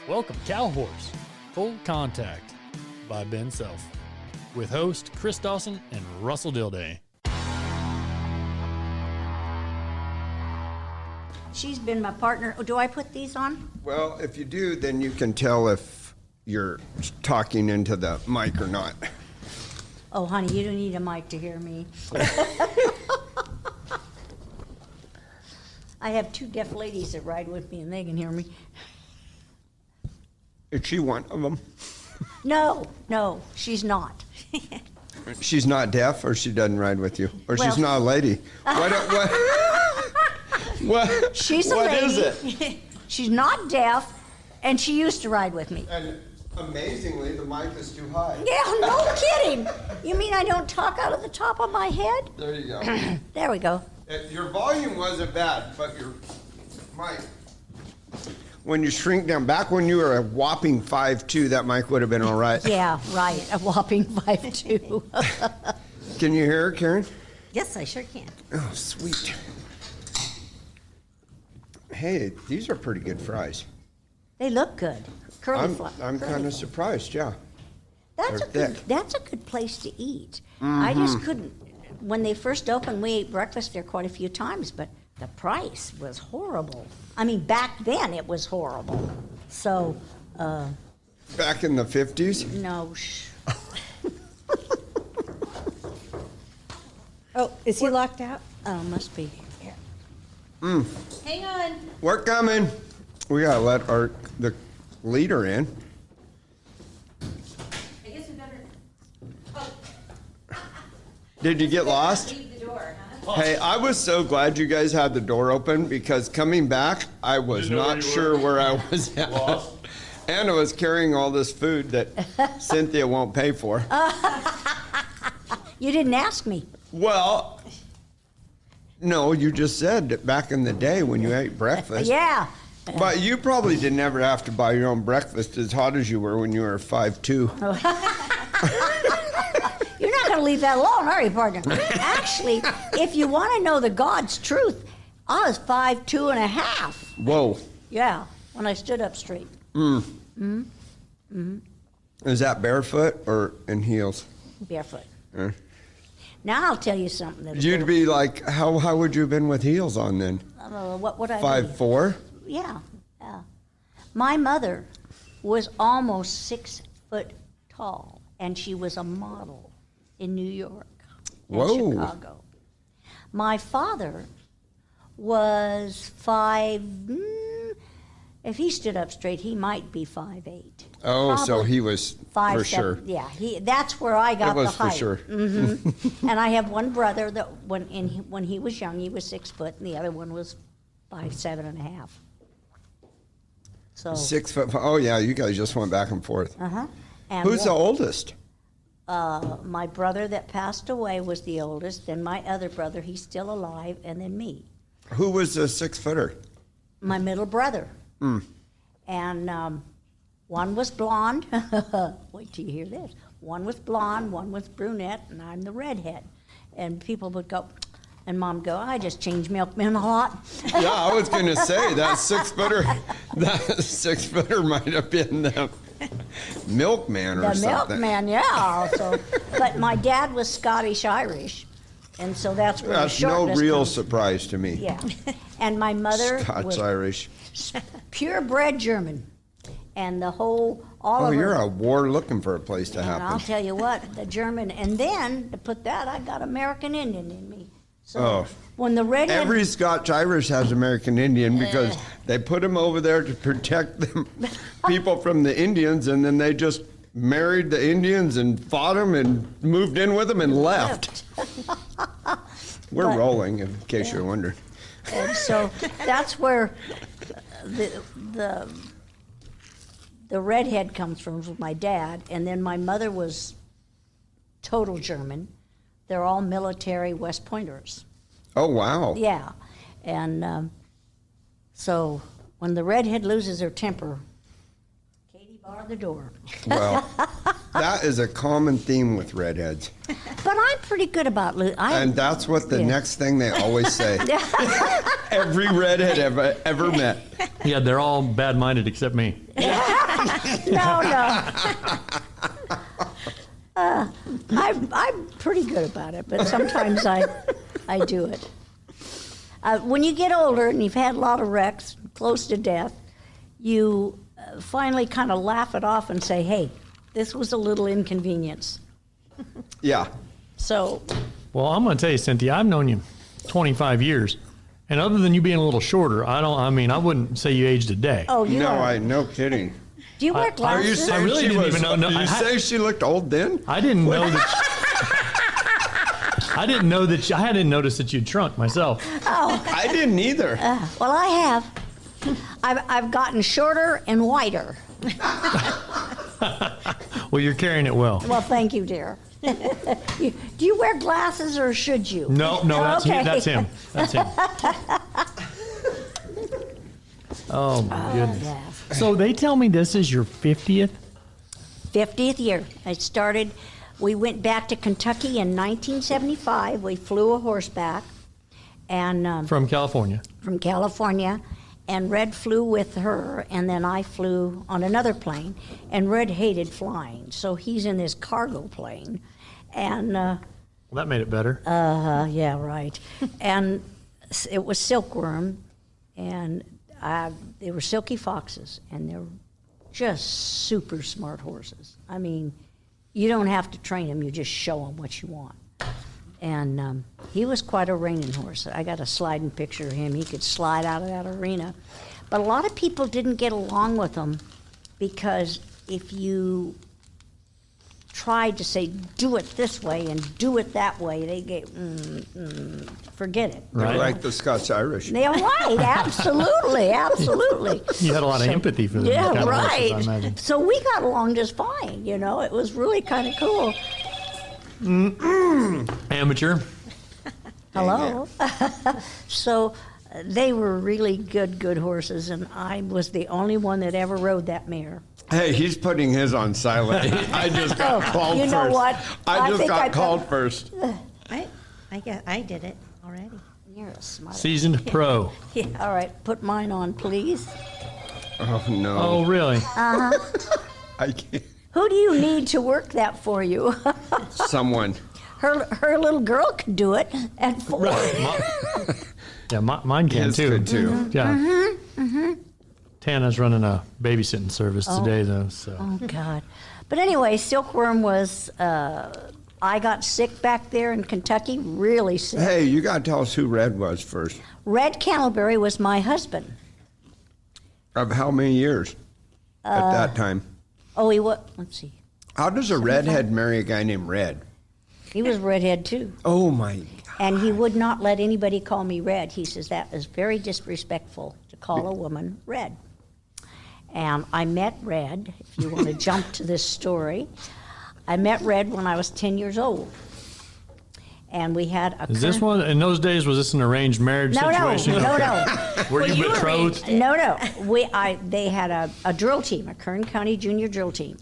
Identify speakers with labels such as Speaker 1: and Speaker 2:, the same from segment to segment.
Speaker 1: Welcome, Cowhorse, Full Contact by Ben Self, with host Chris Dawson and Russell Dilday.
Speaker 2: She's been my partner. Oh, do I put these on?
Speaker 3: Well, if you do, then you can tell if you're talking into the mic or not.
Speaker 2: Oh, honey, you don't need a mic to hear me. I have two deaf ladies that ride with me, and they can hear me.
Speaker 3: Is she one of them?
Speaker 2: No, she's not.
Speaker 3: She's not deaf, or she doesn't ride with you? Or she's not a lady? What
Speaker 2: She's a
Speaker 3: what
Speaker 2: lady.
Speaker 3: is it?
Speaker 2: She's not deaf, and she used to ride with me.
Speaker 3: And amazingly, the mic is too high.
Speaker 2: Yeah, no kidding. You mean I don't talk out of the top of my head?
Speaker 3: There you go.
Speaker 2: There we go.
Speaker 3: Your volume wasn't bad, but your mic. When you shrink down, back when you were a whopping 5'2", that mic would have been all right.
Speaker 2: Yeah, right, a whopping 5'2".
Speaker 3: Can you hear her, Karen?
Speaker 2: Yes, I sure can.
Speaker 3: Oh, sweet. Hey, these are pretty good fries.
Speaker 2: They look good. Curly fry.
Speaker 3: I'm kind of surprised, yeah.
Speaker 2: That's a good place to eat. I just couldn't. When they first opened, we ate breakfast there quite a few times, but the price was horrible. I mean, back then it was horrible. So,
Speaker 3: Back in the 50s?
Speaker 2: no.
Speaker 4: Oh, is he locked out?
Speaker 2: Oh, must be. Here.
Speaker 4: Hang on.
Speaker 3: We're coming. We gotta let the leader in.
Speaker 4: I guess we better.
Speaker 3: Did you get lost?
Speaker 4: Leave the door, huh?
Speaker 3: Hey, I was so glad you guys had the door open because coming back, I was not sure where I was at.
Speaker 1: Lost?
Speaker 3: And I was carrying all this food that Cynthia won't pay for.
Speaker 2: You didn't ask me.
Speaker 3: Well, no, you just said that back in the day when you ate breakfast.
Speaker 2: Yeah.
Speaker 3: But you probably didn't ever have to buy your own breakfast as hot as you were when you were 5'2".
Speaker 2: You're not going to leave that alone, are you, partner? Actually, if you want to know the God's truth, I was 5'2" and a half.
Speaker 3: Whoa.
Speaker 2: Yeah, when I stood up straight.
Speaker 3: Is that barefoot or in heels?
Speaker 2: Barefoot.
Speaker 3: Uh.
Speaker 2: Now I'll tell you something.
Speaker 3: You'd be like, how high would you have been with heels on then?
Speaker 2: What would I be?
Speaker 3: 5'4"?
Speaker 2: Yeah. My mother was almost 6 foot tall, and she was a model in New York and
Speaker 3: Whoa.
Speaker 2: Chicago. My father was if he stood up straight, he might be 5'8".
Speaker 3: Oh, so
Speaker 2: Probably
Speaker 3: he was
Speaker 2: 5'7".
Speaker 3: for sure.
Speaker 2: Yeah, that's where I got
Speaker 3: It was
Speaker 2: the height.
Speaker 3: for sure.
Speaker 2: And I have one brother that when he was young, he was 6 foot, and the other one was 5'7" and a half. So
Speaker 3: 6 foot. Oh yeah, you guys just went back and forth.
Speaker 2: And
Speaker 3: Who's the oldest?
Speaker 2: my brother that passed away was the oldest, then my other brother, he's still alive, and then me.
Speaker 3: Who was the 6-footer?
Speaker 2: My middle brother. And one was blonde. Wait till you hear this. One was blonde, one was brunette, and I'm the redhead. And people would go, and Mom go, I just change milkmen a lot.
Speaker 3: Yeah, I was going to say that 6-footer. That 6-footer might have been the milkman or
Speaker 2: The
Speaker 3: something.
Speaker 2: milkman, yeah. So, but my dad was Scottish-Irish, and so that's where the
Speaker 3: That's no
Speaker 2: shortness
Speaker 3: real
Speaker 2: comes.
Speaker 3: surprise to me.
Speaker 2: Yeah. And my mother was
Speaker 3: Scots-Irish.
Speaker 2: purebred German. And the whole, all
Speaker 3: Oh,
Speaker 2: of her.
Speaker 3: you're a war looking for a place to
Speaker 2: And I'll
Speaker 3: happen.
Speaker 2: tell you what, the German, and then to put that, I got American Indian in me. So
Speaker 3: Oh.
Speaker 2: when the redhead,
Speaker 3: Every Scotch-Irish has American Indian because they put them over there to protect them people from the Indians, and then they just married the Indians and fought them and moved in with them and left. We're
Speaker 2: But-
Speaker 3: rolling, in case you're wondering.
Speaker 2: and so that's where the redhead comes from my dad, and then my mother was total German. They're all military West Pointers.
Speaker 3: Oh, wow.
Speaker 2: Yeah, and so when the redhead loses her temper, Katie barred the door.
Speaker 3: Well, that is a common theme with redheads.
Speaker 2: But I'm pretty good about
Speaker 3: And that's what the
Speaker 2: Yeah.
Speaker 3: next thing they always say. Every redhead ever met.
Speaker 1: Yeah, they're all bad-minded except me.
Speaker 2: Yeah. I'm pretty good about it, but sometimes I do it. When you get older and you've had a lot of wrecks, close to death, you finally kind of laugh it off and say, hey, this was a little inconvenience.
Speaker 3: Yeah.
Speaker 2: So,
Speaker 1: Well, I'm going to tell you, Cynthia, I've known you 25 years. And other than you being a little shorter, I wouldn't say you aged a day.
Speaker 2: oh, you are.
Speaker 3: No kidding.
Speaker 2: Do you wear
Speaker 3: Are you
Speaker 2: glasses?
Speaker 3: saying
Speaker 1: really
Speaker 3: she
Speaker 1: didn't
Speaker 3: was,
Speaker 1: even know-
Speaker 3: you say she looked old then?
Speaker 1: I didn't know that. I didn't know that. I hadn't noticed that you'd shrunk myself.
Speaker 3: I didn't either.
Speaker 2: Well, I have. I've gotten shorter and whiter.
Speaker 1: Well, you're carrying it well.
Speaker 2: Well, thank you, dear. Do you wear glasses or should you?
Speaker 1: No, that's
Speaker 2: Okay.
Speaker 1: that's him. That's him. Oh my goodness.
Speaker 2: Yeah.
Speaker 1: So they tell me this is your 50th.
Speaker 2: 50th year. We went back to Kentucky in 1975. We flew a horseback and
Speaker 1: From California.
Speaker 2: from California, and Red flew with her, and then I flew on another plane, and Red hated flying, so he's in this cargo plane, and
Speaker 1: Well, that made it better.
Speaker 2: yeah, right, and it was silkworm, and they were silky foxes, and they're just super smart horses. I mean, you don't have to train them, you just show them what you want. And he was quite a reining horse. I got a sliding picture of him. He could slide out of that arena. But a lot of people didn't get along with him because if you tried to say, do it this way and do it that way, they get, forget it.
Speaker 3: They're
Speaker 1: Right.
Speaker 3: like the Scots-Irish.
Speaker 2: They're right, absolutely, absolutely.
Speaker 1: You had a lot of empathy for them.
Speaker 2: Yeah,
Speaker 1: kind of horses, I
Speaker 2: right.
Speaker 1: imagine.
Speaker 2: So we got along just fine, you know. It was really kind of cool.
Speaker 1: Amateur.
Speaker 2: Hello. So they were really good horses, and I was the only one that ever rode that mare.
Speaker 3: Hey, he's putting his on silent. I just got called
Speaker 2: you
Speaker 3: first.
Speaker 2: know what?
Speaker 3: I just
Speaker 2: think
Speaker 3: got
Speaker 2: I
Speaker 3: called first.
Speaker 4: I did it already.
Speaker 2: You're a smart.
Speaker 1: Seasoned pro.
Speaker 2: Yeah, all right, put mine on, please.
Speaker 3: Oh, no.
Speaker 1: Oh, really?
Speaker 3: I can't.
Speaker 2: Who do you need to work that for you?
Speaker 3: Someone.
Speaker 2: Her little girl could do it at 4.
Speaker 1: Yeah, mine can
Speaker 3: His
Speaker 1: too.
Speaker 3: could too.
Speaker 1: Yeah. Tana's running a babysitting service today, though. So
Speaker 2: Oh, God. But anyway, silkworm was, I got sick back there in Kentucky, really sick.
Speaker 3: Hey, you got to tell us who Red was first.
Speaker 2: Red Cantleberry was my husband.
Speaker 3: Of how many years at that time?
Speaker 2: Oh, he was, let's see.
Speaker 3: How does a redhead marry a guy named Red?
Speaker 2: He was redhead too.
Speaker 3: Oh, my God.
Speaker 2: And he would not let anybody call me Red. He says that is very disrespectful to call a woman Red. And I met Red, if you want to jump to this story. I met Red when I was 10 years old. And we had a
Speaker 1: is this one in those days? Was this an arranged marriage
Speaker 2: No,
Speaker 1: situation?
Speaker 2: no.
Speaker 1: Were you betrothed?
Speaker 2: No. They had a drill team, a Kern County junior drill team.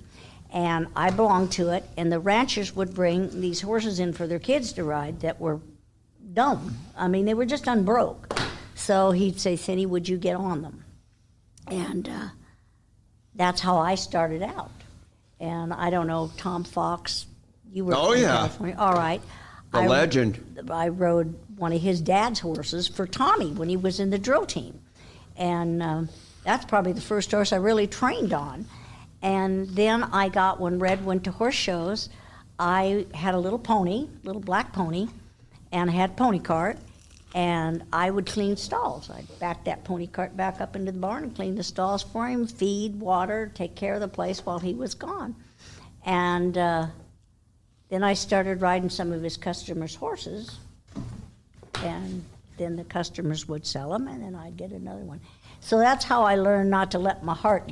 Speaker 2: And I belonged to it, and the ranchers would bring these horses in for their kids to ride that were dumb. I mean, they were just unbroke. So he'd say, Cindy, would you get on them? And that's how I started out. And I don't know, Tom Fox, you were
Speaker 3: Oh,
Speaker 2: from
Speaker 3: yeah.
Speaker 2: California. All right.
Speaker 3: The legend.
Speaker 2: I rode one of his dad's horses for Tommy when he was in the drill team. And that's probably the first horse I really trained on. And then I got, when Red went to horse shows, I had a little pony, little black pony, and I had a pony cart, and I would clean stalls. I'd back that pony cart back up into the barn and clean the stalls for him, feed, water, take care of the place while he was gone. And then I started riding some of his customers' horses, and then the customers would sell them, and then I'd get another one. So that's how I learned not to let my heart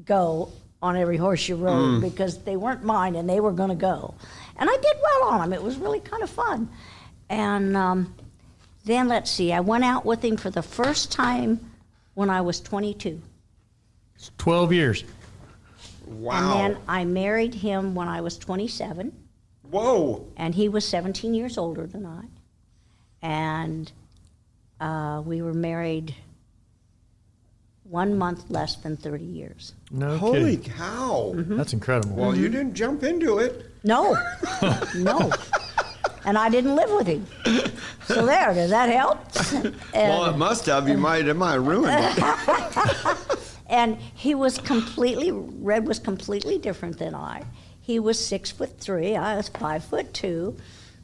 Speaker 2: go on every horse you rode, because they weren't mine and they were going to go. And I did well on them. It was really kind of fun. And then, let's see, I went out with him for the first time when I was 22.
Speaker 1: 12 years.
Speaker 3: Wow.
Speaker 2: And then I married him when I was 27.
Speaker 3: Whoa.
Speaker 2: And he was 17 years older than I. And we were married 1 month less than 30 years.
Speaker 1: No
Speaker 3: Holy
Speaker 1: kidding.
Speaker 3: cow.
Speaker 1: That's incredible.
Speaker 3: Well, you didn't jump into it.
Speaker 2: No, no. And I didn't live with him. So there, does that help?
Speaker 3: Well, it must have. You might have ruined it.
Speaker 2: And Red was completely different than I. He was 6'3", I was 5'2".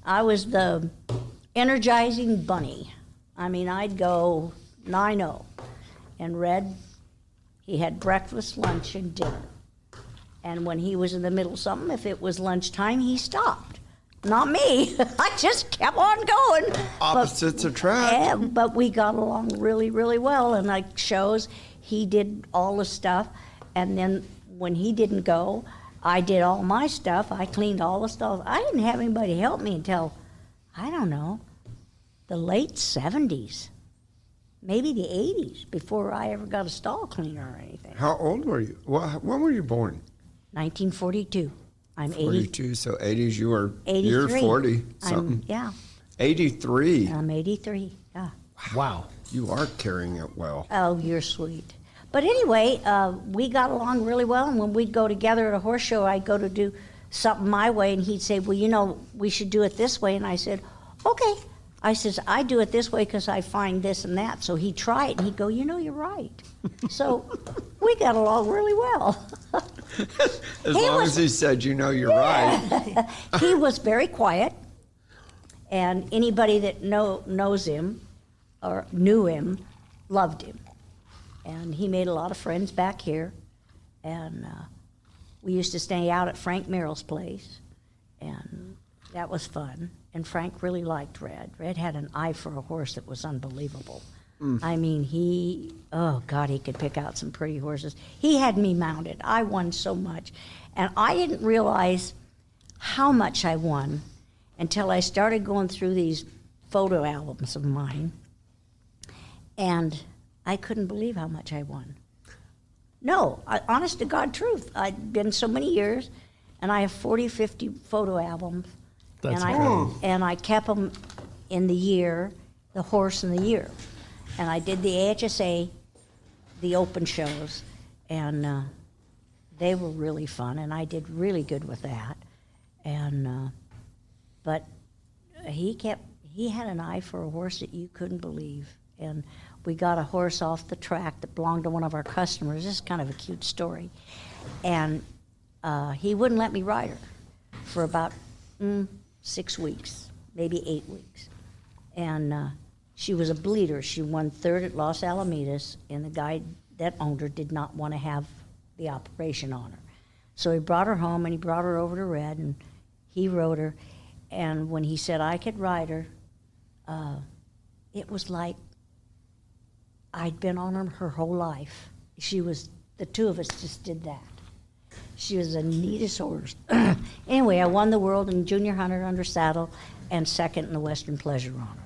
Speaker 2: I was the energizing bunny. I mean, I'd go 9-0. And Red, he had breakfast, lunch, and dinner. And when he was in the middle of something, if it was lunchtime, he stopped. Not me. I just kept on going.
Speaker 3: Opposites attract.
Speaker 2: Yeah, but we got along really, really well. And like shows, he did all the stuff. And then when he didn't go, I did all my stuff. I cleaned all the stuff. I didn't have anybody help me until, I don't know, the late 70s, maybe the 80s, before I ever got a stall cleaner or anything.
Speaker 3: How old were you? When were you born?
Speaker 2: 1942. I'm
Speaker 3: 42, so 80s, you're
Speaker 2: 83.
Speaker 3: 40 something.
Speaker 2: Yeah,
Speaker 3: 83.
Speaker 2: I'm 83, yeah.
Speaker 1: Wow.
Speaker 3: You are carrying it well.
Speaker 2: Oh, you're sweet. But anyway, we got along really well, and when we'd go together at a horse show, I'd go to do something my way, and he'd say, well, you know, we should do it this way, and I said, okay. I says, I do it this way because I find this and that. So he'd try it, and he'd go, you know, you're right. So we got along really well.
Speaker 3: As long as he said, you know, you're right.
Speaker 2: He was very quiet, and anybody that knows him or knew him loved him. And he made a lot of friends back here, and we used to stay out at Frank Merrill's place, and that was fun. And Frank really liked Red. Red had an eye for a horse that was unbelievable. I mean, he could pick out some pretty horses. He had me mounted. I won so much. And I didn't realize how much I won until I started going through these photo albums of mine. And I couldn't believe how much I won. No, honest to God truth. I'd been so many years, and I have 40, 50 photo albums.
Speaker 1: That's
Speaker 2: And I kept them in the year, the horse in the year. And I did the AHSA, the open shows, and they were really fun, and I did really good with that. And but he had an eye for a horse that you couldn't believe. And we got a horse off the track that belonged to one of our customers. This is kind of a cute story. And he wouldn't let me ride her for about 6 weeks, maybe 8 weeks. And she was a bleeder. She won third at Los Alamitos, and the guy that owned her did not want to have the operation on her. So he brought her home, and he brought her over to Red, and he rode her. And when he said I could ride her, it was like I'd been on her whole life. The two of us just did that. She was the neatest horse. Anyway, I won the world in Junior Hunter under saddle and second in the Western Pleasure on her.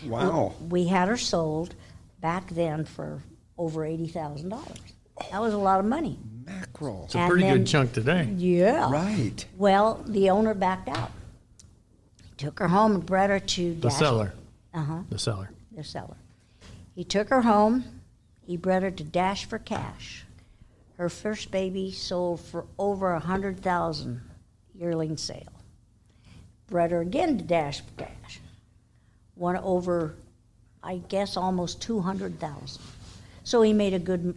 Speaker 3: Wow.
Speaker 2: We had her sold back then for over $80,000. That was a lot of money.
Speaker 3: Mackerel.
Speaker 1: It's a pretty good chunk today.
Speaker 2: Yeah.
Speaker 3: Right.
Speaker 2: Well, the owner backed out. Took her home and bred her to
Speaker 1: The seller.
Speaker 2: Uh-huh.
Speaker 1: The seller.
Speaker 2: The seller. He took her home. He bred her to Dash for Cash. Her first baby sold for over 100,000 yearling sale. Bred her again to Dash for Cash. Won over, I guess, almost 200,000. So he made a good.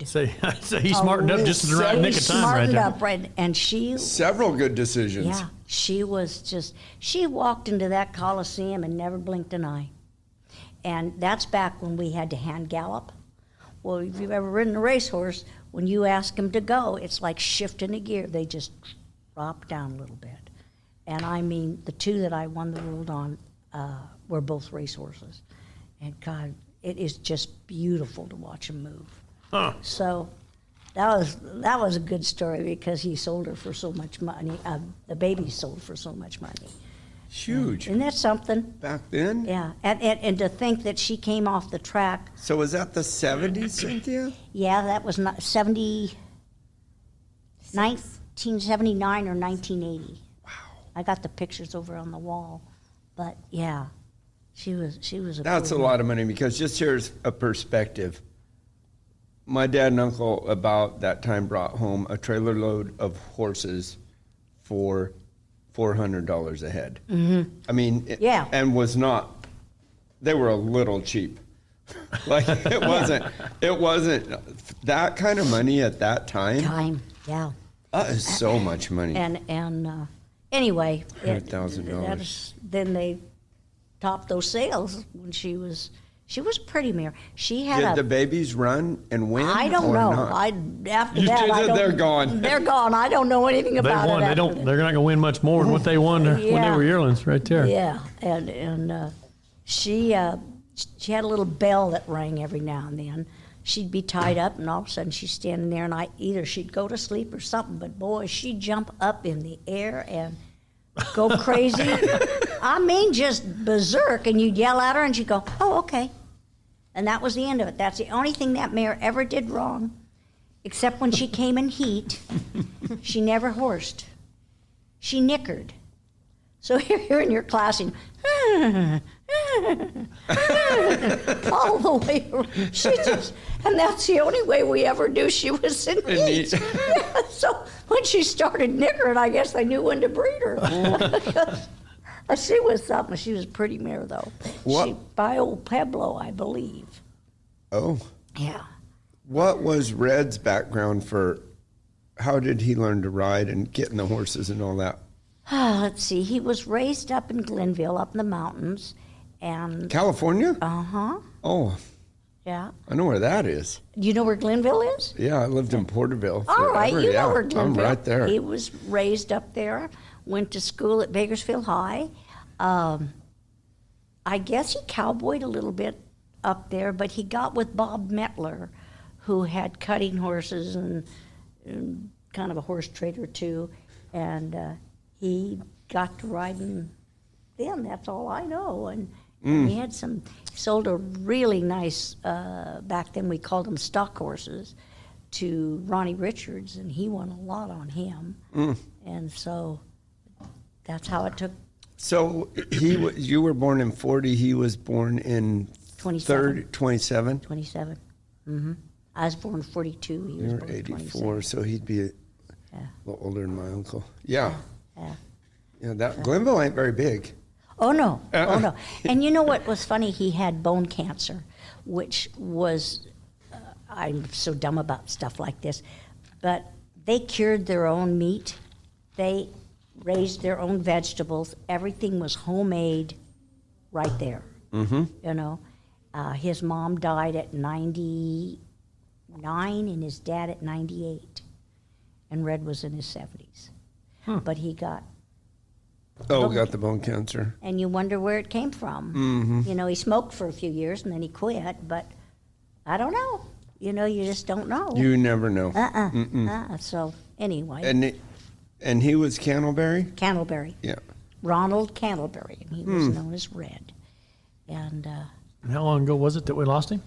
Speaker 1: So he smartened up just in the right nick of time, right there.
Speaker 2: Smartened up, right? And she.
Speaker 3: Several good decisions.
Speaker 2: Yeah, she was just. She walked into that Coliseum and never blinked an eye. And that's back when we had to hand gallop. Well, if you've ever ridden a racehorse, when you ask them to go, it's like shifting a gear. They just drop down a little bit. And I mean, the two that I won the world on were both racehorses. And God, it is just beautiful to watch them move.
Speaker 1: Huh.
Speaker 2: So that was a good story because he sold her for so much money. The baby sold for so much money.
Speaker 3: Huge.
Speaker 2: Isn't that something?
Speaker 3: Back then?
Speaker 2: Yeah, and to think that she came off the track.
Speaker 3: So was that the 70s, Cynthia?
Speaker 2: Yeah, that was not 1979 or 1980. Wow. I got the pictures over on the wall, but yeah, she was.
Speaker 3: That's a lot of money because just here's a perspective. my dad and uncle about that time brought home a trailer load of horses for $400 a head. Mm-hmm. I mean,
Speaker 2: Yeah.
Speaker 3: and they were a little cheap. Like it wasn't that kind of money at that time.
Speaker 2: Yeah.
Speaker 3: That is so much money.
Speaker 2: And anyway,
Speaker 3: $100,000.
Speaker 2: Then they topped those sales when she was pretty mare. She had
Speaker 3: Did the babies run and win?
Speaker 2: I don't
Speaker 3: or
Speaker 2: know.
Speaker 3: Not?
Speaker 2: They're
Speaker 3: gone.
Speaker 2: They're gone. I don't know anything
Speaker 1: They
Speaker 2: about
Speaker 1: won.
Speaker 2: it.
Speaker 1: They're not going to win much more than what they won when they
Speaker 2: Yeah.
Speaker 1: were yearlings, right there.
Speaker 2: Yeah, and she had a little bell that rang every now and then. She'd be tied up, and all of a sudden she's standing there, and either she'd go to sleep or something. But boy, she'd jump up in the air and go crazy. I mean, just berserk. And you'd yell at her, and she'd go, "Oh, okay." And that was the end of it. That's the only thing that mare ever did wrong, except when she came in heat. She never horsed. She nickered. So here in your class, and all the way around. And that's the only way we ever knew she was in heat. Yeah, so when she started nickering, I guess they knew when to breed her. She was something. She was a pretty mare, though.
Speaker 3: What?
Speaker 2: By old Pueblo, I believe.
Speaker 3: Oh.
Speaker 2: Yeah.
Speaker 3: What was Red's background for? How did he learn to ride and getting the horses and all that?
Speaker 2: Let's see. He was raised up in Glenville, up in the mountains, and
Speaker 3: California? Oh,
Speaker 2: yeah.
Speaker 3: I know where that is.
Speaker 2: You know where Glenville is?
Speaker 3: Yeah, I lived in Porterville.
Speaker 2: All right,
Speaker 3: forever.
Speaker 2: you
Speaker 3: Yeah,
Speaker 2: know where Glenville.
Speaker 3: I'm right there.
Speaker 2: He was raised up there. Went to school at Bakersfield High. I guess he cowboyed a little bit up there, but he got with Bob Metler, who had cutting horses and kind of a horse trader too, and he got to riding then. That's all I know. And he had sold a really nice, back then we called them stock horses, to Ronnie Richards, and he won a lot on him. And so that's how it took.
Speaker 3: So you were born in 40. He was born in
Speaker 2: 27.
Speaker 3: 27.
Speaker 2: 27. Mm-hmm. I was born 42. He was
Speaker 3: You're
Speaker 2: born
Speaker 3: 84,
Speaker 2: 27.
Speaker 3: so he'd be a little older than my uncle. Yeah.
Speaker 2: Yeah.
Speaker 3: Yeah, that Glenville ain't very big.
Speaker 2: Oh, no. Oh, no. And you know what was funny? He had bone cancer, which was, I'm so dumb about stuff like this, but they cured their own meat. They raised their own vegetables. Everything was homemade right there. Mm-hmm. You know, his mom died at 99 and his dad at 98. And Red was in his 70s. But he got...
Speaker 3: got the bone cancer.
Speaker 2: And you wonder where it came from.
Speaker 3: Mm-hmm.
Speaker 2: You know, he smoked for a few years and then he quit, but I don't know. You know, you just don't know.
Speaker 3: You never know.
Speaker 2: So anyway,
Speaker 3: And he was Cantleberry?
Speaker 2: Cantleberry.
Speaker 3: Yeah.
Speaker 2: Ronald Cantleberry, and he was known as Red. And
Speaker 1: And how long ago was it that we lost him?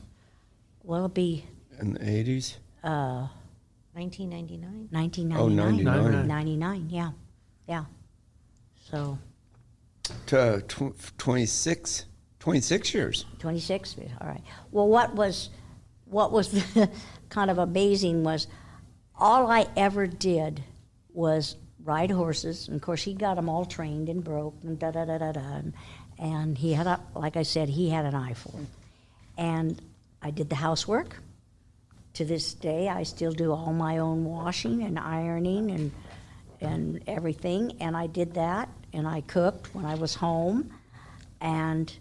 Speaker 2: well, it'll be
Speaker 3: In the 80s?
Speaker 4: 1999.
Speaker 2: 1999.
Speaker 3: 99.
Speaker 2: 99, yeah. Yeah. So
Speaker 3: To 26 years.
Speaker 2: 26, all right. Well, what was kind of amazing was all I ever did was ride horses. And of course, he got them all trained and broke and da-da-da-da-da. And he had, like I said, he had an eye for them. And I did the housework. To this day, I still do all my own washing and ironing and everything. And I did that, and I cooked when I was home. And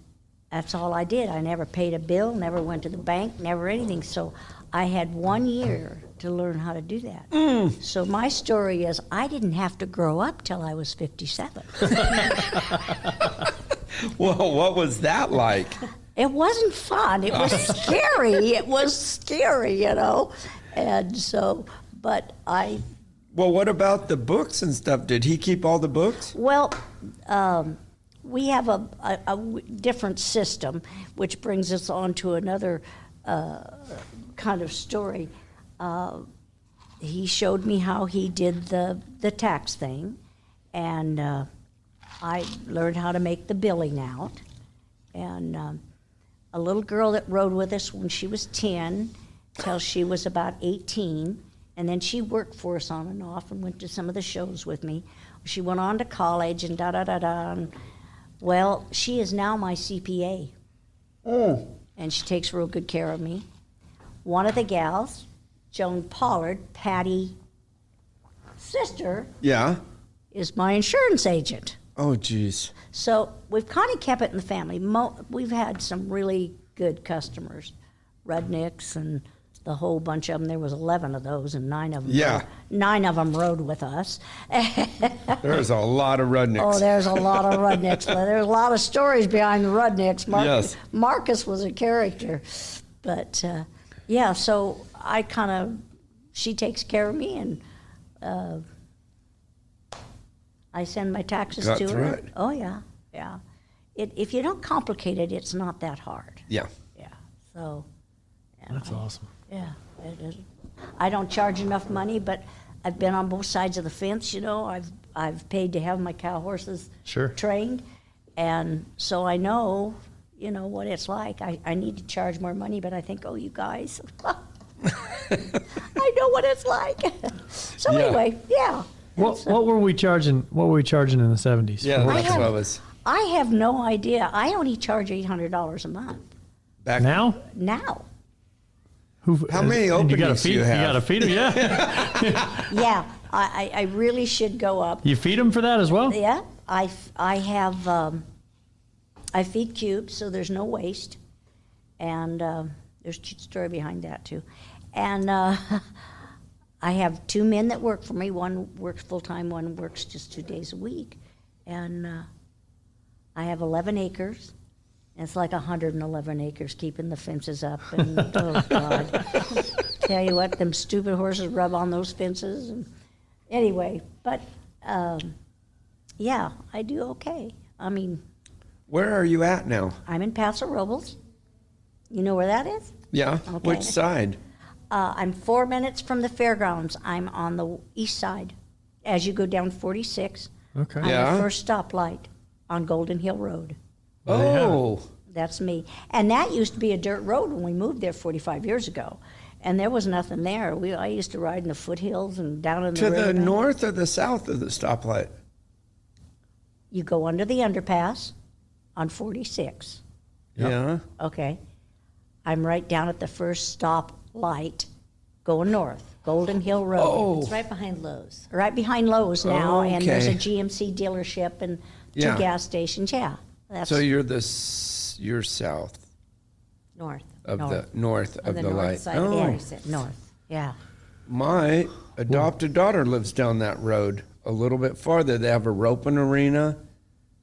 Speaker 2: that's all I did. I never paid a bill, never went to the bank, never anything. So I had 1 year to learn how to do that. So my story is I didn't have to grow up till I was 57.
Speaker 3: Well, what was that like?
Speaker 2: It wasn't fun. It was scary. It was scary, you know. And so, but
Speaker 3: Well, what about the books and stuff? Did he keep all the books?
Speaker 2: well, we have a different system, which brings us on to another kind of story. He showed me how he did the tax thing, and I learned how to make the billing out. And a little girl that rode with us when she was 10 till she was about 18. And then she worked for us on and off and went to some of the shows with me. She went on to college and da-da-da-da. Well, she is now my CPA. And she takes real good care of me. One of the gals, Joan Pollard, Patty's sister,
Speaker 3: Yeah.
Speaker 2: is my insurance agent.
Speaker 3: Oh, geez.
Speaker 2: So we've kind of kept it in the family. We've had some really good customers, Rudnicks and the whole bunch of them. There was 11 of those, and 9 of them.
Speaker 3: Yeah.
Speaker 2: 9 of them rode with us.
Speaker 3: There's a lot of Rudnicks.
Speaker 2: Oh, there's a lot of Rudnicks. But there's a lot of stories behind the Rudnicks.
Speaker 3: Yes.
Speaker 2: Marcus was a character, but yeah. So I kind of, she takes care of me, and I send my taxes
Speaker 3: Got
Speaker 2: to
Speaker 3: through
Speaker 2: her.
Speaker 3: it.
Speaker 2: Oh yeah, yeah. If you don't complicate it, it's not that hard.
Speaker 3: Yeah.
Speaker 2: Yeah. So. Yeah,
Speaker 1: That's awesome.
Speaker 2: Yeah, it is. I don't charge enough money, but I've been on both sides of the fence. You know, I've paid to have my cow horses
Speaker 1: Sure.
Speaker 2: trained, and so I know, you know, what it's like. I need to charge more money, but I think, oh, you guys, I know what it's like. So
Speaker 3: Yeah.
Speaker 2: anyway, yeah.
Speaker 1: What were we charging? What were we charging in the 70s?
Speaker 3: Yeah,
Speaker 1: for
Speaker 3: that's
Speaker 2: have-
Speaker 3: what I was.
Speaker 2: I have no idea. I only charge $800 a month
Speaker 3: Back
Speaker 1: now?
Speaker 2: now.
Speaker 3: How many
Speaker 1: and you got to
Speaker 3: openings do
Speaker 1: feed?
Speaker 3: you have?
Speaker 1: You got to feed them, yeah.
Speaker 2: Yeah, I really should go up.
Speaker 1: You feed them for that as well.
Speaker 2: Yeah, I have, I feed cubes, so there's no waste. And there's a cute story behind that, too. And I have 2 men that work for me. One works full-time, one works just 2 days a week. And I have 11 acres. It's like 111 acres, keeping the fences up. And, oh, God. Tell you what, them stupid horses rub on those fences. And anyway, but, yeah, I do okay. I mean,
Speaker 3: Where are you at now?
Speaker 2: I'm in Paso, Robles. You know where that is?
Speaker 3: Yeah.
Speaker 2: Okay.
Speaker 3: Which side?
Speaker 2: I'm 4 minutes from the fairgrounds. I'm on the east side. As you go down 46,
Speaker 1: Okay.
Speaker 2: I'm
Speaker 3: Yeah.
Speaker 2: the first stoplight on Golden Hill Road.
Speaker 1: There you have it.
Speaker 3: Oh.
Speaker 2: That's me. And that used to be a dirt road when we moved there 45 years ago. And there was nothing there. I used to ride in the foothills and down in the
Speaker 3: To the
Speaker 2: riverbank.
Speaker 3: north or the south of the stoplight?
Speaker 2: You go under the underpass on 46.
Speaker 1: Yep.
Speaker 3: Yeah.
Speaker 2: Okay. I'm right down at the first stop light going north, Golden Hill Road.
Speaker 3: Oh.
Speaker 4: It's right behind Lowe's.
Speaker 2: Right behind Lowe's now, and there's a
Speaker 3: Okay.
Speaker 2: GMC dealership and 2
Speaker 3: Yeah.
Speaker 2: gas stations. Yeah. That's
Speaker 3: So you're you're south
Speaker 4: North.
Speaker 3: of
Speaker 2: North.
Speaker 3: the north
Speaker 4: On
Speaker 3: of
Speaker 4: the
Speaker 3: the
Speaker 4: north
Speaker 3: light.
Speaker 4: side of
Speaker 3: Oh.
Speaker 4: 46.
Speaker 2: north. Yeah.
Speaker 3: My adopted daughter lives down that road a little bit farther. They have a roping arena,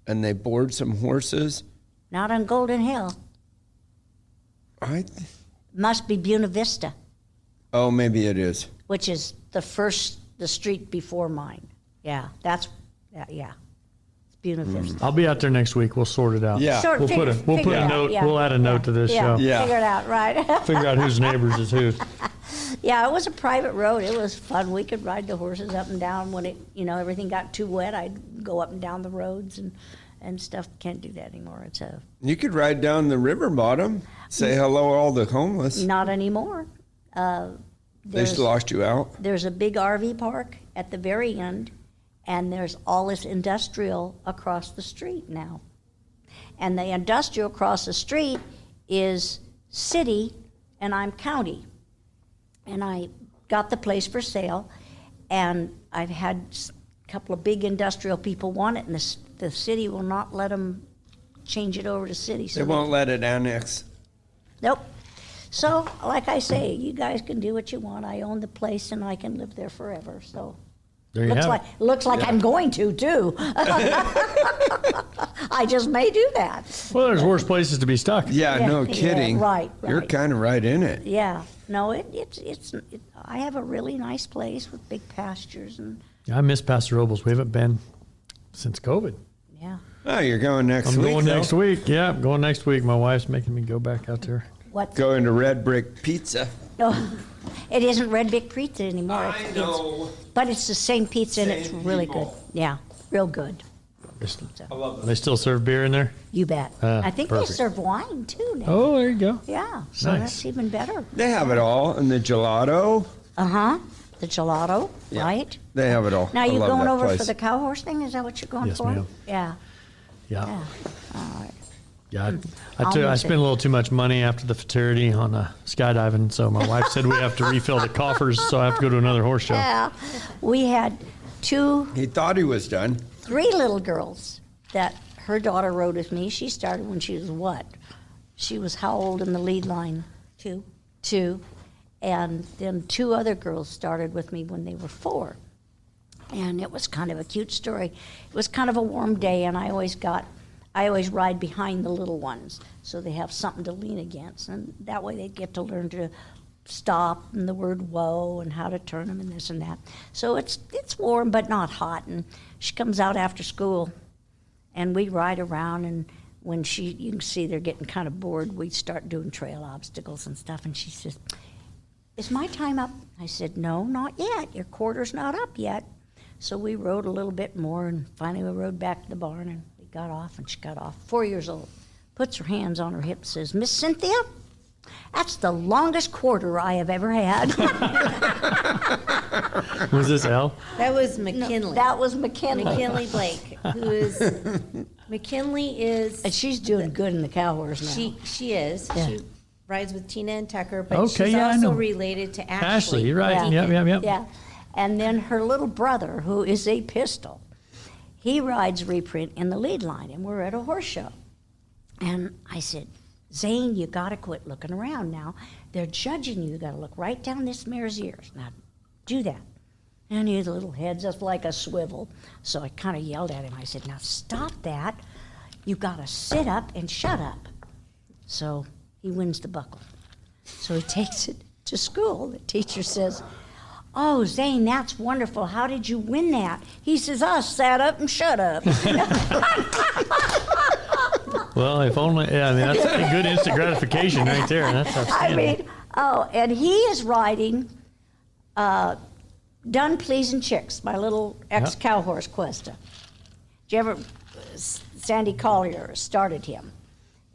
Speaker 3: and they board some horses.
Speaker 2: Not on Golden Hill. Must be Buena Vista,
Speaker 3: Oh, maybe it is.
Speaker 2: which is the street before mine. Yeah. Yeah. It's Buena Vista.
Speaker 1: I'll be out there next week. We'll sort it out.
Speaker 3: Yeah.
Speaker 2: Sort-
Speaker 1: We'll put a
Speaker 2: figure it out,
Speaker 1: note.
Speaker 2: yeah.
Speaker 1: We'll add a note to this show.
Speaker 3: Yeah.
Speaker 2: Figure it out, right?
Speaker 1: Figure out whose neighbors is who.
Speaker 2: Yeah, it was a private road. It was fun. We could ride the horses up and down when everything got too wet. I'd go up and down the roads and stuff. Can't do that anymore.
Speaker 3: You could ride down the river bottom, say hello to all the homeless.
Speaker 2: Not anymore.
Speaker 3: They
Speaker 2: There's,
Speaker 3: lost you out.
Speaker 2: there's a big RV park at the very end, and there's all this industrial across the street now. And the industrial across the street is city, and I'm county. And I got the place for sale, and I've had a couple of big industrial people want it, and the city will not let them change it over to city. So
Speaker 3: They won't let it annex.
Speaker 2: Nope. So, like I say, you guys can do what you want. I own the place, and I can live there forever. So,
Speaker 1: There you have it.
Speaker 2: looks like I'm going to too. I just may do that.
Speaker 1: Well, there's worse places to be stuck.
Speaker 3: Yeah,
Speaker 2: Yeah,
Speaker 3: no
Speaker 2: yeah,
Speaker 3: kidding.
Speaker 2: right,
Speaker 3: You're
Speaker 2: right.
Speaker 3: kind of right in it.
Speaker 2: Yeah. No, I have a really nice place with big pastures and
Speaker 1: I miss Paso Robles. We haven't been since COVID.
Speaker 2: yeah.
Speaker 3: Oh, you're going next
Speaker 1: I'm
Speaker 3: week.
Speaker 1: going
Speaker 3: though.
Speaker 1: next week. Yeah, I'm going next week. My wife's making me go back out there.
Speaker 2: What?
Speaker 3: Going to Red Brick Pizza.
Speaker 2: No, it isn't Red Big Pizza anymore. But it's the same pizza, and it's
Speaker 3: Same
Speaker 2: really
Speaker 3: people.
Speaker 2: good. Yeah, real good.
Speaker 1: They still serve beer in there?
Speaker 2: You bet. I think
Speaker 1: perfect.
Speaker 2: they serve wine too now.
Speaker 1: Oh, there you go.
Speaker 2: Yeah, so
Speaker 1: Nice.
Speaker 2: that's even better.
Speaker 3: They have it all, and the gelato.
Speaker 2: Uh-huh. The gelato,
Speaker 3: Yeah.
Speaker 2: right?
Speaker 3: They have it all.
Speaker 2: Now
Speaker 3: I
Speaker 2: you
Speaker 3: love
Speaker 2: going
Speaker 3: that
Speaker 2: over
Speaker 3: place.
Speaker 2: for the Cowhorse thing? Is that what you're going
Speaker 1: Yes,
Speaker 2: for?
Speaker 1: ma'am.
Speaker 2: Yeah.
Speaker 1: Yeah.
Speaker 2: Yeah. All right.
Speaker 1: Yeah,
Speaker 2: I'll
Speaker 1: I
Speaker 2: miss
Speaker 1: spent
Speaker 2: it.
Speaker 1: a little too much money after the fraternity on skydiving, so my wife said we have to refill the coffers, so I have to go to another horse show.
Speaker 2: Yeah. We had
Speaker 3: He thought he was done.
Speaker 2: 3 little girls that her daughter rode with me. She started when she was what? She was how old in the lead line?
Speaker 4: 2.
Speaker 2: 2. And then 2 other girls started with me when they were 4. And it was kind of a cute story. It was kind of a warm day, and I always ride behind the little ones so they have something to lean against. And that way they get to learn to stop and the word whoa and how to turn them and this and that. So it's warm but not hot. And she comes out after school and we ride around, and when you can see they're getting kind of bored, we start doing trail obstacles and stuff. And she says, "Is my time up?" I said, "No, not yet. Your quarter's not up yet." So we rode a little bit more, and finally we rode back to the barn, and we got off, and she got off. 4 years old. Puts her hands on her hips, says, "Miss Cynthia, that's the longest quarter I have ever had."
Speaker 1: Was this Elle?
Speaker 4: That was McKinley.
Speaker 2: That was McKinley.
Speaker 4: McKinley Blake, who is McKinley is
Speaker 2: And she's doing good in the Cowhorse now.
Speaker 4: she is.
Speaker 2: Yeah.
Speaker 4: She rides with Tina and Tucker, but
Speaker 1: Okay,
Speaker 4: she's
Speaker 1: yeah, I
Speaker 4: also
Speaker 1: know.
Speaker 4: related to Ashley.
Speaker 1: Ashley, you're right.
Speaker 2: Yeah.
Speaker 1: Yep.
Speaker 2: Yeah. And then her little brother, who is a pistol, he rides reprint in the lead line, and we're at a horse show. And I said, "Zane, you got to quit looking around now. They're judging you. You got to look right down this mare's ears. Now, do that." And his little head's just like a swivel. So I kind of yelled at him. I said, "Now stop that. You got to sit up and shut up." So he wins the buckle. So he takes it to school. The teacher says, "Oh, Zane, that's wonderful. How did you win that?" He says, "I sat up and shut up."
Speaker 1: Well, if only, yeah, I mean, that's a good instant gratification right there. That's
Speaker 2: I
Speaker 1: outstanding.
Speaker 2: mean, and he is riding Done Pleasing Chicks, my little ex-Cowhorse Questa. Did you ever, Sandy Collier started him,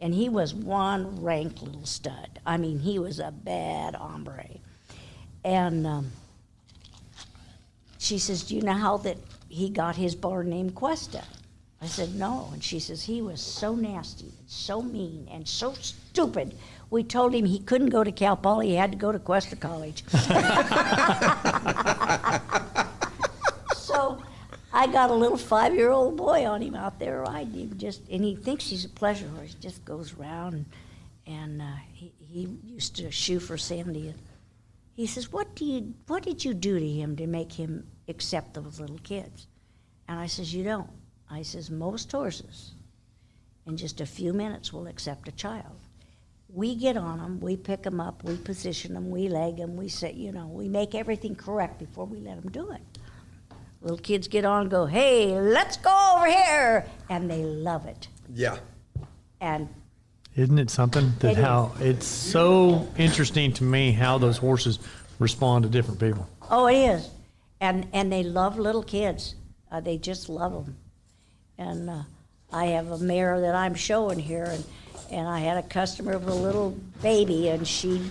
Speaker 2: and he was one rank little stud. I mean, he was a bad hombre. And she says, "Do you know how that he got his barn name Questa?" I said, "No." And she says, "He was so nasty and so mean and so stupid. We told him he couldn't go to Cal Poly, he had to go to Cuesta College." So I got a little 5-year-old boy on him out there riding him, and he thinks he's a pleasure horse. He just goes around, and he used to shoe for Sandy. And he says, what did you do to him to make him accept those little kids?" And I says, "You don't." I says, "Most horses in just a few minutes will accept a child. We get on them, we pick them up, we position them, we leg them, we say, we make everything correct before we let them do it. Little kids get on and go, 'Hey, let's go over here,' and they love it.
Speaker 3: Yeah.
Speaker 2: And
Speaker 1: Isn't it something that it's so interesting to me how those horses respond to different people?
Speaker 2: oh, it is, and they love little kids. They just love them. And I have a mare that I'm showing here, and I had a customer with a little baby, and she'd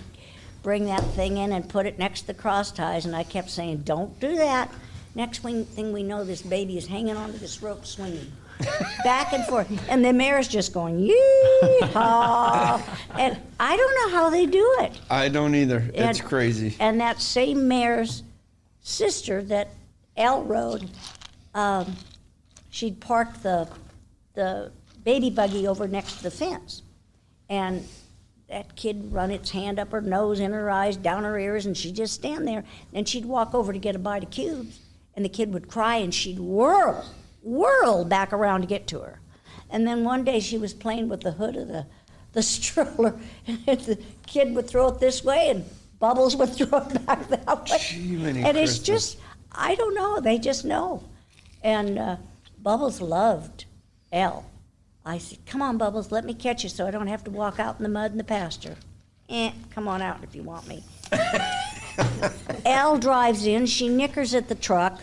Speaker 2: bring that thing in and put it next to the cross ties, and I kept saying, "Don't do that." Next thing we know, this baby is hanging onto this rope swinging back and forth, and the mare's just going, "Yee-haw." And I don't know how they do it.
Speaker 3: I don't either. It's crazy.
Speaker 2: And that same mare's sister that Elle rode, she'd parked the baby buggy over next to the fence, and that kid run its hand up her nose, in her eyes, down her ears, and she'd just stand there. Then she'd walk over to get a bite of cubes, and the kid would cry, and she'd whirl back around to get to her. And then one day she was playing with the hood of the stroller, and the kid would throw it this way, and Bubbles would throw it back that way. And it's just, I don't know, they just know. And Bubbles loved Elle. I said, "Come on, Bubbles, let me catch you so I don't have to walk out in the mud in the pasture." Come on out if you want me. Elle drives in, she nickers at the truck,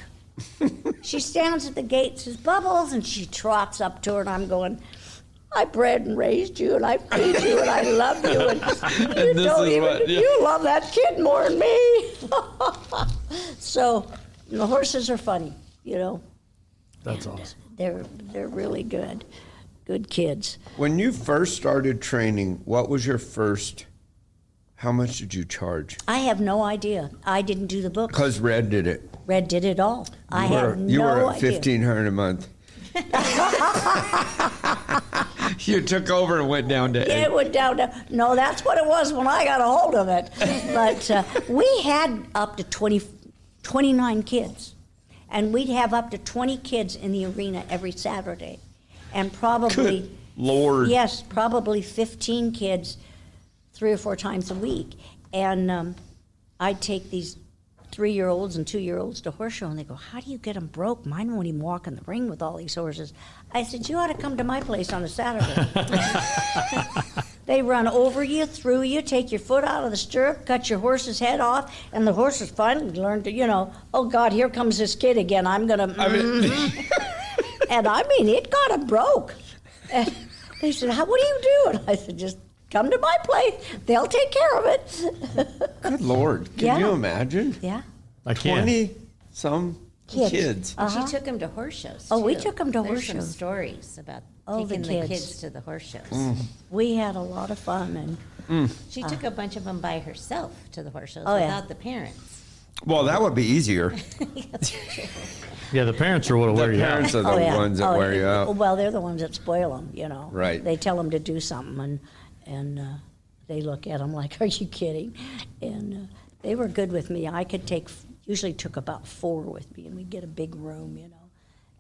Speaker 2: She stands at the gate, says, Bubbles, and she trots up to her, and I'm going, I bred and raised you, and I feed you, and I love you, and you love that kid more than me. So the horses are funny, you know.
Speaker 1: That's awesome.
Speaker 2: They're really good kids.
Speaker 3: When you first started training, what was your first? How much did you charge?
Speaker 2: I have no idea. I didn't do the book.
Speaker 3: Because Red did it.
Speaker 2: Red did it all.
Speaker 3: You were at $1,500 a month. You took over and went down to 8.
Speaker 2: It went down to, no, that's what it was when I got a hold of it. But we had up to 29 kids. And we'd have up to 20 kids in the arena every Saturday. And probably,
Speaker 3: Good Lord.
Speaker 2: Yes, probably 15 kids 3 or 4 times a week. And I'd take these 3-year-olds and 2-year-olds to horse show, and they go, how do you get them broke? Mine won't even walk in the ring with all these horses. I said, you ought to come to my place on a Saturday. They run over you, through you, take your foot out of the stirrup, cut your horse's head off, and the horses finally learn to, you know, oh God, here comes this kid again. I'm gonna, and I mean, it got them broke. And they said, what do you do? And I said, just come to my place. They'll take care of it.
Speaker 3: Good Lord. Can you imagine?
Speaker 2: Yeah.
Speaker 1: I can.
Speaker 3: 20-some kids.
Speaker 4: She took him to horse shows.
Speaker 2: Oh, we
Speaker 4: too.
Speaker 2: took him to horse
Speaker 4: There's some
Speaker 2: shows.
Speaker 4: stories about
Speaker 2: Oh, the
Speaker 4: taking the
Speaker 2: kids.
Speaker 4: kids to the horse shows.
Speaker 2: We had a lot of fun, and
Speaker 4: She took a bunch of them by herself to the horse shows
Speaker 2: Oh, yeah.
Speaker 4: without the parents.
Speaker 3: Well, that would be easier.
Speaker 1: Yeah, the parents are what will
Speaker 3: The
Speaker 1: wear you out.
Speaker 3: parents are the ones that wear you out.
Speaker 2: Well, they're the ones that spoil them, you know.
Speaker 3: Right.
Speaker 2: They tell them to do something, and they look at them like, are you kidding? And they were good with me. I could usually took about 4 with me, and we'd get a big room, you know.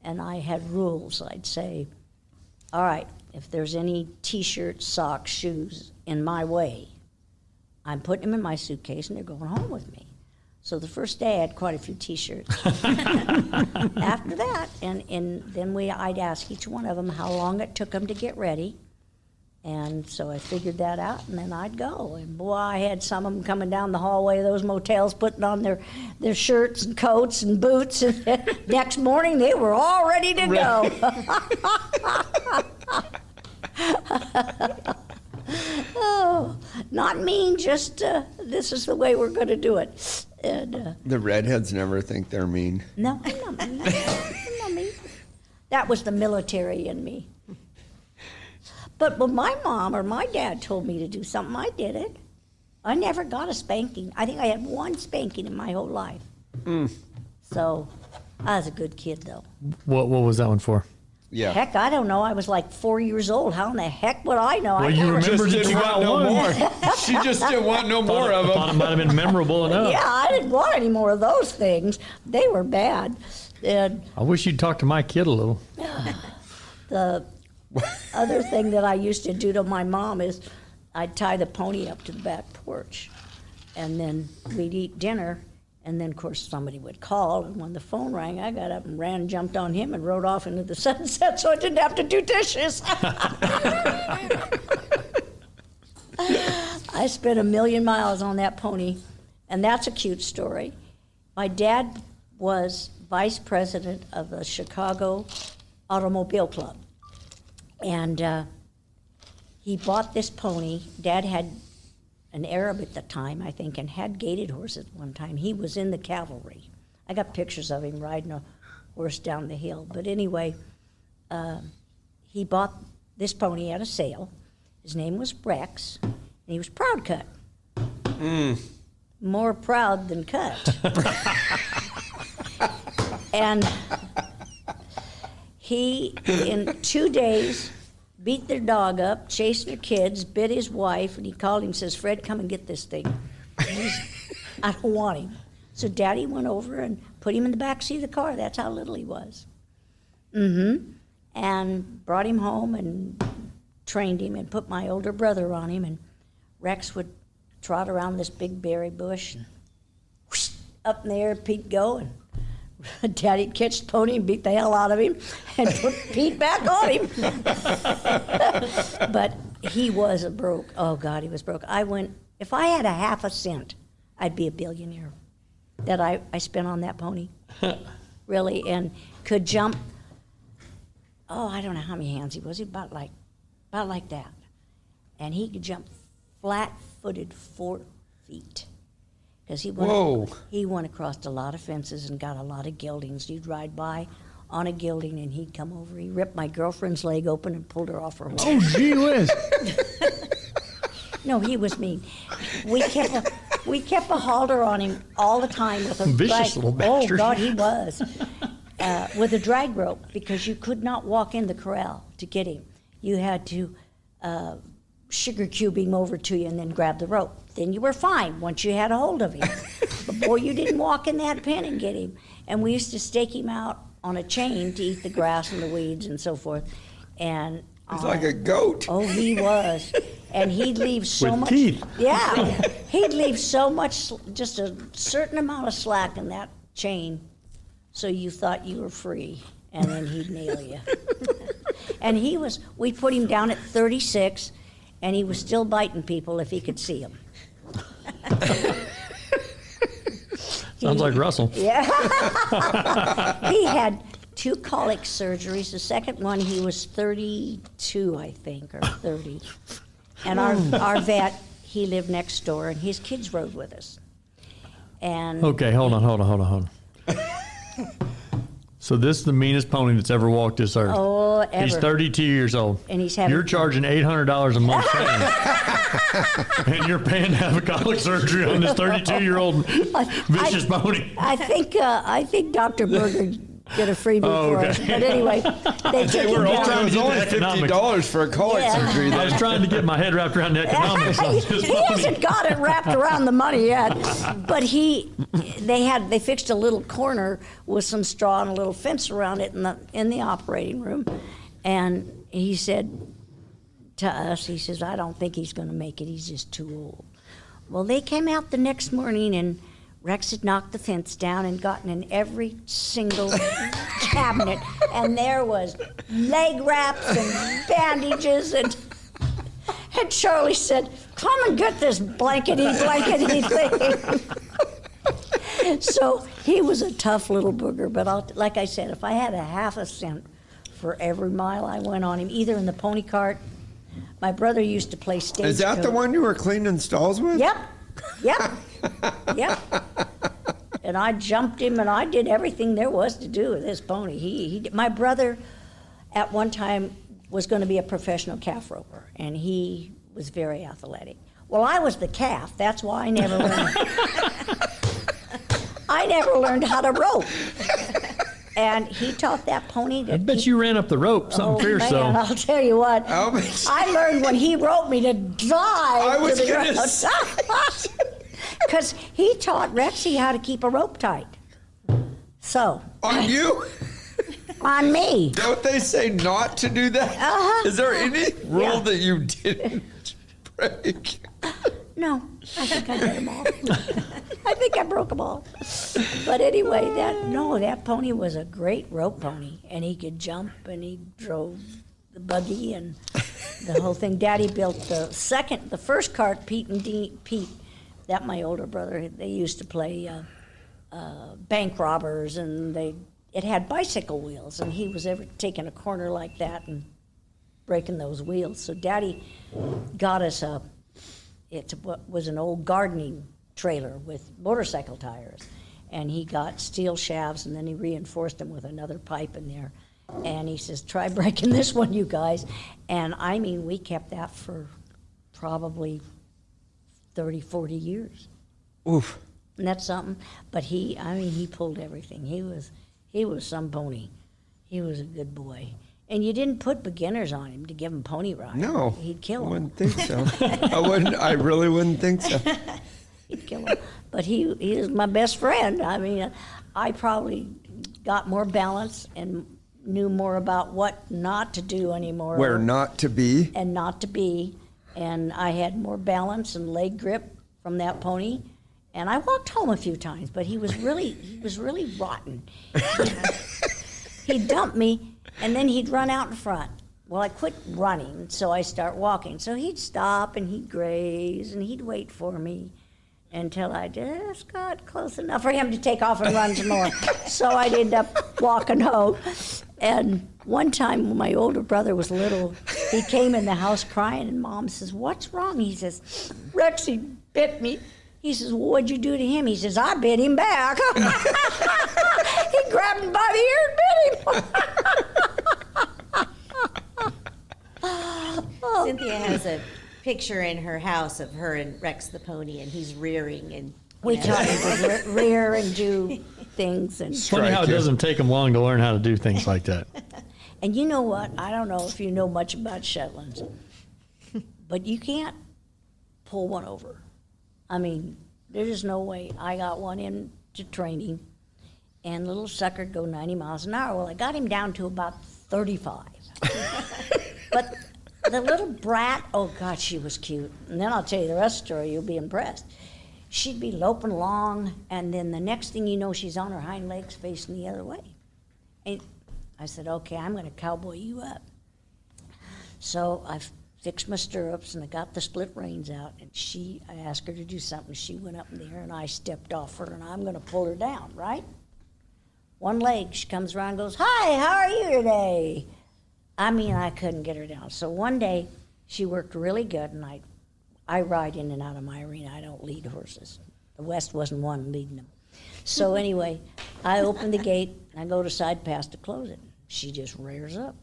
Speaker 2: And I had rules. I'd say, all right, if there's any T-shirts, socks, shoes in my way, I'm putting them in my suitcase, and they're going home with me. So the first day, I had quite a few T-shirts. After that, and then I'd ask each one of them how long it took them to get ready. And so I figured that out, and then I'd go. And boy, I had some of them coming down the hallway of those motels, putting on their shirts and coats and boots. And next morning, they were all ready to go. Oh, not mean, just this is the way we're going to do it. And,
Speaker 3: The redheads never think they're mean.
Speaker 2: no, I'm not mean. That was the military in me. But when my mom or my dad told me to do something, I did it. I never got a spanking. I think I had 1 spanking in my whole life. So I was a good kid, though.
Speaker 1: What was that one for?
Speaker 3: Yeah.
Speaker 2: Heck, I don't know. I was like 4 years old. How in the heck would I know?
Speaker 1: Well,
Speaker 2: I
Speaker 1: you
Speaker 2: never-
Speaker 1: remember
Speaker 3: Just
Speaker 1: that
Speaker 3: didn't
Speaker 1: you
Speaker 3: want
Speaker 1: got
Speaker 3: no
Speaker 1: one.
Speaker 3: more. She just didn't want no more of
Speaker 1: Thought it
Speaker 3: them.
Speaker 1: might have been memorable enough.
Speaker 2: Yeah, I didn't want any more of those things. They were bad. And
Speaker 1: I wish you'd talk to my kid a little.
Speaker 2: the other thing that I used to do to my mom is I'd tie the pony up to the back porch, and then we'd eat dinner, and then, of course, somebody would call, and when the phone rang, I got up and ran, jumped on him, and rode off into the sunset so I didn't have to do dishes. I spent 1,000,000 miles on that pony, and that's a cute story. My dad was vice president of the Chicago Automobile Club. And he bought this pony. Dad had an Arab at the time, I think, and had gaited horses one time. He was in the cavalry. I got pictures of him riding a horse down the hill. But anyway, he bought this pony at a sale. His name was Rex, and he was proud cut. More proud than cut. And he, in 2 days, beat their dog up, chased their kids, bit his wife, and he called him and says, Fred, come and get this thing. I don't want him. So Daddy went over and put him in the back seat of the car. That's how little he was. And brought him home and trained him and put my older brother on him. And Rex would trot around this big berry bush and whoosh, up in the air, Pete go, and Daddy'd catch the pony and beat the hell out of him and put Pete back on him. But he was broke. Oh, God, he was broke. If I had a half a cent, I'd be a billionaire that I spent on that pony. really, and could jump. Oh, I don't know how many hands he was. He about like that, and he could jump flat-footed 4 feet. Because he went across a lot of fences and got a lot of geldings. You'd ride by on a gelding, and he'd come over. He ripped my girlfriend's leg open and pulled her off her horse.
Speaker 1: Oh, gee whiz.
Speaker 2: No, he was mean. We kept a halter on him all the time with a
Speaker 1: Vicious little bastard.
Speaker 2: Oh God, he was with a drag rope, because you could not walk in the corral to get him. You had to sugar cube him over to you and then grab the rope. Then you were fine once you had a hold of him. But boy, you didn't walk in that pen and get him. And we used to stake him out on a chain to eat the grass and the weeds and so forth. And
Speaker 3: He's like a goat.
Speaker 2: oh, he was. And he'd leave so
Speaker 1: With
Speaker 2: much.
Speaker 1: teeth.
Speaker 2: Yeah. He'd leave so much, just a certain amount of slack in that chain, so you thought you were free, and then he'd nail you. And we put him down at 36, and he was still biting people if he could see them.
Speaker 1: Sounds like Russell.
Speaker 2: Yeah. He had 2 colic surgeries. The second one, he was 32, I think, or 30. And our vet, he lived next door, and his kids rode with us. And
Speaker 1: Okay, hold on. So this is the meanest pony that's ever walked this earth.
Speaker 2: oh, ever.
Speaker 1: He's 32 years old.
Speaker 2: And he's having
Speaker 1: You're charging $800 a month for him. And you're paying to have a colic surgery on this 32-year-old vicious pony.
Speaker 2: I think Dr. Berger did a freebie for us.
Speaker 1: okay.
Speaker 2: But anyway, they took him
Speaker 1: we're all
Speaker 2: down.
Speaker 1: trying to
Speaker 3: It's
Speaker 1: do
Speaker 3: only
Speaker 1: the economics.
Speaker 3: $50 for a colic
Speaker 2: Yeah.
Speaker 3: surgery.
Speaker 1: I was trying to get my head wrapped around the economics on this
Speaker 2: he
Speaker 1: pony.
Speaker 2: hasn't got it wrapped around the money yet. But they fixed a little corner with some straw and a little fence around it in the operating room. And he said to us, he says, I don't think he's going to make it. He's just too old. Well, they came out the next morning, and Rex had knocked the fence down and gotten in every single cabinet, and there was leg wraps and bandages, and Charlie said, come and get this blankety thing. So he was a tough little booger, but like I said, if I had a half a cent for every mile I went on him, either in the pony cart, my brother used to play stagecoach.
Speaker 3: Is that the one you were cleaning stalls with?
Speaker 2: Yep. And I jumped him, and I did everything there was to do with this pony. My brother, at one time, was going to be a professional calf roper, and he was very athletic. Well, I was the calf. That's why I never learned. I never learned how to rope. And he taught that pony to
Speaker 1: I bet you ran up the rope, something fierce,
Speaker 2: man,
Speaker 1: though.
Speaker 2: I'll tell you what.
Speaker 3: Oh,
Speaker 2: I learned when he roped me to dive
Speaker 3: I was
Speaker 2: to the
Speaker 3: gonna
Speaker 2: ground. Because he taught Rexy how to keep a rope tight. So,
Speaker 3: On you?
Speaker 2: on me.
Speaker 3: Don't they say not to do that?
Speaker 2: Uh-huh.
Speaker 3: Is there any rule
Speaker 2: Yeah.
Speaker 3: that you didn't break?
Speaker 2: No, I think I did them all. I think I broke them all. But anyway, that pony was a great rope pony, and he could jump, and he drove the buggy and the whole thing. Daddy built the first cart. Pete, that my older brother, they used to play bank robbers, and it had bicycle wheels, and he was ever taking a corner like that and breaking those wheels. So Daddy got us it was an old gardening trailer with motorcycle tires, and he got steel shafts, and then he reinforced them with another pipe in there. And he says, try breaking this one, you guys. And I mean, we kept that for probably 30, 40 years.
Speaker 3: Oof.
Speaker 2: And that's something. But he pulled everything. He was some pony. He was a good boy. And you didn't put beginners on him to give him pony riding.
Speaker 3: No.
Speaker 2: He'd kill
Speaker 3: I
Speaker 2: him.
Speaker 3: wouldn't think so. I really wouldn't think so.
Speaker 2: He'd kill him. But he is my best friend. I mean, I probably got more balance and knew more about what not to do anymore.
Speaker 3: Where not to be.
Speaker 2: And not to be. And I had more balance and leg grip from that pony. And I walked home a few times, but he was really rotten. He'd dump me, and then he'd run out in front. Well, I quit running, so I start walking. So he'd stop, and he'd graze, and he'd wait for me. until I just got close enough for him to take off and run some more. So I'd end up walking home. And one time when my older brother was little, he came in the house crying, and Mom says, "What's wrong?" He says, "Rexy bit me." He says, "Well, what'd you do to him?" He says, "I bit him back." He grabbed him by the ear and bit him.
Speaker 4: Cynthia has a picture in her house of her and Rex the pony, and he's rearing and.
Speaker 2: We taught him to rear and do things. And
Speaker 1: Funny how it doesn't take them long to learn how to do things like that.
Speaker 2: And you know what? I don't know if you know much about Shetlands, but you can't pull one over. I mean, there's no way. I got one into training, and little sucker'd go 90 miles an hour. Well, I got him down to about 35. But the little brat, oh God, she was cute. And then I'll tell you the rest of the story, you'll be impressed. She'd be loping along, and then the next thing you know, she's on her hind legs facing the other way. And I said, "Okay, I'm going to cowboy you up." So I fixed my stirrups, and I got the split reins out, and I asked her to do something. She went up in the air, and I stepped off her, and I'm going to pull her down, right? One leg, she comes around and goes, "Hi, how are you today?" I mean, I couldn't get her down. So one day, she worked really good, and I ride in and out of my arena. I don't lead horses. The West wasn't one leading them. So anyway, I open the gate, and I go to side pass to close it. She just rears up.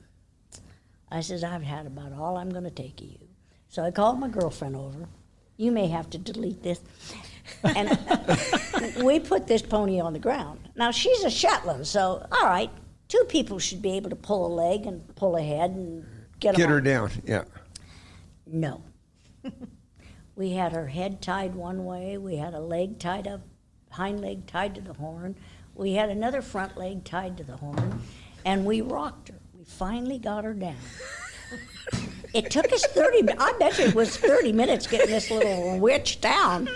Speaker 2: I says, "I've had about all I'm going to take of you." So I called my girlfriend over. You may have to delete this. And we put this pony on the ground. Now, she's a Shetland, so all right, 2 people should be able to pull a leg and pull a head and get
Speaker 3: her down, yeah.
Speaker 2: No. We had her head tied one way. We had a leg tied up, hind leg tied to the horn. We had another front leg tied to the horn, and we rocked her. We finally got her down. It took us 30 minutes. I bet you it was 30 minutes getting this little witch down.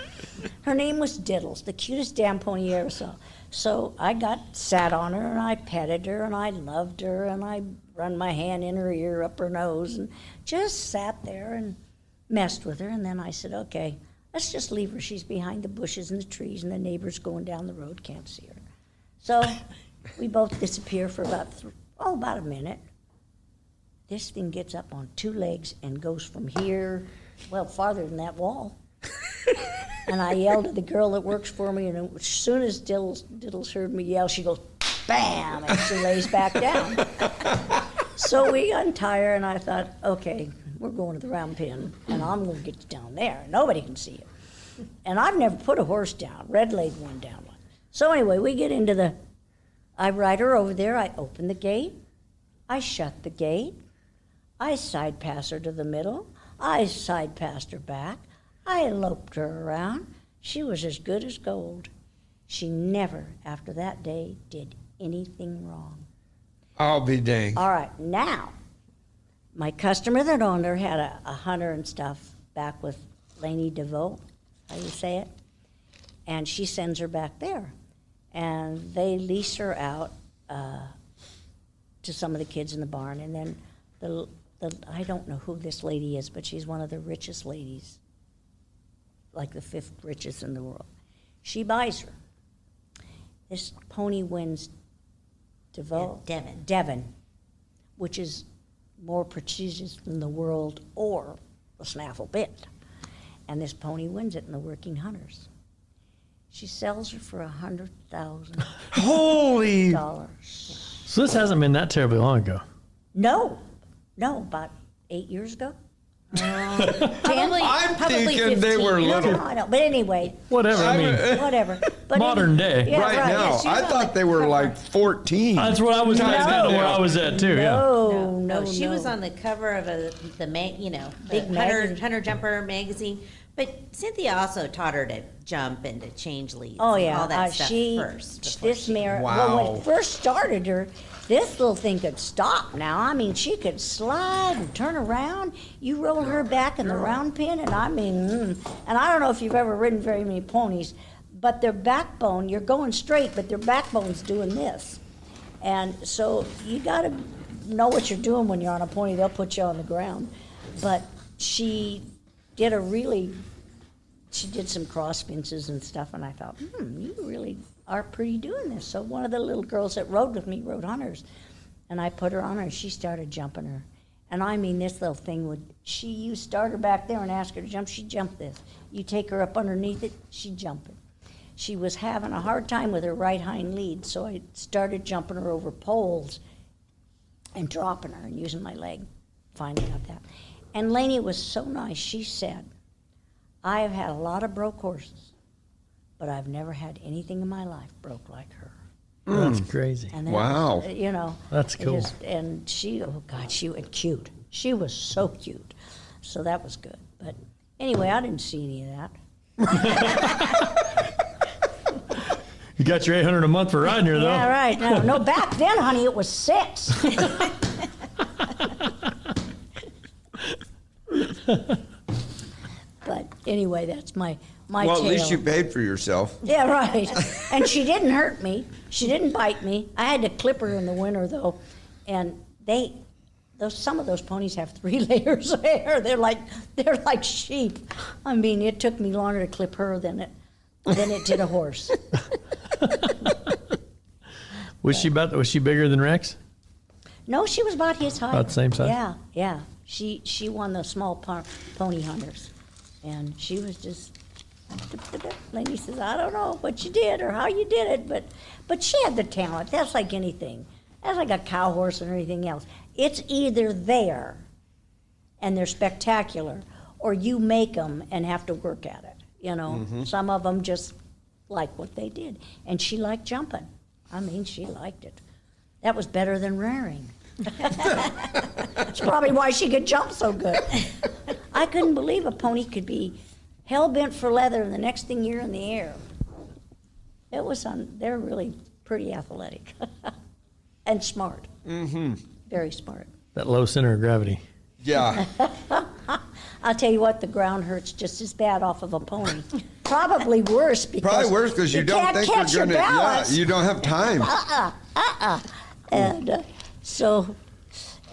Speaker 2: Her name was Diddles, the cutest damn pony you ever saw. So I sat on her, and I petted her, and I loved her, and I run my hand in her ear, up her nose, and just sat there and messed with her. And then I said, "Okay, let's just leave her. She's behind the bushes and the trees, and the neighbors going down the road can't see her." So we both disappear for about a minute. This thing gets up on 2 legs and goes from here, well, farther than that wall. And I yelled at the girl that works for me, and as soon as Diddles heard me yell, she goes, "Bam!" and she lays back down. So we untie her, and I thought, okay, we're going to the round pen, and I'm going to get you down there. Nobody can see you. And I've never put a horse down. Red laid one down. So anyway, we get into I ride her over there. I open the gate. I shut the gate. I side pass her to the middle. I side passed her back. I loped her around. She was as good as gold. She never, after that day, did anything wrong.
Speaker 3: I'll be dang.
Speaker 2: All right, now, my customer that owned her had a hunter and stuff back with Lainey DeVoe, how you say it, and she sends her back there. And they lease her out to some of the kids in the barn. And then I don't know who this lady is, but she's one of the richest ladies, like the 5th richest in the world. She buys her. This pony wins DeVoe. Devon, which is more prestigious than the World or the Snaffle Bit. And this pony wins it in the Working Hunters. She sells her for $100,000.
Speaker 3: Holy!
Speaker 1: So this hasn't been that terribly long ago.
Speaker 2: No, about 8 years ago.
Speaker 4: Probably,
Speaker 3: I'm
Speaker 4: probably
Speaker 3: thinking
Speaker 4: 15.
Speaker 3: they were little.
Speaker 2: No, I know. But anyway,
Speaker 1: Whatever, I mean,
Speaker 2: whatever. But
Speaker 1: modern day.
Speaker 2: Yeah,
Speaker 3: Right
Speaker 2: right.
Speaker 3: now,
Speaker 2: Yes,
Speaker 3: I thought they were like 14.
Speaker 1: That's what I was
Speaker 3: No.
Speaker 1: kind of where I was at too, yeah.
Speaker 2: No,
Speaker 4: She
Speaker 2: no.
Speaker 4: was on the cover of the
Speaker 2: Big
Speaker 4: Hunter,
Speaker 2: magazine.
Speaker 4: Hunter Jumper magazine. But Cynthia also taught her to jump and to change leads.
Speaker 2: Oh
Speaker 4: and
Speaker 2: yeah,
Speaker 4: all that stuff first. before
Speaker 2: This
Speaker 4: she-
Speaker 2: mare.
Speaker 3: Wow.
Speaker 2: Well, when it first started her, this little thing could stop. Now, I mean, she could slide and turn around. You roll her back in the round pen, and I mean, and I don't know if you've ever ridden very many ponies, but their backbone, you're going straight, but their backbone's doing this, and so you got to know what you're doing when you're on a pony. They'll put you on the ground, but she did a really she did some cross fences and stuff, and I thought, you really are pretty doing this. So one of the little girls that rode with me rode hunters, and I put her on her, and she started jumping her. And I mean, this little thing you start her back there and ask her to jump, she'd jump this. You take her up underneath it, she'd jump it. She was having a hard time with her right hind lead, so I started jumping her over poles and dropping her and using my leg, finding out that. And Lainey was so nice, she said, I have had a lot of broke horses, but I've never had anything in my life broke like her.
Speaker 1: That's crazy.
Speaker 2: And that
Speaker 3: Wow.
Speaker 2: was, you know.
Speaker 1: That's cool.
Speaker 2: And she, oh God, she was cute. She was so cute. So that was good. But anyway, I didn't see any of that.
Speaker 1: You got your $800 a month for riding her, though.
Speaker 2: Yeah, right. No, back then, honey, it was 6. But anyway, that's my
Speaker 3: Well,
Speaker 2: tale.
Speaker 3: at least you paid for yourself.
Speaker 2: Yeah, right. And she didn't hurt me. She didn't bite me. I had to clip her in the winter, though. And some of those ponies have 3 layers of hair. They're like sheep. I mean, it took me longer to clip her than it did a horse.
Speaker 1: Was she bigger than Rex?
Speaker 2: No, she was about his height.
Speaker 1: About the same size?
Speaker 2: Yeah. She won the small pony hunters. And she was just, Lainey says, I don't know what you did or how you did it, but she had the talent. That's like anything. That's like a cow horse or anything else. It's either there and they're spectacular, or you make them and have to work at it. You know, Some of them just like what they did. And she liked jumping. I mean, she liked it. That was better than rearing. That's probably why she could jump so good. I couldn't believe a pony could be hell-bent for leather and the next thing you're in the air. They're really pretty athletic and smart. Mm-hmm. Very smart.
Speaker 1: That low center of gravity.
Speaker 3: Yeah.
Speaker 2: I'll tell you what, the ground hurts just as bad off of a pony. Probably worse because
Speaker 3: you don't
Speaker 2: can't
Speaker 3: think
Speaker 2: catch
Speaker 3: you're
Speaker 2: your
Speaker 3: gonna. Yeah,
Speaker 2: balance.
Speaker 3: you don't have time.
Speaker 2: And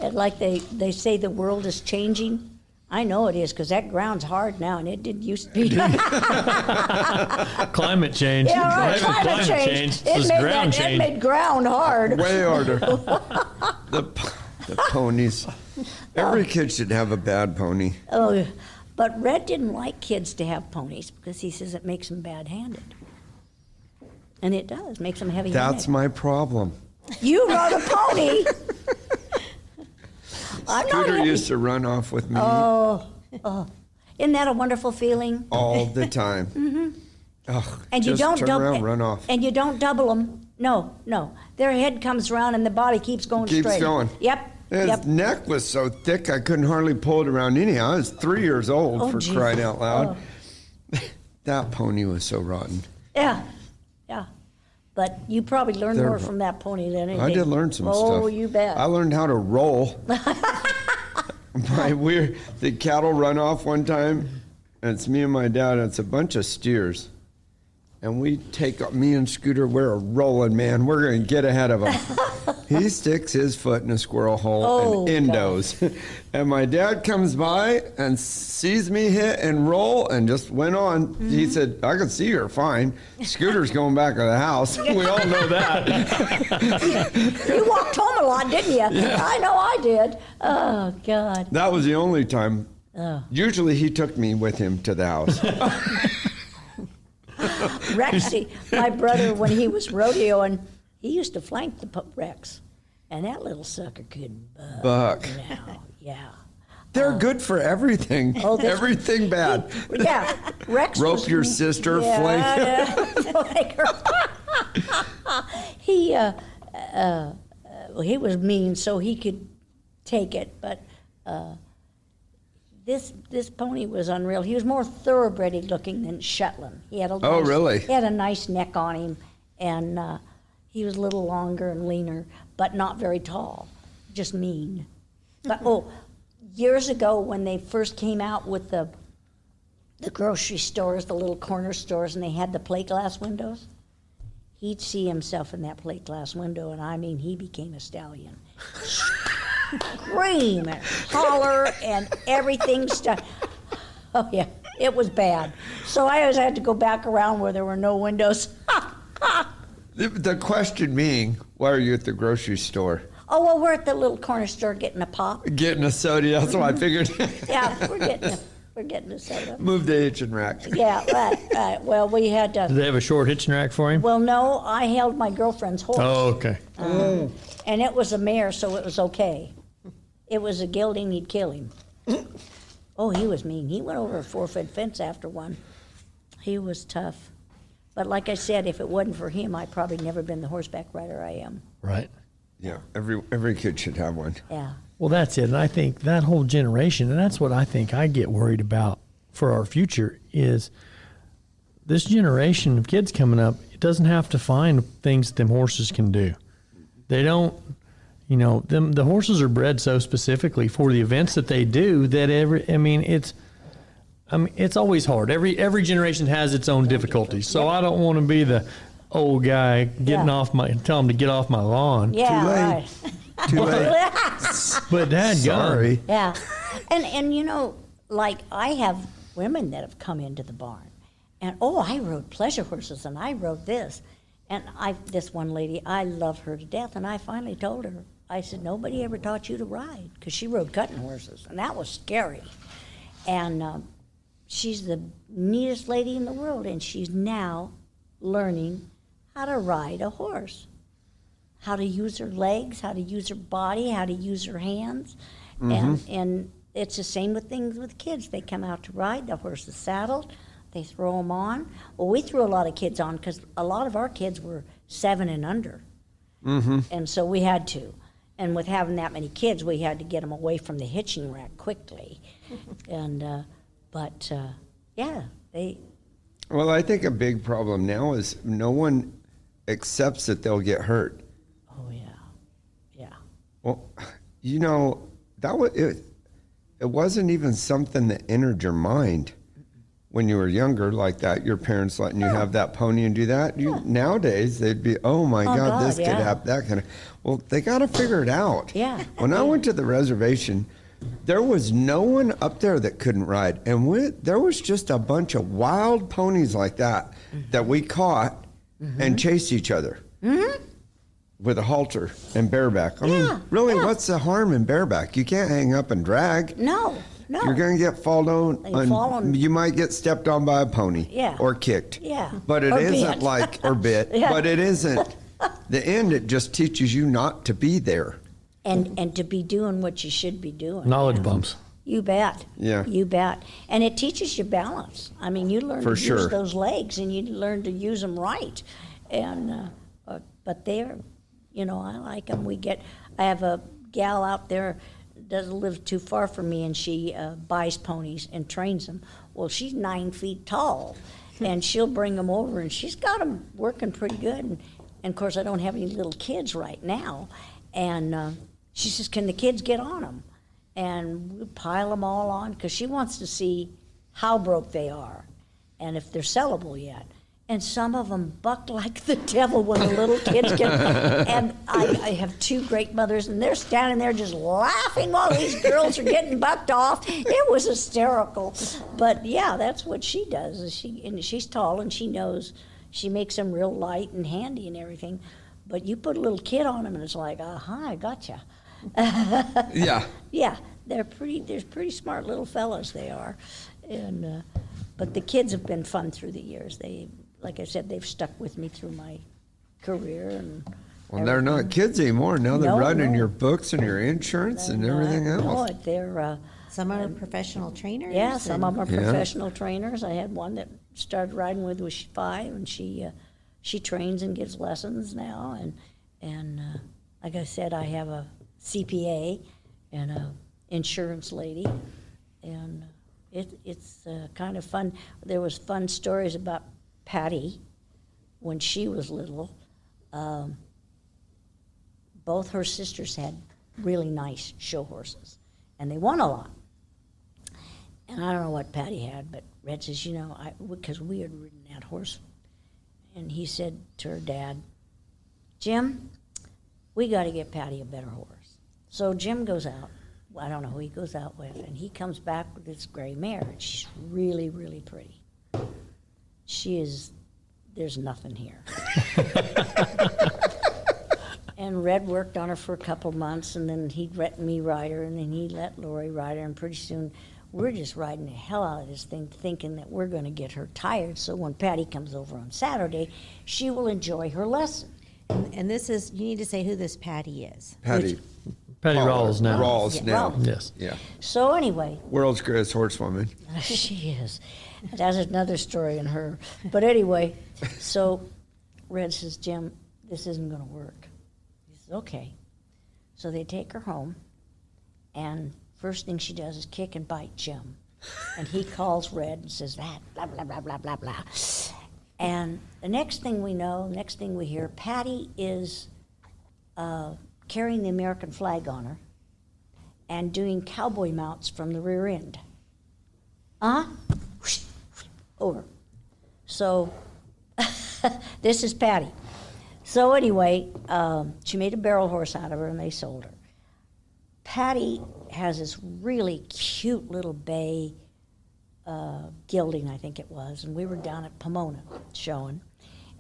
Speaker 2: and like they say the world is changing. I know it is, because that ground's hard now, and it didn't used to be.
Speaker 1: Climate change.
Speaker 2: Yeah, right.
Speaker 1: Climate change. This ground
Speaker 2: It
Speaker 1: change.
Speaker 2: made ground hard.
Speaker 3: Way harder. The ponies. Every kid should have a bad pony.
Speaker 2: Oh, but Red didn't like kids to have ponies because he says it makes them bad-handed. And it does, makes them heavy-handed.
Speaker 3: That's my problem.
Speaker 2: You rode a pony. I'm not
Speaker 3: Scooter
Speaker 2: heavy.
Speaker 3: used to run off with me
Speaker 2: Isn't that a wonderful feeling?
Speaker 3: all the time.
Speaker 2: And
Speaker 3: just
Speaker 2: you don't
Speaker 3: turn around, run off.
Speaker 2: And you don't double them. No. Their head comes around and the body keeps going
Speaker 3: Keeps
Speaker 2: straight.
Speaker 3: going.
Speaker 2: Yep.
Speaker 3: His neck was so thick I couldn't hardly pull it around anyhow. I was 3 years old,
Speaker 2: Oh,
Speaker 3: for
Speaker 2: Jesus.
Speaker 3: crying out loud. That pony was so rotten.
Speaker 2: Yeah. But you probably learned more from that pony than anything.
Speaker 3: I did learn some stuff.
Speaker 2: Oh, you bet.
Speaker 3: I learned how to roll. The cattle run off one time, and it's me and my dad, and it's a bunch of steers. And me and Scooter, we're a rolling, man. We're going to get ahead of him. He sticks his foot in a squirrel hole and endos. And my dad comes by and sees me hit and roll and just went on.
Speaker 2: Mm-hmm.
Speaker 3: He said, I can see her fine. Scooter's going back to the house. We all know that.
Speaker 2: You walked home a lot, didn't you? Yeah. I know I did. Oh, God.
Speaker 3: That was the only time. Usually he took me with him to the house.
Speaker 2: Rexy, my brother, when he was rodeoing, he used to flank the Rex. And that little sucker could
Speaker 3: Buck.
Speaker 2: now. Yeah.
Speaker 3: They're good for everything. Everything bad.
Speaker 2: Yeah. Rex
Speaker 3: Rope
Speaker 2: was,
Speaker 3: your sister, flank.
Speaker 2: flank her. He was mean, so he could take it, but this pony was unreal. He was more thoroughbred looking than Shetland. He had
Speaker 3: really?
Speaker 2: He had a nice neck on him, and he was a little longer and leaner, but not very tall. Just mean. But years ago when they first came out with the grocery stores, the little corner stores, and they had the plate glass windows, he'd see himself in that plate glass window, and I mean, he became a stallion. Scream and holler and everything. Oh yeah, it was bad. So I always had to go back around where there were no windows.
Speaker 3: The question being, why are you at the grocery store?
Speaker 2: Oh, well, we're at the little corner store getting a pop.
Speaker 3: Getting a soda, that's what I figured.
Speaker 2: Yeah, we're getting a soda.
Speaker 3: Move the hitching rack.
Speaker 2: Yeah, right. Well, we had
Speaker 1: Did
Speaker 2: to.
Speaker 1: they have a short hitching rack for him?
Speaker 2: Well, no, I held my girlfriend's horse.
Speaker 1: Oh, okay.
Speaker 2: And it was a mare, so it was okay. It was a gelding, he'd kill him. Oh, he was mean. He went over a 4-foot fence after one. He was tough. But like I said, if it wasn't for him, I'd probably never been the horseback rider I am.
Speaker 1: Right.
Speaker 3: Yeah, every kid should have one.
Speaker 2: Yeah.
Speaker 1: Well, that's it. And I think that whole generation, and that's what I think I get worried about for our future, is this generation of kids coming up, it doesn't have to find things that them horses can do. They don't, the horses are bred so specifically for the events that they do that it's always hard. Every generation has its own difficulties. So I don't want to be the old guy getting tell them to get off my lawn.
Speaker 2: Yeah,
Speaker 3: Too late.
Speaker 2: right.
Speaker 3: Too late.
Speaker 1: But Dad,
Speaker 3: Sorry.
Speaker 2: Yeah. And like I have women that have come into the barn and, I rode pleasure horses and I rode this. And this one lady, I love her to death. And I finally told her, I said, nobody ever taught you to ride, because she rode cutting horses and that was scary. And she's the neatest lady in the world, and she's now learning how to ride a horse, how to use her legs, how to use her body, how to use her hands. And it's the same with things with kids. They come out to ride, the horse is saddled, they throw them on. Well, we threw a lot of kids on because a lot of our kids were 7 and under. And so we had to. And with having that many kids, we had to get them away from the hitching rack quickly. And they.
Speaker 3: Well, I think a big problem now is no one accepts that they'll get hurt.
Speaker 2: Oh yeah.
Speaker 3: Well, that was it. It wasn't even something that entered your mind when you were younger, like that. Your parents letting you have that pony and do that. Nowadays, they'd be, oh my God, this could happen, that kind of. Well, they got to figure it out.
Speaker 2: Yeah.
Speaker 3: When I went to the reservation, there was no one up there that couldn't ride, and there was just a bunch of wild ponies like that that we caught and chased each other with a halter and bareback. I mean, really, what's the harm in bareback? You can't hang up and drag.
Speaker 2: No.
Speaker 3: You're going to get fallen. You might get stepped on by a pony.
Speaker 2: Yeah.
Speaker 3: Or kicked.
Speaker 2: Yeah.
Speaker 3: But it
Speaker 2: Or
Speaker 3: isn't
Speaker 2: bit.
Speaker 3: or bit.
Speaker 2: Yeah.
Speaker 3: But it isn't. The end, it just teaches you not to be there.
Speaker 2: And to be doing what you should be doing.
Speaker 1: Knowledge bumps.
Speaker 2: You bet.
Speaker 3: Yeah.
Speaker 2: You bet. And it teaches you balance. I mean, you learn to
Speaker 3: sure.
Speaker 2: use those legs, and you learn to use them right. And but they're, I like them. I have a gal out there doesn't live too far from me, and she buys ponies and trains them. Well, she's 9 feet tall, and she'll bring them over, and she's got them working pretty good. And of course, I don't have any little kids right now. And she says, can the kids get on them? And we pile them all on, because she wants to see how broke they are and if they're sellable yet. And some of them buck like the devil when the little kids get. And I have 2 great mothers, and they're standing there just laughing while these girls are getting bucked off. It was hysterical. But yeah, that's what she does. And she's tall, and she knows. She makes them real light and handy and everything. But you put a little kid on them, and it's like, I gotcha.
Speaker 3: Yeah.
Speaker 2: Yeah, they're pretty smart little fellas, they are. And but the kids have been fun through the years. Like I said, they've stuck with me through my career. And
Speaker 3: Well, they're not kids anymore. Now they're
Speaker 2: No,
Speaker 3: running
Speaker 2: no.
Speaker 3: your books and your insurance and everything else.
Speaker 2: No, they're
Speaker 4: Some are professional trainers.
Speaker 2: yeah. Some of them are
Speaker 3: Yeah.
Speaker 2: professional trainers. I had one that started riding with was 5, and she trains and gives lessons now. And like I said, I have a CPA and a insurance lady, and it's kind of fun. There was fun stories about Patty when she was little. Both her sisters had really nice show horses, and they won a lot. And I don't know what Patty had, but Red says, because we had ridden that horse, and he said to her dad, Jim, we got to get Patty a better horse. So Jim goes out. I don't know who he goes out with, and he comes back with this gray mare, and she's really, really pretty. there's nothing here. And Red worked on her for a couple months, and then he'd let me ride her, and then he let Lori ride her, and pretty soon we're just riding the hell out of this thing, thinking that we're going to get her tired, so when Patty comes over on Saturday, she will enjoy her lesson.
Speaker 4: And this is, you need to say who this Patty is.
Speaker 3: Patty.
Speaker 1: Patty Rawls now.
Speaker 3: Rawls
Speaker 2: Yeah,
Speaker 3: now.
Speaker 2: Rawls.
Speaker 1: Yes.
Speaker 3: Yeah.
Speaker 2: So anyway,
Speaker 3: World's greatest horsewoman.
Speaker 2: she is. That's another story in her. But anyway, so Red says, Jim, this isn't going to work. He says, okay. So they take her home, and first thing she does is kick and bite Jim. And he calls Red and says that, blah, blah, blah, blah, blah, blah. And the next thing we know, next thing we hear, Patty is carrying the American flag on her and doing cowboy mounts from the rear end. Over. So this is Patty. So anyway, she made a barrel horse out of her, and they sold her. Patty has this really cute little bay gelding, I think it was, and we were down at Pomona showing,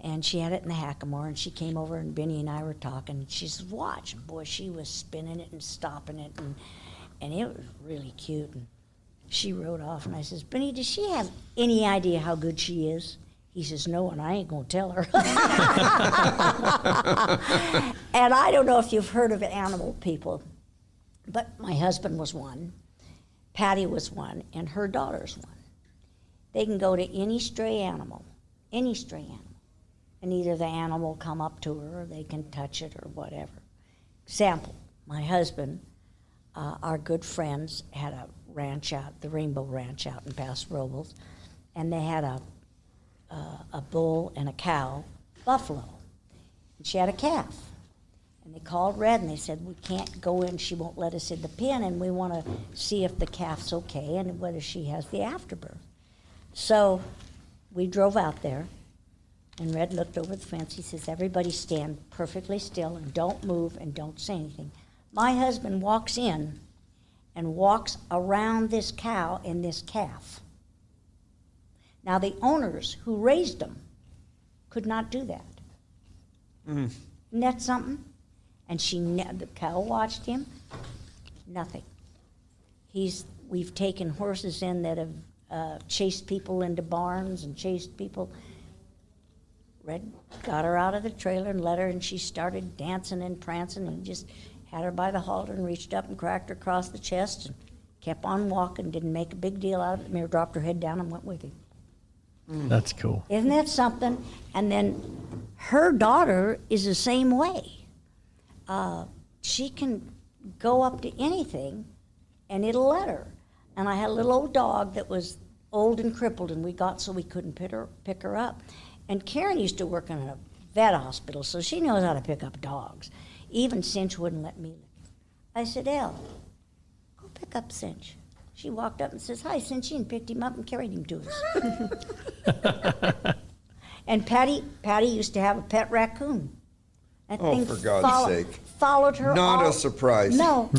Speaker 2: and she had it in the hackamore, and she came over, and Benny and I were talking, and she says, watch. And boy, she was spinning it and stopping it, and it was really cute. And she rode off, and I says, Benny, does she have any idea how good she is? He says, no, and I ain't going to tell her. And I don't know if you've heard of animal people, but my husband was one, Patty was one, and her daughter's one. They can go to any stray animal, and either the animal will come up to her, or they can touch it, or whatever. Example, my husband, our good friends, had a ranch out, the Rainbow Ranch out in Paso, Robles, and they had a bull and a cow, buffalo, and she had a calf. And they called Red, and they said, we can't go in, she won't let us in the pen, and we want to see if the calf's okay and whether she has the afterbirth. So we drove out there, and Red looked over the fence. He says, everybody stand perfectly still and don't move and don't say anything. My husband walks in and walks around this cow and this calf. Now, the owners who raised them could not do that. Isn't that something? And the cow watched him. Nothing. We've taken horses in that have chased people into barns and chased people. Red got her out of the trailer and let her, and she started dancing and prancing, and he just had her by the halter and reached up and cracked her across the chest and kept on walking, didn't make a big deal out of it. Mary dropped her head down and went with him.
Speaker 1: That's cool.
Speaker 2: Isn't that something? And then her daughter is the same way. She can go up to anything, and it'll let her. And I had a little old dog that was old and crippled, and we got so we couldn't pick her up. And Karen used to work in a vet hospital, so she knows how to pick up dogs. Even Cinch wouldn't let me. I said, Elle, go pick up Cinch. She walked up and says, hi, Cinchy, and picked him up and carried him to us. And Patty used to have a pet raccoon. That thing
Speaker 3: for God's sake.
Speaker 2: Followed her
Speaker 3: Not
Speaker 2: all,
Speaker 3: a surprise.
Speaker 1: No.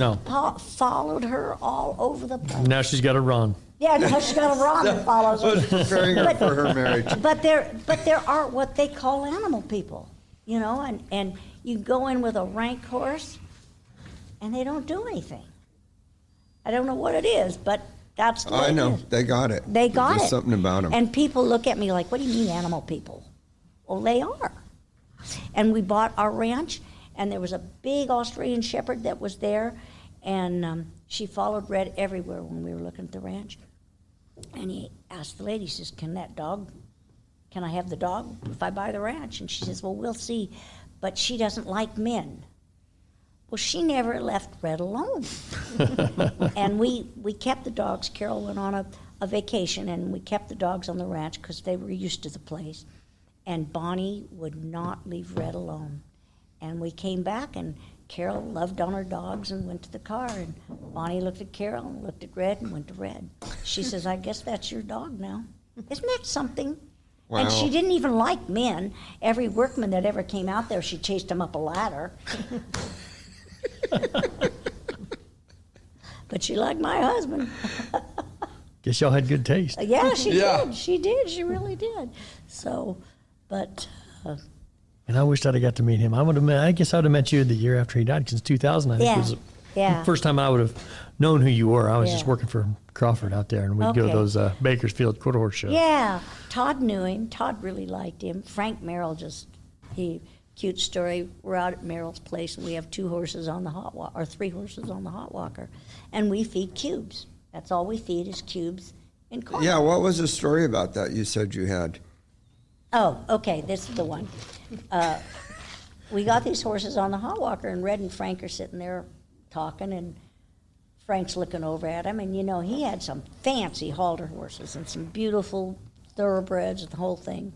Speaker 2: Followed her all over the place.
Speaker 1: Now she's got to run.
Speaker 2: Yeah, now she's got a rod that follows her.
Speaker 3: Was preparing her for her marriage.
Speaker 2: But there are what they call animal people, you know, and you go in with a rank horse, and they don't do anything. I don't know what it is, but that's the way
Speaker 3: I know.
Speaker 2: it is.
Speaker 3: They got it.
Speaker 2: They got
Speaker 3: There's
Speaker 2: it.
Speaker 3: something about them.
Speaker 2: And people look at me like, what do you mean animal people? Well, they are. And we bought our ranch, and there was a big Australian Shepherd that was there, and she followed Red everywhere when we were looking at the ranch. And he asked the lady, he says, can I have the dog if I buy the ranch? And she says, well, we'll see, but she doesn't like men. Well, she never left Red alone. And we kept the dogs. Carol went on a vacation, and we kept the dogs on the ranch because they were used to the place. And Bonnie would not leave Red alone. And we came back, and Carol loved on her dogs and went to the car. And Bonnie looked at Carol and looked at Red and went to Red. She says, I guess that's your dog now. Isn't that something?
Speaker 3: Wow.
Speaker 2: And she didn't even like men. Every workman that ever came out there, she chased him up a ladder. But she liked my husband.
Speaker 1: Guess y'all had good taste.
Speaker 2: Yeah, she
Speaker 3: Yeah.
Speaker 2: did. She did. She really did. So, but
Speaker 1: And I wished I'd have got to meet him. I guess I would have met you the year after he died, because 2000, I think,
Speaker 2: Yeah.
Speaker 1: was the
Speaker 2: Yeah.
Speaker 1: first time I would have known who you were. I was just
Speaker 2: Yeah.
Speaker 1: working for Crawford out there, and we'd go to
Speaker 2: Okay.
Speaker 1: those Bakersfield quarter horse shows.
Speaker 2: yeah, Todd knew him. Todd really liked him. Frank Merrill cute story. We're out at Merrill's place, and we have 2 horses on the hot walker, or 3 horses on the hot walker, and we feed cubes. That's all we feed is cubes and corn.
Speaker 3: Yeah, what was the story about that you said you had?
Speaker 2: Oh, okay, this is the one. We got these horses on the hot walker, and Red and Frank are sitting there talking, and Frank's looking over at him, and he had some fancy halter horses and some beautiful thoroughbreds and the whole thing.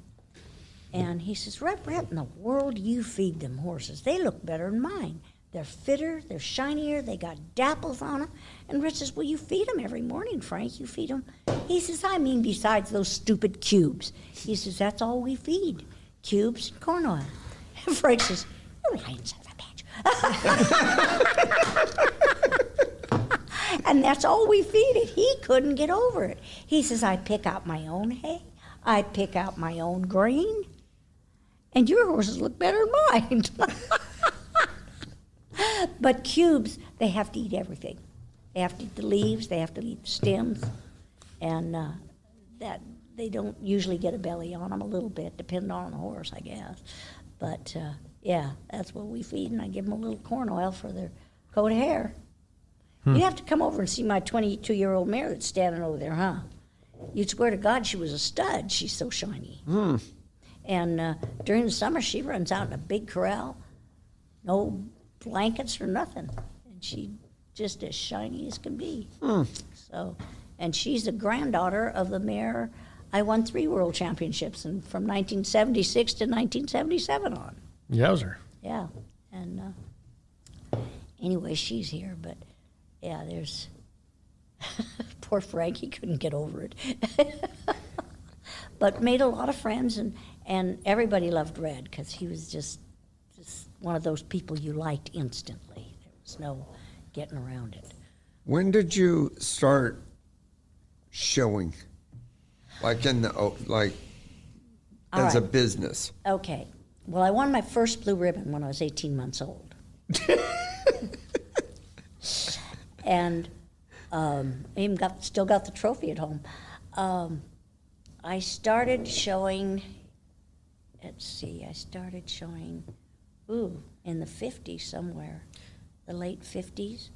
Speaker 2: And he says, Red, what in the world do you feed them horses? They look better than mine. They're fitter, they're shinier, they got dapples on them. And Red says, well, you feed them every morning, Frank. You feed them. He says, I mean, besides those stupid cubes. He says, that's all we feed, cubes and corn oil. And Frank says, you lying son of a bitch. And that's all we feed it. He couldn't get over it. He says, I pick out my own hay. I pick out my own grain. And your horses look better than mine. But cubes, they have to eat everything. They have to eat the leaves, they have to eat the stems, and that they don't usually get a belly on them a little bit, depending on the horse, I guess. But yeah, that's what we feed, and I give them a little corn oil for their coat of hair. You'd have to come over and see my 22-year-old mare that's standing over there, huh? You'd swear to God she was a stud. She's so shiny. And during the summer, she runs out in a big corral, no blankets or nothing, and she just as shiny as can be. So, and she's the granddaughter of the mare I won 3 world championships from 1976 to 1977 on.
Speaker 1: Yowzer.
Speaker 2: Yeah, and anyway, she's here, but yeah, there's poor Frank. He couldn't get over it, but made a lot of friends, and everybody loved Red because he was just one of those people you liked instantly. There was no getting around it.
Speaker 3: When did you start showing? Like as
Speaker 2: All
Speaker 3: a
Speaker 2: right.
Speaker 3: business?
Speaker 2: Okay. Well, I won my first blue ribbon when I was 18 months old. And I even still got the trophy at home. I started showing, in the 50s somewhere, the late 50s.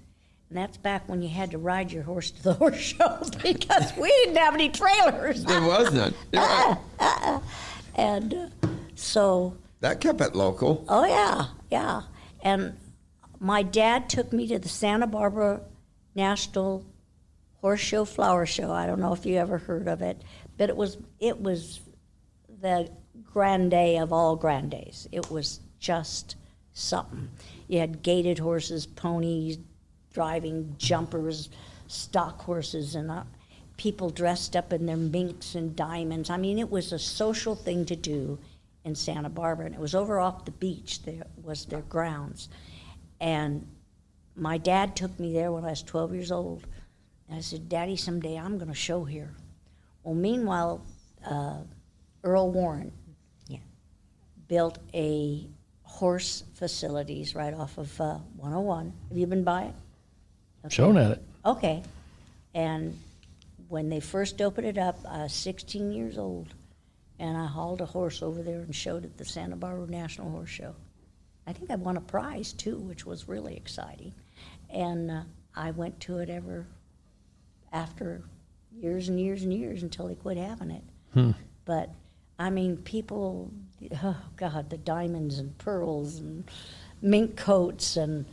Speaker 2: And that's back when you had to ride your horse to the horse show because we didn't have any trailers.
Speaker 3: There wasn't.
Speaker 2: And so...
Speaker 3: That kept it local.
Speaker 2: Oh, yeah. And my dad took me to the Santa Barbara National Horse Show Flower Show. I don't know if you ever heard of it, but it was the grande of all grandes. It was just something. You had gaited horses, ponies, driving jumpers, stock horses, and people dressed up in their minks and diamonds. I mean, it was a social thing to do in Santa Barbara, and it was over off the beach. There was their grounds. And my dad took me there when I was 12 years old. And I said, Daddy, someday I'm going to show here. Well, meanwhile, Earl Warren built a horse facilities right off of 101. Have you been by it? Okay.
Speaker 1: Shown at it.
Speaker 2: Okay. And when they first opened it up, I was 16 years old, and I hauled a horse over there and showed at the Santa Barbara National Horse Show. I think I won a prize, too, which was really exciting. And I went to it after years and years and years until they quit having it. But, I mean, people, oh, God, the diamonds and pearls and mink coats, and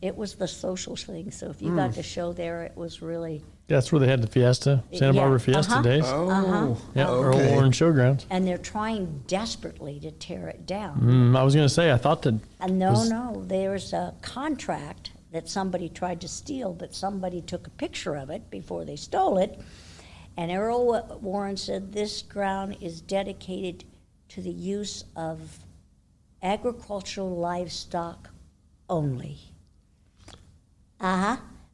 Speaker 2: it was the social thing. So if you got to show there, it was really...
Speaker 1: That's where they had the Fiesta, Santa
Speaker 2: Yeah,
Speaker 1: Barbara Fiesta days.
Speaker 3: Oh,
Speaker 1: Yeah, Earl
Speaker 3: okay.
Speaker 1: Warren Showgrounds.
Speaker 2: And they're trying desperately to tear it down.
Speaker 1: I was going to say, I thought that.
Speaker 2: And no, there's a contract that somebody tried to steal, but somebody took a picture of it before they stole it. And Earl Warren said this ground is dedicated to the use of agricultural livestock only.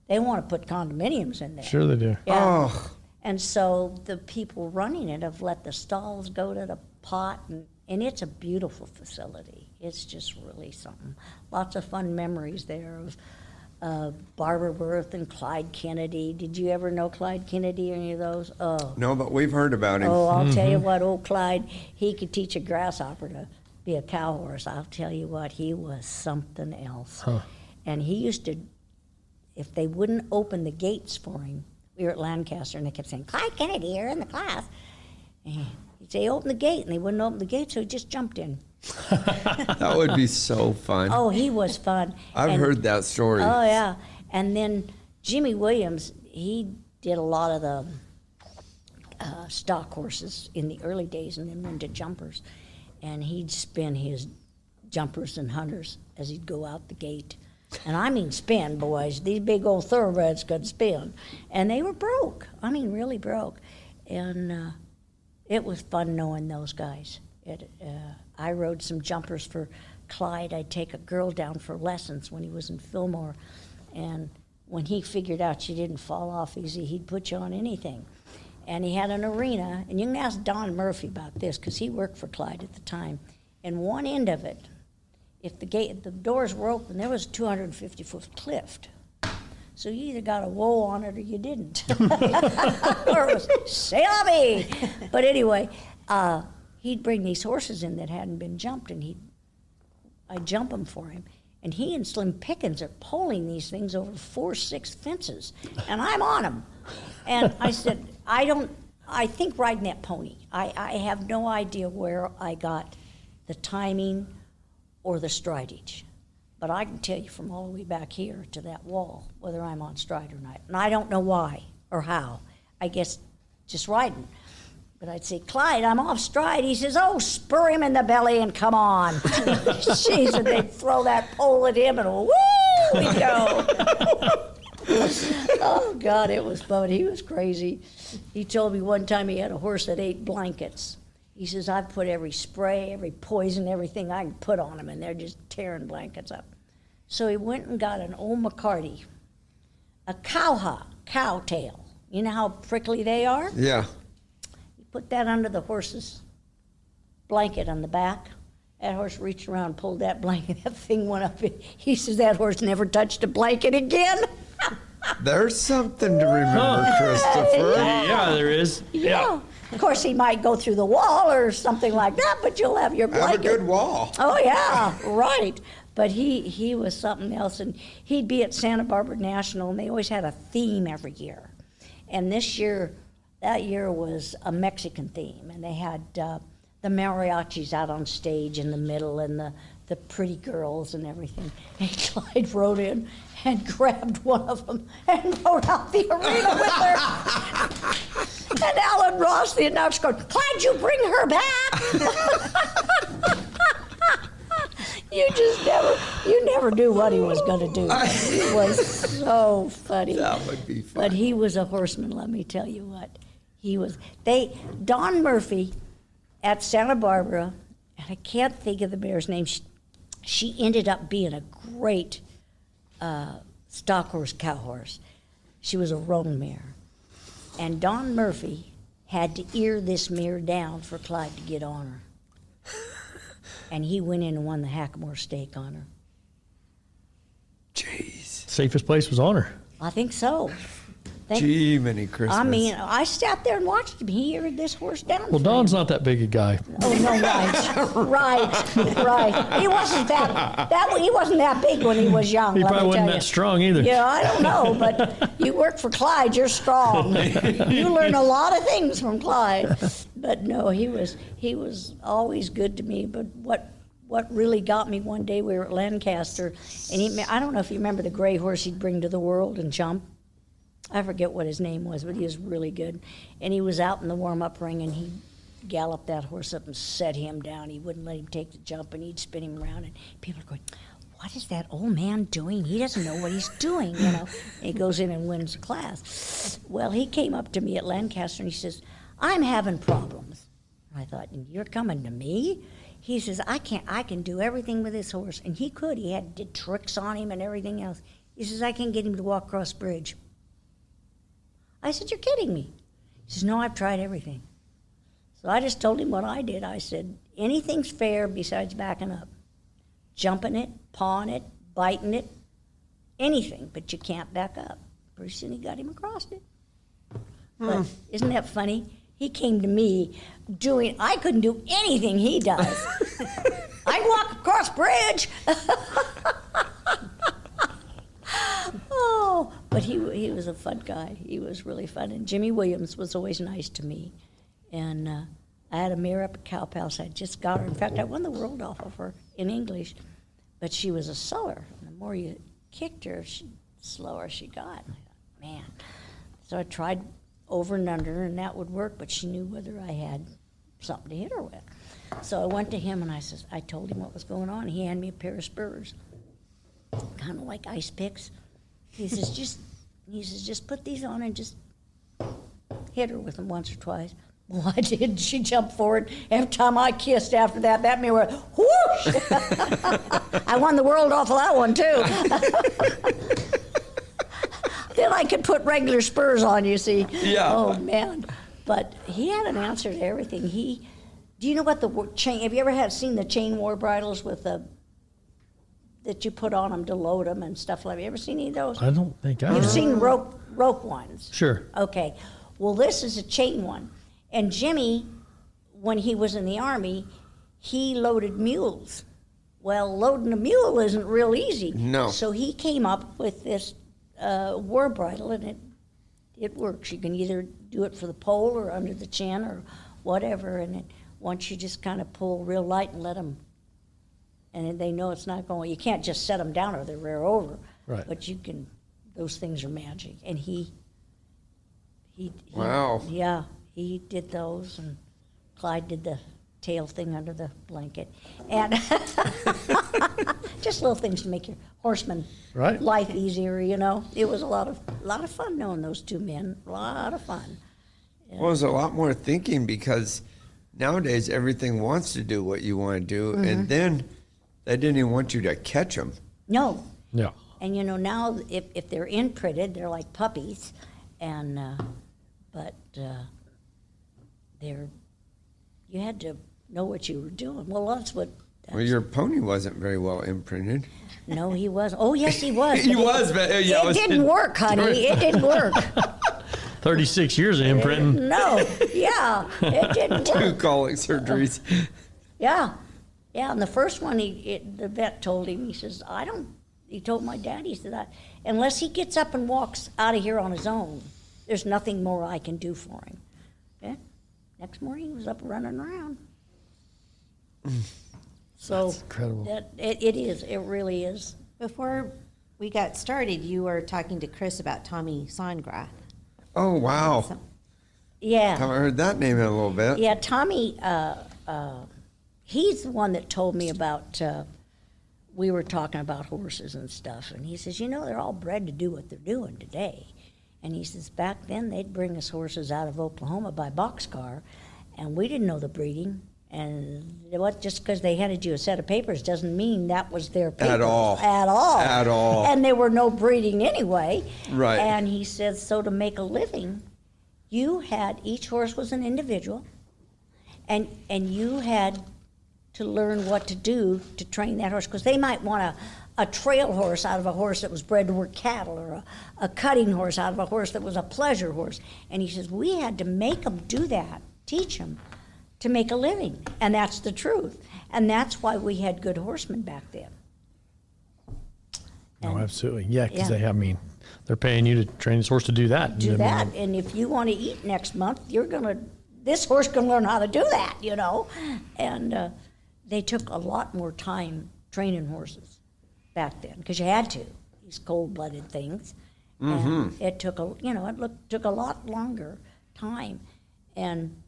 Speaker 2: They want to put condominiums in there.
Speaker 1: Sure they do.
Speaker 2: Yeah.
Speaker 3: Oh,
Speaker 2: And so the people running it have let the stalls go to the pot, and it's a beautiful facility. It's just really something. Lots of fun memories there of Barbara Worth and Clyde Kennedy. Did you ever know Clyde Kennedy or any of those? Oh.
Speaker 3: No, but we've heard about him.
Speaker 2: Oh, I'll tell you what, old Clyde, he could teach a grasshopper to be a cow horse. I'll tell you what, he was something else.
Speaker 1: Huh.
Speaker 2: And he used to, if they wouldn't open the gates for him, we were at Lancaster, and they kept saying, Clyde Kennedy, you're in the class. And he'd say, open the gate, and they wouldn't open the gate, so he just jumped in.
Speaker 3: That would be so fun.
Speaker 2: Oh, he was fun.
Speaker 3: I've heard that story.
Speaker 2: Oh, yeah. And then Jimmy Williams, he did a lot of the stock horses in the early days and then went to jumpers. And he'd spin his jumpers and hunters as he'd go out the gate. And I mean spin, boys. These big old thoroughbreds could spin. And they were broke. I mean, really broke. And it was fun knowing those guys. I rode some jumpers for Clyde. I'd take a girl down for lessons when he was in Fillmore. And when he figured out she didn't fall off easy, he'd put you on anything. And he had an arena, and you can ask Don Murphy about this because he worked for Clyde at the time. And one end of it, if the doors were open, there was a 250-foot cliff. So you either got a woe on it or you didn't. Or it was, say la vie. But anyway, he'd bring these horses in that hadn't been jumped, and I'd jump them for him. And he and Slim Pickens are pulling these things over 4-6 fences, and I'm on them. And I said, I think riding that pony, I have no idea where I got the timing or the stridage. But I can tell you from all the way back here to that wall whether I'm on stride or not. And I don't know why or how. I guess just riding. But I'd say, Clyde, I'm off stride. He says, oh, spur him in the belly and come on. Jeez, and they'd throw that pole at him and woo, we'd go. Oh, God, it was fun. He was crazy. He told me one time he had a horse that ate blankets. He says, I've put every spray, every poison, everything I can put on him, and they're just tearing blankets up. So he went and got an old McCarty, a cow tail. You know how prickly they are?
Speaker 3: Yeah.
Speaker 2: Put that under the horse's blanket on the back. That horse reached around, pulled that blanket, that thing went up. He says that horse never touched a blanket again.
Speaker 3: There's something to remember, Christopher.
Speaker 1: Yeah, there is.
Speaker 2: Yeah. Of course, he might go through the wall or something like that, but you'll have your blanket.
Speaker 3: Have a good wall.
Speaker 2: Oh, yeah, right. But he was something else, and he'd be at Santa Barbara National, and they always had a theme every year. And that year was a Mexican theme, and they had the mariachis out on stage in the middle and the pretty girls and everything. And Clyde rode in and grabbed one of them and rode out the arena with her. And Alan Ross, the announcer, goes, Clyde, you bring her back. You never knew what he was going to do. He was so funny.
Speaker 3: That would be fun.
Speaker 2: But he was a horseman, let me tell you what. Don Murphy at Santa Barbara, and I can't think of the mare's name, she ended up being a great stock horse, cow horse. She was a roan mare. And Don Murphy had to ear this mare down for Clyde to get on her. And he went in and won the Hackamore stake on her.
Speaker 3: Jeez.
Speaker 1: Safest place was on her.
Speaker 2: I think so.
Speaker 3: Gee, many Christmas.
Speaker 2: I mean, I sat there and watched him. He eared this horse down.
Speaker 1: Well, Don's not that big a guy.
Speaker 2: Oh no, right. He wasn't that big when he was young.
Speaker 1: He
Speaker 2: let
Speaker 1: probably
Speaker 2: me tell
Speaker 1: wasn't
Speaker 2: you.
Speaker 1: that strong either.
Speaker 2: Yeah, I don't know, but you work for Clyde, you're strong. You learn a lot of things from Clyde. But no, he was always good to me. But what really got me one day, we were at Lancaster, and I don't know if you remember the gray horse he'd bring to the world and jump. I forget what his name was, but he was really good. And he was out in the warm-up ring, and he galloped that horse up and set him down. He wouldn't let him take the jump, and he'd spin him around. And people are going, what is that old man doing? He doesn't know what he's doing, you know. And he goes in and wins the class. Well, he came up to me at Lancaster, and he says, I'm having problems. And I thought, you're coming to me? He says, I can do everything with this horse. And he could. He did tricks on him and everything else. He says, I can't get him to walk across bridge. I said, you're kidding me. He says, no, I've tried everything. So I just told him what I did. I said, anything's fair besides backing up. Jumping it, pawing it, biting it, anything, but you can't back up. Pretty soon he got him across it. But isn't that funny? He came to me I couldn't do anything he does. I can walk across bridge. Oh, but he was a fun guy. He was really fun. And Jimmy Williams was always nice to me. And I had a mare up at Cow Palace. I just got her. In fact, I won the world off of her in English. But she was a suller. And the more you kicked her, the slower she got. And I thought, man. So I tried over and under, and that would work, but she knew whether I had something to hit her with. So I went to him, and I told him what was going on. He handed me a pair of spurs, kind of like ice picks. He says, just put these on and just hit her with them once or twice. Well, I did. She jumped forward. Every time I kissed after that mare went whoosh. I won the world off of that one, too. Then I could put regular spurs on, you see.
Speaker 3: Yeah.
Speaker 2: Oh, man. But he had an answer to everything. Do you know what the chain, have you ever seen the chain war bridles with that you put on them to load them and stuff like that? Have you ever seen any of those?
Speaker 1: I don't think I
Speaker 2: You've
Speaker 1: have.
Speaker 2: seen rope ones.
Speaker 1: Sure.
Speaker 2: Okay. Well, this is a chain one. And Jimmy, when he was in the Army, he loaded mules. Well, loading a mule isn't real easy.
Speaker 3: No.
Speaker 2: So he came up with this war bridle, and it works. You can either do it for the pole or under the chin or whatever, and once you just kind of pull real light and let them, and they know it's not going, you can't just set them down or they rear over.
Speaker 1: Right.
Speaker 2: But you can, those things are magic. And he
Speaker 3: Wow.
Speaker 2: Yeah, he did those, and Clyde did the tail thing under the blanket. And just little things to make your horseman
Speaker 1: Right.
Speaker 2: life easier, you know. It was a lot of fun knowing those two men. A lot of fun.
Speaker 3: Well, there's a lot more thinking because nowadays everything wants to do what you want to do, and then they didn't even want you to catch them.
Speaker 2: No.
Speaker 1: Yeah.
Speaker 2: And you know, now if they're imprinted, they're like puppies, and you had to know what you were doing. Well,
Speaker 3: Well, your pony wasn't very well imprinted.
Speaker 2: No, he wasn't. Oh, yes, he was.
Speaker 3: He
Speaker 2: but
Speaker 3: was, but yeah,
Speaker 2: it didn't work, honey. It didn't work.
Speaker 1: 36 years of imprinting.
Speaker 2: No, yeah, it didn't
Speaker 3: Two
Speaker 2: work.
Speaker 3: colic surgeries.
Speaker 2: Yeah, and the first one, the vet told him, he says, he told my dad, he said, unless he gets up and walks out of here on his own, there's nothing more I can do for him. Yeah. Next morning, he was up running around. So
Speaker 1: That's incredible.
Speaker 2: It is. It really is.
Speaker 4: Before we got started, you were talking to Chris about Tommy Songrath.
Speaker 3: Oh, wow.
Speaker 2: Yeah.
Speaker 3: Haven't heard that name in a little bit.
Speaker 2: Yeah, Tommy, he's the one that told me about, we were talking about horses and stuff, and he says, they're all bred to do what they're doing today. And he says, back then they'd bring us horses out of Oklahoma by boxcar, and we didn't know the breeding. And just because they handed you a set of papers doesn't mean that was their papers.
Speaker 3: At all.
Speaker 2: At all.
Speaker 3: At all.
Speaker 2: And there were no breeding anyway.
Speaker 3: Right.
Speaker 2: And he says, so to make a living, each horse was an individual, and you had to learn what to do to train that horse, because they might want a trail horse out of a horse that was bred to work cattle, or a cutting horse out of a horse that was a pleasure horse. And he says, we had to make them do that, teach them to make a living. And that's the truth. And that's why we had good horsemen back then.
Speaker 1: Oh, absolutely. Yeah, because
Speaker 2: Yeah.
Speaker 1: they're paying you to train this horse to do that.
Speaker 2: Do that, and if you want to eat next month, this horse can learn how to do that, And they took a lot more time training horses back then, because you had to, these cold-blooded things. And it took took a lot longer time. And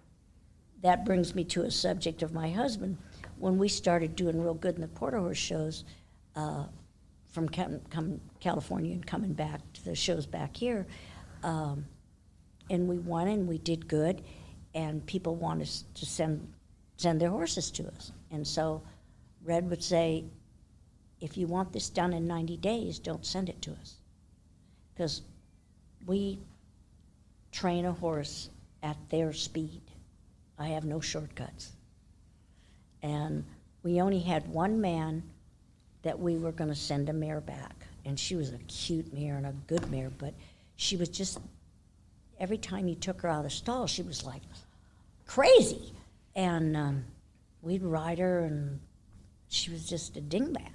Speaker 2: that brings me to a subject of my husband. When we started doing real good in the quarter horse shows, from California and coming back to the shows back here, and we won and we did good, and people wanted us to send their horses to us. And so Red would say, if you want this done in 90 days, don't send it to us. Because we train a horse at their speed. I have no shortcuts. And we only had one man that we were going to send a mare back. And she was a cute mare and a good mare, but she was just, every time you took her out of the stall, she was like crazy. And we'd ride her, and she was just a dingbat.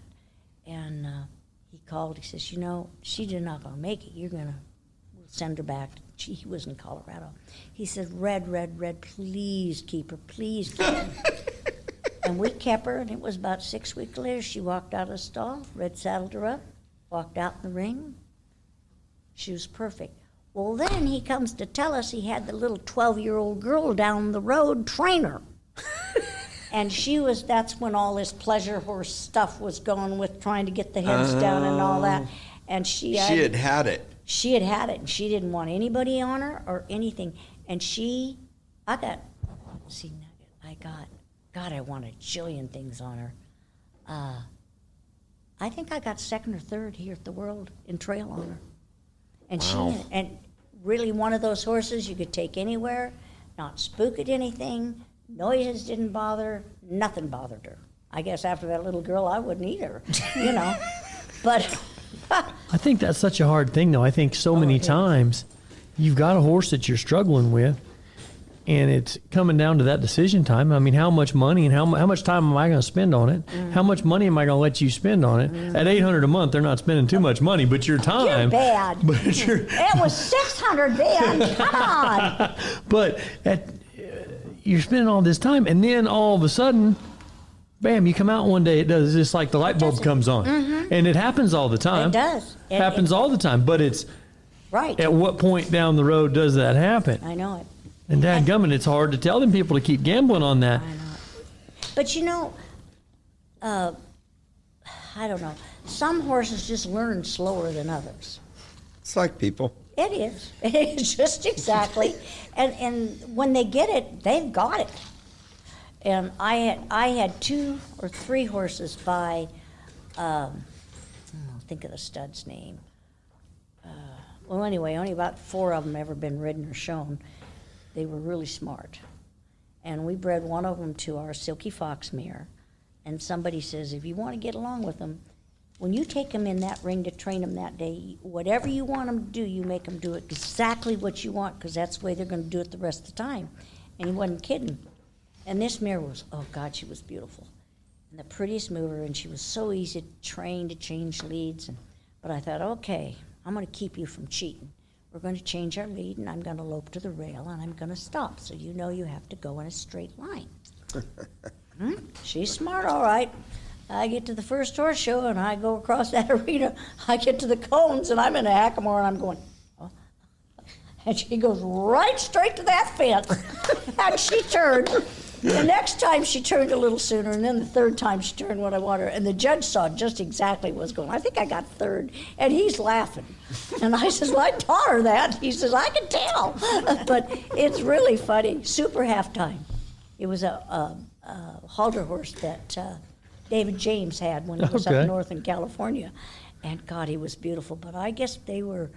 Speaker 2: And he called, he says, you know, she's not going to make it. We'll send her back. He was in Colorado. He said, Red, please keep her, please keep her. And we kept her, and it was about 6 weeks later, she walked out of the stall, Red saddled her up, walked out in the ring. She was perfect. Well, then he comes to tell us he had the little 12-year-old girl down the road train her. And that's when all this pleasure horse stuff was going with trying to get the heads down and all that. And she had had it. She had had it, and she didn't want anybody on her or anything. And I want a jillion things on her. I think I got second or third here at the World in trail on her. And and really one of those horses you could take anywhere, not spook at anything, noises didn't bother her, nothing bothered her. I guess after that little girl, I wouldn't either, you know. But
Speaker 1: I think that's such a hard thing, though. I think so many times you've got a horse that you're struggling with, and it's coming down to that decision time. I mean, how much money and how much time am I going to spend on it? Mm-hmm. How much money am I going to let you spend on it? Mm-hmm. At $800 a month, they're not spending too much money, but your time.
Speaker 2: You're bad. But it was $600, man. Come on.
Speaker 1: But you're spending all this time, and then all of a sudden, bam, you come out one day, it's just like the light bulb comes on. Mm-hmm. And it happens all the time.
Speaker 2: It does.
Speaker 1: It happens all the time, but it's
Speaker 2: right.
Speaker 1: At what point down the road does that happen?
Speaker 2: I know it.
Speaker 1: And dadgummit, it's hard to tell them people to keep gambling on that.
Speaker 2: I know. But you know, I don't know. Some horses just learn slower than others.
Speaker 3: It's like people.
Speaker 2: It is. It's just exactly. And when they get it, they've got it. And I had 2 or 3 horses by, think of the stud's name. Well, anyway, only about 4 of them ever been ridden or shown. They were really smart. And we bred one of them to our Silky Fox mare. And somebody says, if you want to get along with them, when you take them in that ring to train them that day, whatever you want them to do, you make them do it exactly what you want, because that's the way they're going to do it the rest of the time. And he wasn't kidding. And this mare was, oh God, she was beautiful. And the prettiest mover, and she was so easy to train to change leads. But I thought, okay, I'm going to keep you from cheating. We're going to change our lead, and I'm going to lope to the rail, and I'm going to stop. So you know you have to go in a straight line. She's smart, all right. I get to the first horse show, and I go across that arena. I get to the cones, and I'm in a hackamore, and I'm going, oh. And she goes right straight to that fence. And she turned. The next time she turned a little sooner, and then the third time she turned when I want her. And the judge saw just exactly what was going on. I think I got third, and he's laughing. And I says, well, I taught her that. He says, I can tell. But it's really funny. Super halftime. It was a halter horse that David James had when he was up north in California. And God, he was beautiful. But I guess they were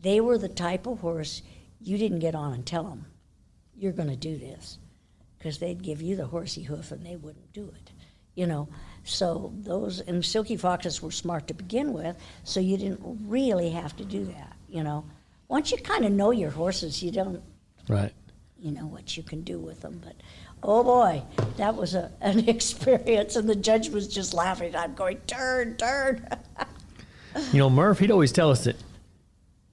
Speaker 2: the type of horse you didn't get on and tell them, you're going to do this. Because they'd give you the horsey hoof and they wouldn't do it, you know. So those, and Silky Foxes were smart to begin with, so you didn't really have to do that, you know. Once you kind of know your horses, you don't,
Speaker 1: right?
Speaker 2: You know what you can do with them. But, oh boy, that was an experience, and the judge was just laughing. I'm going, turn.
Speaker 1: You know, Murph, he'd always tell us that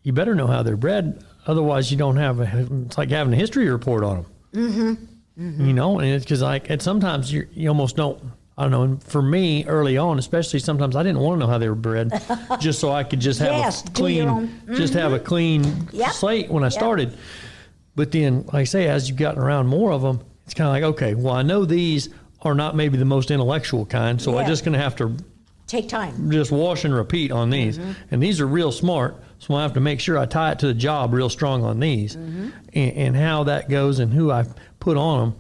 Speaker 1: you better know how they're bred, otherwise you don't have it's like having a history report on them. Mm-hmm. Mm-hmm. You know, and it's because sometimes you almost don't, I don't know, and for me early on, especially sometimes I didn't want to know how they were bred just so I could just have a clean, just have a clean slate when I started. But then, like I say, as you've gotten around more of them, it's kind of like, okay, well, I know these are not maybe the most intellectual kind, so I'm just going to have to
Speaker 2: take time,
Speaker 1: just wash and repeat on these. Mm-hmm. And these are real smart, so I have to make sure I tie it to the job real strong on these, and how that goes and who I put on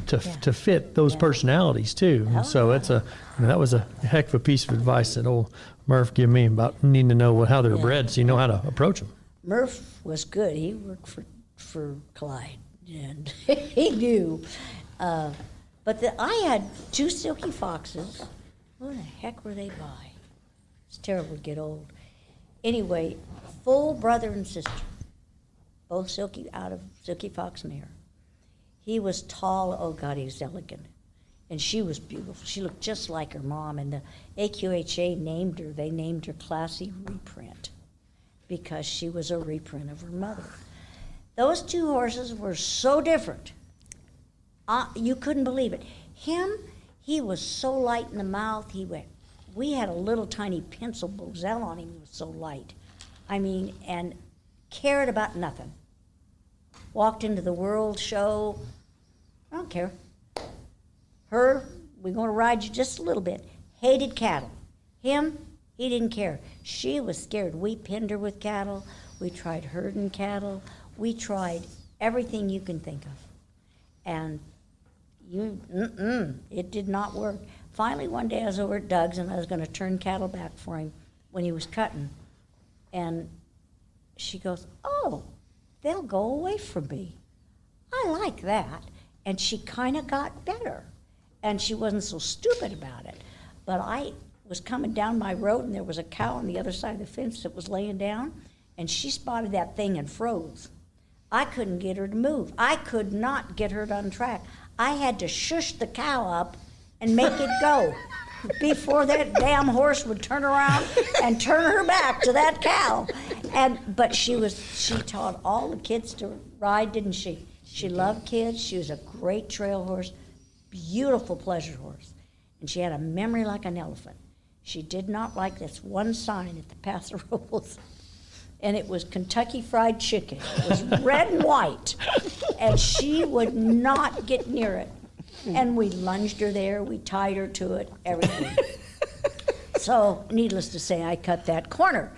Speaker 1: them to fit those personalities too. And so that was a heck of a piece of advice that old Murph gave me about needing to know how they're bred, so you know how to approach them.
Speaker 2: Murph was good. He worked for for Clyde, and he knew. But I had 2 silky foxes. Who the heck were they by? It's terrible to get old. Anyway, full brother and sister, both silky, out of silky fox mare. He was tall. Oh God, he was elegant, and she was beautiful. She looked just like her mom. And the AQHA named her. They named her Classy Reprint because she was a reprint of her mother. Those 2 horses were so different. You couldn't believe it. He was so light in the mouth. We had a little tiny pencil bozell on him. He was so light. I mean, and cared about nothing. Walked into the World Show. I don't care. We're going to ride you just a little bit. Hated cattle. Him, he didn't care. She was scared. We pinned her with cattle. We tried herding cattle. We tried everything you can think of. And it did not work. Finally, one day I was over at Doug's and I was going to turn cattle back for him when he was cutting. And she goes, oh, they'll go away from me. I like that. And she kind of got better. And she wasn't so stupid about it. But I was coming down my road and there was a cow on the other side of the fence that was laying down. And she spotted that thing and froze. I couldn't get her to move. I could not get her to untrack. I had to shush the cow up and make it go before that damn horse would turn around and turn her back to that cow. But she taught all the kids to ride, didn't she? She loved kids. She was a great trail horse, beautiful pleasure horse. And she had a memory like an elephant. She did not like this one sign at the Paso Robles. And it was Kentucky Fried Chicken. It was red and white. And she would not get near it. And we lunged her there, we tied her to it, everything. So, needless to say, I cut that corner.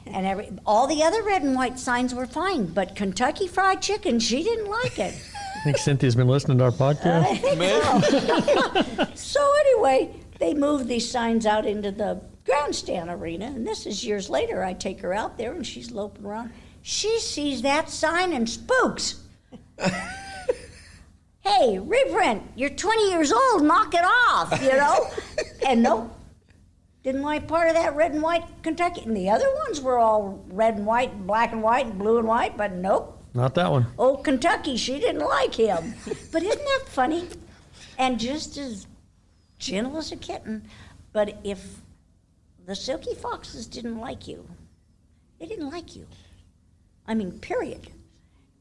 Speaker 2: And all the other red and white signs were fine, but Kentucky Fried Chicken, she didn't like it.
Speaker 1: I think Cynthia's been listening to our podcast.
Speaker 2: So anyway, they moved these signs out into the grandstand arena, and this is years later. I take her out there, and she's loping around. She sees that sign and spooks. Hey, reprint, you're 20 years old, knock it off, you know? And nope, didn't like part of that red and white Kentucky. And the other ones were all red and white, and black and white, and blue and white, but nope.
Speaker 1: Not that one.
Speaker 2: Old Kentucky, she didn't like him. But isn't that funny? And just as gentle as a kitten. But if the silky foxes didn't like you, they didn't like you. I mean, period.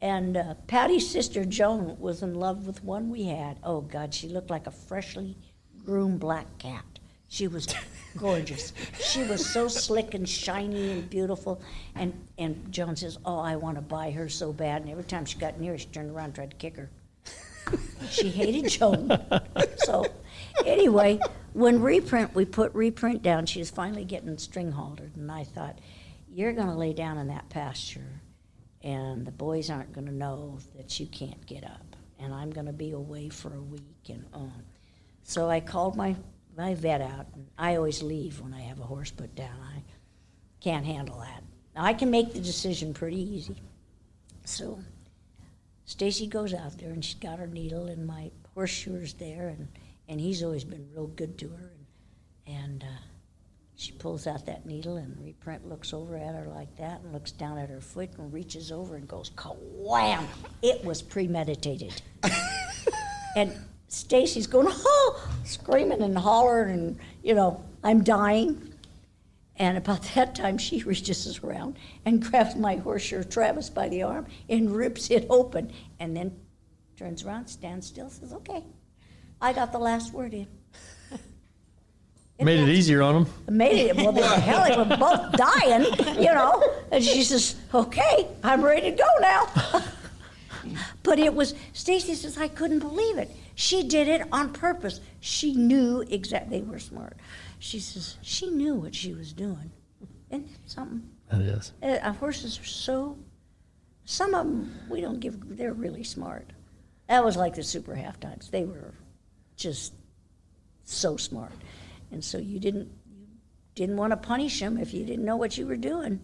Speaker 2: And Patty's sister, Joan, was in love with one we had. Oh, God, she looked like a freshly groomed black cat. She was gorgeous. She was so slick and shiny and beautiful. And Joan says, oh, I want to buy her so bad. And every time she got near her, she turned around and tried to kick her. She hated Joan. So anyway, when we put reprint down, she was finally getting string haltered. And I thought, you're going to lay down in that pasture, and the boys aren't going to know that you can't get up. And I'm going to be away for a week. And so I called my vet out. And I always leave when I have a horse put down. I can't handle that. Now, I can make the decision pretty easy. So Stacy goes out there, and she's got her needle, and my horseshoer's there, and he's always been real good to her. And she pulls out that needle, and Reprint looks over at her like that and looks down at her foot and reaches over and goes, ka-wham! It was premeditated. And Stacy's going, oh, screaming and hollering, and, I'm dying. And about that time, she reaches around and grabs my horseshoer, Travis, by the arm and rips it open, and then turns around, stands still, says, okay, I got the last word in.
Speaker 1: Made it easier on them.
Speaker 2: Made it. Well, the hell, they were both dying, And she says, okay, I'm ready to go now. But it was, Stacy says, I couldn't believe it. She did it on purpose. She knew exactly, they were smart. She says, she knew what she was doing. Isn't that something?
Speaker 1: That is.
Speaker 2: Horses are some of them we don't give, they're really smart. That was like the super half times. They were just so smart. And so you didn't want to punish them if you didn't know what you were doing.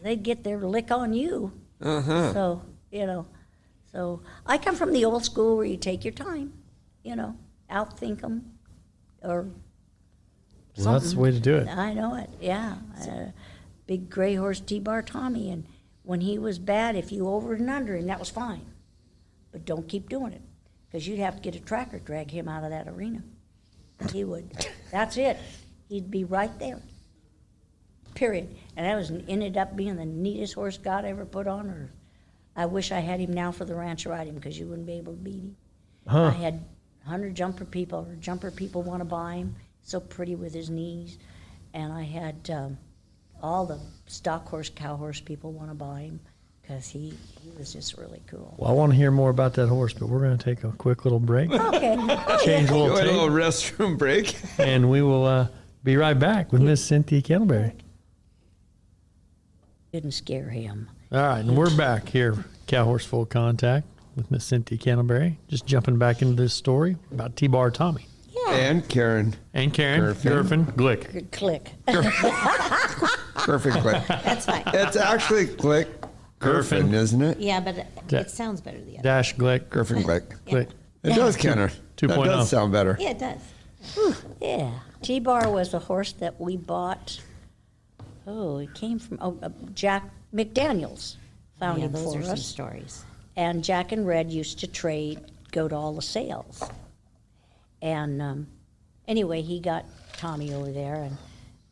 Speaker 2: They'd get their lick on you.
Speaker 3: Uh-huh.
Speaker 2: So you know. So I come from the old school where you take your time, you know, outthink them, or
Speaker 1: Well, that's the way to do it.
Speaker 2: I know it, yeah. Big gray horse T-Bar Tommy, and when he was bad, if you over and under him, that was fine. But don't keep doing it, because you'd have to get a tracker, drag him out of that arena. He would. That's it. He'd be right there. Period. And that ended up being the neatest horse God ever put on earth. I wish I had him now for the ranch riding, because you wouldn't be able to beat him.
Speaker 1: Huh.
Speaker 2: I had 100 jumper people want to buy him. So pretty with his knees. And I had all the stock horse, cow horse people want to buy him, because he was just really cool.
Speaker 1: Well, I want to hear more about that horse, but we're going to take a quick little break,
Speaker 2: Okay.
Speaker 1: change a little
Speaker 3: Go a little
Speaker 1: tape,
Speaker 3: restroom break.
Speaker 1: and we will be right back with Miss Cynthia Cantleberry.
Speaker 2: Didn't scare him.
Speaker 1: All right, and we're back here, Cowhorse Full Contact, with Miss Cynthia Cantleberry. Just jumping back into this story about T-Bar Tommy.
Speaker 2: Yeah.
Speaker 3: And Karen.
Speaker 1: And Karen
Speaker 3: Griffin.
Speaker 1: Glick.
Speaker 2: Good click.
Speaker 3: Perfect click.
Speaker 4: That's fine.
Speaker 3: It's actually Glick Griffin,
Speaker 1: Griffin.
Speaker 3: isn't it?
Speaker 4: Yeah, but
Speaker 1: Yeah.
Speaker 4: it sounds better the other.
Speaker 1: Dash Glick.
Speaker 3: Griffin Glick.
Speaker 1: Glick.
Speaker 3: It does, Kenner.
Speaker 1: 2.0.
Speaker 3: That does sound better.
Speaker 4: Yeah, it does.
Speaker 2: Yeah. T-Bar was a horse that we bought. Oh, it came from Jack McDaniels found
Speaker 4: Yeah,
Speaker 2: him
Speaker 4: those
Speaker 2: for
Speaker 4: are some
Speaker 2: us.
Speaker 4: stories.
Speaker 2: And Jack and Red used to go to all the sales. And anyway, he got Tommy over there, and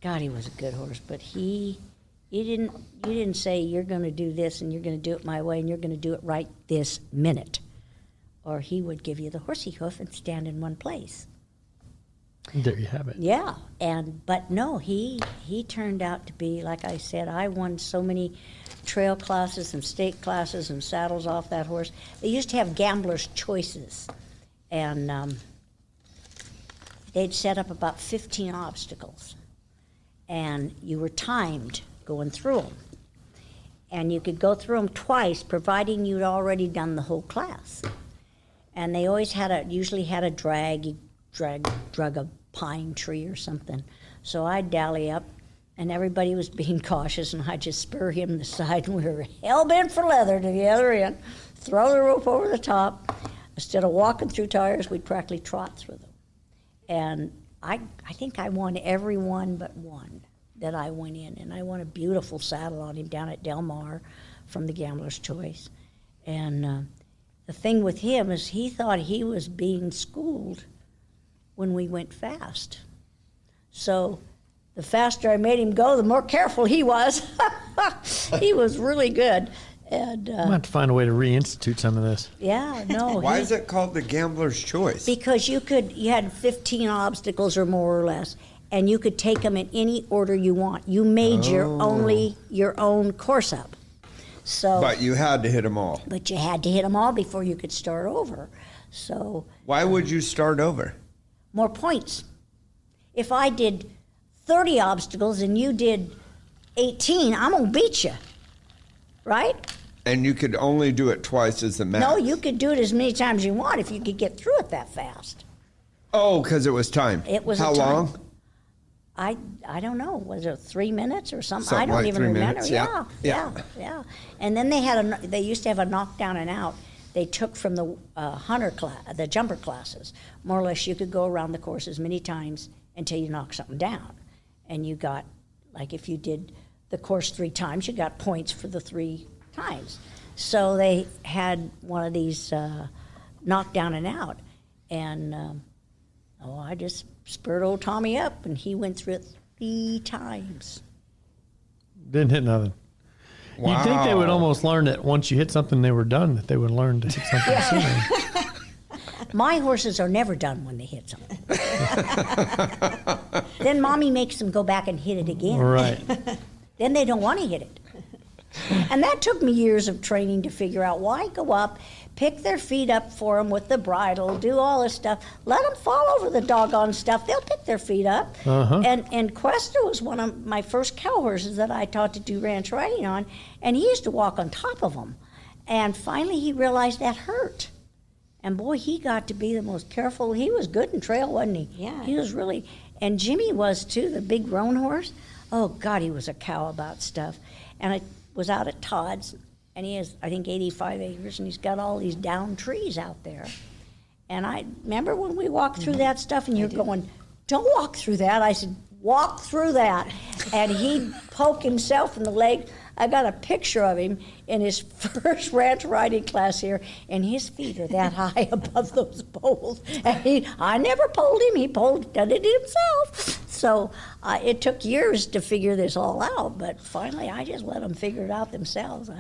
Speaker 2: God, he was a good horse. But you didn't say you're going to do this and you're going to do it my way and you're going to do it right this minute, or he would give you the horsey hoof and stand in one place.
Speaker 1: There you have it.
Speaker 2: Yeah, but no, he turned out to be, like I said, I won so many trail classes and state classes and saddles off that horse. They used to have gamblers' choices, and they'd set up about 15 obstacles, and you were timed going through them, and you could go through them twice, providing you'd already done the whole class. And they always usually had a drag. You drug a pine tree or something. So I'd dally up, and everybody was being cautious, and I'd just spur him to the side, and we were hell-bent for leather to the other end, throw the rope over the top. Instead of walking through tires, we'd practically trot through them. And I think I won every one but one that I went in, and I won a beautiful saddle on him down at Del Mar from the Gambler's Choice. And the thing with him is he thought he was being schooled when we went fast. So the faster I made him go, the more careful he was. He was really good. And
Speaker 1: I'm going to have to find a way to reinstitute some of this.
Speaker 2: yeah, no.
Speaker 3: Why is it called the Gambler's Choice?
Speaker 2: Because you had 15 obstacles or more or less, and you could take them in any order you want. You made your own course up. So,
Speaker 3: But you had to hit them all.
Speaker 2: but you had to hit them all before you could start over. So
Speaker 3: Why would you start over?
Speaker 2: more points. If I did 30 obstacles and you did 18, I'm gonna beat you, right?
Speaker 3: And you could only do it twice as the max.
Speaker 2: No, you could do it as many times as you want if you could get through it that fast.
Speaker 3: Oh, because it was time.
Speaker 2: It was
Speaker 3: How
Speaker 2: a time.
Speaker 3: long?
Speaker 2: I don't know. Was it 3 minutes or something? I
Speaker 3: Something
Speaker 2: don't
Speaker 3: like
Speaker 2: even
Speaker 3: 3
Speaker 2: remember.
Speaker 3: minutes,
Speaker 2: Yeah,
Speaker 3: yeah.
Speaker 2: yeah. And then they used to have a knockdown and out. They took from the hunter class, the jumper classes. More or less, you could go around the course as many times until you knocked something down, and you got, like, if you did the course 3 times, you got points for the 3 times. So they had one of these knockdown and out, and I just spurred old Tommy up, and he went through it 3 times.
Speaker 1: Didn't hit nothing.
Speaker 3: Wow.
Speaker 1: You'd think they would almost learn that once you hit something, they were done, that they would learn to hit something sooner.
Speaker 2: My horses are never done when they hit something. Then Mommy makes them go back and hit it again.
Speaker 1: Right.
Speaker 2: Then they don't want to hit it. And that took me years of training to figure out why go up, pick their feet up for them with the bridle, do all this stuff. Let them fall over the doggone stuff. They'll pick their feet up.
Speaker 1: Uh-huh.
Speaker 2: And Quester was one of my first cow horses that I taught to do ranch riding on, and he used to walk on top of them. And finally he realized that hurt. And boy, he got to be the most careful. He was good in trail, wasn't he?
Speaker 4: Yeah.
Speaker 2: He was really, and Jimmy was too, the big roan horse. Oh God, he was a cow about stuff. And I was out at Todd's, and he has, I think, 85 acres, and he's got all these down trees out there. And I remember when we walked through that stuff, and you're going, don't walk through that. I said, walk through that. And he'd poke himself in the leg. I got a picture of him in his first ranch riding class here, and his feet are that high above those poles. And I never pulled him. He did it himself. So it took years to figure this all out, but finally I just let them figure it out themselves.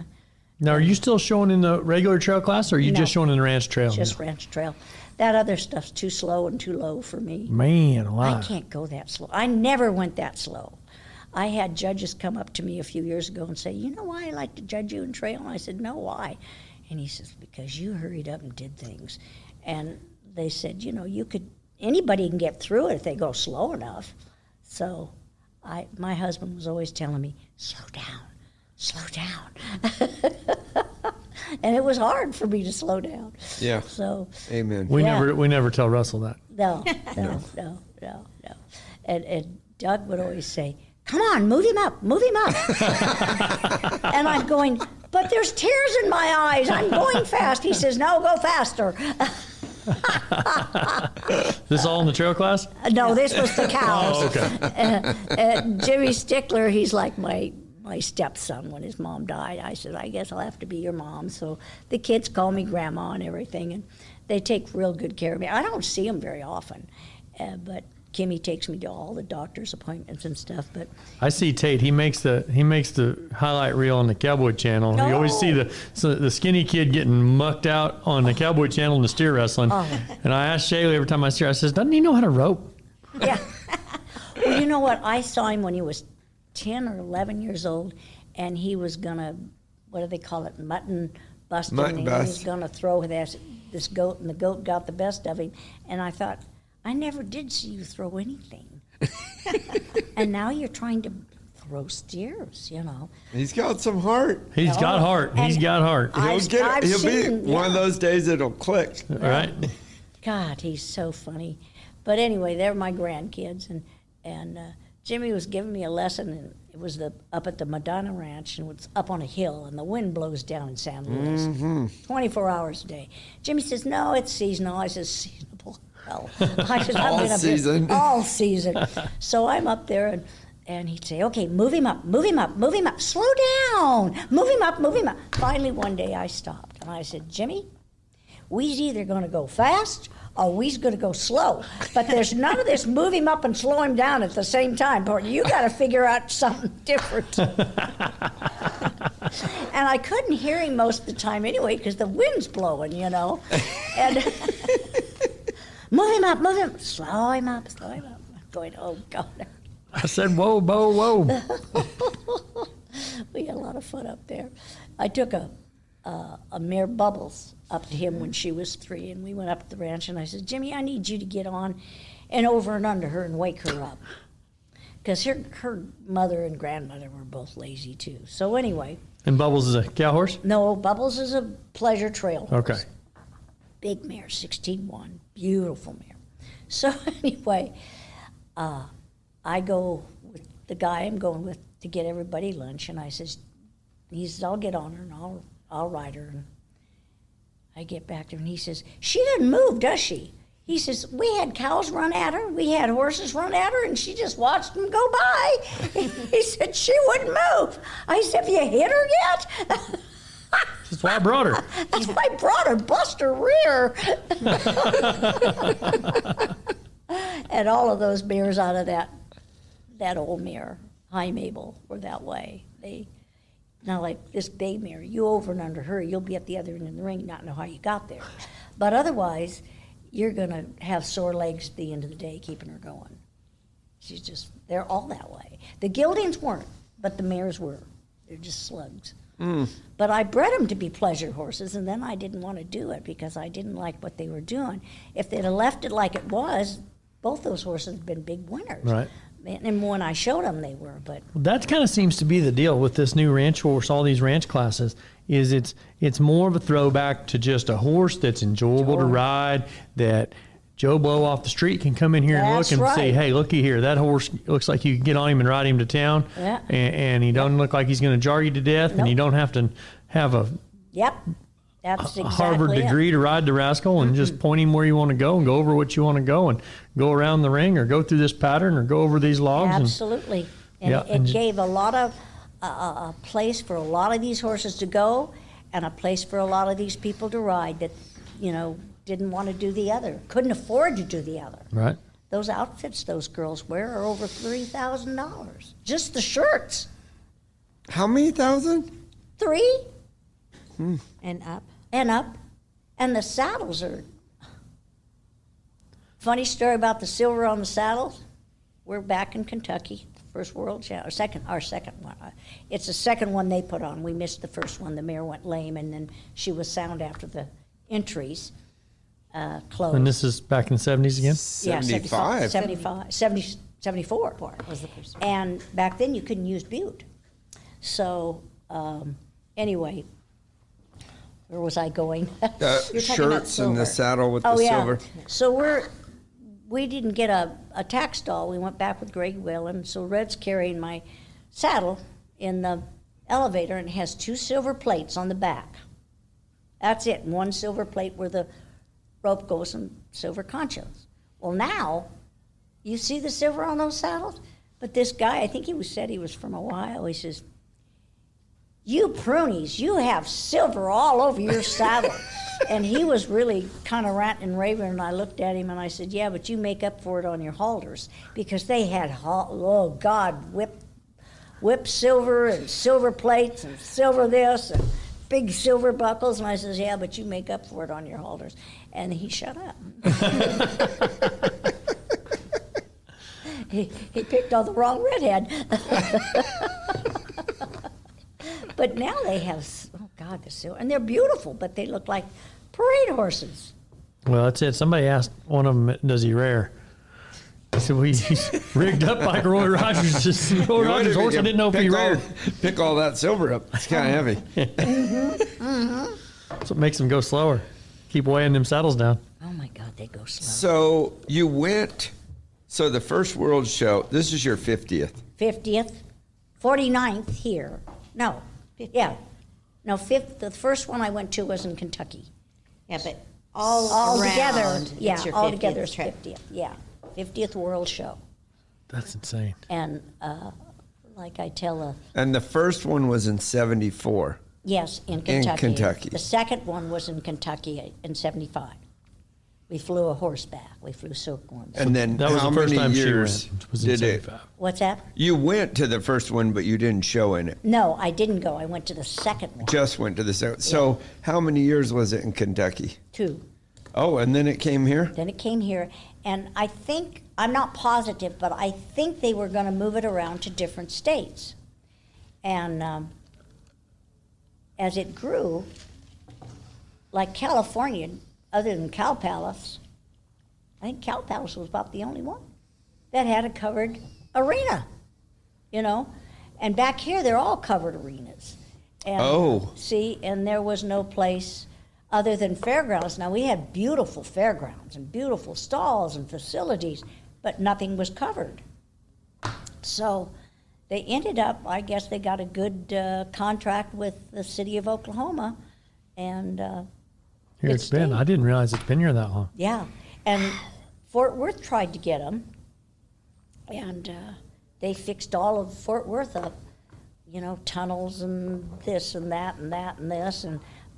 Speaker 1: Now, are you still showing in the regular trail class, or are you
Speaker 2: No.
Speaker 1: just showing in the ranch trail?
Speaker 2: Just ranch trail. That other stuff's too slow and too low for me.
Speaker 1: Man,
Speaker 2: I
Speaker 1: alive.
Speaker 2: can't go that slow. I never went that slow. I had judges come up to me a few years ago and say, you know why I like to judge you in trail? And I said, no, why? And he says, because you hurried up and did things. And they said, anybody can get through it if they go slow enough. So my husband was always telling me, slow down. And it was hard for me to slow down.
Speaker 3: Yeah.
Speaker 2: So
Speaker 3: Amen.
Speaker 1: We
Speaker 2: Yeah.
Speaker 1: never tell Russell that.
Speaker 2: no. And Doug would always say, come on, move him up. And I'm going, but there's tears in my eyes. I'm going fast. He says, no, go faster.
Speaker 1: This all in the trail class?
Speaker 2: No, this was the cows.
Speaker 1: Oh, okay.
Speaker 2: Jimmy Stickler, he's like my stepson when his mom died. I said, I guess I'll have to be your mom. So the kids call me grandma and everything, and they take real good care of me. I don't see them very often, but Kimmy takes me to all the doctor's appointments and stuff. But
Speaker 1: I see Tate. He makes the highlight reel on the Cowboy Channel. You always see the skinny kid getting mucked out on the Cowboy Channel in the steer wrestling.
Speaker 2: Oh.
Speaker 1: And I ask Shaylee every time I see her, I says, doesn't he know how to rope?
Speaker 2: yeah. Well, you know what? I saw him when he was 10 or 11 years old, and he was gonna, what do they call it, mutton busting.
Speaker 3: Mutton
Speaker 2: and he was
Speaker 3: bust.
Speaker 2: gonna throw this goat, and the goat got the best of him. And I thought, I never did see you throw anything. And now you're trying to throw steers,
Speaker 3: He's got some heart.
Speaker 1: He's got heart. He's
Speaker 2: And
Speaker 1: got heart.
Speaker 2: I've
Speaker 3: He'll
Speaker 2: seen,
Speaker 3: be one of
Speaker 2: yeah.
Speaker 3: those days it'll click.
Speaker 1: All right.
Speaker 2: God, he's so funny. But anyway, they're my grandkids, and Jimmy was giving me a lesson, and it was up at the Madonna Ranch, and it's up on a hill, and the wind blows down in San Luis, 24 hours a day. Jimmy says, no, it's seasonal. I says, seasonal. Hell. I said,
Speaker 3: All
Speaker 2: I've been up
Speaker 3: season.
Speaker 2: Here all season. So I'm up there, and he'd say, okay, move him up, slow down, move him up. Finally, one day I stopped, and I said, Jimmy, we's either going to go fast or we's going to go slow. But there's none of this move him up and slow him down at the same time. You got to figure out something different. And I couldn't hear him most of the time anyway because the wind's blowing, And move him, slow him up. I'm going, oh, God.
Speaker 1: I said, whoa, whoa, whoa.
Speaker 2: We had a lot of fun up there. I took a mare Bubbles up to him when she was 3, and we went up to the ranch, and I said, Jimmy, I need you to get on and over and under her and wake her up. Because her mother and grandmother were both lazy, too. So anyway.
Speaker 1: And Bubbles is a cow horse?
Speaker 2: No, Bubbles is a pleasure trail horse.
Speaker 1: Okay.
Speaker 2: Big mare, 16-1, beautiful mare. So anyway, I go with the guy I'm going with to get everybody lunch, and he says, I'll get on her and I'll ride her. And I get back to her, and he says, she doesn't move, does she? He says, we had cows run at her, we had horses run at her, and she just watched them go by. He said, she wouldn't move. I said, have you hit her yet?
Speaker 1: That's why I brought her.
Speaker 2: That's why I brought her, bust her rear. And all of those mares out of that old mare, High Mabel, were that way. Now, like this bay mare, you over and under her, you'll be at the other end of the ring, not know how you got there. But otherwise, you're going to have sore legs at the end of the day keeping her going. They're all that way. The geldings weren't, but the mares were. They're just slugs. But I bred them to be pleasure horses, and then I didn't want to do it because I didn't like what they were doing. If they'd have left it like it was, both those horses have been big winners.
Speaker 1: Right.
Speaker 2: And when I showed them, they were. But
Speaker 1: That kind of seems to be the deal with this new ranch horse, all these ranch classes, is it's more of a throwback to just a horse that's enjoyable to ride, that Joe Blow off the street can come in here and
Speaker 2: That's
Speaker 1: look and
Speaker 2: right.
Speaker 1: say, hey, looky here, that horse looks like you can get on him and ride him to town,
Speaker 2: Yeah.
Speaker 1: and he doesn't look like he's going to jar you to death, and you
Speaker 2: Nope.
Speaker 1: don't have to have a
Speaker 2: Yep. That's exactly
Speaker 1: Harvard
Speaker 2: it.
Speaker 1: degree to ride the rascal and just point him where you want to go and go over what you want to go and go around the ring or go through this pattern or go over these logs.
Speaker 2: Absolutely. And
Speaker 1: Yeah,
Speaker 2: it
Speaker 1: and-
Speaker 2: gave a lot of a place for a lot of these horses to go and a place for a lot of these people to ride that, didn't want to do the other, couldn't afford to do the other.
Speaker 1: Right.
Speaker 2: Those outfits those girls wear are over $3,000. Just the shirts.
Speaker 3: How many thousand?
Speaker 2: 3
Speaker 4: And up.
Speaker 2: and up. And the saddles are. Funny story about the silver on the saddles. We're back in Kentucky, first world champion, our second one. It's the second one they put on. We missed the first one. The mare went lame, and then she was sound after the entries closed.
Speaker 1: And this is back in the 70s again?
Speaker 2: Yeah,
Speaker 3: 75.
Speaker 2: 74
Speaker 4: Was the first one.
Speaker 2: And back then you couldn't use Butte. So anyway, where was I going?
Speaker 4: You're talking about
Speaker 3: Shirts and the
Speaker 4: silver.
Speaker 3: saddle with
Speaker 2: Oh,
Speaker 3: the
Speaker 2: yeah.
Speaker 3: silver.
Speaker 2: So we didn't get a tack stall. We went back with Greg Whalen. So Red's carrying my saddle in the elevator, and it has 2 silver plates on the back. That's it. And 1 silver plate where the rope goes and silver conchos. Well, now you see the silver on those saddles, but this guy, I think said he was from Ohio. He says, "You pruneys, you have silver all over your saddle." And he was really kind of ranting and raving, and I looked at him and I said, "Yeah, but you make up for it on your halters," because they had, whip silver and silver plates and silver this and big silver buckles. And I says, "Yeah, but you make up for it on your halters." And he shut up. he picked on the wrong redhead. But now they have, the silver, and they're beautiful, but they look like parade horses.
Speaker 1: Well, that's it. Somebody asked one of them, does he rear? I said, well, he's rigged up like Roy Rogers. Just Roy
Speaker 3: You
Speaker 1: Rogers'
Speaker 3: wonder
Speaker 1: horse.
Speaker 3: you
Speaker 1: I didn't know if he
Speaker 3: pick
Speaker 1: reared.
Speaker 3: Pick all that silver up. It's kind of heavy.
Speaker 1: That's what makes them go slower. Keep weighing them saddles down.
Speaker 2: Oh my God, they go slow.
Speaker 3: So you went, the first world show, this is your 50th.
Speaker 2: 50th, 49th here. No, yeah. No, the first one I went to was in Kentucky.
Speaker 4: Yeah, but all
Speaker 2: together,
Speaker 4: around,
Speaker 2: yeah,
Speaker 4: it's your
Speaker 2: all
Speaker 4: 50th
Speaker 2: together is
Speaker 4: trip.
Speaker 2: 50th, yeah. 50th World Show.
Speaker 1: That's insane.
Speaker 2: And like I tell
Speaker 3: And the first one was in 74.
Speaker 2: yes, in Kentucky.
Speaker 3: Kentucky.
Speaker 2: The second one was in Kentucky in 75. We flew a horseback. We flew silkworms.
Speaker 3: And then
Speaker 1: That was
Speaker 3: how
Speaker 1: the first
Speaker 3: many
Speaker 1: time she
Speaker 3: years
Speaker 1: went. Was in
Speaker 3: did it?
Speaker 1: 75.
Speaker 2: What's that?
Speaker 3: You went to the first one, but you didn't show in it.
Speaker 2: No, I didn't go. I went to the second one.
Speaker 3: Just went to the second. So how many years was it in Kentucky?
Speaker 2: 2.
Speaker 3: Oh, and then it came here?
Speaker 2: Then it came here, and I think, I'm not positive, but I think they were going to move it around to different states. And as it grew, like California, other than Cow Palace, I think Cow Palace was about the only one that had a covered arena, And back here, they're all covered arenas. And,
Speaker 3: Oh.
Speaker 2: See, and there was no place other than fairgrounds. Now, we had beautiful fairgrounds and beautiful stalls and facilities, but nothing was covered. So they ended up, I guess they got a good contract with the city of Oklahoma, and
Speaker 1: Here it's been.
Speaker 2: stayed.
Speaker 1: I didn't realize it's been here that long.
Speaker 2: Yeah, and Fort Worth tried to get them, and they fixed all of Fort Worth up, tunnels and this and that and that and this,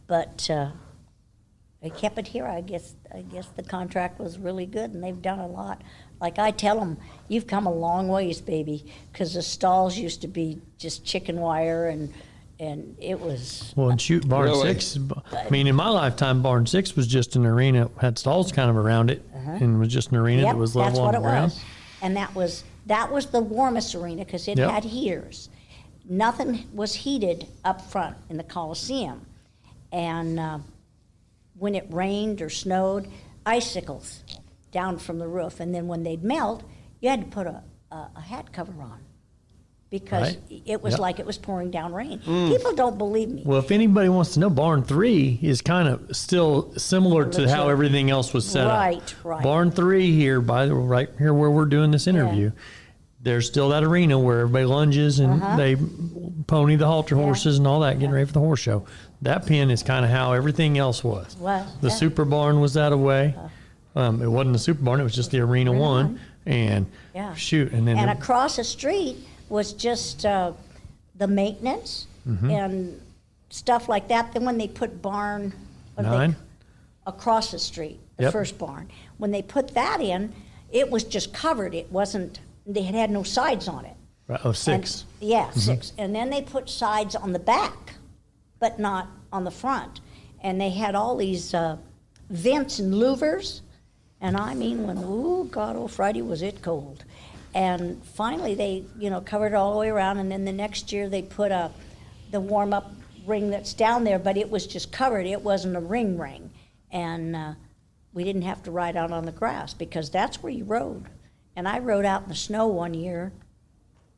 Speaker 2: but they kept it here. I guess the contract was really good, and they've done a lot. Like I tell them, you've come a long ways, baby, because the stalls used to be just chicken wire, and it was.
Speaker 1: Well, and shoot, Barn
Speaker 3: Really?
Speaker 1: 6, I mean, in my lifetime, Barn 6 was just an arena, had stalls kind of around it, and was just an arena
Speaker 2: Yep,
Speaker 1: that was
Speaker 2: that's
Speaker 1: level
Speaker 2: what
Speaker 1: on
Speaker 2: it
Speaker 1: the ground.
Speaker 2: was, and that was the warmest arena because it
Speaker 1: Yep.
Speaker 2: had heaters. Nothing was heated up front in the Coliseum, and when it rained or snowed, icicles down from the roof, and then when they'd melt, you had to put a hat cover on because
Speaker 1: Right.
Speaker 2: it was
Speaker 1: Yep.
Speaker 2: like it was pouring down rain. People don't believe me.
Speaker 1: Well, if anybody wants to know, Barn 3 is kind of still similar to how
Speaker 2: Legit.
Speaker 1: everything else was set up.
Speaker 2: Right.
Speaker 1: Barn 3 here, right here where we're doing this interview, there's still that arena where everybody lunges and they pony the halter horses and all that, getting ready for the horse show. That pen is kind of how everything else was. The super barn was that away. It wasn't the super barn; it was just the arena one. And shoot, and then
Speaker 2: across the street was just the maintenance and stuff like that. Then when they put barn across the street, the first barn, when they put that in, it was just covered. It wasn't. They had no sides on it.
Speaker 1: Oh, six.
Speaker 2: And, 6. And then they put sides on the back, but not on the front. And they had all these vents and louvers. And I mean, Friday was it cold. And finally they, covered it all the way around. And then the next year they put the warm-up ring that's down there, but it was just covered. It wasn't a ring. And we didn't have to ride out on the grass because that's where you rode. And I rode out in the snow one year,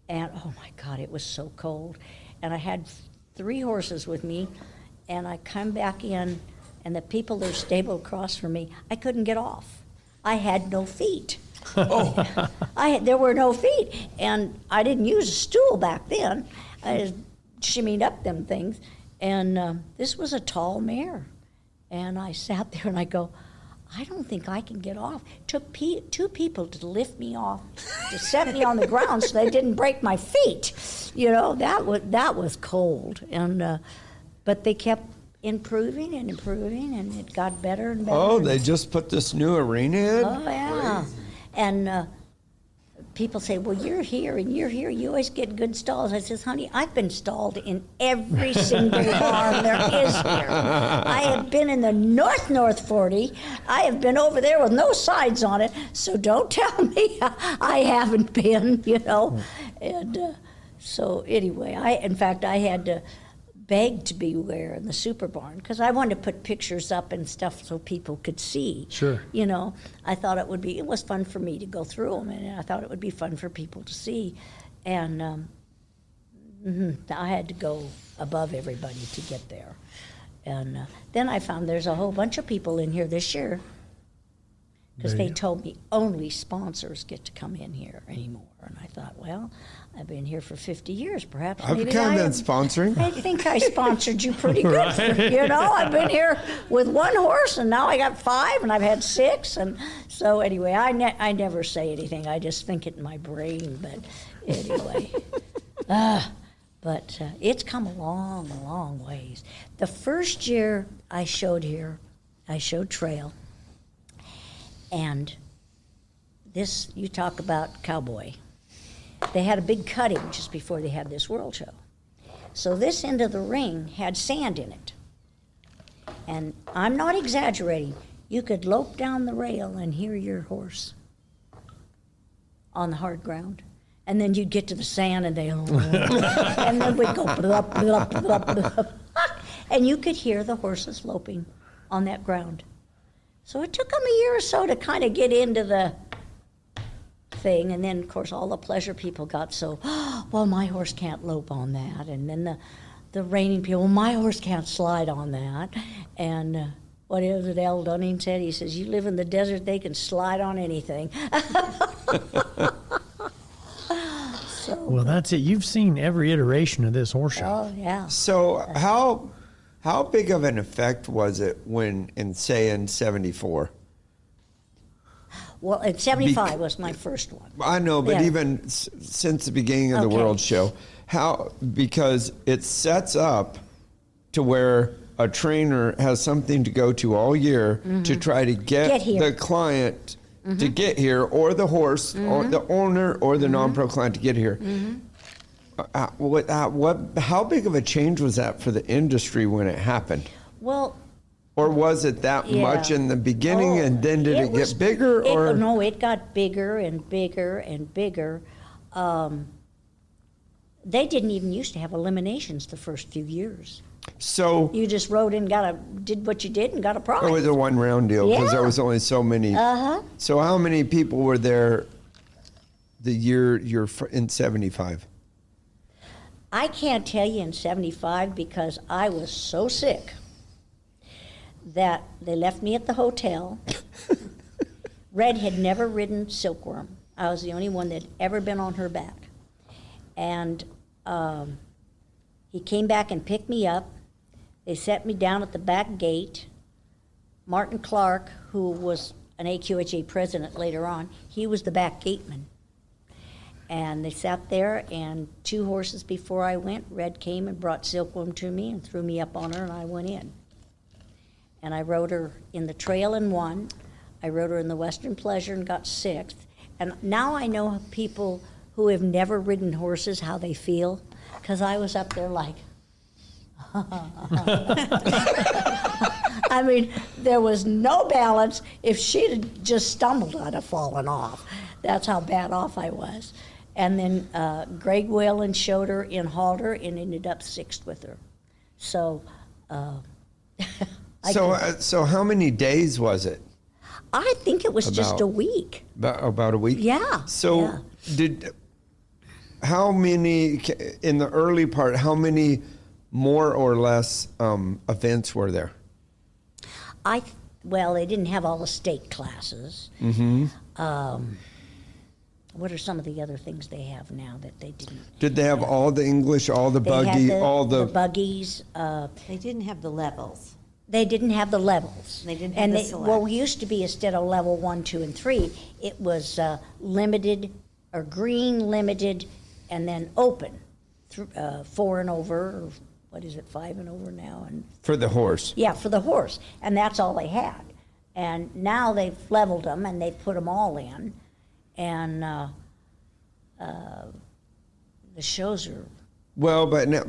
Speaker 2: and oh my God, it was so cold. And I had 3 horses with me, and I come back in, and the people that were stabled across from me, I couldn't get off. I had no feet. There were no feet, and I didn't use a stool back then. I just shimmied up them things, and this was a tall mare. And I sat there, and I go, I don't think I can get off. It took 2 people to lift me off, to set me on the ground so they didn't break my feet. That was cold. And but they kept improving, and it got better and better.
Speaker 3: Oh, they just put this new arena in?
Speaker 2: Oh, yeah. And people say, well, you're here, you always get good stalls. I says, honey, I've been stalled in every single barn there is here. I have been in the North 40. I have been over there with no sides on it, so don't tell me I haven't been, And so anyway, I had to beg to be there in the super barn because I wanted to put pictures up and stuff so people could see.
Speaker 1: Sure.
Speaker 2: I thought it was fun for me to go through them, and I thought it would be fun for people to see. And I had to go above everybody to get there. And then I found there's a whole bunch of people in here this year because they told me only sponsors get to come in here anymore. And I thought, well, I've been here for 50 years. Perhaps
Speaker 3: I've
Speaker 2: maybe
Speaker 3: kind of been sponsoring.
Speaker 2: I think I sponsored you pretty good. I've been here with 1 horse, and now I got 5, and I've had 6. And so anyway, I never say anything. I just think it in my brain. But anyway, it's come a long, long ways. The first year I showed here, I showed trail. And this, you talk about cowboy. They had a big cutting just before they had this world show. So this end of the ring had sand in it. And I'm not exaggerating. You could lope down the rail and hear your horse on the hard ground. And then you'd get to the sand and and then we'd go blup, blup, blup, blup. And you could hear the horses loping on that ground. So it took them a year or so to kind of get into the thing. And then, of course, all the pleasure people got so, well, my horse can't lope on that. And then the reining people, well, my horse can't slide on that. And what is it Al Dunning said? He says, you live in the desert, they can slide on anything.
Speaker 1: Well, that's it. You've seen every iteration of this horse show.
Speaker 2: Oh, yeah.
Speaker 3: So how big of an effect was it when, in 74?
Speaker 2: Well, 75 was my first one.
Speaker 3: I know, but even since the beginning of the World Show, because it sets up to where a trainer has something to go to all year to try to get the client to get here, or the horse, or the owner, or the non-pro client to get here. How big of a change was that for the industry when it happened?
Speaker 2: Well,
Speaker 3: or was it that much in the beginning, and then did it get bigger?
Speaker 2: No, it got bigger and bigger and bigger. They didn't even used to have eliminations the first few years.
Speaker 3: So
Speaker 2: you just rode in, did what you did, and got a prize.
Speaker 3: It was a one-round deal because there was only so many. So how many people were there the year you're in 75?
Speaker 2: I can't tell you in 75 because I was so sick that they left me at the hotel. Red had never ridden Silkworm. I was the only one that had ever been on her back. And he came back and picked me up. They set me down at the back gate. Martin Clark, who was an AQHA president later on, he was the back gateman. And they sat there, and 2 horses before I went, Red came and brought Silkworm to me and threw me up on her, and I went in. And I rode her in the trail and won. I rode her in the Western Pleasure and got 6th. And now I know people who have never ridden horses, how they feel, because I was up there like, I mean, there was no balance. If she'd have just stumbled, I'd have fallen off. That's how bad off I was. And then Greg Whalen showed her in halter and ended up 6th with her. So,
Speaker 3: So how many days was it?
Speaker 2: I think it was just
Speaker 3: About-
Speaker 2: a week.
Speaker 3: About a week?
Speaker 2: Yeah.
Speaker 3: So
Speaker 2: yeah.
Speaker 3: how many, in the early part, how many more or less events were there?
Speaker 2: Well, they didn't have all the state classes.
Speaker 3: Mm-hmm.
Speaker 2: What are some of the other things they have now that they didn't?
Speaker 3: Did they have all the English, all the
Speaker 2: They
Speaker 3: buggy,
Speaker 2: had
Speaker 3: all
Speaker 2: the
Speaker 3: the...
Speaker 2: buggies.
Speaker 4: They didn't have the levels.
Speaker 2: They didn't have the levels.
Speaker 4: They didn't have
Speaker 2: and
Speaker 4: the
Speaker 2: they,
Speaker 4: select.
Speaker 2: well, we used to be, instead of level 1, 2, and 3, it was limited, or green, limited, and then open. 4 and over, or what is it, 5 and over now? And
Speaker 3: For the horse.
Speaker 2: yeah, for the horse, and that's all they had. And now they've leveled them and they've put them all in, and the shows are.
Speaker 3: Well, but now,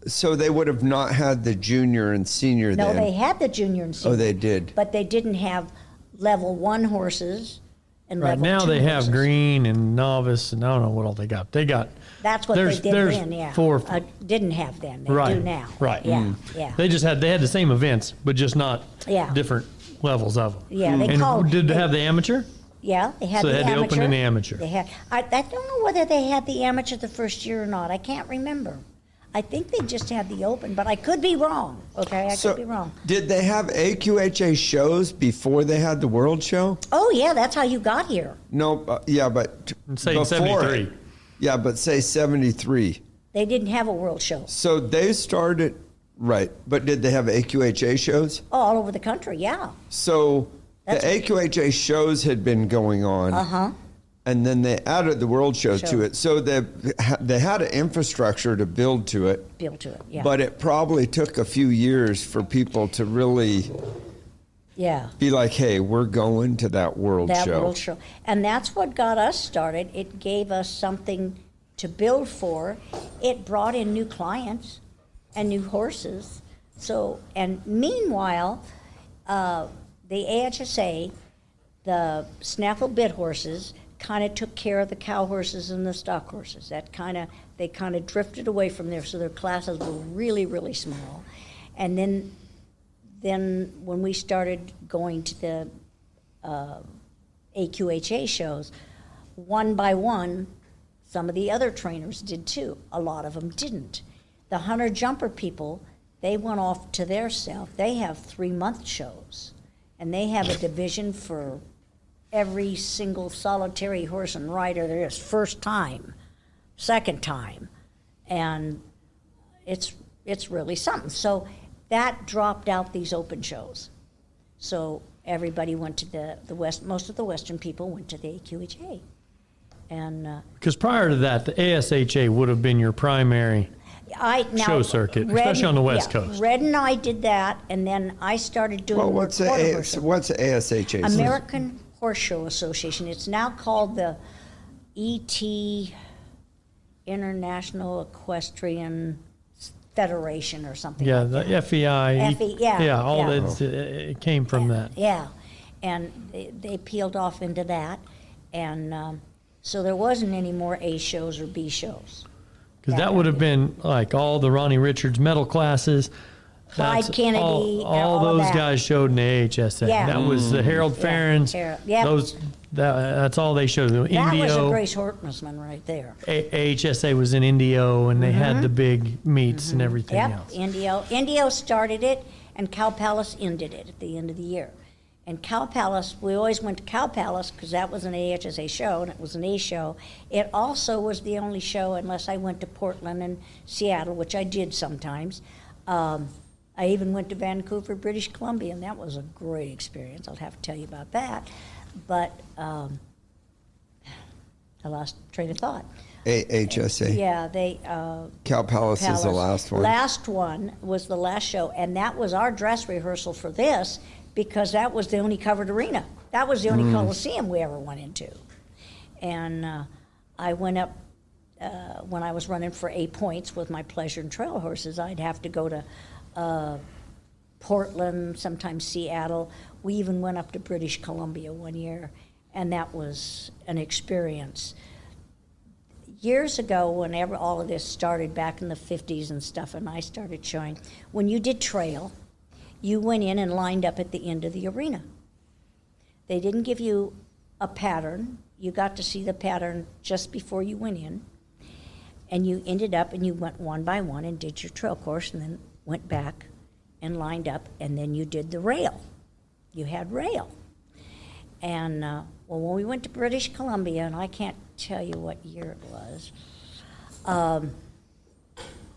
Speaker 3: so they would have not had the junior and senior
Speaker 2: No,
Speaker 3: then?
Speaker 2: they had the junior and senior.
Speaker 3: Oh, they did.
Speaker 2: But they didn't have level 1 horses and
Speaker 1: Right
Speaker 2: level 2
Speaker 1: now they have
Speaker 2: horses.
Speaker 1: green and novice, and I don't know what all they got. They got.
Speaker 2: That's what
Speaker 1: there's-
Speaker 2: they did
Speaker 1: there's
Speaker 2: then, yeah.
Speaker 1: 4.
Speaker 2: Didn't have then, they
Speaker 1: Right.
Speaker 2: do now.
Speaker 1: Right.
Speaker 2: Yeah, yeah.
Speaker 1: They had the same events, but just not
Speaker 2: Yeah.
Speaker 1: different levels of them.
Speaker 2: Yeah, they
Speaker 1: and
Speaker 2: called-
Speaker 1: did they
Speaker 2: they-
Speaker 1: have the amateur?
Speaker 2: Yeah, they had
Speaker 1: So
Speaker 2: the
Speaker 1: they had the
Speaker 2: amateur.
Speaker 1: open and the amateur.
Speaker 2: They had, I don't know whether they had the amateur the first year or not. I can't remember. I think they just had the open, but I could be wrong, okay? I could be wrong.
Speaker 3: Did they have AQHA shows before they had the World Show?
Speaker 2: Oh, yeah, that's how you got here.
Speaker 3: No, yeah, but
Speaker 1: Say in
Speaker 3: before
Speaker 1: 73.
Speaker 3: it. Yeah, but say 73.
Speaker 2: They didn't have a world show.
Speaker 3: So they started, right, but did they have AQHA shows?
Speaker 2: Oh, all over the country, yeah.
Speaker 3: So
Speaker 2: That's-
Speaker 3: the AQHA shows had been going on.
Speaker 2: Uh-huh.
Speaker 3: And then they added the World Show
Speaker 2: Show.
Speaker 3: to it. So they had an infrastructure to build to it.
Speaker 2: Built to it, yeah.
Speaker 3: But it probably took a few years for people to really
Speaker 2: yeah.
Speaker 3: be like, hey, we're going to that World
Speaker 2: That
Speaker 3: Show.
Speaker 2: world show. And that's what got us started. It gave us something to build for. It brought in new clients and new horses. So, and meanwhile, the AHSA, the snaffle bit horses, kind of took care of the cow horses and the stock horses. They kind of drifted away from there, so their classes were really, really small. And then when we started going to the AQHA shows, one by one, some of the other trainers did too. A lot of them didn't. The hunter jumper people, they went off to their self. They have 3-month shows, and they have a division for every single solitary horse and rider there is, first time, second time, and it's really something. So that dropped out these open shows. So everybody went to the West. Most of the Western people went to the AQHA, and
Speaker 1: Because prior to that, the ASHA would have been your primary. Show circuit, especially on the West Coast.
Speaker 2: Red and I did that, and then I started doing
Speaker 3: Well,
Speaker 2: more
Speaker 3: what's the
Speaker 2: quarter horse.
Speaker 3: what's the ASHA?
Speaker 2: American Horse Show Association. It's now called the ET International Equestrian Federation or something
Speaker 1: Yeah,
Speaker 2: like
Speaker 1: the
Speaker 2: that.
Speaker 1: FEI.
Speaker 2: yeah,
Speaker 1: all
Speaker 2: yeah.
Speaker 1: that it came from that.
Speaker 2: Yeah, and they peeled off into that, and so there wasn't any more A shows or B shows.
Speaker 1: Because that would have been like all the Ronnie Richards medal classes.
Speaker 2: Clyde
Speaker 1: That's
Speaker 2: Kennedy,
Speaker 1: all
Speaker 2: all of
Speaker 1: those
Speaker 2: that.
Speaker 1: guys showed in the AHSA.
Speaker 2: Yeah.
Speaker 1: That was the Harold
Speaker 2: Yeah,
Speaker 1: Farrens.
Speaker 2: Harold, yep.
Speaker 1: That's all they showed.
Speaker 2: That was a
Speaker 1: Indio,
Speaker 2: Grace Hortmansman right there.
Speaker 1: AHSA was in Indio, and they had the big meets and everything
Speaker 2: Mm-hmm. Yep,
Speaker 1: else.
Speaker 2: Indio started it, and Cow Palace ended it at the end of the year. And Cow Palace, we always went to Cow Palace because that was an AHSA show, and it was an A show. It also was the only show, unless I went to Portland and Seattle, which I did sometimes. I even went to Vancouver, British Columbia, and that was a great experience. I'll have to tell you about that. But I lost train of thought.
Speaker 3: AHSA.
Speaker 2: Yeah, they.
Speaker 3: Cow Palace is the last one.
Speaker 2: Last one was the last show, and that was our dress rehearsal for this, because that was the only covered arena. That was the only Coliseum we ever went into. And I went up, when I was running for 8 points with my pleasure and trail horses, I'd have to go to Portland, sometimes Seattle. We even went up to British Columbia one year, and that was an experience. Years ago, whenever all of this started back in the 50s and stuff, and I started showing, when you did trail, you went in and lined up at the end of the arena. They didn't give you a pattern. You got to see the pattern just before you went in. And you ended up and you went one by one and did your trail course and then went back and lined up, and then you did the rail. You had rail. And well, when we went to British Columbia, and I can't tell you what year it was,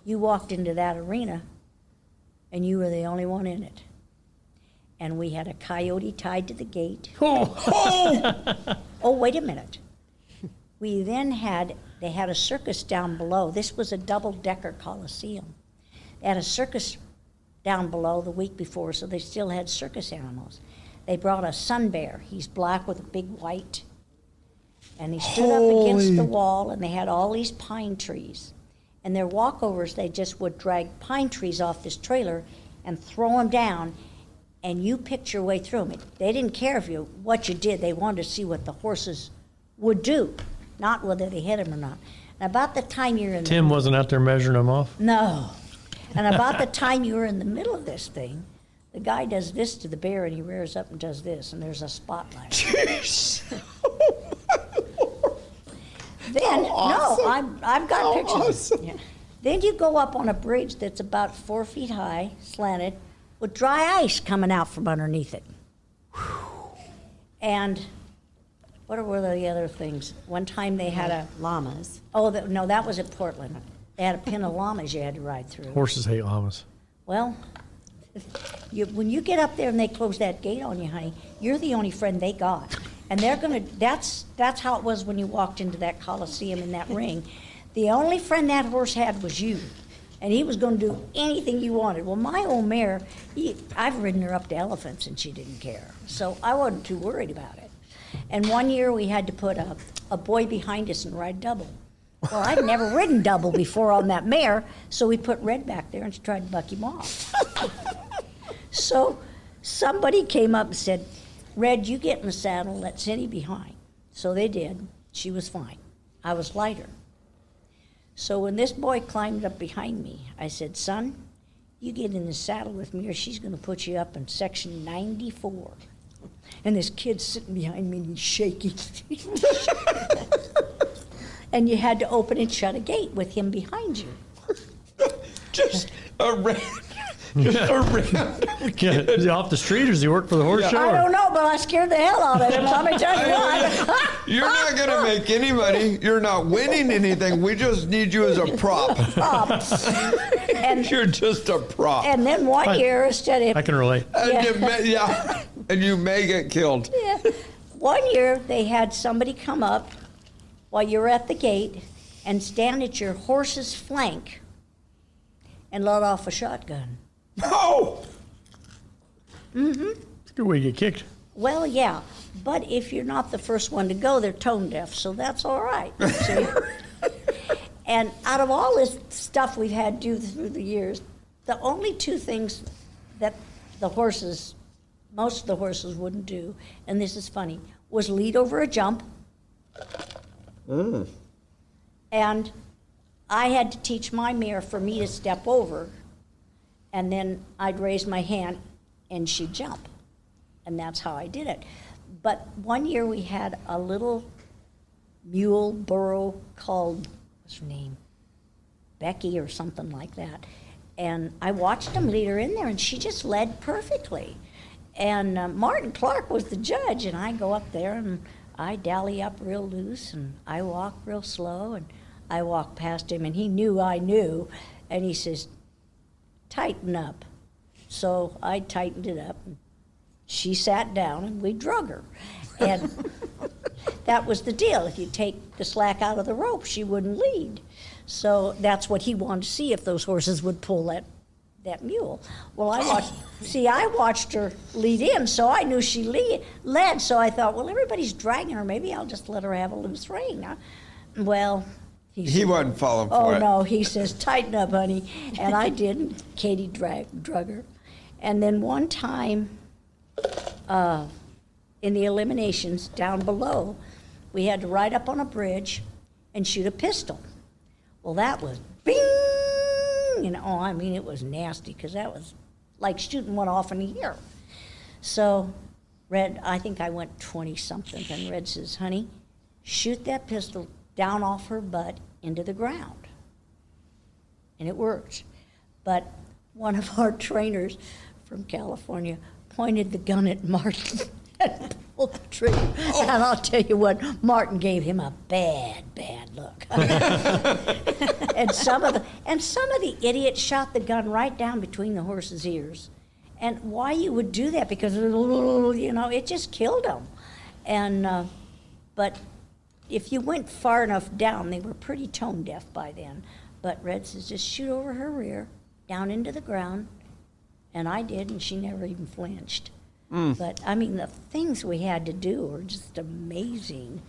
Speaker 2: you walked into that arena and you were the only one in it. And we had a coyote tied to the gate. Oh, wait a minute. We then they had a circus down below. This was a double-decker Coliseum. They had a circus down below the week before, so they still had circus animals. They brought a sun bear. He's black with a big white. And he stood up against the wall, and they had all these pine trees. And their walkovers, they just would drag pine trees off this trailer and throw them down, and you picked your way through them. They didn't care what you did. They wanted to see what the horses would do, not whether they hit them or not. And about the time you're in
Speaker 1: Tim wasn't out there measuring them off?
Speaker 2: No. And about the time you were in the middle of this thing, the guy does this to the bear, and he rears up and does this, and there's a spotlight.
Speaker 3: Jeez.
Speaker 2: Then,
Speaker 3: awesome.
Speaker 2: no, I've got pictures.
Speaker 3: Awesome.
Speaker 2: Yeah. Then you go up on a bridge that's about 4 feet high, slanted, with dry ice coming out from underneath it. And what were the other things? One time they had
Speaker 4: llamas.
Speaker 2: no, that was at Portland. They had a pen of llamas you had to ride through.
Speaker 1: Horses hate llamas.
Speaker 2: Well, when you get up there and they close that gate on you, honey, you're the only friend they got. And that's how it was when you walked into that Coliseum in that ring. The only friend that horse had was you. And he was going to do anything you wanted. Well, my old mare, I've ridden her up to elephants and she didn't care. So I wasn't too worried about it. And one year we had to put a boy behind us and ride double. Well, I'd never ridden double before on that mare, so we put Red back there and tried to buck him off. So somebody came up and said, Red, you get in the saddle, let Cindy behind. So they did. She was fine. I was lighter. So when this boy climbed up behind me, I said, son, you get in the saddle with me or she's going to put you up in section 94. And this kid's sitting behind me and he's shaking. And you had to open and shut a gate with him behind you.
Speaker 3: Just a
Speaker 1: Is he off the street or does he work for the horse show?
Speaker 2: I don't know, but I scared the hell out of him. Let me tell you what.
Speaker 3: You're not going to make any money. You're not winning anything. We just need you as a prop.
Speaker 2: And,
Speaker 3: You're just a prop.
Speaker 2: and then one year, instead of
Speaker 1: I can relate.
Speaker 3: And you may get killed.
Speaker 2: Yeah. One year, they had somebody come up while you were at the gate and stand at your horse's flank and let off a shotgun.
Speaker 3: Oh!
Speaker 2: Mm-hmm.
Speaker 1: It's a good way to get kicked.
Speaker 2: Well, yeah, but if you're not the first one to go, they're tone deaf, so that's all right. See? And out of all this stuff we've had to do through the years, the only two things that most of the horses wouldn't do, and this is funny, was lead over a jump. And I had to teach my mare for me to step over, and then I'd raise my hand and she'd jump. And that's how I did it. But one year we had a little mule burro called, what's her name? Becky or something like that. And I watched them lead her in there and she just led perfectly. And Martin Clark was the judge, and I go up there and I dally up real loose, and I walk real slow, and I walk past him, and he knew I knew, and he says, tighten up. So I tightened it up, and she sat down, and we drug her. And that was the deal. If you take the slack out of the rope, she wouldn't lead. So that's what he wanted to see, if those horses would pull that mule. Well, I watched her lead in, so I knew she led, so I thought, well, everybody's dragging her, maybe I'll just let her have a loose rein. Well,
Speaker 3: He wasn't falling for
Speaker 2: oh
Speaker 3: it.
Speaker 2: no, he says, tighten up, honey. And I did, and Katie drug her. And then one time, in the eliminations down below, we had to ride up on a bridge and shoot a pistol. Well, that was bing! I mean, it was nasty, because that was like shooting one off in the ear. So Red, I think I went 20-something, and Red says, honey, shoot that pistol down off her butt into the ground. And it worked. But one of our trainers from California pointed the gun at Martin and pulled the trigger. And I'll tell you what, Martin gave him a bad look. and some of the idiots shot the gun right down between the horse's ears. And why you would do that? Because it just killed them. And but if you went far enough down, they were pretty tone deaf by then. But Red says, just shoot over her rear, down into the ground. And I did, and she never even flinched. But, I mean, the things we had to do were just amazing.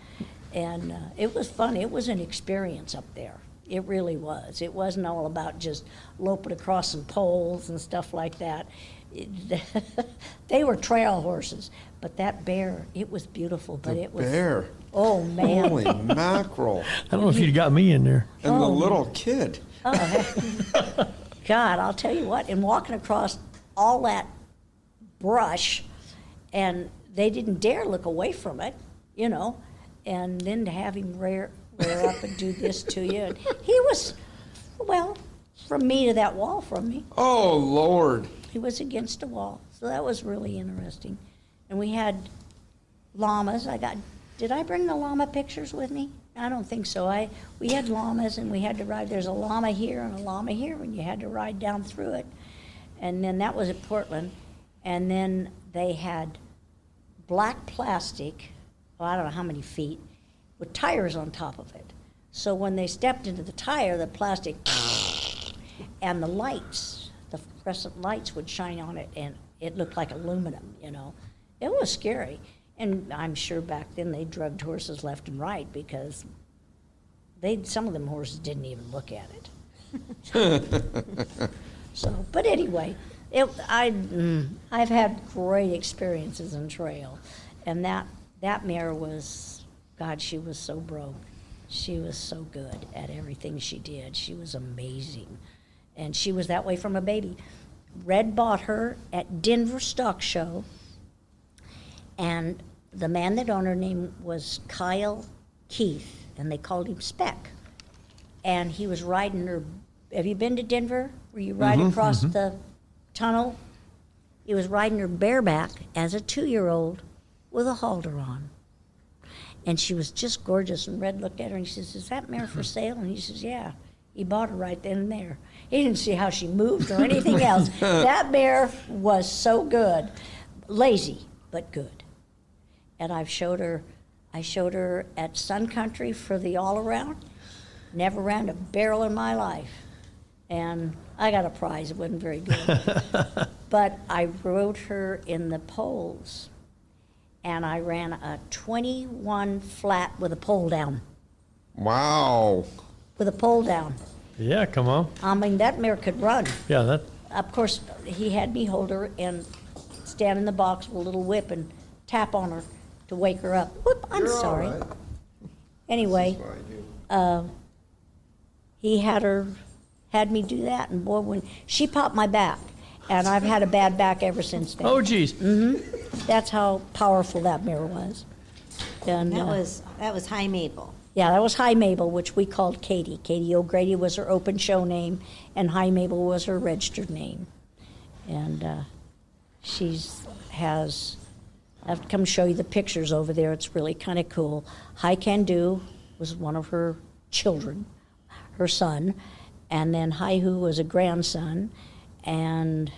Speaker 2: And it was fun. It was an experience up there. It really was. It wasn't all about just loping across some poles and stuff like that. They were trail horses. But that bear, it was beautiful. But it was
Speaker 3: Bear.
Speaker 2: Oh, man.
Speaker 3: Holy mackerel.
Speaker 1: I don't know if you'd got me in there.
Speaker 3: And the little kid.
Speaker 2: God, I'll tell you what, and walking across all that brush, and they didn't dare look away from it, and then to have him rear up and do this to you. And he was, well, from me to that wall from me.
Speaker 3: Oh, Lord.
Speaker 2: He was against a wall, so that was really interesting. And we had llamas. Did I bring the llama pictures with me? I don't think so. We had llamas, and we had to ride. There's a llama here and a llama here, and you had to ride down through it. And then that was at Portland. And then they had black plastic, I don't know how many feet, with tires on top of it. So when they stepped into the tire, the plastic and the lights, the fluorescent lights would shine on it, and it looked like aluminum, It was scary. And I'm sure back then they drugged horses left and right, because some of them horses didn't even look at it. So, but anyway, I've had great experiences in trail, and that mare was, God, she was so broke. She was so good at everything she did. She was amazing, and she was that way from a baby. Red bought her at Denver Stock Show, and the man that owned her name was Kyle Keith, and they called him Speck. And he was riding her. Have you been to Denver, where you ride across the tunnel? He was riding her bareback as a 2-year-old with a halter on. And she was just gorgeous, and Red looked at her and he says, is that mare for sale? And he says, yeah. He bought her right then and there. He didn't see how she moved or anything else. That mare was so good. Lazy, but good. And I showed her at Sun Country for the all-around. Never ran a barrel in my life. And I got a prize. It wasn't very good. But I rode her in the poles, and I ran a 21 flat with a pole down.
Speaker 3: Wow.
Speaker 2: With a pole down.
Speaker 1: Yeah, come on.
Speaker 2: I mean, that mare could run.
Speaker 1: Yeah, that.
Speaker 2: Of course, he had me hold her and stand in the box with a little whip and tap on her to wake her up. Whoop, I'm sorry.
Speaker 3: All right.
Speaker 2: Anyway, he had me do that, and boy, when she popped my back, and I've had a bad back ever since then.
Speaker 1: Oh, geez.
Speaker 2: That's how powerful that mare was. And
Speaker 4: That was High Maple.
Speaker 2: yeah, that was High Mabel, which we called Katie. Katie O'Grady was her open show name, and High Mabel was her registered name. And I have to come show you the pictures over there. It's really kind of cool. High Can Do was one of her children, her son, and then Hi Hu was a grandson, and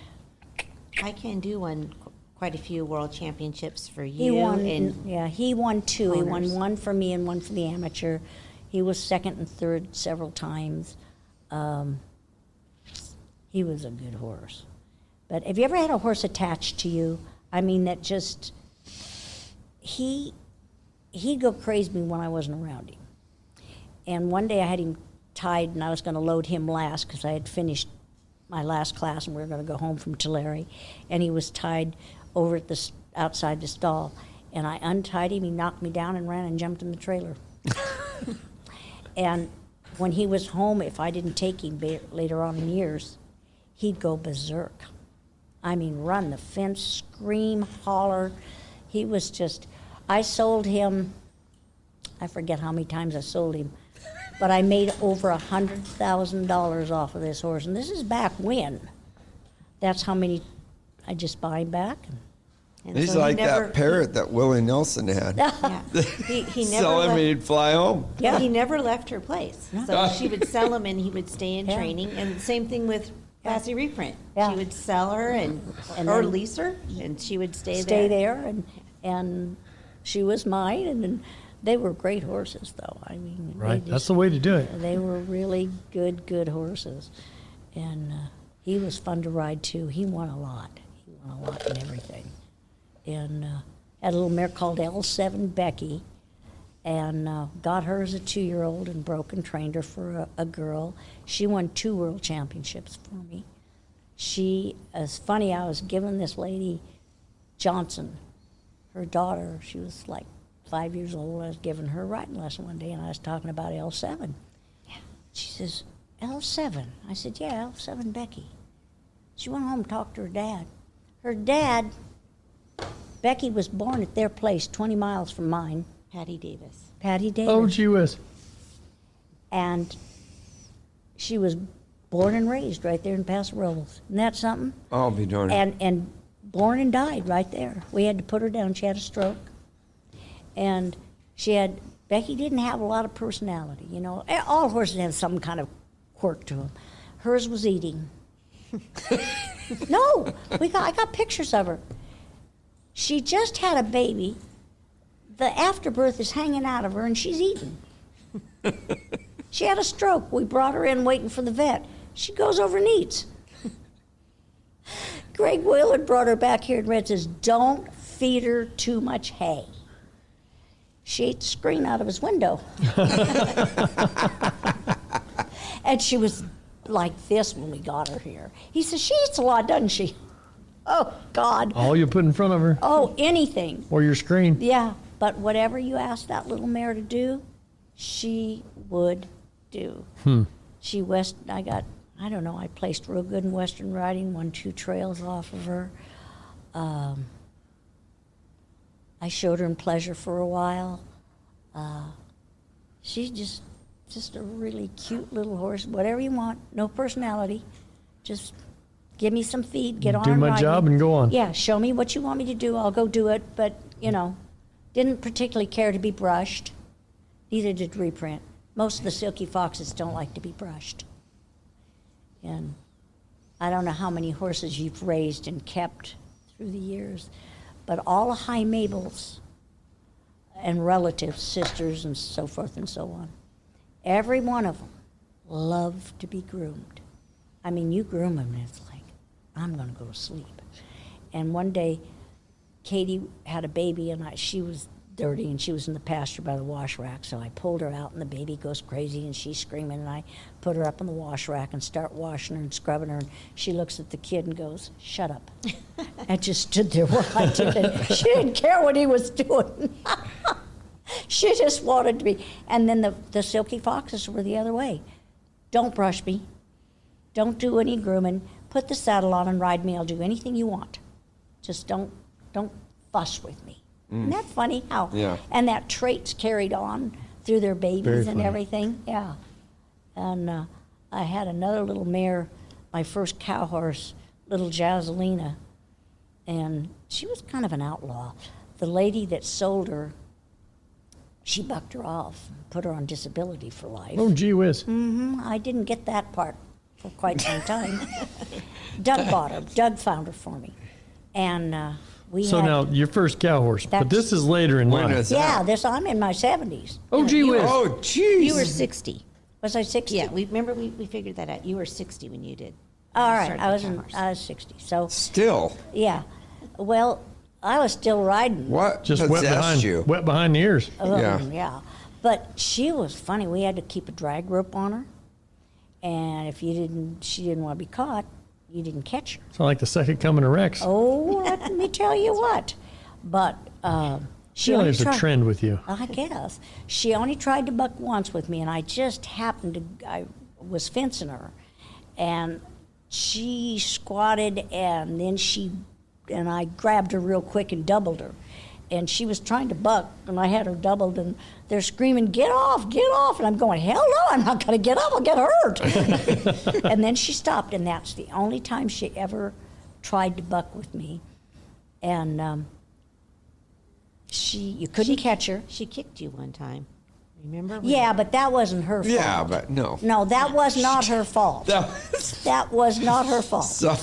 Speaker 4: I Can Do won quite a few world championships for
Speaker 2: he
Speaker 4: you.
Speaker 2: won.
Speaker 4: and
Speaker 2: He won two. He
Speaker 4: owners.
Speaker 2: won one for me and one for the amateur. He was second and third several times. He was a good horse. But have you ever had a horse attached to you? I mean, that just he'd go crazy when I wasn't around him. And one day I had him tied, and I was going to load him last because I had finished my last class, and we were going to go home from Tulare. And he was tied over at the outside the stall, and I untied him. He knocked me down and ran and jumped in the trailer. And when he was home, if I didn't take him later on in years, he'd go berserk. I mean, run the fence, scream, holler. He was just, I sold him, I forget how many times I sold him, but I made over $100,000 off of this horse. And this is back when. That's how many, I just buy him back.
Speaker 4: and
Speaker 3: He's
Speaker 4: so he
Speaker 3: like
Speaker 4: never,
Speaker 3: that parrot that Willie Nelson had.
Speaker 4: Yeah, he never
Speaker 3: Sell him
Speaker 4: left,
Speaker 3: and he'd fly home.
Speaker 2: Yeah.
Speaker 4: he never left her place. So she would sell him, and he would stay in
Speaker 2: Yeah.
Speaker 4: training. And the same thing with Lassie Reprint.
Speaker 2: Yeah.
Speaker 4: She would sell her and or
Speaker 2: then
Speaker 4: lease her, and she would stay
Speaker 2: Stay
Speaker 4: there.
Speaker 2: there, and she was mine, and they were great horses, though. I mean, they
Speaker 1: Right.
Speaker 2: just-
Speaker 1: That's the way to do it.
Speaker 2: They were really good horses, and he was fun to ride too. He won a lot. He won a lot in everything, and had a little mare called L7 Becky, and got her as a 2-year-old and broke and trained her for a girl. She won 2 world championships for me. It's funny, I was giving this lady Johnson, her daughter, she was like 5 years old. I was giving her a riding lesson one day, and I was talking about L7. She says, L7? I said, yeah, L7 Becky. She went home and talked to her dad. Her dad, Becky was born at their place 20 miles from mine,
Speaker 4: Patty Davis.
Speaker 2: Patty Davis.
Speaker 1: Oh, gee whiz.
Speaker 2: And she was born and raised right there in Paso, Robles. Isn't that something?
Speaker 3: I'll be darned.
Speaker 2: And born and died right there. We had to put her down. She had a stroke. And Becky didn't have a lot of personality, you know. All horses have some kind of quirk to them. Hers was eating. No, I got pictures of her. She just had a baby. The afterbirth is hanging out of her, and she's eating. She had a stroke. We brought her in waiting for the vet. She goes over and eats. Greg Willard brought her back here and says, don't feed her too much hay. She ate the screen out of his window. And she was like this when we got her here. He says, she eats a lot, doesn't she? Oh, God.
Speaker 1: All you put in front of her
Speaker 2: Oh, anything.
Speaker 1: or your screen.
Speaker 2: Yeah, but whatever you asked that little mare to do, she would do. I placed real good in Western riding, won 2 trails off of her. I showed her in pleasure for a while. She's just a really cute little horse. Whatever you want, no personality. Just give me some feed, get on
Speaker 1: Do
Speaker 2: and
Speaker 1: my
Speaker 2: ride
Speaker 1: job
Speaker 2: me.
Speaker 1: and go on.
Speaker 2: Yeah, show me what you want me to do. I'll go do it. But, didn't particularly care to be brushed. Neither did Reprint. Most of the silky foxes don't like to be brushed. And I don't know how many horses you've raised and kept through the years, but all the High Mabels and relatives, sisters and so forth and so on, every one of them love to be groomed. I mean, you groom them and it's like, I'm going to go to sleep. And one day, Katie had a baby and she was dirty and she was in the pasture by the wash rack, so I pulled her out and the baby goes crazy and she's screaming, and I put her up on the wash rack and start washing her and scrubbing her, and she looks at the kid and goes, shut up. And just stood there while I did it. She didn't care what he was doing. She just wanted to be. And then the silky foxes were the other way. Don't brush me. Don't do any grooming. Put the saddle on and ride me. I'll do anything you want. Just don't fuss with me. Isn't that funny how?
Speaker 3: Yeah.
Speaker 2: And that trait's carried on through their
Speaker 1: Very
Speaker 2: babies and
Speaker 1: funny.
Speaker 2: everything. Yeah. And I had another little mare, my first cow horse, little Jazzalina, and she was kind of an outlaw. The lady that sold her, she bucked her off, put her on disability for life.
Speaker 1: Oh, gee whiz.
Speaker 2: I didn't get that part for quite some time. Doug bought her. Doug found her for me. And we
Speaker 1: So
Speaker 2: had...
Speaker 1: now, your first cow horse, but
Speaker 2: That's-
Speaker 1: this is later in
Speaker 3: When
Speaker 1: life.
Speaker 3: is
Speaker 2: Yeah,
Speaker 3: that?
Speaker 2: I'm in my 70s.
Speaker 1: Oh, gee whiz.
Speaker 3: Oh, jeez.
Speaker 4: You were 60.
Speaker 2: Was I 60?
Speaker 4: Yeah, we figured that out. You were 60 when you did.
Speaker 2: All right,
Speaker 4: started
Speaker 2: I was,
Speaker 4: the Cowhorse.
Speaker 2: I was 60. So,
Speaker 3: Still,
Speaker 2: yeah. Well, I was still riding.
Speaker 3: what
Speaker 1: Just wet
Speaker 3: possessed you?
Speaker 1: behind the ears.
Speaker 3: Yeah.
Speaker 2: Yeah. But she was funny. We had to keep a drag rope on her. And if she didn't want to be caught, you didn't catch her.
Speaker 1: It's like the second coming of Rex.
Speaker 2: Oh, let me tell you what. But she
Speaker 1: Really,
Speaker 2: only
Speaker 1: there's a
Speaker 2: tried,
Speaker 1: trend with you.
Speaker 2: I guess. She only tried to buck once with me, and I just happened to, I was fencing her. And she squatted, and then and I grabbed her real quick and doubled her. And she was trying to buck, and I had her doubled, and they're screaming, get off, get off. And I'm going, hell no, I'm not going to get off, I'll get hurt. And then she stopped, and that's the only time she ever tried to buck with me. And you couldn't catch her.
Speaker 4: She kicked you one time. Remember?
Speaker 2: Yeah, but that wasn't her fault.
Speaker 3: Yeah, but no.
Speaker 2: No, that was not her fault. That was not her fault.
Speaker 3: So,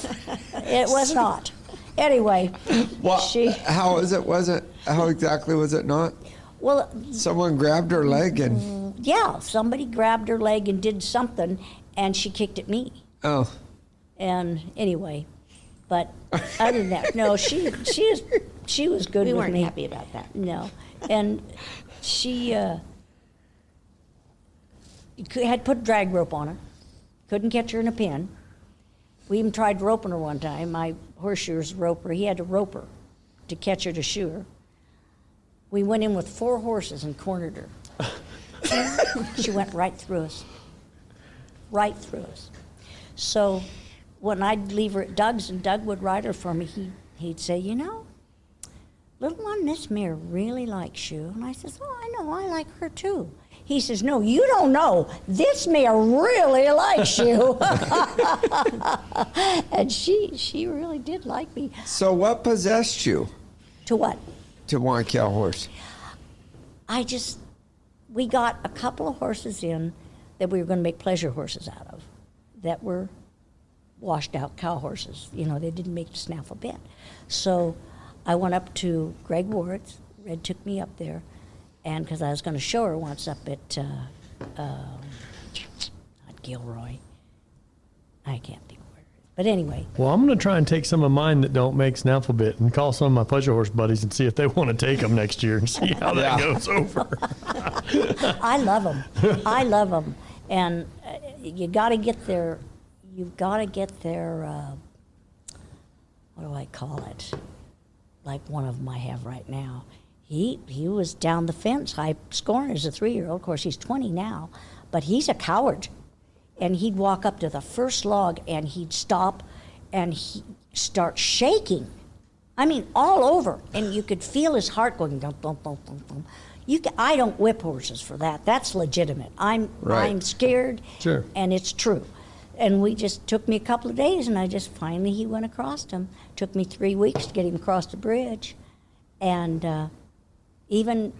Speaker 2: It was not. Anyway,
Speaker 3: well,
Speaker 2: she,
Speaker 3: how is it? How exactly was it not?
Speaker 2: well,
Speaker 3: Someone grabbed her leg and,
Speaker 2: yeah, somebody grabbed her leg and did something, and she kicked at me.
Speaker 3: oh,
Speaker 2: And anyway, but other than that, no, she was good
Speaker 4: We
Speaker 2: with
Speaker 4: weren't
Speaker 2: me.
Speaker 4: happy about that.
Speaker 2: No, and she had put a drag rope on her, couldn't catch her in a pin. We even tried roping her one time. My horseshoer's roper, he had to rope her to catch her to shoe her. We went in with 4 horses and cornered her. She went right through us. Right through us. So when I'd leave her at Doug's and Doug would ride her for me, he'd say, you know, little one, this mare really likes you. And I says, oh, I know, I like her too. He says, no, you don't know. This mare really likes you. And she really did like me.
Speaker 3: so what possessed you
Speaker 2: To what?
Speaker 3: to want a cow horse?
Speaker 2: We got a couple of horses in that we were going to make pleasure horses out of that were washed out cow horses. You know, they didn't make the snaffle bit. So I went up to Greg Ward's. Red took me up there, and because I was going to show her once up at, not Gilroy. I can't think where it is. But anyway,
Speaker 1: Well, I'm going to try and take some of mine that don't make snaffle bit and call some of my pleasure horse buddies and see if they want to take them next year and see how that goes over.
Speaker 2: I love them. I love them. And you got to get their, you've got to get their, what do I call it? Like one of them I have right now. He was down the fence high scoring as a 3-year-old. Of course, he's 20 now, but he's a coward. And he'd walk up to the first log and he'd stop and he'd start shaking. I mean, all over. And you could feel his heart going, dum, dum, dum, dum, dum. I don't whip horses for that. That's legitimate. I'm scared,
Speaker 1: Sure.
Speaker 2: and it's true. And we just took me a couple of days, and finally he went across him. Took me 3 weeks to get him across the bridge. And even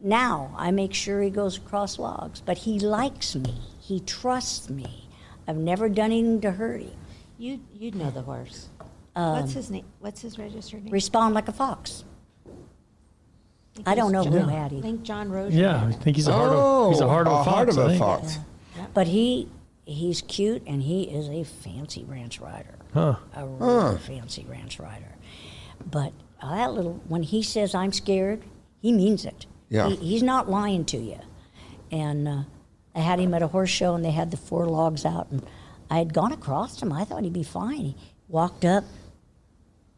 Speaker 2: now, I make sure he goes across logs. But he likes me. He trusts me. I've never done anything to hurt him.
Speaker 4: You'd know the horse. What's his name? What's his registered name?
Speaker 2: Respond like a fox. I don't know who had
Speaker 4: I
Speaker 2: him.
Speaker 4: think John Roger.
Speaker 1: Yeah, I think he's a heart of a fox.
Speaker 3: Heart of
Speaker 1: I
Speaker 3: a
Speaker 1: think.
Speaker 3: fox.
Speaker 2: But he's cute, and he is a fancy ranch rider.
Speaker 1: Huh.
Speaker 2: A really fancy ranch rider. But that when he says I'm scared, he means it.
Speaker 3: Yeah.
Speaker 2: He's not lying to you. And I had him at a horse show, and they had the 4 logs out, and I had gone across him. I thought he'd be fine. He walked up,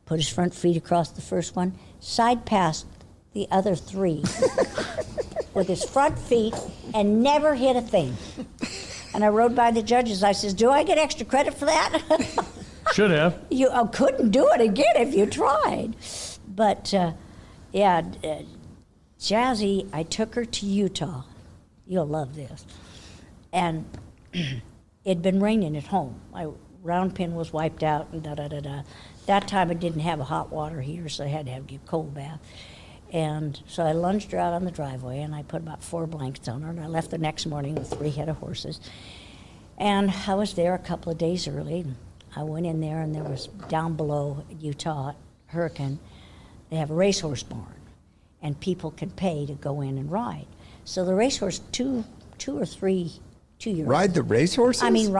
Speaker 2: put his front feet across the first one, side passed the other 3 with his front feet, and never hit a thing. And I rode by the judges. I says, do I get extra credit for that?
Speaker 1: Should have.
Speaker 2: You couldn't do it again if you tried. But, Jazzy, I took her to Utah. You'll love this. And it'd been raining at home. round pen was wiped out, and da-da-da-da. That time I didn't have a hot water heater, so I had to have a cold bath. And so I lunged her out on the driveway, and I put about 4 blankets on her, and I left the next morning with 3 head of horses. And I was there a couple of days early, and I went in there, and there was down below Utah, Hurricane, they have a racehorse barn, and people can pay to go in and ride. So the racehorse, two or three 2-year-olds.
Speaker 3: Ride the racehorses?
Speaker 2: I mean,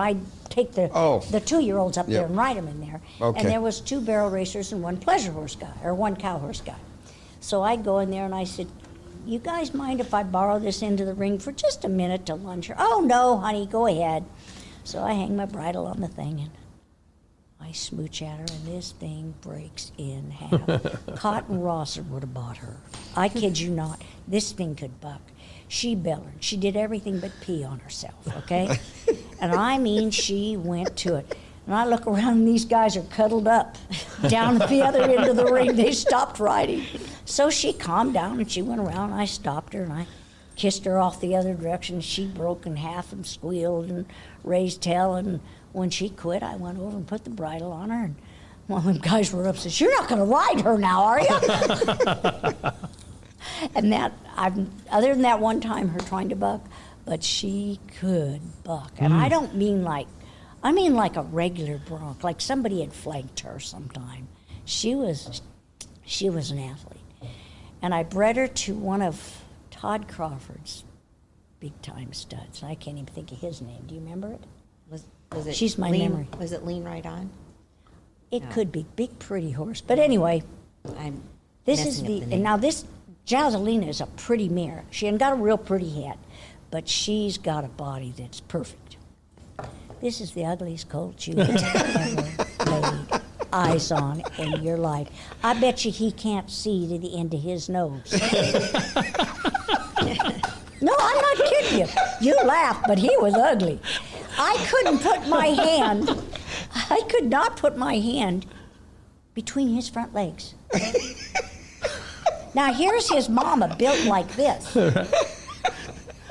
Speaker 2: take the 2-year-olds up there
Speaker 3: Yep.
Speaker 2: and ride them in there.
Speaker 3: Okay.
Speaker 2: And there was 2 barrel racers and 1 pleasure horse guy, or 1 cow horse guy. So I go in there and I said, you guys mind if I borrow this into the ring for just a minute to lunch her? Oh, no, honey, go ahead. So I hang my bridle on the thing and I smooch at her, and this thing breaks in half. Cotton Rosser would have bought her. I kid you not. This thing could buck. She bellered. She did everything but pee on herself, okay? And I mean, she went to it. And I look around, and these guys are cuddled up down at the other end of the ring. They stopped riding. So she calmed down, and she went around. I stopped her, and I kissed her off the other direction. She broke in half and squealed and raised hell. And when she quit, I went over and put the bridle on her. And one of them guys were up and said, "You're not going to ride her now, are you?" And other than that one time, her trying to buck, but she could buck. And I don't mean like a regular bronc, like somebody had flanked her sometime. She was an athlete. And I bred her to one of Todd Crawford's big time studs. I can't even think of his name. Do you remember it?
Speaker 4: Was it
Speaker 2: She's my
Speaker 4: lean,
Speaker 2: memory.
Speaker 4: Was it Lean Right On?
Speaker 2: It
Speaker 4: No.
Speaker 2: could be big, pretty horse. But anyway,
Speaker 4: I'm
Speaker 2: this is
Speaker 4: messing up
Speaker 2: the,
Speaker 4: the
Speaker 2: and
Speaker 4: name.
Speaker 2: now this Jazalina is a pretty mare. She ain't got a real pretty head, but she's got a body that's perfect. This is the ugliest colt you have ever laid eyes on in your life. I bet you he can't see to the end of his nose. No, I'm not kidding you. You laugh, but he was ugly. I could not put my hand between his front legs. Now, here's his mama built like this.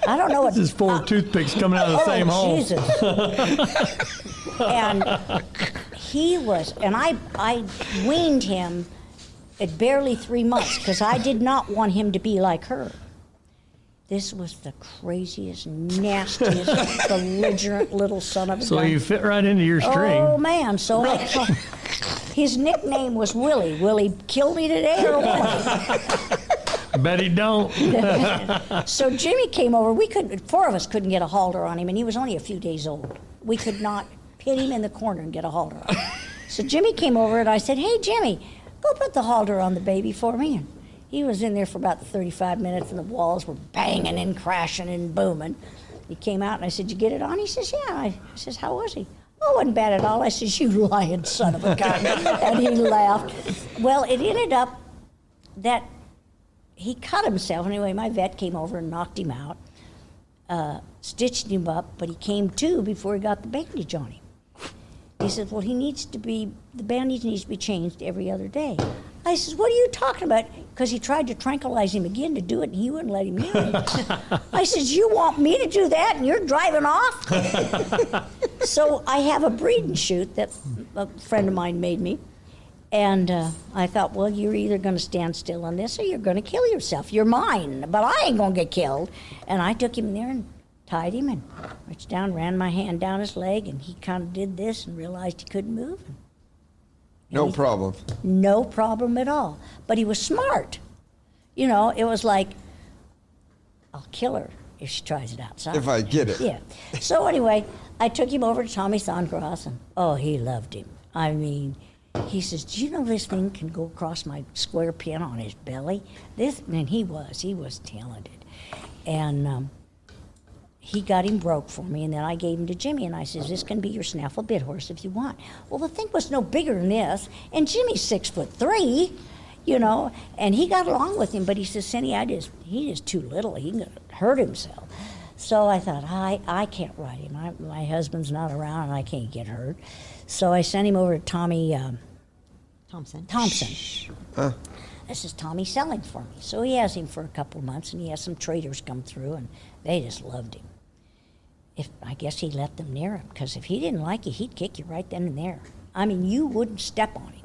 Speaker 2: I don't know what...
Speaker 1: This is 4 toothpicks coming out of the same hole.
Speaker 2: Jesus. And he was... And I weaned him at barely 3 months because I did not want him to be like her. This was the craziest, nastiest, belligerent little son of a
Speaker 1: So
Speaker 2: gun.
Speaker 1: you fit right into your string.
Speaker 2: Oh, man. So his nickname was Willie. Will he kill me today or what?
Speaker 1: Bet he don't.
Speaker 2: So Jimmy came over. 4 of us couldn't get a halter on him, and he was only a few days old. We could not pin him in the corner and get a halter on him. So Jimmy came over, and I said, "Hey, Jimmy, go put the halter on the baby for me." And he was in there for about 35 minutes, and the walls were banging and crashing and booming. He came out, and I said, "You get it on?" He says, "Yeah." I says, "How was he?" "Oh, wasn't bad at all." I says, "You lying son of a gun." And he laughed. Well, it ended up that he cut himself. Anyway, my vet came over and knocked him out, stitched him up, but he came to before he got the bandage on him. He said, "Well, the bandage needs to be changed every other day." I says, "What are you talking about?" Because he tried to tranquilize him again to do it, and he wouldn't let him do it. I says, "You want me to do that, and you're driving off?" So I have a breeding chute that a friend of mine made me. And I thought, well, you're either going to stand still on this or you're going to kill yourself. You're mine, but I ain't going to get killed. And I took him there and tied him and reached down, ran my hand down his leg, and he kind of did this and realized he couldn't move.
Speaker 3: No problem.
Speaker 2: No problem at all. But he was smart. You know, it was like, I'll kill her if she tries it outside.
Speaker 3: If I get it.
Speaker 2: Yeah. So anyway, I took him over to Tommy Thorncross, and he loved him. I mean, he says, "Do you know this thing can go across my square pin on his belly?" And he was talented. And he got him broke for me, and then I gave him to Jimmy, and I says, "This can be your snaffle bit horse if you want." Well, the thing was no bigger than this, and Jimmy's 6'3", you know, and he got along with him, but he says, "Cindy, he's just too little. He can hurt himself." So I thought, I can't ride him. My husband's not around, and I can't get hurt. So I sent him over to Tommy
Speaker 4: Thompson.
Speaker 2: This is Tommy selling for me. So he has him for a couple of months, and he has some traders come through, and they just loved him. I guess he let them near him, because if he didn't like you, he'd kick you right then and there. I mean, you wouldn't step on him.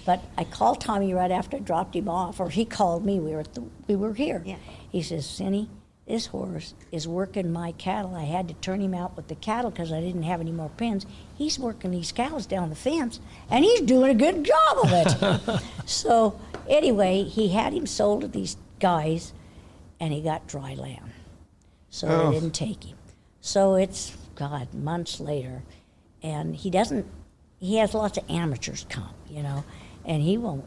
Speaker 2: But I called Tommy right after I dropped him off, or he called me. We were here.
Speaker 4: Yeah.
Speaker 2: He says, Cindy, this horse is working my cattle. I had to turn him out with the cattle because I didn't have any more pins. He's working these cows down the fence, and he's doing a good job of it. So anyway, he had him sold to these guys, and he got dry land. So they didn't take him. So it's, God, months later, and he has lots of amateurs come, and he won't.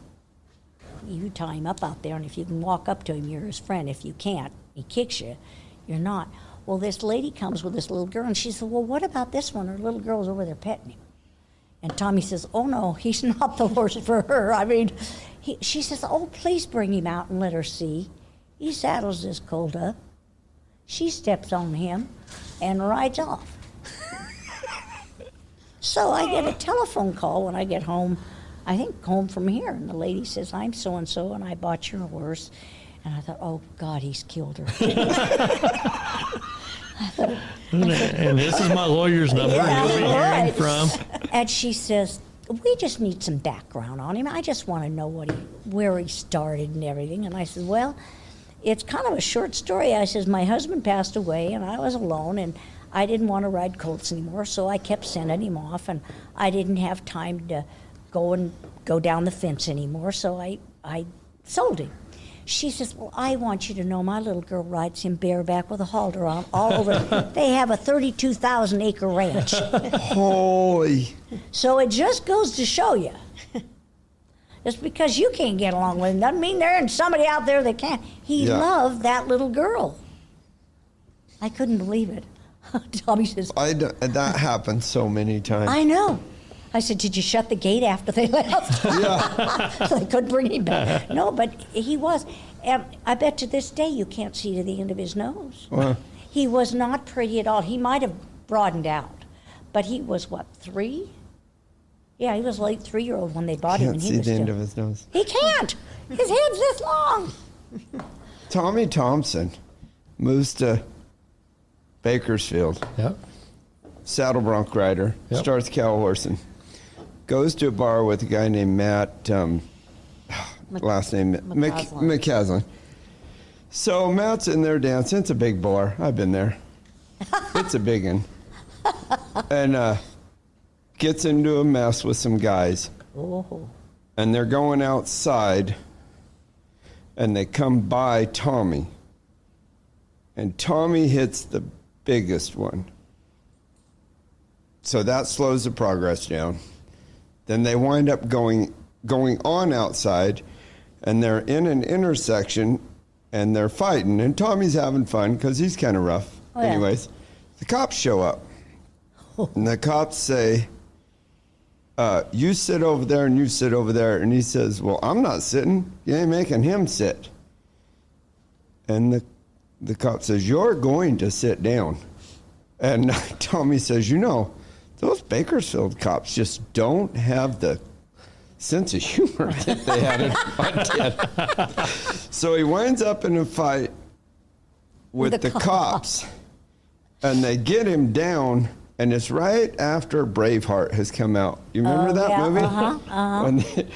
Speaker 2: You tie him up out there, and if you can walk up to him, you're his friend. If you can't, he kicks you, you're not. Well, this lady comes with this little girl, and she said, well, what about this one? Her little girl's over there petting him. And Tommy says, oh, no, he's not the horse for her. I mean, she says, oh, please bring him out and let her see. He saddles this colt up. She steps on him and rides off. So I get a telephone call when I get home, I think home from here, and the lady says, I'm so-and-so, and I bought your horse. And I thought, oh, God, he's killed her.
Speaker 1: And this is my lawyer's number.
Speaker 2: Yeah,
Speaker 1: You'll be hearing
Speaker 2: right.
Speaker 1: from.
Speaker 2: And she says, we just need some background on him. I just want to know where he started and everything. And I said, well, it's kind of a short story. I says, my husband passed away, and I was alone, and I didn't want to ride colts anymore, so I kept sending him off, and I didn't have time to go down the fence anymore, so I sold him. She says, well, I want you to know my little girl rides him bareback with a halter on all over. They have a 32,000-acre ranch.
Speaker 3: Holy.
Speaker 2: So it just goes to show you. Just because you can't get along with him doesn't mean there isn't somebody out there that can. He loved that little girl. I couldn't believe it. Tommy says,
Speaker 3: That happens so many times.
Speaker 2: I know. I said, did you shut the gate after they left?
Speaker 3: Yeah.
Speaker 2: So they couldn't bring him back. No, but he was. And I bet to this day you can't see to the end of his nose.
Speaker 3: Well,
Speaker 2: He was not pretty at all. He might have broadened out. But he was, what, 3? Yeah, he was like 3-year-old when they bought him.
Speaker 3: can't
Speaker 2: And
Speaker 3: see
Speaker 2: he was
Speaker 3: the end
Speaker 2: still,
Speaker 3: of his nose.
Speaker 2: He can't. His head's this long.
Speaker 3: Tommy Thompson moves to Bakersfield.
Speaker 1: Yep.
Speaker 3: Saddle bronc rider.
Speaker 1: Yep.
Speaker 3: Starts cowhorsing. Goes to a bar with a guy named Matt, last name McCaslin. So Matt's in there dancing. It's a big bar. I've been there. It's a big one. And gets into a mess with some guys.
Speaker 2: Oh.
Speaker 3: And they're going outside, and they come by Tommy. And Tommy hits the biggest one. So that slows the progress down. Then they wind up going on outside, and they're in an intersection, and they're fighting. And Tommy's having fun because he's kind of rough.
Speaker 2: Oh, yeah.
Speaker 3: Anyways, the cops show up, and the cops say, you sit over there and you sit over there. And he says, well, I'm not sitting. You ain't making him sit. And the cop says, you're going to sit down. And Tommy says, those Bakersfield cops just don't have the sense of humor that they had in Montana. So he winds up in a fight with the cops, and they get him down, and it's right after Braveheart has come out. You remember that movie?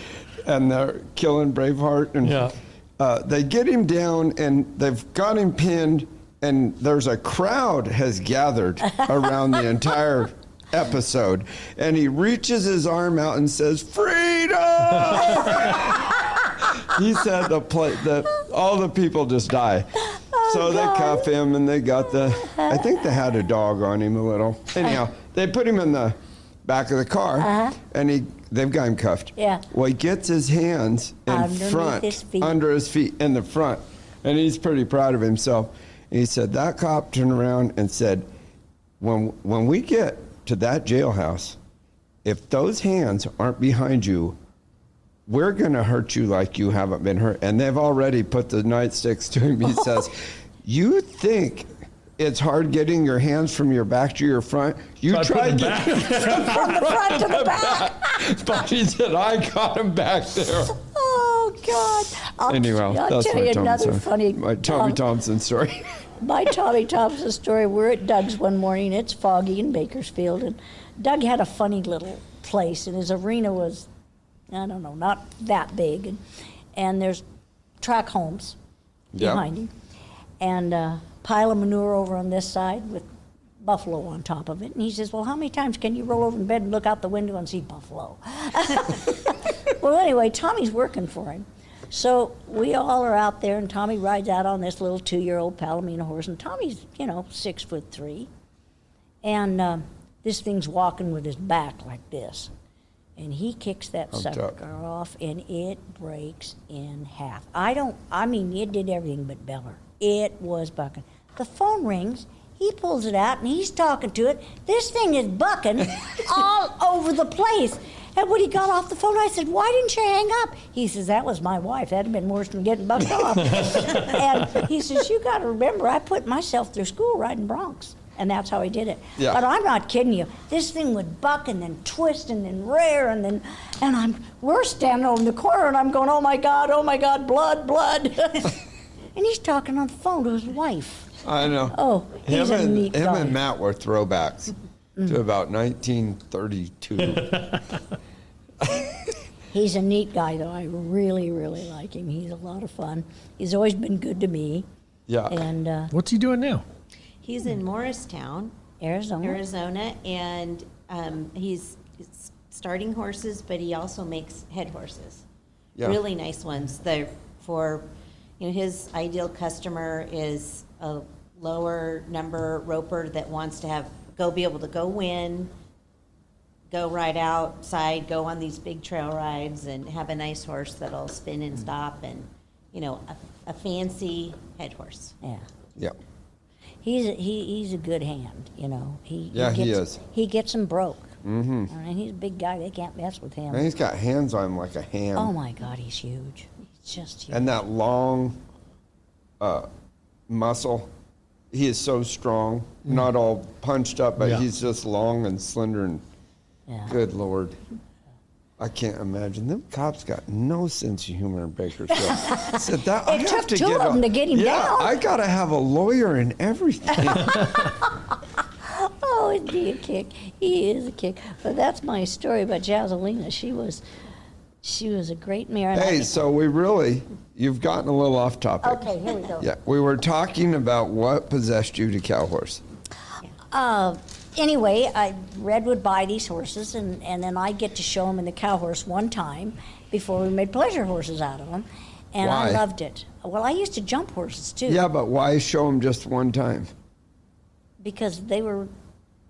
Speaker 3: And they're killing Braveheart, and they get him down, and they've got him pinned, and there's a crowd has gathered around the entire episode, and he reaches his arm out and says, freedom! He said all the people just die. So they cuff him, and they got I think they had a dog on him a little. Anyhow, they put him in the back of the car, and they've got him cuffed.
Speaker 2: Yeah.
Speaker 3: Well, he gets his hands in front, under his feet, in the front, and he's pretty proud of himself. And he said, that cop turned around and said, when we get to that jailhouse, if those hands aren't behind you, we're going to hurt you like you haven't been hurt. And they've already put the nightsticks to him. He says, you think it's hard getting your hands from your back to your front? You try getting
Speaker 2: From the front to the back.
Speaker 3: But he said, I got him back there.
Speaker 2: Oh, God. I'll
Speaker 3: Anyway,
Speaker 2: tell
Speaker 3: that's
Speaker 2: you
Speaker 3: my
Speaker 2: another
Speaker 3: Thompson.
Speaker 2: funny.
Speaker 3: My Tommy Thompson story.
Speaker 2: my Tommy Thompson story, we're at Doug's one morning. It's foggy in Bakersfield, and Doug had a funny little place, and his arena was, I don't know, not that big. And there's track homes behind him, and a pile of manure over on this side with buffalo on top of it. And he says, well, how many times can you roll over in bed and look out the window and see buffalo? Well, anyway, Tommy's working for him. So we all are out there, and Tommy rides out on this little 2-year-old Palomino horse, and Tommy's, 6'3", and this thing's walking with his back like this, and he kicks that sucker off, and it breaks in half. It did everything but beller. It was bucking. The phone rings. He pulls it out, and he's talking to it. This thing is bucking all over the place. And when he got off the phone, I said, why didn't you hang up? He says, that was my wife. That'd have been worse than getting bucked off. And he says, you got to remember, I put myself through school riding broncs. And that's how he did it.
Speaker 3: Yeah.
Speaker 2: But I'm not kidding you. This thing would buck and then twist and then rear and we're standing over in the corner, and I'm going, oh my God, blood, blood. And he's talking on the phone to his wife.
Speaker 3: I know.
Speaker 2: Oh, he's a neat guy.
Speaker 3: Him and Matt were throwbacks to about 1932.
Speaker 2: He's a neat guy, though. I really, really like him. He's a lot of fun. He's always been good to me.
Speaker 3: Yeah.
Speaker 2: And
Speaker 1: What's he doing now?
Speaker 4: He's in Morristown,
Speaker 2: Arizona,
Speaker 4: and he's starting horses, but he also makes head horses.
Speaker 3: Yeah.
Speaker 4: Really nice ones. They're for, his ideal customer is a lower number roper that wants to be able to go win, go ride outside, go on these big trail rides, and have a nice horse that'll spin and stop, and a fancy head horse.
Speaker 2: yeah.
Speaker 3: Yeah.
Speaker 2: He's a good hand, He
Speaker 3: is.
Speaker 2: He gets them broke. Mm-hmm. I mean, he's a big guy. They can't mess with him.
Speaker 3: And he's got hands on him like a ham.
Speaker 2: Oh my God, he's huge. He's just huge.
Speaker 3: And that long muscle. He is so strong. Not all punched up, but he's just long and slender and good Lord. I can't imagine. Them cops got no sense of humor in Bakersfield. Said that,
Speaker 2: It took two of them to get him down.
Speaker 3: I got to have a lawyer and everything.
Speaker 2: Oh, isn't he a kick? He is a kick. But that's my story about Jazzolina. She was a great mare.
Speaker 3: Hey, so you've gotten a little off topic.
Speaker 2: Okay, here we go.
Speaker 3: Yeah, we were talking about what possessed you to Cowhorse.
Speaker 2: Anyway, Red would buy these horses, and then I'd get to show them in the Cowhorse one time before we made pleasure horses out of them. And
Speaker 3: Why?
Speaker 2: I loved it. Well, I used to jump horses, too.
Speaker 3: Yeah, but why show them just one time?
Speaker 2: Because they were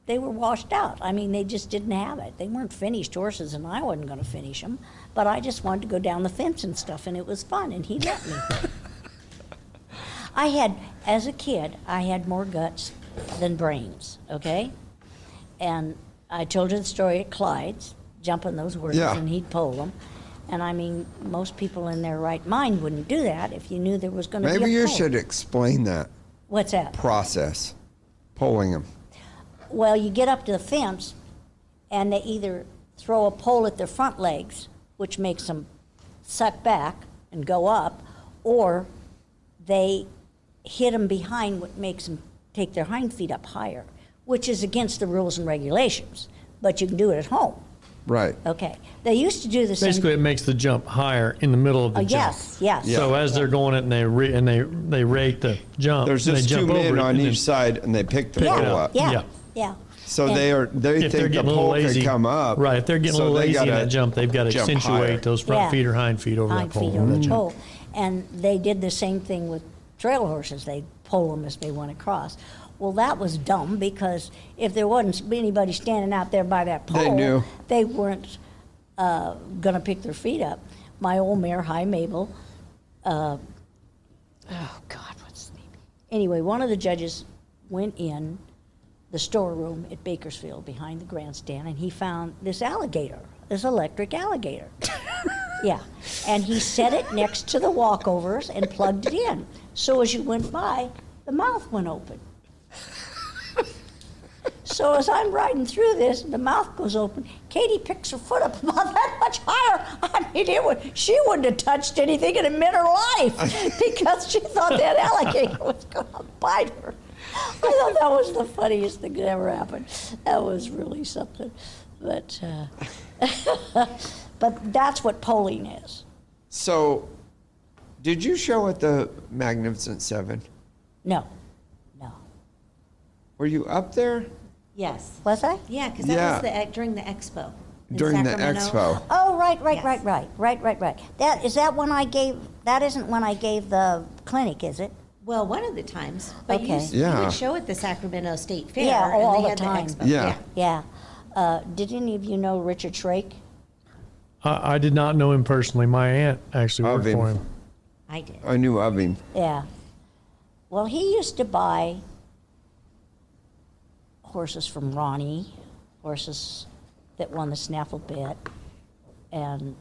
Speaker 2: washed out. I mean, they just didn't have it. They weren't finished horses, and I wasn't going to finish them. But I just wanted to go down the fence and stuff, and it was fun, and he let me. As a kid, I had more guts than brains, okay? And I told you the story at Clyde's, jumping those horses, and he'd pole them. And I mean, most people in their right mind wouldn't do that if you knew there was going to be a
Speaker 3: Maybe you
Speaker 2: pole.
Speaker 3: should explain that
Speaker 2: What's that?
Speaker 3: process, polling them.
Speaker 2: Well, you get up to the fence, and they either throw a pole at their front legs, which makes them suck back and go up, or they hit them behind, what makes them take their hind feet up higher, which is against the rules and regulations, but you can do it at home.
Speaker 3: Right.
Speaker 2: Okay. They used to do the same.
Speaker 1: Basically, it makes the jump higher in the middle of the jump.
Speaker 2: Yes, yes.
Speaker 3: Yeah.
Speaker 1: So as they're going it and they rate the jump,
Speaker 3: There's
Speaker 1: and they
Speaker 3: just
Speaker 1: jump
Speaker 3: two men
Speaker 1: over it,
Speaker 3: on
Speaker 1: and then
Speaker 3: each side, and they pick the
Speaker 1: Pick it
Speaker 3: pole
Speaker 1: up.
Speaker 3: up.
Speaker 2: Yeah,
Speaker 1: Yeah.
Speaker 3: So
Speaker 2: And-
Speaker 3: they
Speaker 1: if they're
Speaker 3: think the
Speaker 1: getting a little
Speaker 3: pole
Speaker 1: lazy,
Speaker 3: can come up.
Speaker 1: right? If they're getting
Speaker 3: so
Speaker 1: a little
Speaker 3: they
Speaker 1: lazy in
Speaker 3: gotta
Speaker 1: that jump, they've got to
Speaker 3: jump
Speaker 1: accentuate
Speaker 3: higher.
Speaker 1: those front
Speaker 2: Yeah.
Speaker 1: feet or hind feet over
Speaker 2: hind
Speaker 1: that pole.
Speaker 2: feet over the pole. And they did the same thing with trail horses. They pull them as they went across. Well, that was dumb, because if there wasn't anybody standing out there by that pole,
Speaker 3: They knew.
Speaker 2: they weren't going to pick their feet up. My old mare, High Mabel, oh God, what's the name? Anyway, one of the judges went in the storeroom at Bakersfield behind the grandstand, and he found this alligator, this electric alligator. Yeah, and he set it next to the walkovers and plugged it in. So as you went by, the mouth went open. So as I'm riding through this, the mouth goes open. Katie picks her foot up about that much higher. I mean, she wouldn't have touched anything in a minute of life because she thought that alligator was going to bite her. I thought that was the funniest thing that ever happened. That was really something. But, but that's what polling is.
Speaker 3: So, did you show at the Magnificent Seven?
Speaker 2: No.
Speaker 3: Were you up there?
Speaker 4: Yes.
Speaker 2: Was I?
Speaker 4: Yeah, because that was during the expo. in
Speaker 3: During the
Speaker 4: Sacramento.
Speaker 3: expo.
Speaker 2: Oh, right.
Speaker 4: Yes.
Speaker 2: That is that when I gave. That isn't when I gave the clinic, is it?
Speaker 4: Well, one of the times, but
Speaker 2: Okay.
Speaker 4: you
Speaker 3: Yeah.
Speaker 4: would show at the Sacramento State Fair.
Speaker 2: Yeah,
Speaker 4: and
Speaker 2: all
Speaker 4: they
Speaker 2: the
Speaker 4: had
Speaker 2: time.
Speaker 4: expo.
Speaker 3: Yeah.
Speaker 2: Yeah. Did any of you know Richard Shrake?
Speaker 1: I did not know him personally. My aunt actually worked
Speaker 3: Of him.
Speaker 1: for him.
Speaker 4: I did.
Speaker 3: I knew of him.
Speaker 2: Yeah. Well, he used to buy horses from Ronnie, horses that won the snaffle bet, and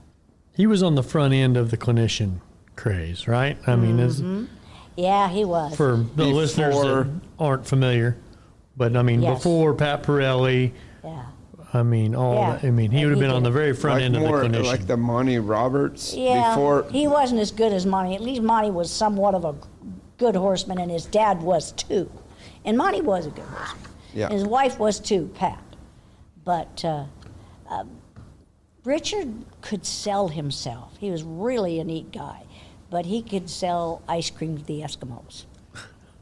Speaker 1: He was on the front end of the clinician craze, right? I mean,
Speaker 2: yeah, he was.
Speaker 1: for the listeners that aren't familiar, but I mean,
Speaker 2: Yes.
Speaker 1: before Pat Pirelli,
Speaker 2: Yeah.
Speaker 1: I mean, all
Speaker 2: Yeah.
Speaker 1: that, I mean, he
Speaker 2: And
Speaker 1: would have
Speaker 2: he
Speaker 1: been on
Speaker 2: did.
Speaker 1: the very front
Speaker 3: Like
Speaker 1: end of the
Speaker 3: more
Speaker 1: clinician.
Speaker 3: like the Monty Roberts
Speaker 2: Yeah,
Speaker 3: before.
Speaker 2: he wasn't as good as Monty. At least Monty was somewhat of a good horseman, and his dad was too. And Monty was a good horseman.
Speaker 3: Yeah.
Speaker 2: His wife was too, Pat. But Richard could sell himself. He was really a neat guy, but he could sell ice cream to the Eskimos.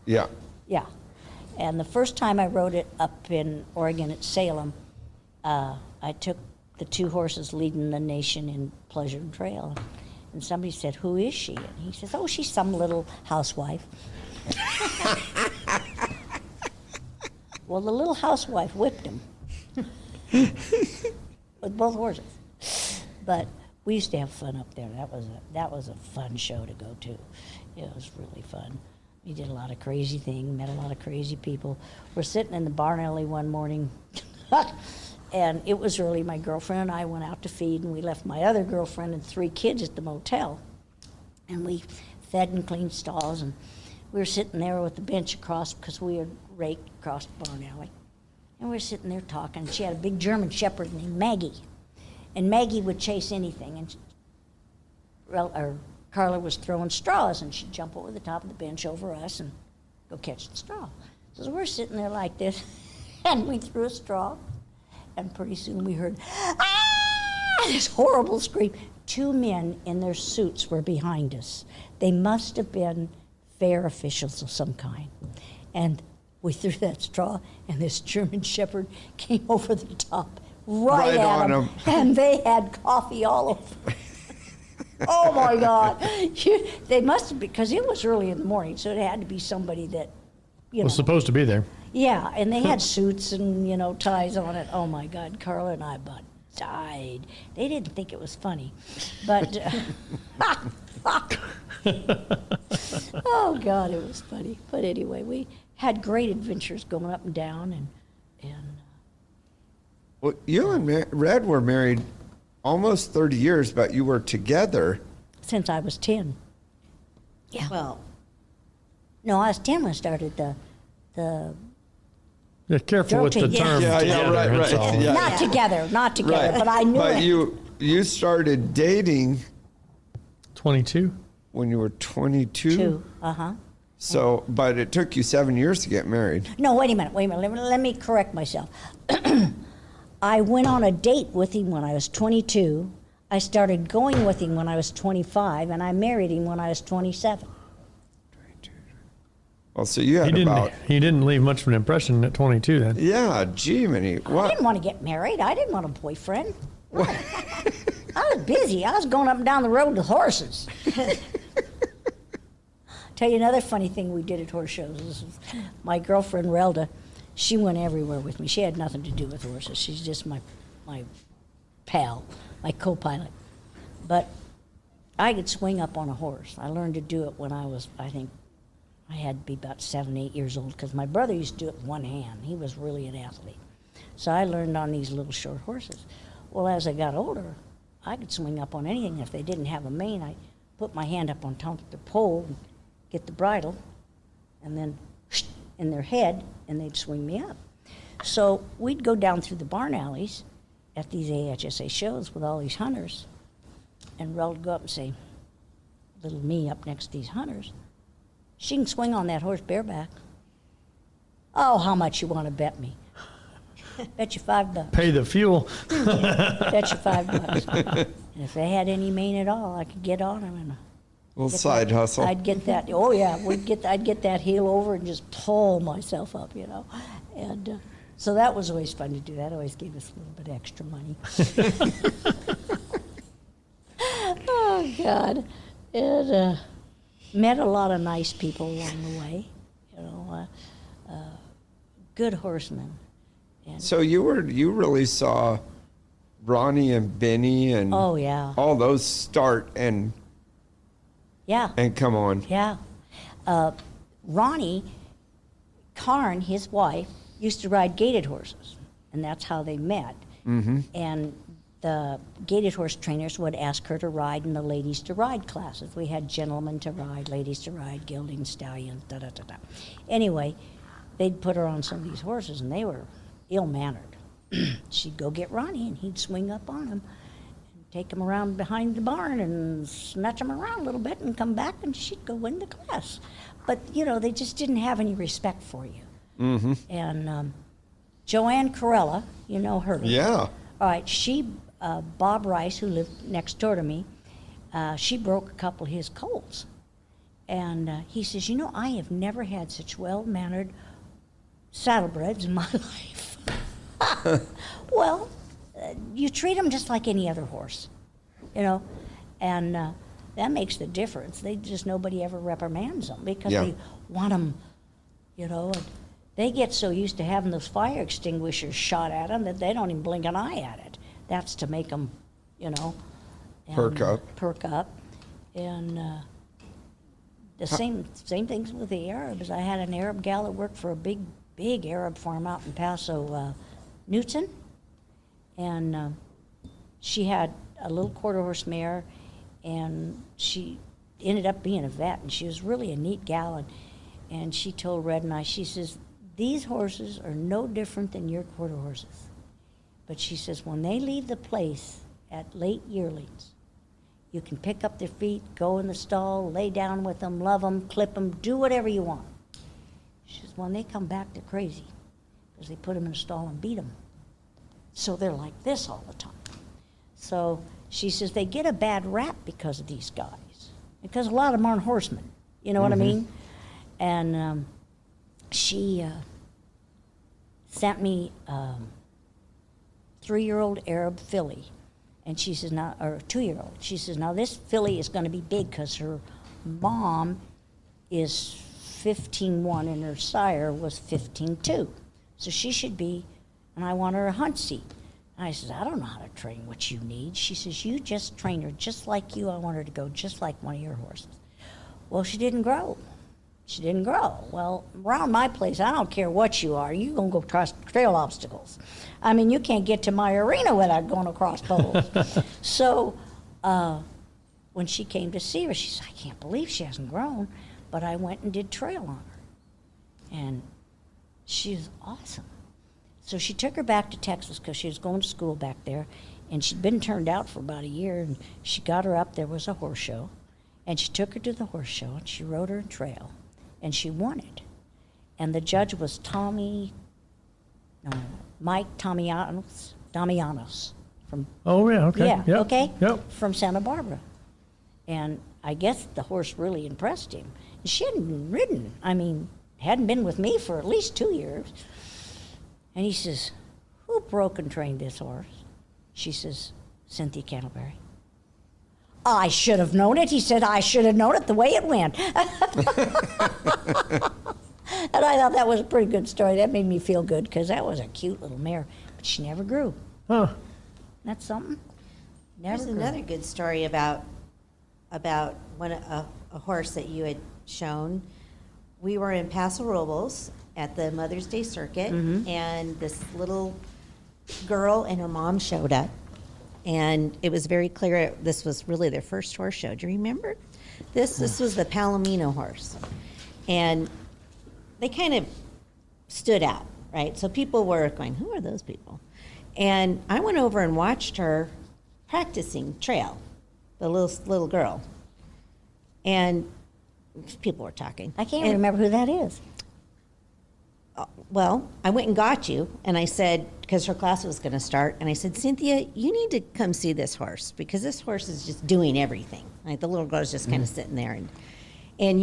Speaker 3: Yeah.
Speaker 2: Yeah. And the first time I rode it up in Oregon at Salem, I took the two horses leading the nation in Pleasure and Trail. And somebody said, "Who is she?" And he says, "Oh, she's some little housewife." Well, the little housewife whipped him with both horses. But we used to have fun up there. That was a fun show to go to. It was really fun. We did a lot of crazy things, met a lot of crazy people. We're sitting in the barn alley one morning, and it was early. My girlfriend and I went out to feed, and we left my other girlfriend and 3 kids at the motel. And we fed and cleaned stalls, and we were sitting there with the bench across because we had raked across the barn alley. And we were sitting there talking. She had a big German shepherd named Maggie. And Maggie would chase anything. And Carla was throwing straws, and she'd jump over the top of the bench over us and go catch the straw. So we're sitting there like this, and we threw a straw, and pretty soon we heard, "Ah!" this horrible scream. 2 men in their suits were behind us. They must have been fair officials of some kind. And we threw that straw, and this German shepherd came over the top, right at
Speaker 3: on
Speaker 2: them,
Speaker 3: 'em.
Speaker 2: and they had coffee all over. Oh my God! They must have, because it was early in the morning, so it had to be somebody that, you know.
Speaker 1: was supposed to be there.
Speaker 2: Yeah, and they had suits and, ties on it. Oh my God, Carla and I about died. They didn't think it was funny, but oh God, it was funny. But anyway, we had great adventures going up and down, and
Speaker 3: Well, you and Red were married almost 30 years, but you were together.
Speaker 2: since I was 10. Yeah.
Speaker 4: Well,
Speaker 2: No, I was 10 when I started the
Speaker 1: Yeah, careful with the
Speaker 2: Joking.
Speaker 1: term.
Speaker 3: Yeah,
Speaker 1: together,
Speaker 3: right.
Speaker 1: that's all.
Speaker 3: Yeah.
Speaker 2: not together, but I knew
Speaker 3: But
Speaker 2: it.
Speaker 3: you started dating
Speaker 1: 22.
Speaker 3: when you were 22.
Speaker 2: 2. Uh-huh.
Speaker 3: So, but it took you 7 years to get married.
Speaker 2: No, wait a minute. Let me correct myself. I went on a date with him when I was 22. I started going with him when I was 25, and I married him when I was 27.
Speaker 3: Well, so you had about,
Speaker 1: He didn't leave much of an impression at 22 then.
Speaker 3: yeah, gee, many.
Speaker 2: I
Speaker 3: What?
Speaker 2: didn't want to get married. I didn't want a boyfriend. I was busy. I was going up and down the road with horses. Tell you another funny thing we did at horse shows. This is my girlfriend Relda, she went everywhere with me. She had nothing to do with horses. She's just my pal, my co-pilot. But I could swing up on a horse. I learned to do it when I was, I think, I had to be about 7, 8 years old, because my brother used to do it with one hand. He was really an athlete. So I learned on these little short horses. Well, as I got older, I could swing up on anything. If they didn't have a mane, I put my hand up on top of the pole and get the bridle, and then in their head, and they'd swing me up. So we'd go down through the barn alleys at these AHSA shows with all these hunters, and Rel would go up and say, little me up next to these hunters, she can swing on that horse bareback. Oh, how much you want to bet me? Bet you $5.
Speaker 1: Pay the fuel.
Speaker 2: Bet you $5. And if they had any mane at all, I could get on them and
Speaker 3: Little side hustle.
Speaker 2: I'd get that. Oh yeah, I'd get that heel over and just pull myself up, you know, and so that was always fun to do. That always gave us a little bit extra money. Oh God, it met a lot of nice people along the way, you know, good horsemen. And
Speaker 3: So you really saw Ronnie and Benny and
Speaker 2: oh yeah,
Speaker 3: all those start and
Speaker 2: yeah.
Speaker 3: come on.
Speaker 2: Yeah. Ronnie Karn, his wife, used to ride gaited horses, and that's how they met. Mm-hmm. And the gaited horse trainers would ask her to ride in the ladies to ride classes. We had gentlemen to ride, ladies to ride, gelding stallions, da-da-da-da. Anyway, they'd put her on some of these horses, and they were ill-mannered. She'd go get Ronnie, and he'd swing up on him, take him around behind the barn and snatch him around a little bit and come back, and she'd go win the class. But, you know, they just didn't have any respect for you. Mm-hmm. And Joanne Corella, you know her.
Speaker 3: Yeah.
Speaker 2: All right, Bob Rice, who lived next door to me, she broke a couple of his colts. And he says, you know, I have never had such well-mannered saddlebreds in my life. Well, you treat them just like any other horse, you know, and that makes the difference. Nobody ever reprimands them because they want them, you know. And they get so used to having those fire extinguishers shot at them that they don't even blink an eye at it. That's to make them, you know,
Speaker 3: Perk
Speaker 2: up, and the same things with the Arabs. I had an Arab gal that worked for a big Arab farm out in Paso, Newton. And she had a little quarter horse mare, and she ended up being a vet, and she was really a neat gal. And she told Red and I, she says, these horses are no different than your quarter horses. But she says, when they leave the place at late yearlings, you can pick up their feet, go in the stall, lay down with them, love them, clip them, do whatever you want. She says, when they come back, they're crazy because they put them in a stall and beat them. So they're like this all the time. So she says they get a bad rap because of these guys, because a lot of them aren't horsemen. You know what I mean? And she sent me 3-year-old Arab filly, and she says now, or 2-year-old. She says now this filly is going to be big because her mom is 15-1 and her sire was 15-2, so she should be. And I want her a hunt seat. And I says, I don't know how to train what you need. She says, you just train her just like you. I want her to go just like one of your horses. Well, she didn't grow. Well, around my place, I don't care what you are. You're going to go across trail obstacles. I mean, you can't get to my arena without going across poles. So when she came to see her, she said, I can't believe she hasn't grown. But I went and did trail on her. And she was awesome. So she took her back to Texas because she was going to school back there, and she'd been turned out for about a year, and she got her up. There was a horse show, and she took her to the horse show, and she rode her in trail, and she won it. And the judge was Mike Damianos from
Speaker 1: Oh, yeah, okay.
Speaker 2: yeah,
Speaker 1: Yep.
Speaker 2: okay,
Speaker 1: Yep.
Speaker 2: from Santa Barbara. And I guess the horse really impressed him. She hadn't ridden. I mean, hadn't been with me for at least 2 years. And he says, who broke and trained this horse? She says, Cynthia Cantleberry. I should have known it. He said, I should have known it the way it went. And I thought that was a pretty good story. That made me feel good because that was a cute little mare. But she never grew.
Speaker 1: Huh.
Speaker 2: That's something.
Speaker 4: There's
Speaker 2: Never grew.
Speaker 4: another good story about when a horse that you had shown. We were in Paso Robles at the Mother's Day circuit, and this little girl and her mom showed up, and it was very clear this was really their first horse show. Do you remember? This was the Palomino horse, and they kind of stood out. right? So people were going, who are those people? And I went over and watched her practicing trail, the little girl. And people were talking.
Speaker 2: I can't
Speaker 4: And,
Speaker 2: remember who that is.
Speaker 4: Well, I went and got you, and I said, because her class was going to start, and I said, Cynthia, you need to come see this horse, because this horse is just doing everything. Like the little girl's just kind of sitting there. And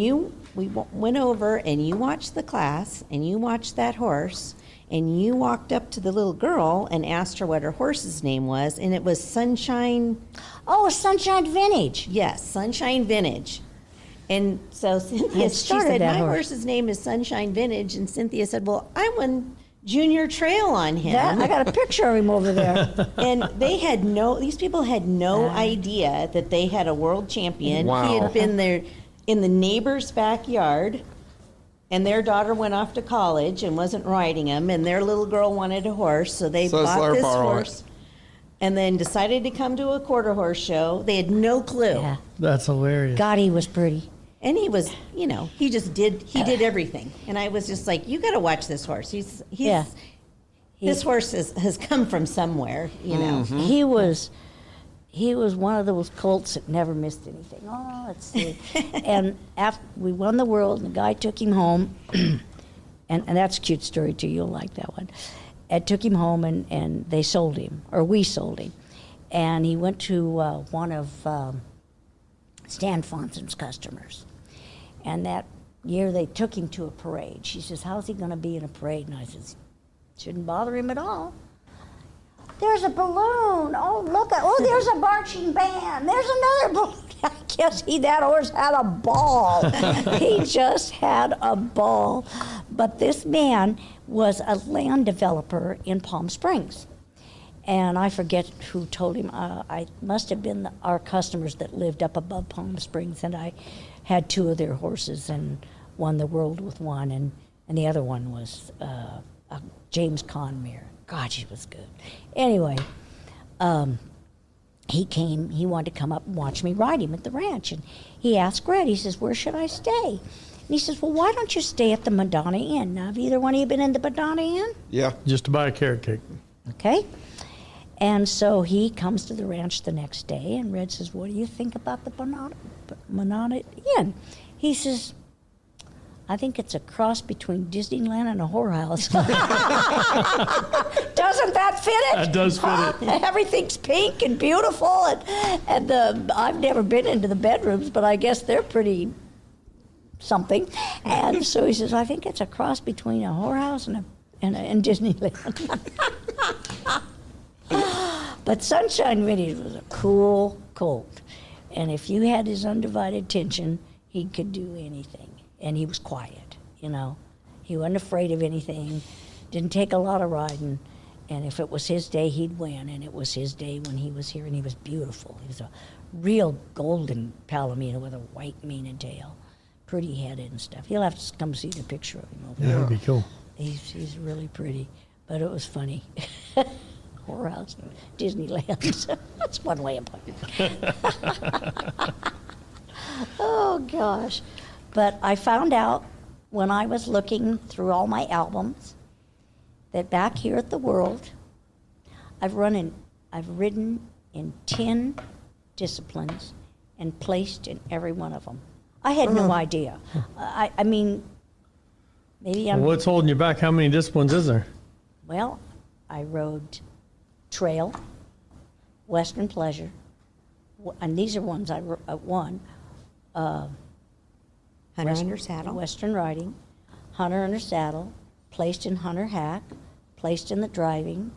Speaker 4: we went over, and you watched the class, and you watched that horse, and you walked up to the little girl and asked her what her horse's name was, and it was Sunshine.
Speaker 2: Oh, Sunshine Vintage.
Speaker 4: Yes, Sunshine Vintage. And so Cynthia,
Speaker 2: Had
Speaker 4: she
Speaker 2: started
Speaker 4: said,
Speaker 2: that
Speaker 4: my
Speaker 2: horse.
Speaker 4: horse's name is Sunshine Vintage. And Cynthia said, well, I won junior trail on him.
Speaker 2: I got a picture of him over there.
Speaker 4: And these people had no idea that they had a world champion. He
Speaker 3: Wow.
Speaker 4: had been there in the neighbor's backyard, and their daughter went off to college and wasn't riding him, and their little girl wanted a horse, so they
Speaker 3: So
Speaker 4: bought
Speaker 3: let her
Speaker 4: this
Speaker 3: borrow it.
Speaker 4: horse. And then decided to come to a quarter horse show. They had no clue.
Speaker 2: Yeah.
Speaker 1: That's hilarious.
Speaker 2: God, he was pretty.
Speaker 4: And he was, he did everything. And I was just like, you got to watch this horse.
Speaker 2: Yeah.
Speaker 4: This horse has come from somewhere,
Speaker 3: Mm-hmm.
Speaker 2: He was one of those colts that never missed anything. Oh, let's see. And after we won the world, and the guy took him home, and that's a cute story too. You'll like that one. And took him home, and they sold him, or we sold him, and he went to one of Stan Fonson's customers, and that year they took him to a parade. She says, "How's he going to be in a parade?" And I says, "Shouldn't bother him at all." There's a balloon. Oh, look at, there's a marching band. There's another balloon. I guess that horse had a ball. He just had a ball. But this man was a land developer in Palm Springs. And I forget who told him. I must have been our customers that lived up above Palm Springs. And I had two of their horses and won the world with one. And the other one was James Conmere. God, she was good. Anyway, he came, he wanted to come up and watch me ride him at the ranch. And he asked Red, he says, where should I stay? And he says, well, why don't you stay at the Madonna Inn? Now, have either one of you been in the Madonna Inn?
Speaker 3: Yeah.
Speaker 1: Just to buy a carrot cake.
Speaker 2: Okay. And so he comes to the ranch the next day, and Red says, what do you think about the Madonna Inn? He says, I think it's a cross between Disneyland and a whorehouse. Doesn't that fit it?
Speaker 1: That does fit it.
Speaker 2: Everything's pink and beautiful, and I've never been into the bedrooms, but I guess they're pretty something. And so he says, I think it's a cross between a whorehouse and Disneyland. But Sunshine Vintage was a cool colt, and if you had his undivided attention, he could do anything. And he was quiet, He wasn't afraid of anything, didn't take a lot of riding, and if it was his day, he'd win, and it was his day when he was here, and he was beautiful. He was a real golden palomino with a white mane and tail, pretty headed and stuff. You'll have to come see the picture of him over
Speaker 1: Yeah,
Speaker 2: there.
Speaker 1: that would be cool.
Speaker 2: He's really pretty, but it was funny. Whorehouse, Disneyland. That's one way of putting it. Oh, gosh. But I found out when I was looking through all my albums that back here at the World, I've ridden in 10 disciplines and placed in every one of them. I had no idea. I mean, maybe I'm...
Speaker 1: What's holding you back? How many disciplines is there?
Speaker 2: Well, I rode trail, Western pleasure, and these are ones I won.
Speaker 4: Hunter under saddle.
Speaker 2: Western riding, hunter under saddle, placed in hunter hack, placed in the driving,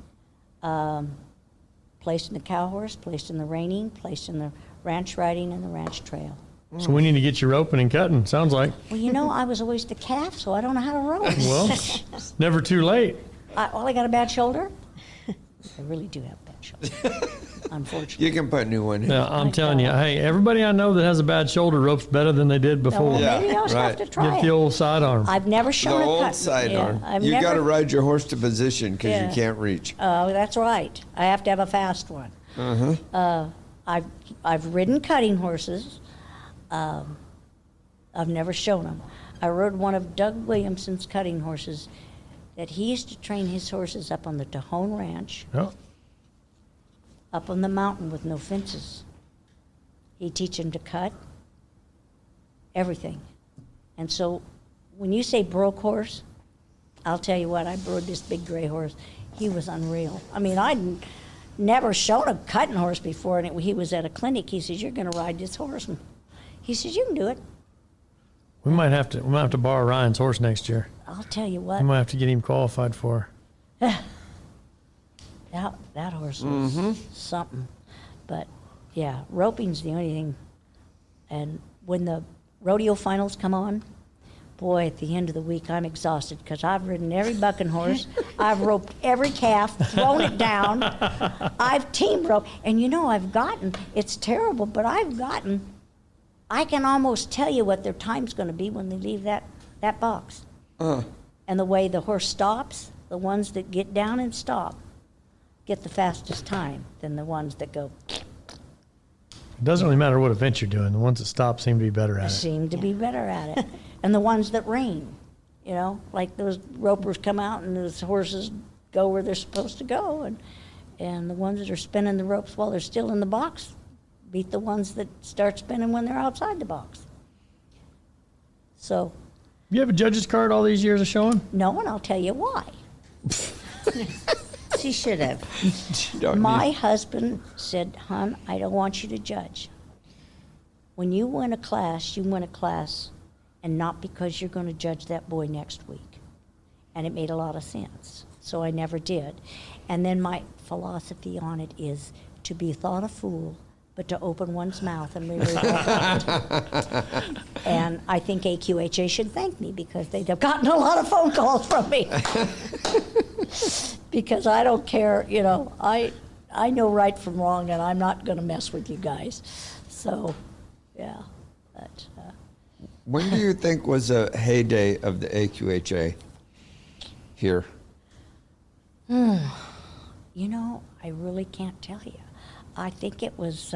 Speaker 2: placed in the cowhorse, placed in the reining, placed in the ranch riding and the ranch trail.
Speaker 1: So we need to get you roping and cutting, sounds like.
Speaker 2: Well, I was always the calf, so I don't know how to rope.
Speaker 1: Well, never too late.
Speaker 2: I got a bad shoulder. I really do have a bad shoulder, unfortunately.
Speaker 3: You can put a new one in.
Speaker 1: Yeah, I'm telling you, hey, everybody I know that has a bad shoulder ropes better than they did before.
Speaker 2: Well,
Speaker 3: Yeah,
Speaker 2: maybe I'll just have
Speaker 3: right.
Speaker 2: to try
Speaker 1: Get the
Speaker 2: it.
Speaker 1: old sidearm.
Speaker 2: I've never
Speaker 3: The
Speaker 2: shown a
Speaker 3: old
Speaker 2: cut.
Speaker 3: sidearm.
Speaker 2: I've
Speaker 3: You got to
Speaker 2: never-
Speaker 3: ride your horse to position because
Speaker 2: Yeah.
Speaker 3: you can't reach.
Speaker 2: Oh, that's right. I have to have a fast one. I've ridden cutting horses. I've never shown them. I rode one of Doug Williamson's cutting horses that he used to train his horses up on the Tejon Ranch,
Speaker 1: Oh,
Speaker 2: up on the mountain with no fences. He'd teach them to cut, everything. And so when you say broke horse, I'll tell you what, I rode this big gray horse. He was unreal. I mean, I'd never shown a cutting horse before, and he was at a clinic. He says, "You're going to ride this horse." And he says, "You can do it."
Speaker 1: we might have to borrow Ryan's horse next year.
Speaker 2: I'll tell you what,
Speaker 1: We might have to get him qualified for.
Speaker 2: that horse was something. But yeah, roping's the only thing. And when the rodeo finals come on, boy, at the end of the week, I'm exhausted because I've ridden every bucking horse. I've roped every calf, thrown it down. I've team roped. And it's terrible, but I can almost tell you what their time's going to be when they leave that box. And the way the horse stops, the ones that get down and stop get the fastest time than the ones that go.
Speaker 1: It doesn't really matter what event you're doing. The ones that stop seem to be better at it.
Speaker 2: Seem to be better at it. And the ones that rein, like those ropers come out and those horses go where they're supposed to go. And the ones that are spinning the ropes while they're still in the box beat the ones that start spinning when they're outside the box. So,
Speaker 1: You have a judge's card all these years of showing?
Speaker 2: no, and I'll tell you why.
Speaker 4: She should have.
Speaker 2: My husband said, "Hon, I don't want you to judge. When you win a class, you win a class, and not because you're going to judge that boy next week." And it made a lot of sense. So I never did. And then my philosophy on it is to be thought a fool, but to open one's mouth and really And I think AQHA should thank me because they'd have gotten a lot of phone calls from me. Because I don't care, I know right from wrong, and I'm not going to mess with you guys. So, yeah. But,
Speaker 3: When do you think was a heyday of the AQHA here?
Speaker 2: I really can't tell you. I think it was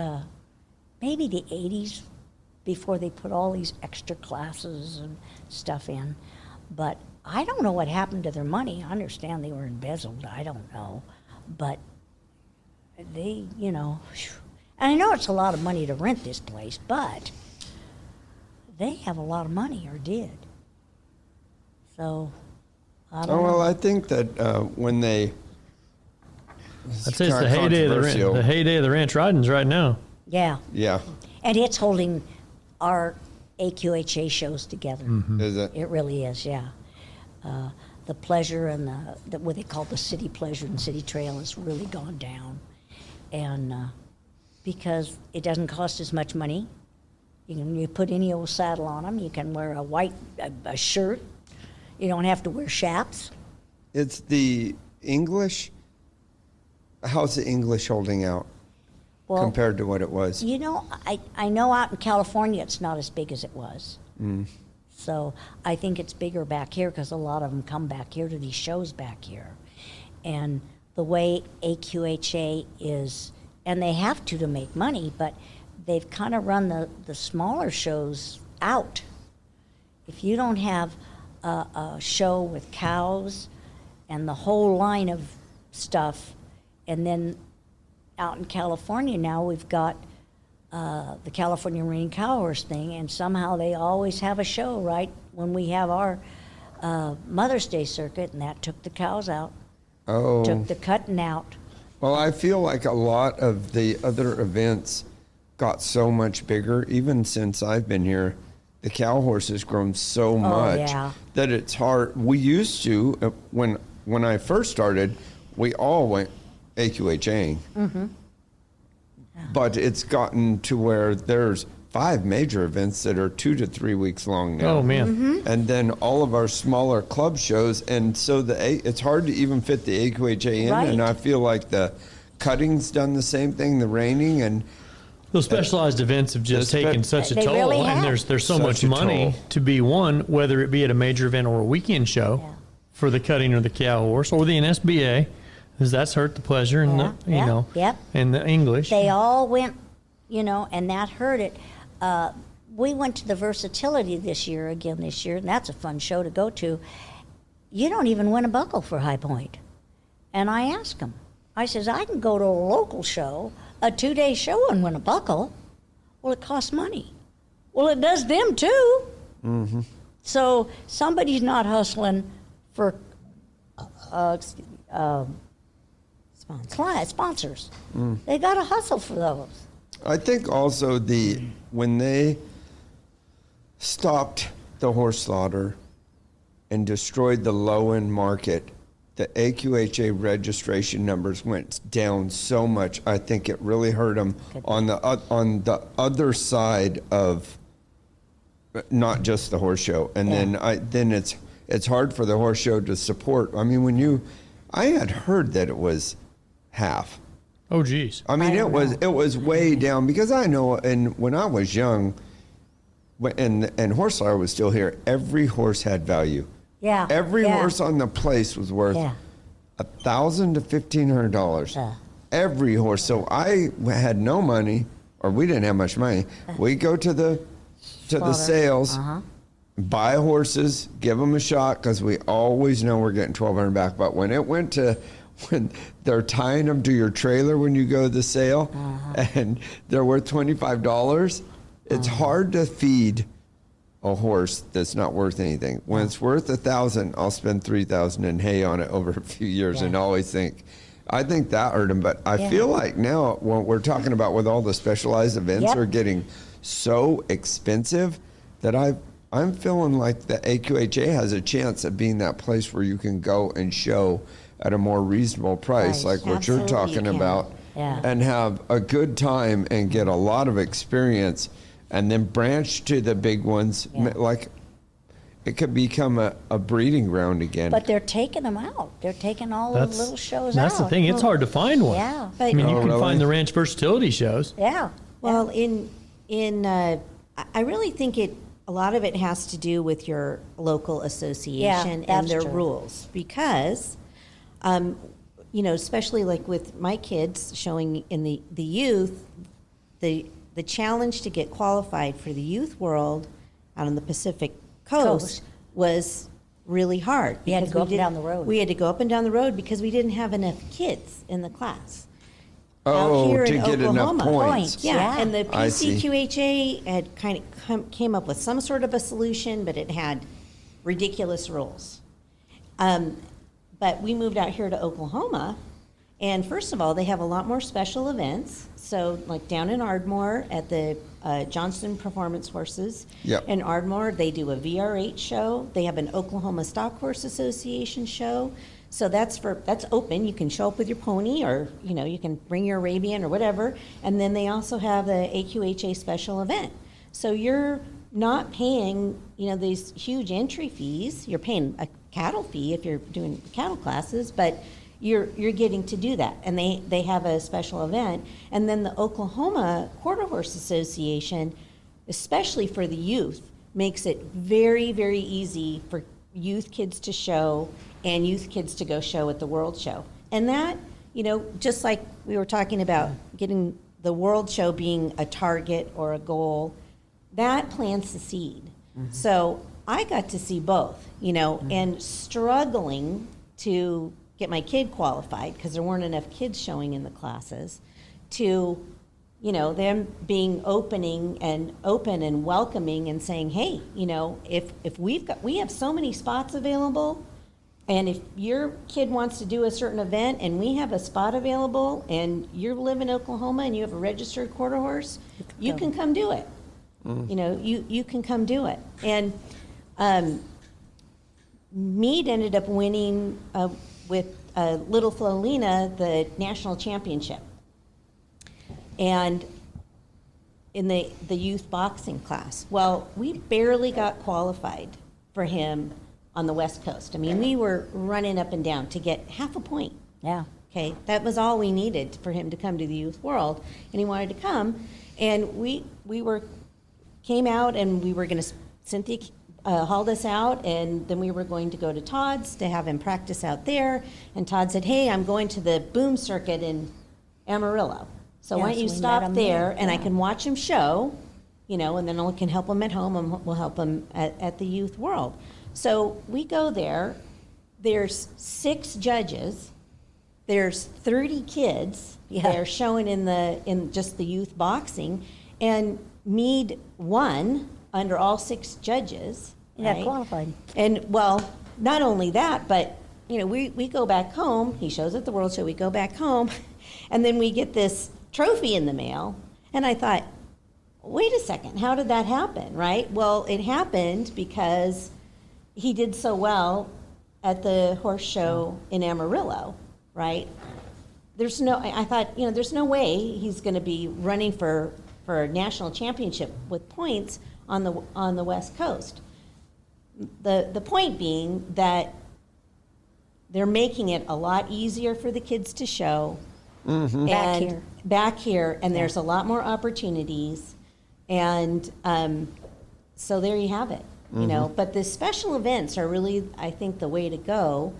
Speaker 2: maybe the 80s before they put all these extra classes and stuff in. But I don't know what happened to their money. I understand they were embezzled. I don't know. But they, and I know it's a lot of money to rent this place, but they have a lot of money, or did. So, I don't know.
Speaker 3: Well, I think that when they...
Speaker 1: I'd say it's the heyday of the ranch ridings right now.
Speaker 2: Yeah.
Speaker 3: Yeah.
Speaker 2: And it's holding our AQHA shows together.
Speaker 3: Is it?
Speaker 2: It really is, yeah. The pleasure and what they call the city pleasure and city trail has really gone down. And because it doesn't cost as much money, you put any old saddle on them, you can wear a shirt, you don't have to wear chaps.
Speaker 3: It's the English. How's the English holding out compared to what it was?
Speaker 2: I know out in California it's not as big as it was. So I think it's bigger back here because a lot of them come back here to these shows back here. And the way AQHA is, and they have to make money, but they've kind of run the smaller shows out. If you don't have a show with cows and the whole line of stuff, and then out in California now we've got the California Reining Cowhorse thing, and somehow they always have a show right when we have our Mother's Day circuit, and that took the cows out, took the cutting out.
Speaker 3: Well, I feel like a lot of the other events got so much bigger, even since I've been here. The cow horse has grown so much that it's hard. We used to, when I first started, we all went AQHA. But it's gotten to where there's 5 major events that are 2 to 3 weeks long now.
Speaker 1: Oh, man.
Speaker 3: And then all of our smaller club shows. And so it's hard to even fit the AQHA in.
Speaker 2: Right.
Speaker 3: And I feel like the cutting's done the same thing, the reining, and
Speaker 1: Those specialized events have just taken such a
Speaker 2: They
Speaker 1: toll,
Speaker 2: really
Speaker 1: and
Speaker 2: have.
Speaker 1: there's so
Speaker 3: Such
Speaker 1: much
Speaker 3: a
Speaker 1: money
Speaker 3: toll.
Speaker 1: to be won, whether it be at a major event or a weekend show for the cutting or the cow horse or the NSBA, because that's hurt the pleasure and and the English.
Speaker 2: They all went, and that hurt it. We went to the Versatility this year, and that's a fun show to go to. you don't even win a buckle for High Point. And I asked him, I says, I can go to a local show, a 2-day show, and win a buckle. Well, it costs money. Well, it does them too.
Speaker 3: Mm-hmm.
Speaker 2: So somebody's not hustling for sponsors. They got to hustle for those.
Speaker 3: I think also when they stopped the horse slaughter and destroyed the low-end market, the AQHA registration numbers went down so much. I think it really hurt them on the other side of not just the horse show. And then it's hard for the horse show to support. I mean, I had heard that it was half.
Speaker 1: Oh, geez.
Speaker 3: I mean, it was way down, because I know, and when I was young, and horse slaughter was still here, every horse had value.
Speaker 2: Yeah.
Speaker 3: Every horse on the place was worth $1,000 to $1,500. Every horse. So I had no money, or we didn't have much money. We go to the sales, buy horses, give them a shot, because we always know we're getting $1,200 back. But when they're tying them to your trailer when you go to the sale, and they're worth $25, it's hard to feed a horse that's not worth anything. When it's worth $1,000, I'll spend $3,000 in hay on it over a few years, and always I think that hurt them. But I feel like now, what we're talking about with all the specialized events are getting so expensive, that I'm feeling like the AQHA has a chance of being that place where you can go and show at a more reasonable price, like what you're talking about, and have a good time and get a lot of experience, and then branch to the big ones. Like, it could become a breeding ground again.
Speaker 2: But they're taking them out. They're taking all the little shows out.
Speaker 1: That's the thing. It's hard to find one.
Speaker 2: Yeah.
Speaker 1: I mean, you can find the ranch versatility shows.
Speaker 2: Yeah.
Speaker 4: Well, I really think a lot of it has to do with your local association and their rules, because, especially like with my kids showing in the youth, the challenge to get qualified for the youth world out on the Pacific Coast was really hard.
Speaker 2: You had to go up and down the road.
Speaker 4: We had to go up and down the road because we didn't have enough kids in the class.
Speaker 3: Oh,
Speaker 4: out here
Speaker 3: to
Speaker 4: in
Speaker 3: get
Speaker 4: Oklahoma.
Speaker 3: enough points.
Speaker 4: Yeah, and the
Speaker 3: I see.
Speaker 4: PCQHA had kind of came up with some sort of a solution, but it had ridiculous rules. But we moved out here to Oklahoma, and first of all, they have a lot more special events. So, like down in Ardmore at the Johnston Performance Horses in Ardmore, they do a VR8 show. They have an Oklahoma Stock Horse Association show. So that's open. You can show up with your pony, or you can bring your Arabian or whatever. And then they also have the AQHA special event. So you're not paying these huge entry fees. You're paying a cattle fee if you're doing cattle classes, but you're getting to do that. And they have a special event. And then the Oklahoma Quarter Horse Association, especially for the youth, makes it very, very easy for youth kids to show and youth kids to go show at the World Show. And that, just like we were talking about getting the World Show being a target or a goal, that plants the seed. So I got to see both, and struggling to get my kid qualified because there weren't enough kids showing in the classes, to them being open and welcoming and saying, hey, if we have so many spots available, and if your kid wants to do a certain event and we have a spot available and you live in Oklahoma and you have a registered quarter horse, you can come do it. You can come do it. And Meade ended up winning with Little Flolina the national championship. And in the youth boxing class. Well, we barely got qualified for him on the West Coast. I mean, we were running up and down to get half a point.
Speaker 2: Yeah.
Speaker 4: Okay, that was all we needed for him to come to the youth world, and he wanted to come. And we came out, and we were going to, Cynthia hauled us out, and then we were going to go to Todd's to have him practice out there. And Todd said, hey, I'm going to the boom circuit in Amarillo. So why don't you stop there, and I can watch him show, and then I can help him at home, and we'll help him at the youth world. So we go there, there's 6 judges, there's 30 kids that are showing in just the youth boxing, and Meade won under all 6 judges.
Speaker 2: Yeah, qualified.
Speaker 4: And well, not only that, but you know, we go back home. He shows at the World Show. We go back home, and then we get this trophy in the mail. And I thought, wait a second, how did that happen? Right? Well, it happened because he did so well at the horse show in Amarillo, right? I thought, you know, there's no way he's going to be running for a national championship with points on the West Coast. The point being that they're making it a lot easier for the kids to show.
Speaker 2: Mm-hmm.
Speaker 4: Back here, and there's a lot more opportunities. And so there you have it, you know. But the special events are really, I think, the way to go.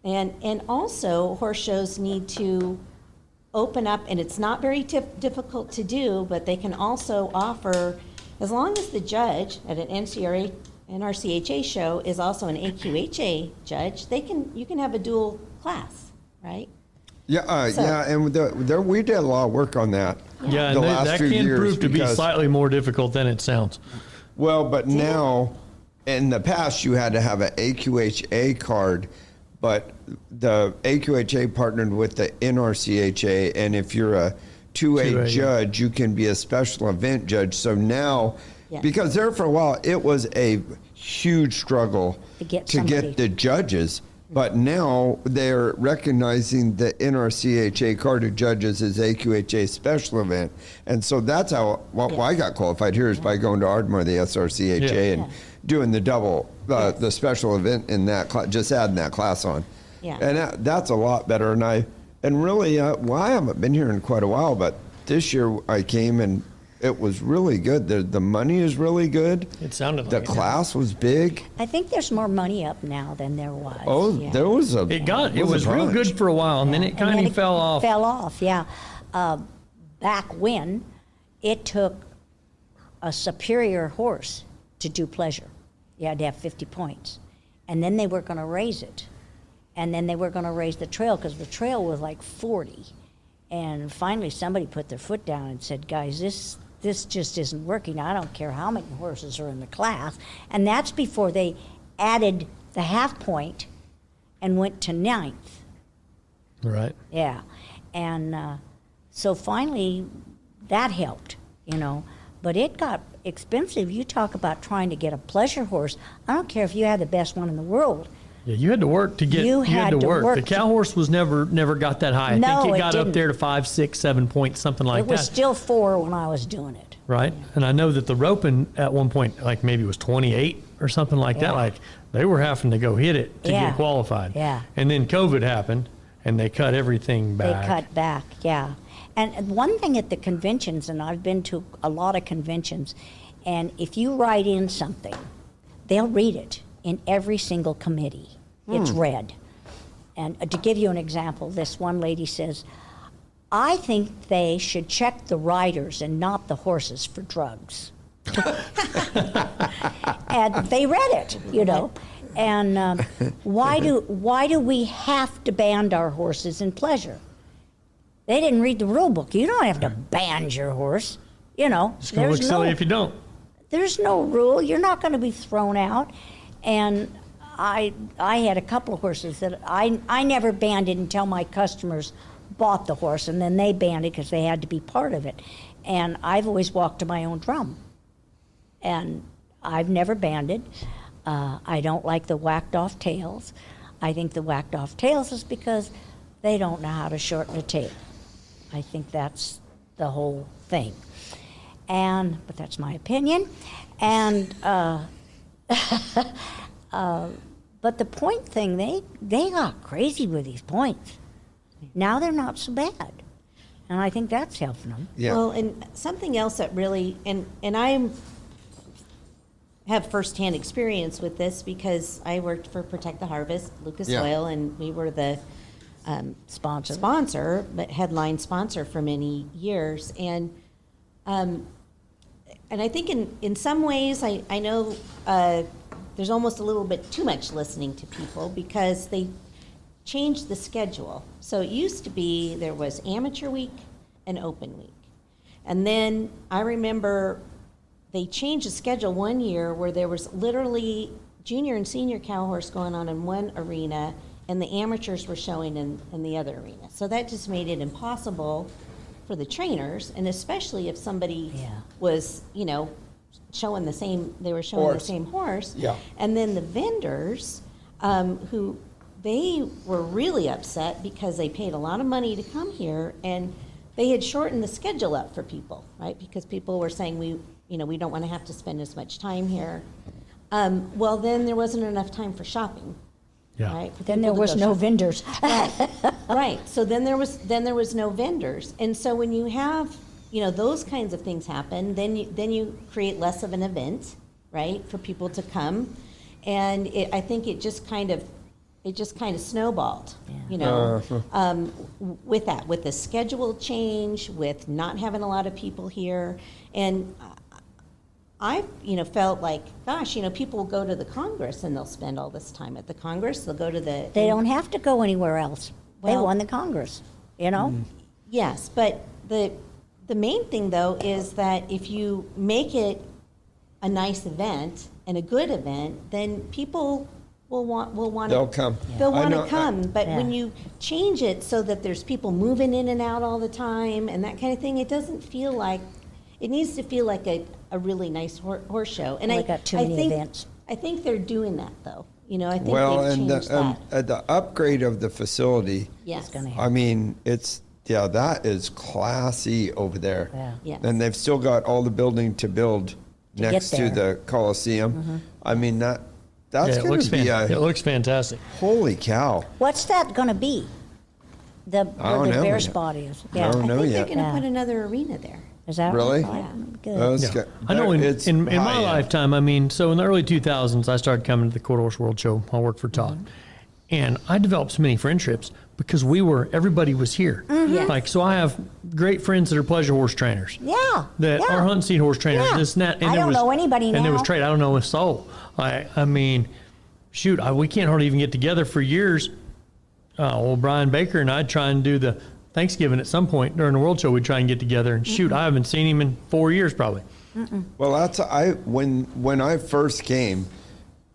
Speaker 4: And also, horse shows need to open up, and it's not very difficult to do, but they can also offer, as long as the judge at an NRCHA show is also an AQHA judge, you can have a dual class, right?
Speaker 3: Yeah,
Speaker 4: So-
Speaker 3: yeah, and we did a lot of work on that.
Speaker 1: Yeah,
Speaker 3: the
Speaker 1: and
Speaker 3: last
Speaker 1: that
Speaker 3: few
Speaker 1: can
Speaker 3: years
Speaker 1: prove to be
Speaker 3: because-
Speaker 1: slightly more difficult than it sounds.
Speaker 3: Well, but now, in the past, you had to have an AQHA card, but the AQHA partnered with the NRCHA, and if you're a 2A
Speaker 1: 2A,
Speaker 3: judge, you can be a special event judge. So now,
Speaker 4: Yes.
Speaker 3: because there for a while, it was a huge struggle
Speaker 2: To get
Speaker 3: to
Speaker 2: somebody.
Speaker 3: get the judges. But now they're recognizing the NRCHA card of judges as AQHA special event. And so that's how I got qualified here is by going to Ardmore, the SRCHA, and doing the double, the special event in that class, just adding that class on.
Speaker 4: Yeah.
Speaker 3: And that's a lot better. And really, I haven't been here in quite a while, but this year I came and it was really good. The money is really good.
Speaker 1: It sounded
Speaker 3: The
Speaker 1: like
Speaker 3: class was big.
Speaker 2: I think there's more money up now than there was.
Speaker 3: Oh,
Speaker 4: Yeah.
Speaker 3: there was a.
Speaker 1: it was real
Speaker 3: bunch.
Speaker 1: good for a while, and then it
Speaker 2: And
Speaker 1: kind
Speaker 2: then
Speaker 1: of fell off.
Speaker 2: Fell off, yeah. Back when, it took a superior horse to do pleasure. You had to have 50 points. And then they were going to raise it. And then they were going to raise the trail because the trail was like 40. And finally somebody put their foot down and said, guys, this just isn't working. I don't care how many horses are in the class. And that's before they added the half point and went to 9th.
Speaker 1: Right.
Speaker 2: Yeah. And so finally that helped, you know. But it got expensive. You talk about trying to get a pleasure horse. I don't care if you had the best one in the world.
Speaker 1: Yeah, you had to work to get.
Speaker 2: You
Speaker 1: had
Speaker 2: had
Speaker 1: to
Speaker 2: to
Speaker 1: work.
Speaker 2: work
Speaker 1: The cow horse was never got that high. I
Speaker 2: No,
Speaker 1: think
Speaker 2: it
Speaker 1: it got up
Speaker 2: didn't.
Speaker 1: there to 5, 6, 7 points, something like
Speaker 2: It was
Speaker 1: that.
Speaker 2: still 4 when I was doing it.
Speaker 1: Right. And I know that the roping at one point, like maybe it was 28 or something like
Speaker 2: Yeah.
Speaker 1: that. Like they were having to go hit it to
Speaker 2: Yeah.
Speaker 1: get qualified.
Speaker 2: Yeah.
Speaker 1: And then COVID happened, and they cut everything back.
Speaker 2: They cut back, yeah. And one thing at the conventions, and I've been to a lot of conventions, and if you write in something, they'll read it in every single committee. It's read. And to give you an example, this one lady says, I think they should check the riders and not the horses for drugs. And they read it, you know. And why do we have to band our horses in pleasure? They didn't read the rule book. You don't have to band your horse, you know.
Speaker 1: It's going to look silly if you don't.
Speaker 2: There's no rule. You're not going to be thrown out. And I had a couple of horses that I never banded until my customers bought the horse, and then they banded because they had to be part of it. And I've always walked to my own drum. And I've never banded. I don't like the whacked off tails. I think the whacked off tails is because they don't know how to shorten a tail. I think that's the whole thing. But that's my opinion. And but the point thing, they got crazy with these points. Now they're not so bad. And I think that's helping them.
Speaker 3: Yeah.
Speaker 4: Well, and something else that really, and I have firsthand experience with this because I worked for Protect the Harvest, Lucas
Speaker 3: Yeah.
Speaker 4: Oil, and we were the sponsor, but headline sponsor for many years. And I think in some ways, I know there's almost a little bit too much listening to people because they changed the schedule. So it used to be there was amateur week and open week. And then I remember they changed the schedule one year where there was literally junior and senior cow horse going on in one arena and the amateurs were showing in the other arena. So that just made it impossible for the trainers, and especially if somebody was, showing the same, they were showing the same horse.
Speaker 3: Yeah.
Speaker 4: And then the vendors, who they were really upset because they paid a lot of money to come here, and they had shortened the schedule up for people, right? Because people were saying we don't want to have to spend as much time here. Well, then there wasn't enough time for shopping.
Speaker 1: Yeah.
Speaker 4: Right? For
Speaker 2: Then there
Speaker 4: people to
Speaker 2: was
Speaker 4: go
Speaker 2: no
Speaker 4: shop.
Speaker 2: vendors.
Speaker 4: Right. So then there was no vendors, and so when you have those kinds of things happen, then you create less of an event, right, for people to come, and I think it just kind of snowballed, with the schedule change, with not having a lot of people here, and I felt like, gosh, people will go to the Congress and they'll spend all this time at the Congress. They'll go to the.
Speaker 2: They don't have to go anywhere else. They
Speaker 4: Well-
Speaker 2: won the Congress,
Speaker 4: Yes, but the main thing though is that if you make it a nice event and a good event, then people will want
Speaker 3: They'll come.
Speaker 4: They'll
Speaker 3: I
Speaker 4: want
Speaker 3: know-
Speaker 4: to come. But
Speaker 2: Yeah.
Speaker 4: when you change it so that there's people moving in and out all the time and that kind of thing, it doesn't feel like. It needs to feel like a really nice horse show. And
Speaker 2: We got too many
Speaker 4: think,
Speaker 2: events.
Speaker 4: I think they're doing that though. I think
Speaker 3: Well,
Speaker 4: they've
Speaker 3: and
Speaker 4: changed that.
Speaker 3: the upgrade of the facility,
Speaker 4: Yes.
Speaker 2: gonna
Speaker 3: I mean, that is classy over there.
Speaker 2: Yeah.
Speaker 4: Yes.
Speaker 3: And they've still got all the building to build
Speaker 2: get
Speaker 3: next to
Speaker 2: there.
Speaker 3: the Coliseum. I mean, that's
Speaker 1: it
Speaker 3: going
Speaker 1: looks
Speaker 3: to be
Speaker 1: it looks fantastic.
Speaker 3: holy cow.
Speaker 2: What's that going to be?
Speaker 3: I
Speaker 2: Where
Speaker 3: don't
Speaker 2: the
Speaker 3: know
Speaker 2: bear
Speaker 3: yet.
Speaker 2: spot is.
Speaker 3: I
Speaker 2: Yeah.
Speaker 3: don't
Speaker 4: I
Speaker 3: know
Speaker 4: think they're
Speaker 3: yet.
Speaker 4: going to
Speaker 2: Yeah.
Speaker 4: put another arena there.
Speaker 2: Is that
Speaker 3: Really?
Speaker 2: right?
Speaker 4: Yeah.
Speaker 2: Good.
Speaker 3: That's
Speaker 1: Yeah.
Speaker 3: good.
Speaker 1: I know
Speaker 3: It's
Speaker 1: in my
Speaker 3: high-end.
Speaker 1: lifetime, so in the early 2000s, I started coming to the Cowhorse World Show. I worked for Todd. And I developed so many friendships because everybody was here.
Speaker 4: Yes.
Speaker 1: Like, so I have great friends that are pleasure horse trainers.
Speaker 2: Yeah.
Speaker 1: That
Speaker 2: yeah.
Speaker 1: are hunt and seat horse trainers,
Speaker 2: Yeah.
Speaker 1: this and that. And
Speaker 2: I
Speaker 1: there
Speaker 2: don't
Speaker 1: was,
Speaker 2: know anybody
Speaker 1: And there was
Speaker 2: now.
Speaker 1: trade. I don't know a soul. I mean, shoot, we can't hardly even get together for years. Old Brian Baker and I'd try and do the Thanksgiving at some point during the World Show. We'd try and get together. And shoot, I haven't seen him in 4 years probably.
Speaker 3: Well, when I first came,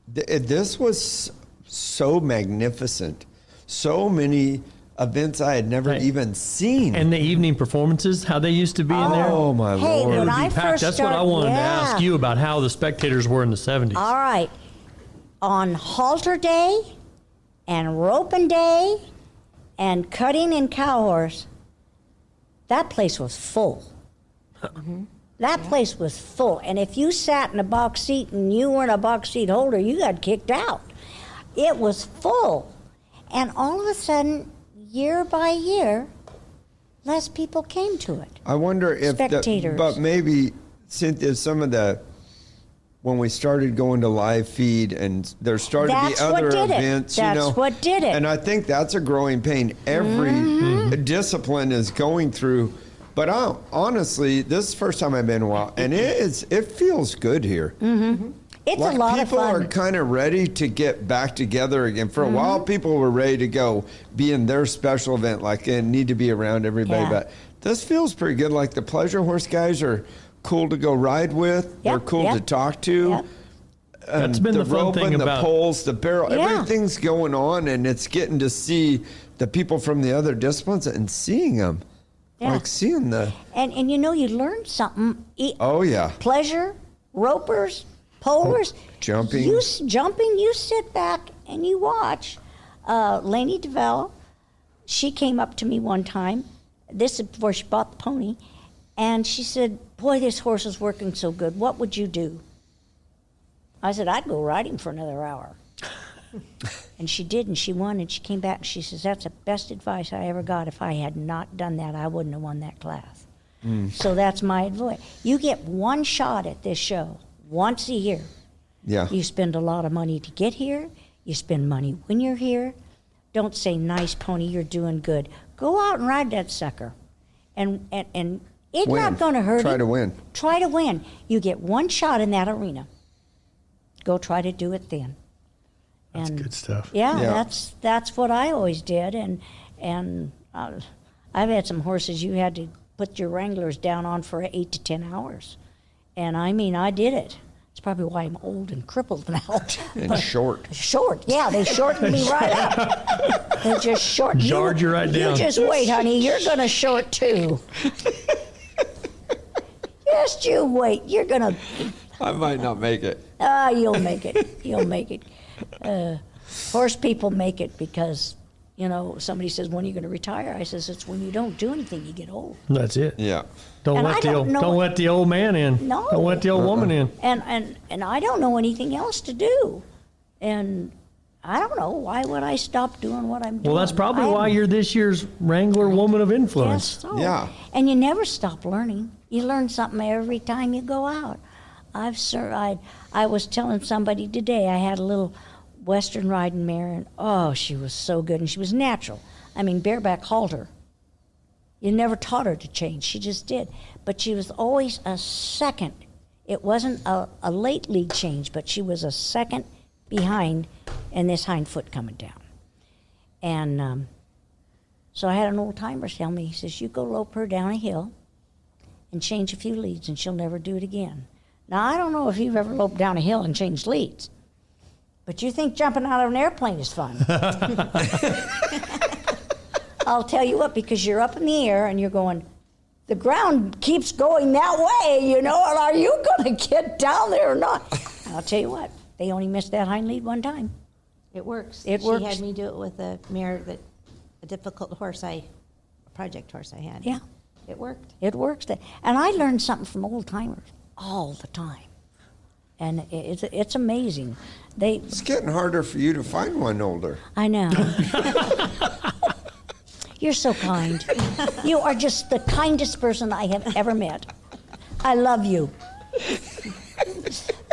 Speaker 3: this was so magnificent. So many events I had never
Speaker 1: Right.
Speaker 3: even seen.
Speaker 1: And the evening performances, how they used to be in there.
Speaker 3: Oh my
Speaker 2: Hey,
Speaker 3: Lord!
Speaker 2: when
Speaker 1: It would
Speaker 2: I
Speaker 1: be packed.
Speaker 2: first
Speaker 1: That's what I wanted to
Speaker 2: yeah.
Speaker 1: ask you about how the spectators were in the 70s.
Speaker 2: All right. On halter day and roping day and cutting in Cowhorse, that place was full. That place was full. And if you sat in a box seat and you weren't a box seat holder, you got kicked out. It was full. And all of a sudden, year by year, less people came to it.
Speaker 3: I wonder if,
Speaker 2: Spectators.
Speaker 3: but maybe Cynthia, when we started going to live feed and there started
Speaker 2: That's
Speaker 3: to be
Speaker 2: what
Speaker 3: other
Speaker 2: did it.
Speaker 3: events,
Speaker 2: That's what did it.
Speaker 3: And I think that's a growing pain every discipline is going through. But honestly, this is the first time I've been in a while, and it feels good here.
Speaker 2: It's
Speaker 3: Like
Speaker 2: a lot of
Speaker 3: people
Speaker 2: fun.
Speaker 3: are kind of ready to get back together again. For a while, people were ready to go be in their special event, like they need to be around everybody.
Speaker 2: Yeah.
Speaker 3: But this feels pretty good. Like the pleasure horse guys are cool to go ride with. They're cool
Speaker 2: yep.
Speaker 3: to talk to.
Speaker 2: Yep.
Speaker 1: That's been the fun
Speaker 3: roping,
Speaker 1: thing
Speaker 3: the
Speaker 1: about
Speaker 3: poles, the barrel,
Speaker 2: Yeah.
Speaker 3: everything's going on, and it's getting to see the people from the other disciplines and seeing them.
Speaker 2: Yeah.
Speaker 3: Like seeing the,
Speaker 2: And you learn something.
Speaker 3: oh yeah.
Speaker 2: Pleasure, ropers, polers,
Speaker 3: jumping.
Speaker 2: Jumping, you sit back and you watch. Lainey DeVell, she came up to me one time, this is before she bought the pony, and she said, boy, this horse is working so good. What would you do? I said, I'd go riding for another hour. And she did, and she won, and she came back, and she says, that's the best advice I ever got. If I had not done that, I wouldn't have won that class. So that's my advice. You get one shot at this show once a year.
Speaker 3: Yeah.
Speaker 2: You spend a lot of money to get here. You spend money when you're here. Don't say, nice pony, you're doing good. Go out and ride that sucker. And it's
Speaker 3: Win.
Speaker 2: not going to hurt
Speaker 3: Try
Speaker 2: you.
Speaker 3: to win.
Speaker 2: Try to win. You get one shot in that arena. go try to do it then.
Speaker 1: That's
Speaker 2: And
Speaker 1: good stuff.
Speaker 2: Yeah,
Speaker 3: Yeah.
Speaker 2: that's what I always did, and I've had some horses you had to put your wranglers down on for 8 to 10 hours, and I mean I did it. It's probably why I'm old and crippled now.
Speaker 3: And short.
Speaker 2: Short, yeah, they shortened me right up. They just shortened.
Speaker 1: Jarred you right down.
Speaker 2: You just wait, honey, you're gonna short too. Just you wait, you're gonna.
Speaker 3: I might not make it.
Speaker 2: You'll make it. You'll make it. Horse people make it because, you know, somebody says, when are you going to retire? I says, it's when you don't do anything, you get old.
Speaker 1: That's it.
Speaker 3: Yeah.
Speaker 1: Don't
Speaker 2: And
Speaker 1: let
Speaker 2: I
Speaker 1: the
Speaker 2: don't
Speaker 1: old,
Speaker 2: know-
Speaker 1: don't let the old man in.
Speaker 2: No.
Speaker 1: Don't let the old woman in.
Speaker 2: And I don't know anything else to do. And I don't know. Why would I stop doing what I'm doing?
Speaker 1: Well, that's probably
Speaker 2: I
Speaker 1: why
Speaker 2: haven't-
Speaker 1: you're this year's Wrangler Woman of
Speaker 2: Yes,
Speaker 1: Influence.
Speaker 2: so.
Speaker 3: Yeah.
Speaker 2: And you never stop learning. You learn something every time you go out. I was telling somebody today, I had a little Western riding mare, and oh, she was so good, and she was natural. I mean, bareback halter. You never taught her to change. She just did. But she was always a second. It wasn't a late lead change, but she was a second behind and this hind foot coming down. And so I had an old timer tell me, he says, you go lope her down a hill and change a few leads and she'll never do it again. Now, I don't know if you've ever loped down a hill and changed leads, but you think jumping out of an airplane is fun. I'll tell you what, because you're up in the air and you're going, the ground keeps going that way, you know, and are you going to get down there or not? And I'll tell you what, they only missed that hind lead one time.
Speaker 4: It works.
Speaker 2: It
Speaker 4: She
Speaker 2: works.
Speaker 4: had me do it with a mare a difficult horse a project horse I had.
Speaker 2: Yeah.
Speaker 4: It worked.
Speaker 2: It works. And I learned something from old timers all the time. And it's amazing.
Speaker 3: It's getting harder for you to find one older.
Speaker 2: I know. You're so kind. You are just the kindest person I have ever met. I love you.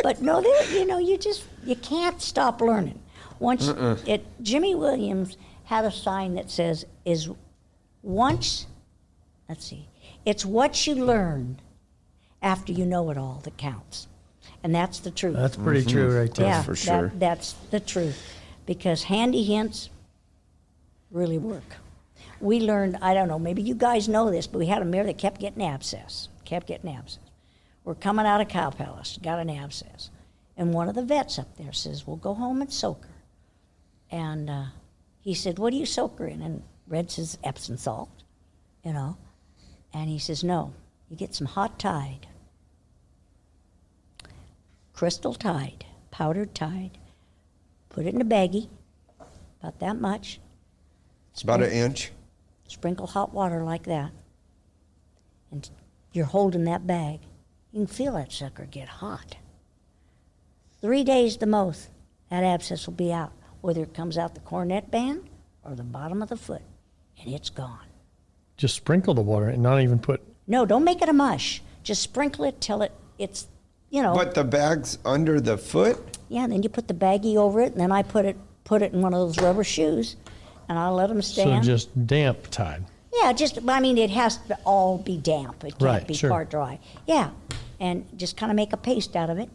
Speaker 2: But no, you know, you can't stop learning. Once Jimmy Williams had a sign that says, it's what you learn after you know it all that counts. And that's the truth.
Speaker 1: That's pretty true right there.
Speaker 2: Yeah,
Speaker 3: for sure.
Speaker 2: That's the truth. Because handy hints really work. We learned, I don't know, maybe you guys know this, but we had a mare that kept getting abscess. We're coming out of Cow Palace, got an abscess. And one of the vets up there says, well, go home and soak her. And he said, what do you soak her in? And Red says, Epsom salt, you know. And he says, no, you get some hot Tide. Crystal Tide, powdered Tide. Put it in a baggie, about that much.
Speaker 3: It's about an inch.
Speaker 2: Sprinkle hot water like that. And you're holding that bag. You can feel that sucker get hot. 3 days the most, that abscess will be out, whether it comes out the cornet band or the bottom of the foot, and it's gone.
Speaker 1: Just sprinkle the water and not even put.
Speaker 2: No, don't make it a mush. Just sprinkle it till it's, you know.
Speaker 3: But the bag's under the foot?
Speaker 2: Yeah, and then you put the baggie over it, and then I put it in one of those rubber shoes, and I let them stand.
Speaker 1: So just damp Tide.
Speaker 2: Yeah, I mean, it has to all be damp. It can't
Speaker 1: Right,
Speaker 2: be
Speaker 1: sure.
Speaker 2: part dry. Yeah, and just kind of make a paste out of it,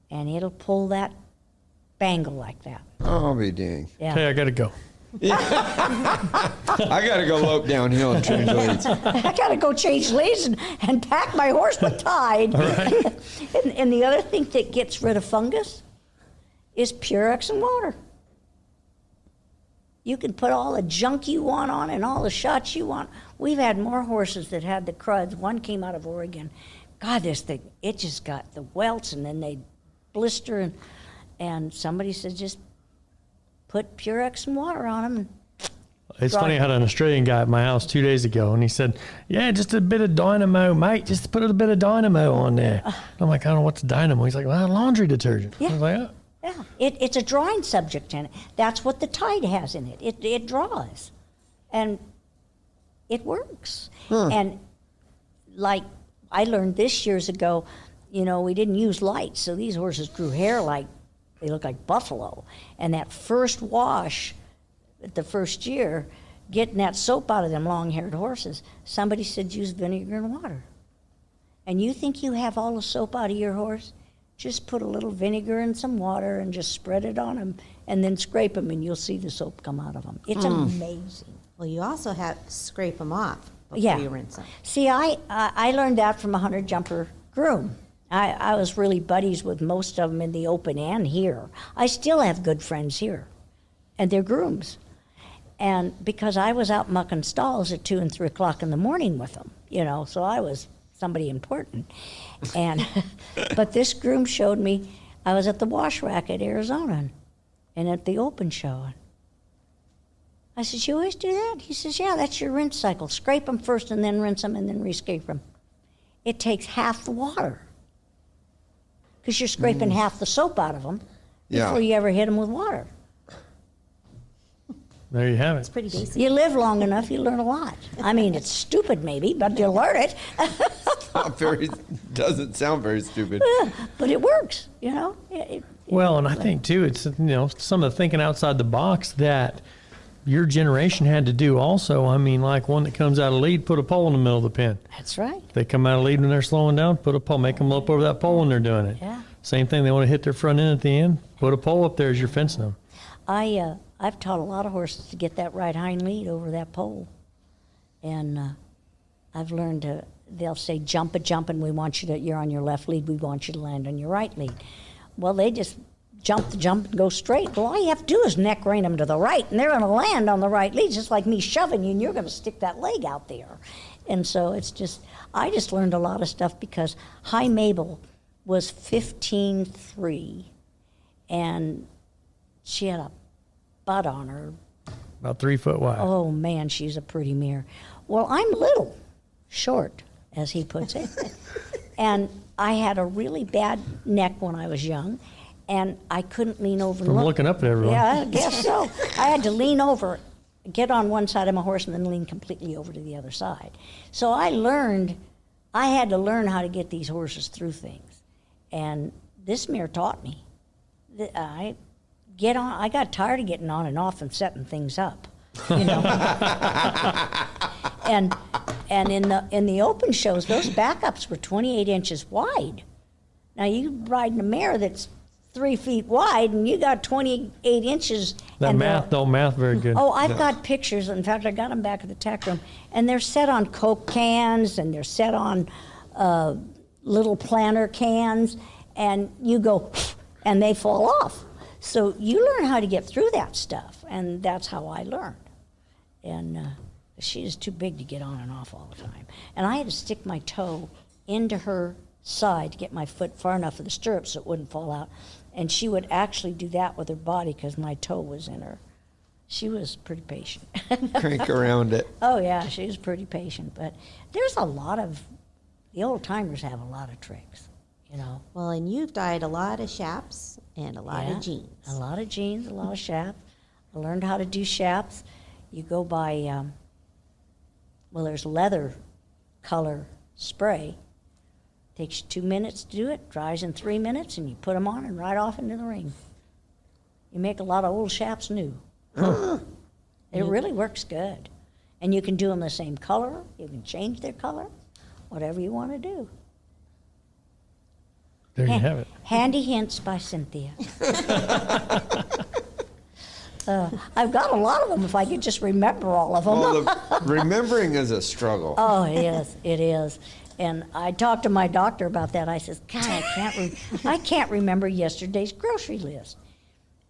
Speaker 2: and it'll pull that bangle like that.
Speaker 3: I'll be dang.
Speaker 2: Yeah.
Speaker 1: Hey, I got to go.
Speaker 3: I got to go lope downhill and change leads.
Speaker 2: I got to go change leads and pack my horse with Tide. and the other thing that gets rid of fungus is Purex and water. You can put all the junk you want on and all the shots you want. We've had more horses that had the cruds. One came out of Oregon. God, this thing, it just got the welts, and then they blister. And somebody said, just put Purex and water on them.
Speaker 1: It's
Speaker 2: Right.
Speaker 1: funny, I had an Australian guy at my house 2 days ago, and he said, yeah, just a bit of dynamo, mate. Just put a bit of dynamo on there. I'm like, I don't know what's dynamo. He's like, well, laundry detergent.
Speaker 2: Yeah.
Speaker 1: I was like, oh.
Speaker 2: Yeah, it's a drawing subject in it. That's what the Tide has in it. It draws, and it works. And like I learned this years ago, you know, we didn't use lights, so these horses grew hair like they look like buffalo. And that first wash, the first year, getting that soap out of them long-haired horses, somebody said use vinegar and water. And you think you have all the soap out of your horse? just put a little vinegar and some water and just spread it on them and then scrape them and you'll see the soap come out of them. It's amazing.
Speaker 4: Well, you also have to scrape them off before
Speaker 2: Yeah.
Speaker 4: you rinse them.
Speaker 2: See, I learned that from a hunter-jumper groom. I was really buddies with most of them in the open and here. I still have good friends here, and they're grooms. And because I was out mucking stalls at 2 and 3 o'clock in the morning with them, so I was somebody important. And but this groom showed me, I was at the wash rack at Arizona and at the open show. I said, you always do that? He says, yeah, that's your rinse cycle. Scrape them first and then rinse them and then re-scrape them. It takes half the water because you're scraping half the soap out of them before you ever hit them with water.
Speaker 1: There you have it.
Speaker 4: It's pretty basic.
Speaker 2: You live long enough, you learn a lot. I mean, it's stupid maybe, but you learn it.
Speaker 3: Doesn't sound very stupid.
Speaker 2: But it works,
Speaker 1: Well, and I think too, it's some of the thinking outside the box that your generation had to do also. I mean, like one that comes out of lead, put a pole in the middle of the pen.
Speaker 2: That's right.
Speaker 1: They come out of lead when they're slowing down, put a pole, make them up over that pole when they're doing it.
Speaker 2: Yeah.
Speaker 1: Same thing, they want to hit their front end at the end, put a pole up there as you're fencing them.
Speaker 2: I've taught a lot of horses to get that right hind lead over that pole. And I've learned they'll say jump a jump and you're on your left lead, we want you to land on your right lead. Well, they just jump the jump and go straight. Well, all you have to do is neck rein them to the right, and they're going to land on the right lead, just like me shoving you, and you're going to stick that leg out there. And so I just learned a lot of stuff because High Mabel was 15.3, and she had a butt on her.
Speaker 1: About 3 foot wide.
Speaker 2: Oh, man, she's a pretty mare. Well, I'm little, short, as he puts it. And I had a really bad neck when I was young, and I couldn't lean over and
Speaker 1: From
Speaker 2: look.
Speaker 1: looking up at everyone.
Speaker 2: Yeah, I guess so. I had to lean over, get on one side of my horse, and then lean completely over to the other side. So I had to learn how to get these horses through things. And this mare taught me. I got tired of getting on and off and setting things up, and in the open shows, those backups were 28 inches wide. Now you riding a mare that's 3 feet wide, and you got 28 inches.
Speaker 1: That
Speaker 2: and
Speaker 1: math don't math very good.
Speaker 2: Oh, I've got pictures. In fact, I got them back at the tack room, and they're set on Coke cans, and they're set on little planter cans, and you go, and they fall off. So you learn how to get through that stuff, and that's how I learned. And she is too big to get on and off all the time. And I had to stick my toe into her side to get my foot far enough of the stirrup so it wouldn't fall out. And she would actually do that with her body because my toe was in her. She was pretty patient.
Speaker 3: Crank around it.
Speaker 2: Oh, yeah, she was pretty patient. But there's the old timers have a lot of tricks,
Speaker 4: Well, and you've dyed a lot of chaps and a lot of jeans.
Speaker 2: A lot of jeans, a lot of chaps. I learned how to do chaps. You go by, there's leather color spray. Takes you 2 minutes to do it, dries in 3 minutes, and you put them on and ride off into the ring. You make a lot of old chaps new. It really works good. And you can do them the same color. You can change their color, whatever you want to do.
Speaker 1: There you have it.
Speaker 2: Handy hints by Cynthia. I've got a lot of them if I could just remember all of them.
Speaker 3: Well, remembering is a struggle.
Speaker 2: Oh, it is. And I talked to my doctor about that. I says, God, I can't remember yesterday's grocery list.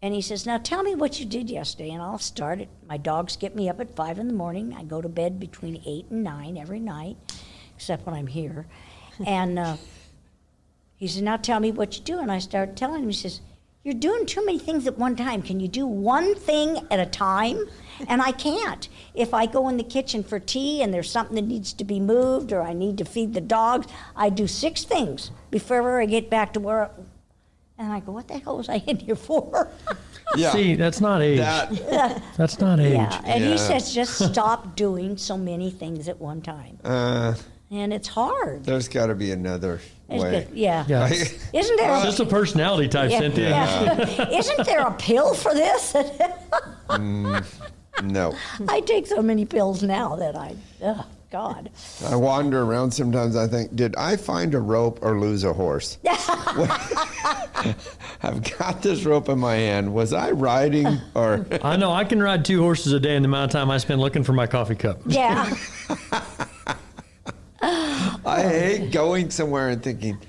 Speaker 2: And he says, now tell me what you did yesterday, and I'll start it. My dogs get me up at 5 in the morning. I go to bed between 8 and 9 every night, except when I'm here. And he says, now tell me what you do. And I started telling him. He says, you're doing too many things at one time. Can you do one thing at a time? And I can't. If I go in the kitchen for tea and there's something that needs to be moved or I need to feed the dogs, I do 6 things before I get back to where. And I go, what the hell was I in here for?
Speaker 3: Yeah.
Speaker 1: See, that's not age. That's not age.
Speaker 2: Yeah, and he says just stop doing so many things at one time. And it's hard.
Speaker 3: There's got to be another
Speaker 2: It's
Speaker 3: way.
Speaker 2: good. Yeah.
Speaker 1: Yeah.
Speaker 2: Isn't there?
Speaker 1: It's just a personality type, Cynthia.
Speaker 2: Yeah. Isn't there a pill for this?
Speaker 3: No.
Speaker 2: I take so many pills now that God.
Speaker 3: I wander around sometimes. I think, did I find a rope or lose a horse? I've got this rope in my hand. Was I riding or?
Speaker 1: I know I can ride 2 horses a day in the amount of time I spend looking for my coffee cup.
Speaker 2: Yeah.
Speaker 3: I hate going somewhere and thinking,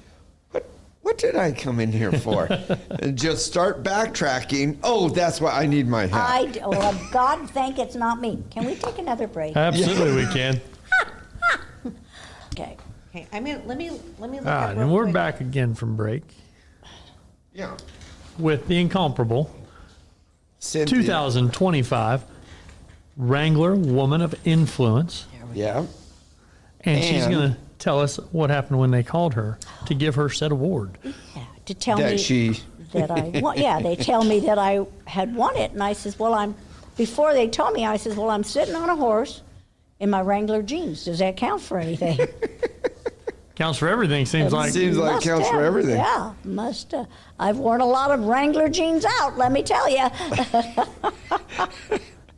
Speaker 3: what did I come in here for? And just start backtracking. Oh, that's why I need my hat.
Speaker 2: Well, God thank it's not me. Can we take another break?
Speaker 1: Absolutely, we can.
Speaker 2: Okay.
Speaker 4: Okay, let me look
Speaker 1: All
Speaker 4: up
Speaker 1: right,
Speaker 4: real
Speaker 1: and we're
Speaker 4: quick.
Speaker 1: back again from break
Speaker 3: Yeah.
Speaker 1: with the incomparable
Speaker 3: Cynthia.
Speaker 1: 2025 Wrangler Woman of Influence.
Speaker 3: Yeah.
Speaker 1: And she's
Speaker 3: And-
Speaker 1: going to tell us what happened when they called her to give her said award.
Speaker 2: Yeah, to tell
Speaker 3: That
Speaker 2: me
Speaker 3: she.
Speaker 2: that I won. Yeah, they tell me that I had won it, and I says, well, before they told me, I says, well, I'm sitting on a horse in my Wrangler jeans. Does that count for anything?
Speaker 1: Counts for everything, seems like.
Speaker 3: Seems like it
Speaker 2: Must
Speaker 3: counts for
Speaker 2: have.
Speaker 3: everything.
Speaker 2: Yeah, must have. I've worn a lot of Wrangler jeans out, let me tell you.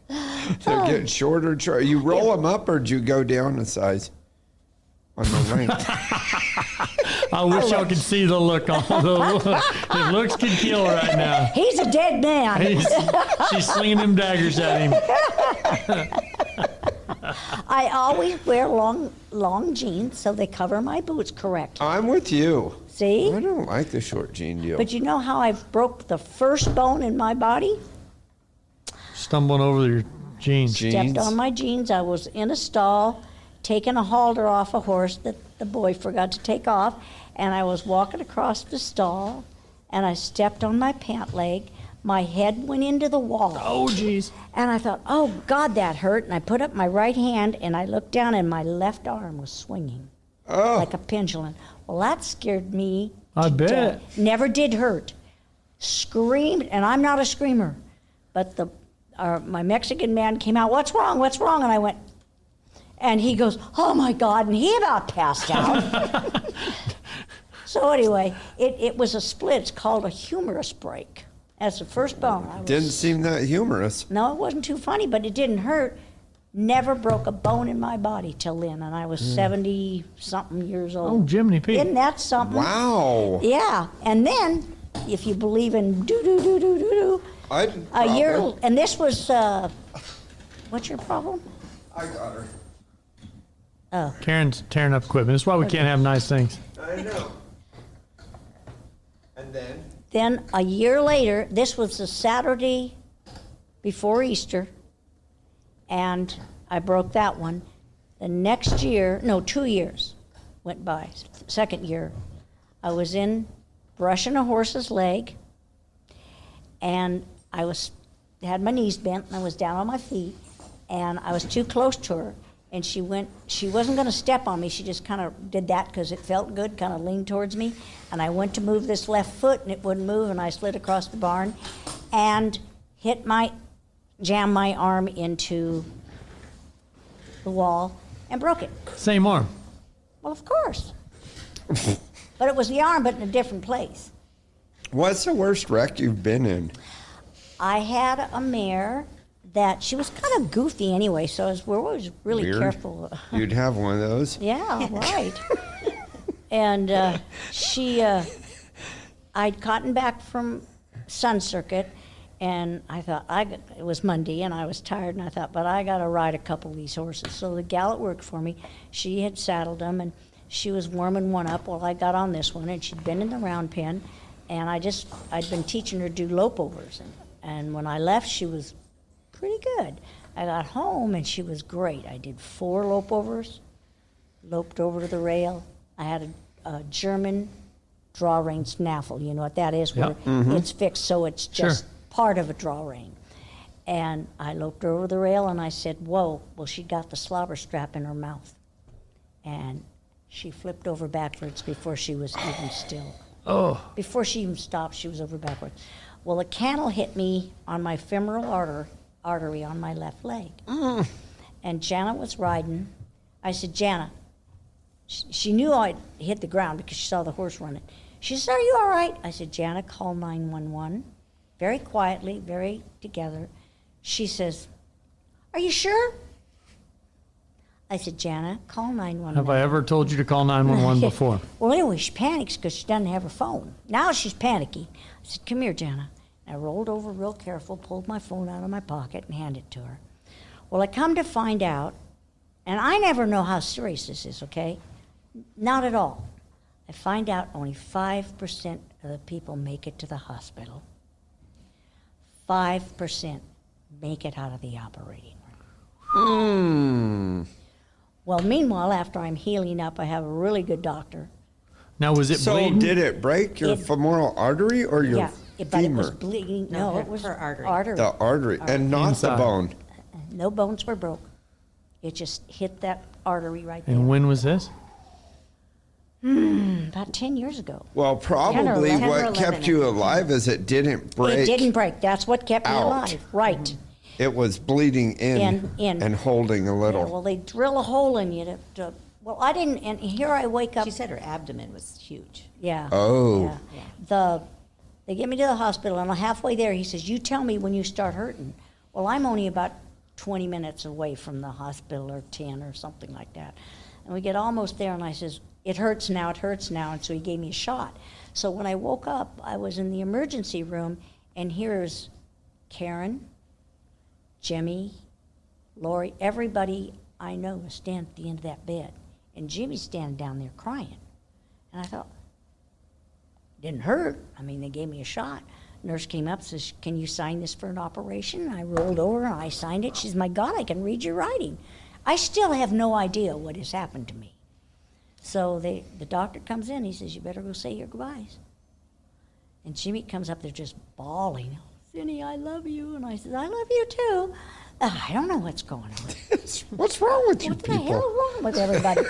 Speaker 3: They're getting shorter and shorter. You roll them up or do you go down a size on the length?
Speaker 1: I wish y'all could see the look on the look. His looks could kill right now.
Speaker 2: He's a dead man.
Speaker 1: She's slinging them daggers at him.
Speaker 2: I always wear long jeans so they cover my boots correct.
Speaker 3: I'm with you.
Speaker 2: See?
Speaker 3: I don't like the short jean deal.
Speaker 2: But you know how I broke the first bone in my body?
Speaker 1: Stumbling over your jeans.
Speaker 2: Stepped on my jeans. I was in a stall, taking a halter off a horse that the boy forgot to take off, and I was walking across the stall, and I stepped on my pant leg. My head went into the wall.
Speaker 1: Oh, jeez.
Speaker 2: And I thought, oh, God, that hurt. And I put up my right hand, and I looked down, and my left arm was swinging like a pendulum. Well, that scared me.
Speaker 1: I
Speaker 2: to
Speaker 1: bet.
Speaker 2: death. Never did hurt. Screamed, and I'm not a screamer. But my Mexican man came out, what's wrong, what's wrong? And I went, and he goes, oh, my God, and he about passed out. So anyway, it was a split. It's called a humerus break. That's the first bone.
Speaker 3: Didn't seem that humorous.
Speaker 2: No, it wasn't too funny, but it didn't hurt. Never broke a bone in my body till then, and I was 70-something years
Speaker 1: Oh,
Speaker 2: old.
Speaker 1: Jiminy Pete.
Speaker 2: Isn't that something?
Speaker 3: Wow.
Speaker 2: Yeah, and then, if you believe in do-do-do-do-do-do, a year, and this was, what's your problem?
Speaker 3: I got her.
Speaker 2: Oh,
Speaker 1: Karen's tearing up equipment. That's why we can't have nice things.
Speaker 3: I know. And then?
Speaker 2: then a year later, this was the Saturday before Easter, and I broke that one. The next year, no, 2 years went by. Second year, I was in brushing a horse's leg, and I had my knees bent, and I was down on my feet, and I was too close to her, and she wasn't going to step on me. She just kind of did that because it felt good, kind of leaned towards me, and I went to move this left foot, and it wouldn't move, and I slid across the barn and jammed my arm into the wall and broke it.
Speaker 1: Same arm.
Speaker 2: Well, of course. But it was the arm, but in a different place.
Speaker 3: What's the worst wreck you've been in?
Speaker 2: I had a mare that she was kind of goofy anyway, so we're always really
Speaker 3: Weird.
Speaker 2: careful.
Speaker 3: You'd have one of those.
Speaker 2: Yeah, right. And I'd gotten back from Sun Circuit, and I thought, it was Monday, and I was tired, and I thought, but I got to ride a couple of these horses. So the gal that worked for me, she had saddled them, and she was warming one up. Well, I got on this one, and she'd been in the round pen, and I'd been teaching her to do lope overs. And when I left, she was pretty good. I got home, and she was great. I did 4 lope overs, loped over to the rail. I had a German draw rein snaffle. You know what that is? Where it's fixed so it's just part of a draw rein. And I loped her over the rail, and I said, whoa. Well, she got the slobber strap in her mouth. And she flipped over backwards before she was even still.
Speaker 1: Oh.
Speaker 2: Before she even stopped, she was over backwards. Well, a cantle hit me on my femoral artery on my left leg. And Jana was riding. I said, Jana, she knew I'd hit the ground because she saw the horse running. She said, are you all right? I said, Jana, call 911. Very quietly, very together. She says, are you sure? I said, Jana, call 911.
Speaker 1: Have I ever told you to call 911 before?
Speaker 2: Well, anyway, she panics because she doesn't have her phone. Now she's panicky. I said, come here, Jana. I rolled over real careful, pulled my phone out of my pocket, and handed it to her. Well, I come to find out, and I never know how serious this is, okay? Not at all. I find out only 5% of the people make it to the hospital. 5% make it out of the operating room. Well, meanwhile, after I'm healing up, I have a really good doctor.
Speaker 1: Now, was it
Speaker 3: So
Speaker 1: bleeding?
Speaker 3: did it break your femoral artery or your
Speaker 2: Yeah, but it was
Speaker 3: femur?
Speaker 2: bleeding.
Speaker 4: No,
Speaker 2: No, it was
Speaker 4: her artery.
Speaker 3: The artery, and not
Speaker 1: Inside.
Speaker 3: the bone.
Speaker 2: No bones were broke. It just hit that artery right there.
Speaker 1: And when was this?
Speaker 2: About 10 years ago.
Speaker 3: Well, probably
Speaker 2: 10 or
Speaker 3: what
Speaker 4: 11
Speaker 3: kept you alive is it didn't break.
Speaker 2: It didn't break. That's what kept me
Speaker 3: out.
Speaker 2: alive. Right.
Speaker 3: It was bleeding in,
Speaker 2: In.
Speaker 3: and holding a
Speaker 2: Yeah,
Speaker 3: little.
Speaker 2: well, they drill a hole in you to well, I didn't, and here I wake up.
Speaker 4: She said her abdomen was huge.
Speaker 2: Yeah.
Speaker 3: Oh.
Speaker 2: Yeah. They get me to the hospital, and halfway there, he says, you tell me when you start hurting. Well, I'm only about 20 minutes away from the hospital, or 10 or something like that. And we get almost there, and I says, it hurts now, and so he gave me a shot. So when I woke up, I was in the emergency room, and here's Karen, Jimmy, Lori, everybody I know is standing at the end of that bed. And Jimmy's standing down there crying. And I thought, didn't hurt. I mean, they gave me a shot. Nurse came up and says, can you sign this for an operation? And I rolled over and I signed it. She says, my God, I can read your writing. I still have no idea what has happened to me. So the doctor comes in. He says, you better go say your goodbyes. And Jimmy comes up there just bawling. Cindy, I love you. And I said, I love you too. I don't know what's going on.
Speaker 3: What's wrong with you
Speaker 2: What the
Speaker 3: people?
Speaker 2: hell is wrong with everybody?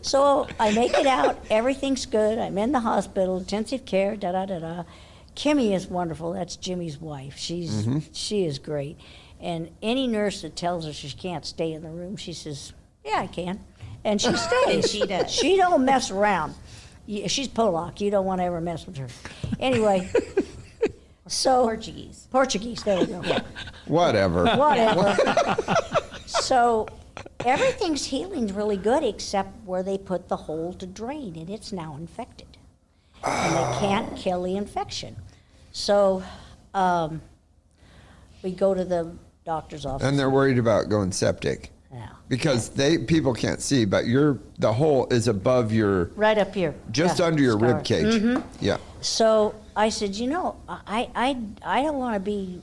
Speaker 2: So I make it out. Everything's good. I'm in the hospital, intensive care, da-da-da-da. Kimmy is wonderful. That's Jimmy's wife. She is great. And any nurse that tells her she can't stay in the room, she says, yeah, I can. And she stays.
Speaker 4: And she does.
Speaker 2: She don't mess around. She's Polak. You don't want to ever mess with her. Anyway, so Portuguese, there we go.
Speaker 3: Whatever.
Speaker 2: Whatever. So everything's healing really good except where they put the hole to drain, and it's now infected. And they can't kill the infection. So we go to the doctor's office.
Speaker 3: And they're worried about going septic.
Speaker 2: Yeah.
Speaker 3: Because people can't see, but the hole is above your,
Speaker 2: Right up here.
Speaker 3: just
Speaker 2: Yeah,
Speaker 3: under your
Speaker 2: scar.
Speaker 3: rib cage. Yeah.
Speaker 2: So I said, I don't want to be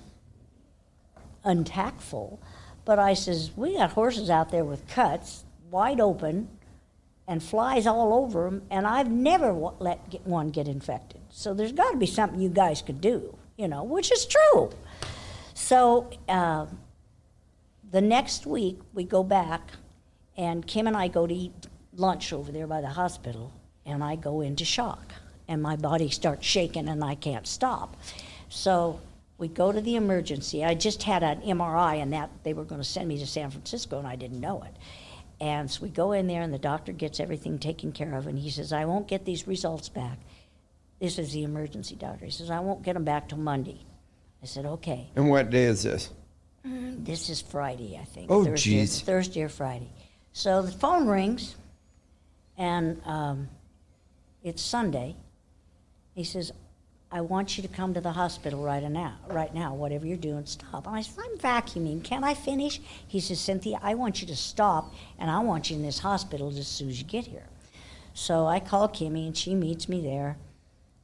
Speaker 2: untactful, but I says, we got horses out there with cuts, wide open, and flies all over them, and I've never let one get infected. So there's got to be something you guys could do, which is true. So the next week we go back, and Kim and I go to eat lunch over there by the hospital, and I go into shock, and my body starts shaking, and I can't stop. So we go to the emergency. I just had an MRI, and that they were going to send me to San Francisco, and I didn't know it. And so we go in there, and the doctor gets everything taken care of, and he says, I won't get these results back. This is the emergency doctor. He says, I won't get them back till Monday. I said, okay.
Speaker 3: And what day is this?
Speaker 2: This is Friday, I think.
Speaker 3: Oh,
Speaker 2: Thursday,
Speaker 3: geez.
Speaker 2: Thursday or Friday. So the phone rings, and it's Sunday. He says, I want you to come to the hospital right now. Whatever you're doing, stop. And I said, I'm vacuuming. Can I finish? He says, Cynthia, I want you to stop, and I want you in this hospital as soon as you get here. So I call Kimmy, and she meets me there.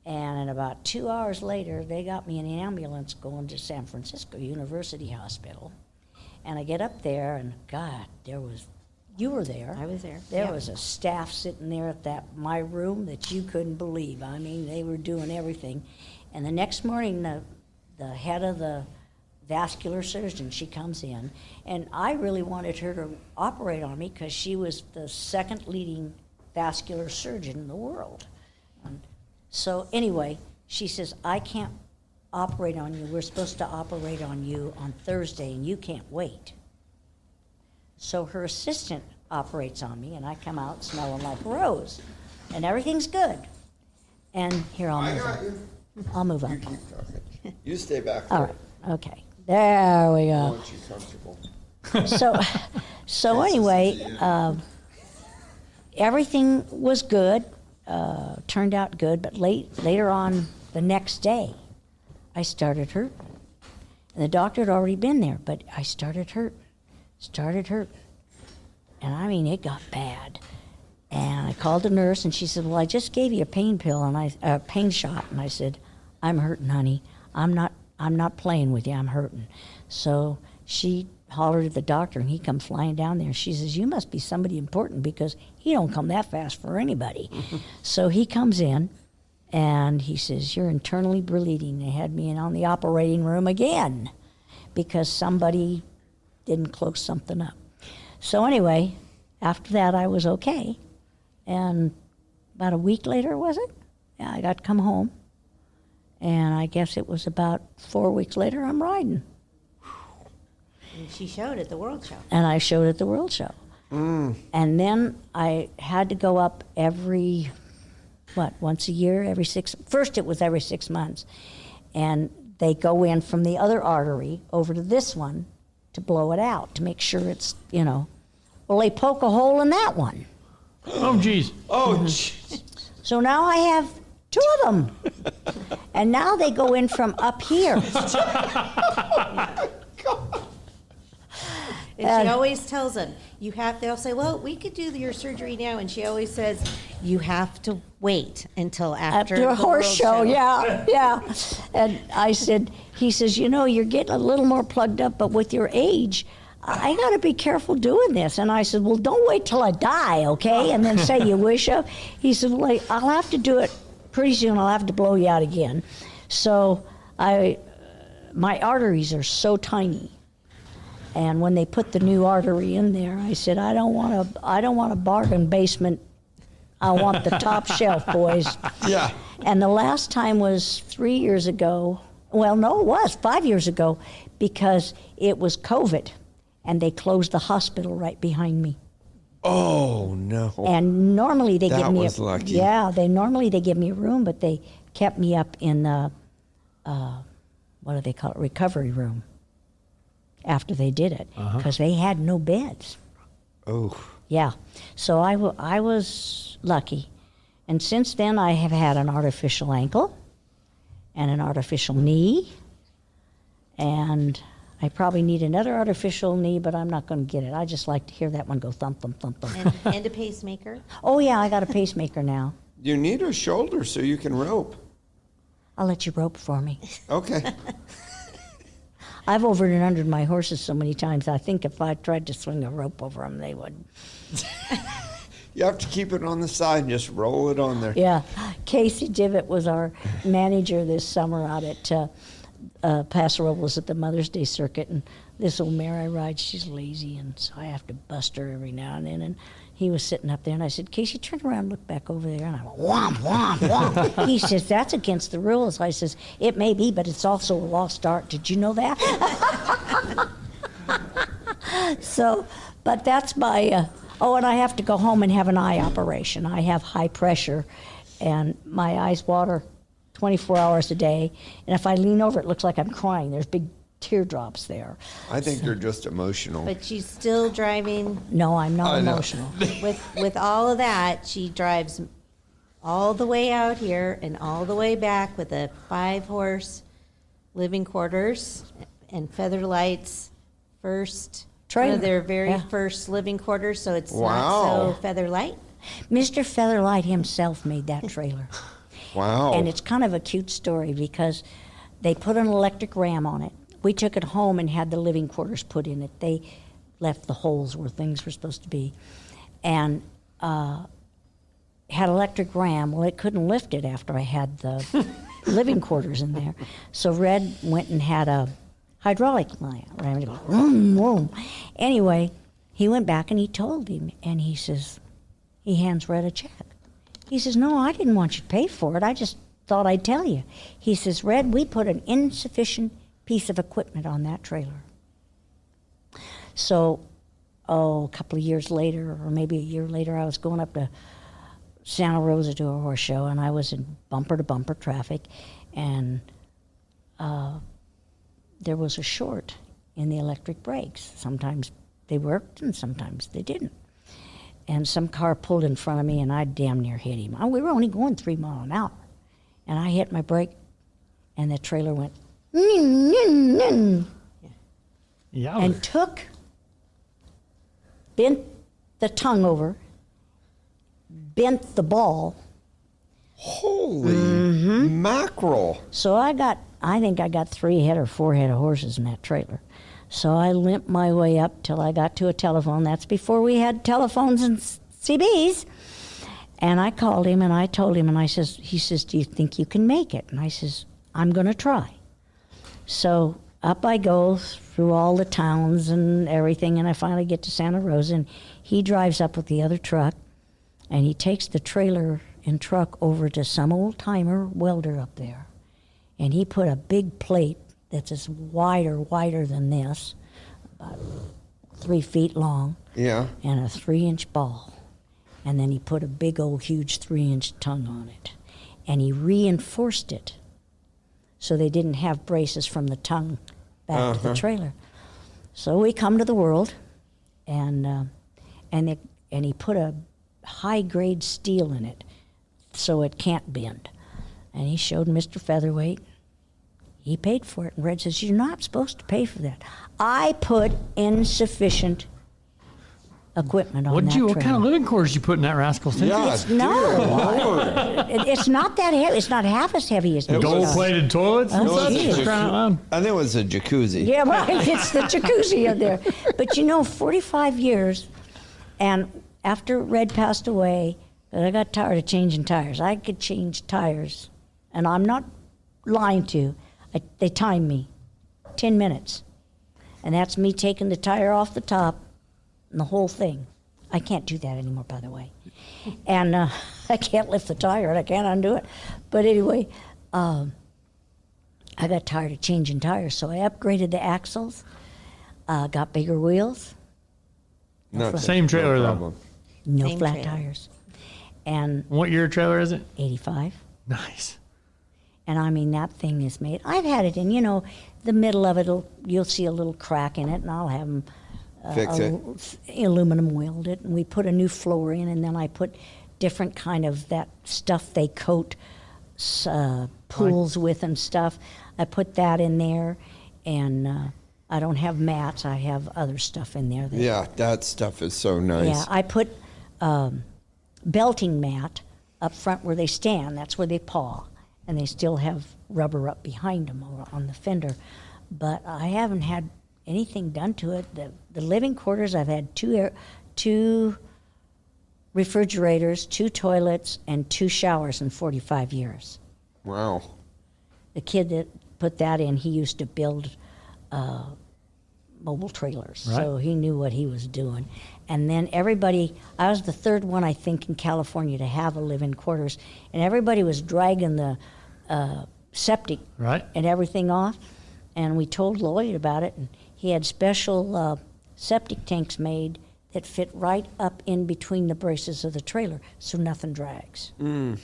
Speaker 2: And about 2 hours later, they got me in an ambulance going to San Francisco University Hospital. And I get up there, and God, you were there.
Speaker 4: I was there.
Speaker 2: There
Speaker 4: Yep.
Speaker 2: was a staff sitting there at my room that you couldn't believe. I mean, they were doing everything. And the next morning, the head of the vascular surgeon, she comes in, and I really wanted her to operate on me because she was the second leading vascular surgeon in the world. So anyway, she says, I can't operate on you. We're supposed to operate on you on Thursday, and you can't wait. So her assistant operates on me, and I come out smelling like a rose, and everything's good. And here, I'll move up. I'll move up.
Speaker 3: You keep talking. You stay back
Speaker 2: All
Speaker 3: there.
Speaker 2: right, okay. There we
Speaker 3: I
Speaker 2: go.
Speaker 3: want you comfortable.
Speaker 2: So anyway, everything was good, turned out good, but later on the next day, I started hurting. And the doctor had already been there, but I started hurting. And I mean, it got bad. And I called the nurse, and she said, well, I just gave you a pain pill, and pain shot. And I said, I'm hurting, honey. I'm not playing with you. I'm hurting. So she hollered at the doctor, and he come flying down there. She says, you must be somebody important, because he don't come that fast for anybody. So he comes in, and he says, you're internally bleeding. They had me in on the operating room again because somebody didn't close something up. So anyway, after that, I was okay. And about a week later, was it? Yeah, I got to come home. And I guess it was about 4 weeks later, I'm riding.
Speaker 4: And she showed at the World Show.
Speaker 2: And I showed at the World Show. And then I had to go up every, once a year, first it was every 6 months. And they go in from the other artery over to this one to blow it out, to make sure it's, well, they poke a hole in that one.
Speaker 1: Oh, geez.
Speaker 3: Oh, jeez.
Speaker 2: So now I have 2 of them. And now they go in from up here.
Speaker 4: And she always tells them, they'll say, well, we could do your surgery now. And she always says, you have to wait until after
Speaker 2: a
Speaker 4: the
Speaker 2: horse
Speaker 4: World
Speaker 2: show, yeah. And he says, you're getting a little more plugged up, but with your age, I got to be careful doing this. And I said, well, don't wait till I die, okay? And then say you wish of. He said, well, I'll have to do it pretty soon. I'll have to blow you out again. So my arteries are so tiny. And when they put the new artery in there, I said, I don't want a bargain basement. I want the top shelf, boys.
Speaker 3: Yeah.
Speaker 2: And the last time was 3 years ago. Well, no, it was 5 years ago, because it was COVID, and they closed the hospital right behind me.
Speaker 3: Oh, no.
Speaker 2: And normally they give me
Speaker 3: That was lucky.
Speaker 2: Yeah, normally they give me a room, but they kept me up in the what do they call it, recovery room, after they did it, because they had no beds.
Speaker 3: Oh.
Speaker 2: Yeah, so I was lucky. And since then, I have had an artificial ankle and an artificial knee, and I probably need another artificial knee, but I'm not going to get it. I just like to hear that one go thump, thump, thump, thump.
Speaker 4: And a pacemaker.
Speaker 2: Oh, yeah, I got a pacemaker now.
Speaker 3: You need a shoulder so you can rope.
Speaker 2: I'll let you rope for me.
Speaker 3: Okay.
Speaker 2: I've overed and undered my horses so many times, I think if I tried to swing a rope over them, they would.
Speaker 3: You have to keep it on the side and just roll it on there.
Speaker 2: Yeah. Casey Divot was our manager this summer out at Paso, Robles at the Mother's Day circuit, and this old mare I ride, she's lazy, and so I have to bust her every now and then. And he was sitting up there, and I said, Casey, turn around, look back over there. And I went, whomp, whomp, whomp. He says, that's against the rules. I says, it may be, but it's also a lost art. Did you know that? So, but that's my, and I have to go home and have an eye operation. I have high pressure, and my eyes water 24 hours a day. And if I lean over, it looks like I'm crying. There's big teardrops there.
Speaker 3: I think you're just emotional.
Speaker 4: But she's still driving.
Speaker 2: No, I'm not
Speaker 3: I know.
Speaker 2: emotional.
Speaker 4: With all of that, she drives all the way out here and all the way back with a 5-horse living quarters and Feather Light's first
Speaker 2: Trailer.
Speaker 4: one of their very
Speaker 2: Yeah.
Speaker 4: first living quarters, so it's
Speaker 3: Wow.
Speaker 4: not so Feather Light.
Speaker 2: Mr. Featherlight himself made that trailer.
Speaker 3: Wow.
Speaker 2: And it's kind of a cute story because they put an electric ram on it. We took it home and had the living quarters put in it. They left the holes where things were supposed to be. And had electric ram. Well, it couldn't lift it after I had the living quarters in there. So Red went and had a hydraulic ram. Vroom, vroom. Anyway, he went back and he told him, and he says, he hands Red a check. He says, no, I didn't want you to pay for it. I just thought I'd tell you. He says, Red, we put an insufficient piece of equipment on that trailer. So, a couple of years later, or maybe a year later, I was going up to Santa Rosa to a horse show, and I was in bumper-to-bumper traffic, and there was a short in the electric brakes. Sometimes they worked and sometimes they didn't. And some car pulled in front of me and I damn near hit him. We were only going 3 miles an hour. And I hit my brake and the trailer went,
Speaker 1: Yeah.
Speaker 2: and bent the tongue over, bent the ball.
Speaker 3: Holy mackerel.
Speaker 2: So I think I got 3 head or 4 head of horses in that trailer. So I limped my way up till I got to a telephone. That's before we had telephones and CBs. And I called him and I told him, and he says, do you think you can make it? And I says, I'm going to try. So up I go through all the towns and everything, and I finally get to Santa Rosa, and he drives up with the other truck, and he takes the trailer and truck over to some old-timer welder up there. And he put a big plate that's as wider than this, about 3 feet long,
Speaker 3: Yeah.
Speaker 2: and a 3-inch ball. And then he put a big old huge 3-inch tongue on it. And he reinforced it so they didn't have braces from the tongue back to the trailer. So we come to the world, and he put a high-grade steel in it so it can't bend. And he showed Mr. Featherweight. He paid for it. And Red says, you're not supposed to pay for that. I put insufficient equipment on that
Speaker 1: What
Speaker 2: trailer.
Speaker 1: kind of living quarters you put in that rascal? Cynthia?
Speaker 3: Yeah.
Speaker 2: No, it's not that heavy. It's not half as heavy as this.
Speaker 1: Gold-plated toilets?
Speaker 2: Oh,
Speaker 1: What's that?
Speaker 2: geez.
Speaker 1: For crying out loud.
Speaker 3: I think it was a jacuzzi.
Speaker 2: Yeah, right. It's the jacuzzi in there. But 45 years, and after Red passed away, I got tired of changing tires. I could change tires, and I'm not lying to you. They timed me 10 minutes, and that's me taking the tire off the top and the whole thing. I can't do that anymore, by the way. And I can't lift the tire, and I can't undo it. But anyway, I got tired of changing tires, so I upgraded the axles, got bigger wheels,
Speaker 3: No,
Speaker 1: Same trailer,
Speaker 3: no
Speaker 1: though.
Speaker 3: problem.
Speaker 2: no
Speaker 4: Same
Speaker 2: flat
Speaker 4: trailer.
Speaker 2: tires, and
Speaker 1: What year trailer is it?
Speaker 2: 85.
Speaker 1: Nice.
Speaker 2: And I mean, that thing is made. I've had it in, the middle of it, you'll see a little crack in it, and I'll have them
Speaker 3: Fix it.
Speaker 2: aluminum weld it, and we put a new floor in, and then I put different kind of that stuff they coat pools with and stuff. I put that in there, and I don't have mats. I have other stuff in there.
Speaker 3: Yeah, that stuff is so nice.
Speaker 2: Yeah, I put belting mat up front where they stand. That's where they paw, and they still have rubber up behind them or on the fender. But I haven't had anything done to it. The living quarters, I've had two refrigerators, 2 toilets, and 2 showers in 45 years.
Speaker 3: Wow.
Speaker 2: The kid that put that in, he used to build mobile trailers, so
Speaker 1: Right.
Speaker 2: he knew what he was doing. And then everybody, I was the 3rd one, I think, in California to have a live-in quarters, and everybody was dragging the septic
Speaker 1: Right.
Speaker 2: and everything off, and we told Lloyd about it, and he had special septic tanks made that fit right up in between the braces of the trailer, so nothing drags. And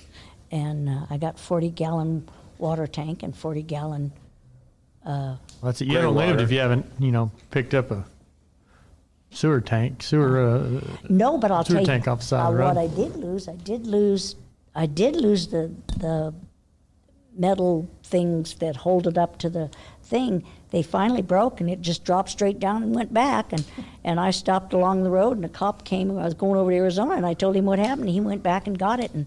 Speaker 2: I got 40-gallon water tank and 40-gallon.
Speaker 1: Well, that's it. You
Speaker 3: Gray
Speaker 1: haven't lived
Speaker 3: water.
Speaker 1: if you haven't, picked up a sewer tank,
Speaker 2: No, but I'll
Speaker 1: Sewer
Speaker 2: tell you
Speaker 1: tank off the side of the
Speaker 2: what
Speaker 1: road.
Speaker 2: I did lose the metal things that hold it up to the thing. They finally broke, and it just dropped straight down and went back. And I stopped along the road, and a cop came. I was going over to Arizona, and I told him what happened. He went back and got it, and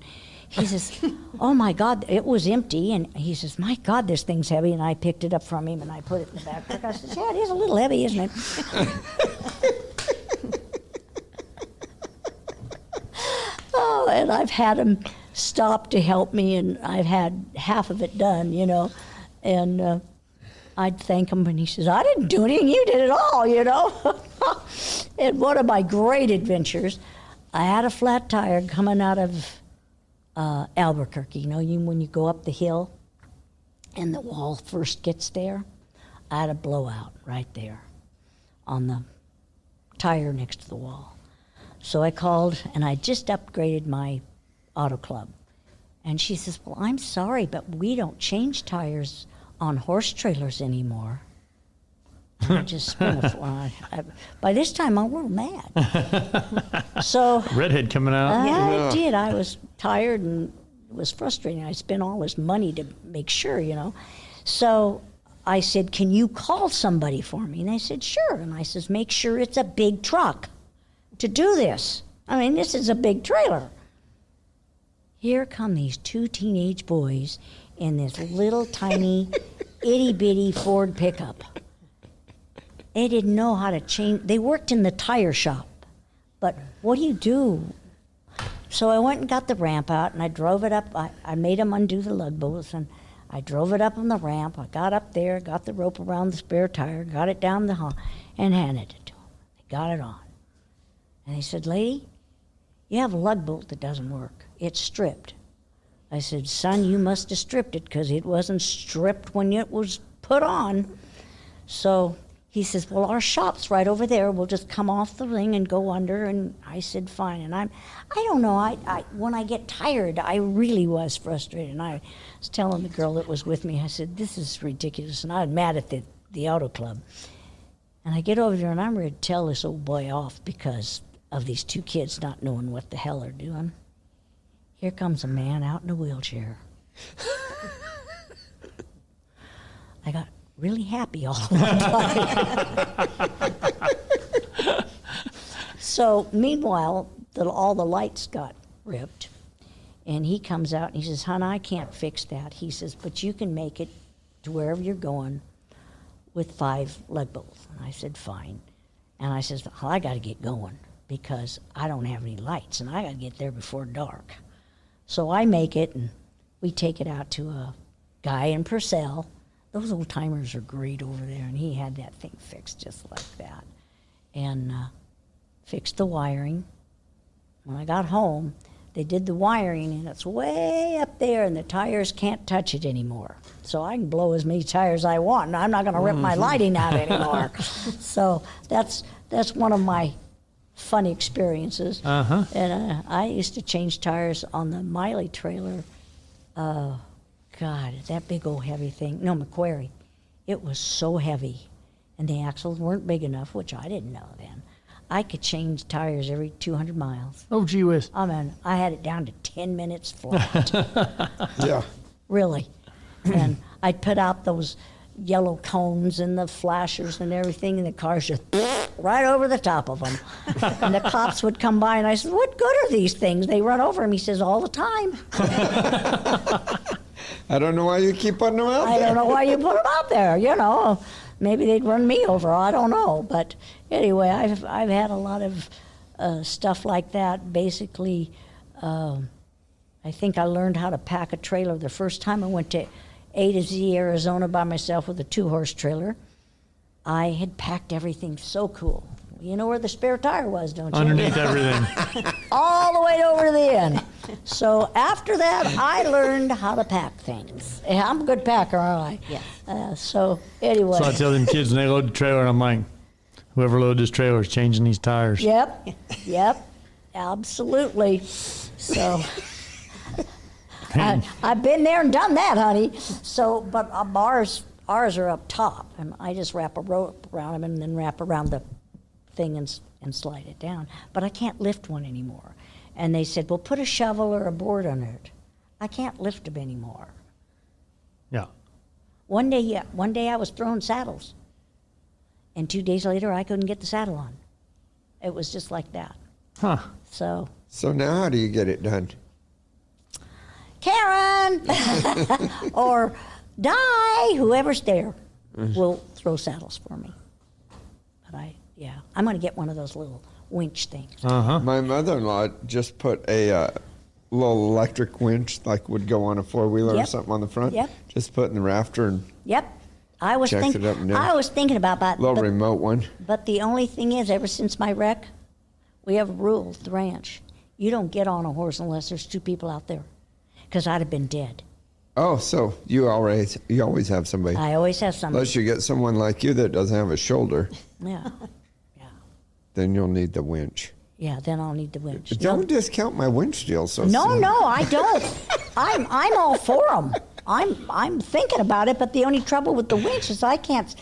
Speaker 2: he says, "Oh my God, it was empty." And he says, "My God, this thing's heavy." And I picked it up from him, and I put it in the backpack. I said, "Yeah, it is a little heavy, isn't it?" Oh, and I've had him stop to help me, and I've had half of it done, and I'd thank him, and he says, "I didn't do anything, you did it all," And one of my great adventures, I had a flat tire coming out of Albuquerque. When you go up the hill and the wall first gets there, I had a blowout right there on the tire next to the wall. So I called, and I just upgraded my auto club. And she says, "Well, I'm sorry, but we don't change tires on horse trailers anymore." And I just spun by this time, I'm a little mad. So
Speaker 1: Redhead coming out.
Speaker 2: I did. I was tired and it was frustrating. I spent all this money to make sure, So I said, can you call somebody for me? And they said, sure. And I says, make sure it's a big truck to do this. I mean, this is a big trailer. Here come these 2 teenage boys in this little tiny itty-bitty Ford pickup. They didn't know how to change. They worked in the tire shop. But what do you do? So I went and got the ramp out, and I drove it up. I made them undo the lug bolts, and I drove it up on the ramp. I got up there, got the rope around the spare tire, got it down the hall, and handed it to them. They got it on. And they said, lady, you have a lug bolt that doesn't work. It's stripped. I said, son, you must have stripped it because it wasn't stripped when it was put on. So he says, well, our shop's right over there. We'll just come off the ring and go under. And I said, fine. And I don't know, I when I get tired, I really was frustrated. And I was telling the girl that was with me, I said, this is ridiculous. And I was mad at the auto club. And I get over there and I'm ready to tell this old boy off because of these 2 kids not knowing what the hell they're doing. Here comes a man out in a wheelchair. I got really happy all of a sudden. So meanwhile, all the lights got ripped. And he comes out and he says, hon, I can't fix that. He says, but you can make it to wherever you're going with 5 lug bolts. And I said, fine. And I says, well, I got to get going because I don't have any lights and I got to get there before dark. So I make it and we take it out to a guy in Purcell. Those old timers are great over there, and he had that thing fixed just like that. And fixed the wiring. When I got home, they did the wiring, and it's way up there, and the tires can't touch it anymore. So I can blow as many tires I want, and I'm not going to rip my lighting out anymore. So that's one of my fun experiences.
Speaker 1: Uh-huh.
Speaker 2: And I used to change tires on the Miley trailer. God, that big old heavy thing. No, Macquarie. It was so heavy. And the axles weren't big enough, which I didn't know then. I could change tires every 200 miles.
Speaker 1: Oh, gee whiz.
Speaker 2: I mean, I had it down to 10 minutes flat.
Speaker 3: Yeah.
Speaker 2: Really. And I'd put out those yellow cones and the flashers and everything, and the cars just right over the top of them. And the cops would come by, and I said, what good are these things? They run over him. He says, all the time.
Speaker 3: I don't know why you keep putting them out
Speaker 2: I
Speaker 3: there.
Speaker 2: don't know why you put them out there, Maybe they'd run me over. I don't know. But anyway, I've had a lot of stuff like that. Basically, I think I learned how to pack a trailer the first time I went to A to Z, Arizona by myself with a 2-horse trailer. I had packed everything so cool. You know where the spare tire was, don't you?
Speaker 1: Underneath everything.
Speaker 2: All the way over to the end. So after that, I learned how to pack things. I'm a good packer, aren't I?
Speaker 4: Yes.
Speaker 2: So anyway.
Speaker 1: So I tell them kids when they load the trailer, I'm like, whoever loaded this trailer is changing these tires.
Speaker 2: Yep, absolutely. So I've been there and done that, honey. So, but ours are up top, and I just wrap a rope around them and then wrap around the thing and slide it down. But I can't lift one anymore. And they said, well, put a shovel or a board on it. I can't lift them anymore.
Speaker 1: Yeah.
Speaker 2: One day I was throwing saddles, and 2 days later I couldn't get the saddle on. It was just like that.
Speaker 1: Huh.
Speaker 2: So
Speaker 3: now how do you get it done?
Speaker 2: Karen or Di, whoever's there, will throw saddles for me. But I'm going to get one of those little winch things.
Speaker 1: Uh-huh.
Speaker 3: My mother-in-law just put a little electric winch, like would go on a 4-wheeler or
Speaker 2: Yep.
Speaker 3: something on the front.
Speaker 2: Yep.
Speaker 3: Just put in the rafter and
Speaker 2: Yep. I was
Speaker 3: Checks it up and down.
Speaker 2: thinking about that.
Speaker 3: little remote one.
Speaker 2: But the only thing is, ever since my wreck, we have a rule at the ranch. You don't get on a horse unless there's 2 people out there, because I'd have been dead.
Speaker 3: Oh, so you always have somebody.
Speaker 2: I always have somebody.
Speaker 3: Unless you get someone like you that doesn't have a shoulder,
Speaker 2: Yeah.
Speaker 3: then you'll need the winch.
Speaker 2: Yeah, then I'll need the winch.
Speaker 3: Don't discount my winch deal so
Speaker 2: No,
Speaker 3: soon.
Speaker 2: no, I don't. I'm all for them. I'm thinking about it, but the only trouble with the winch is I can't.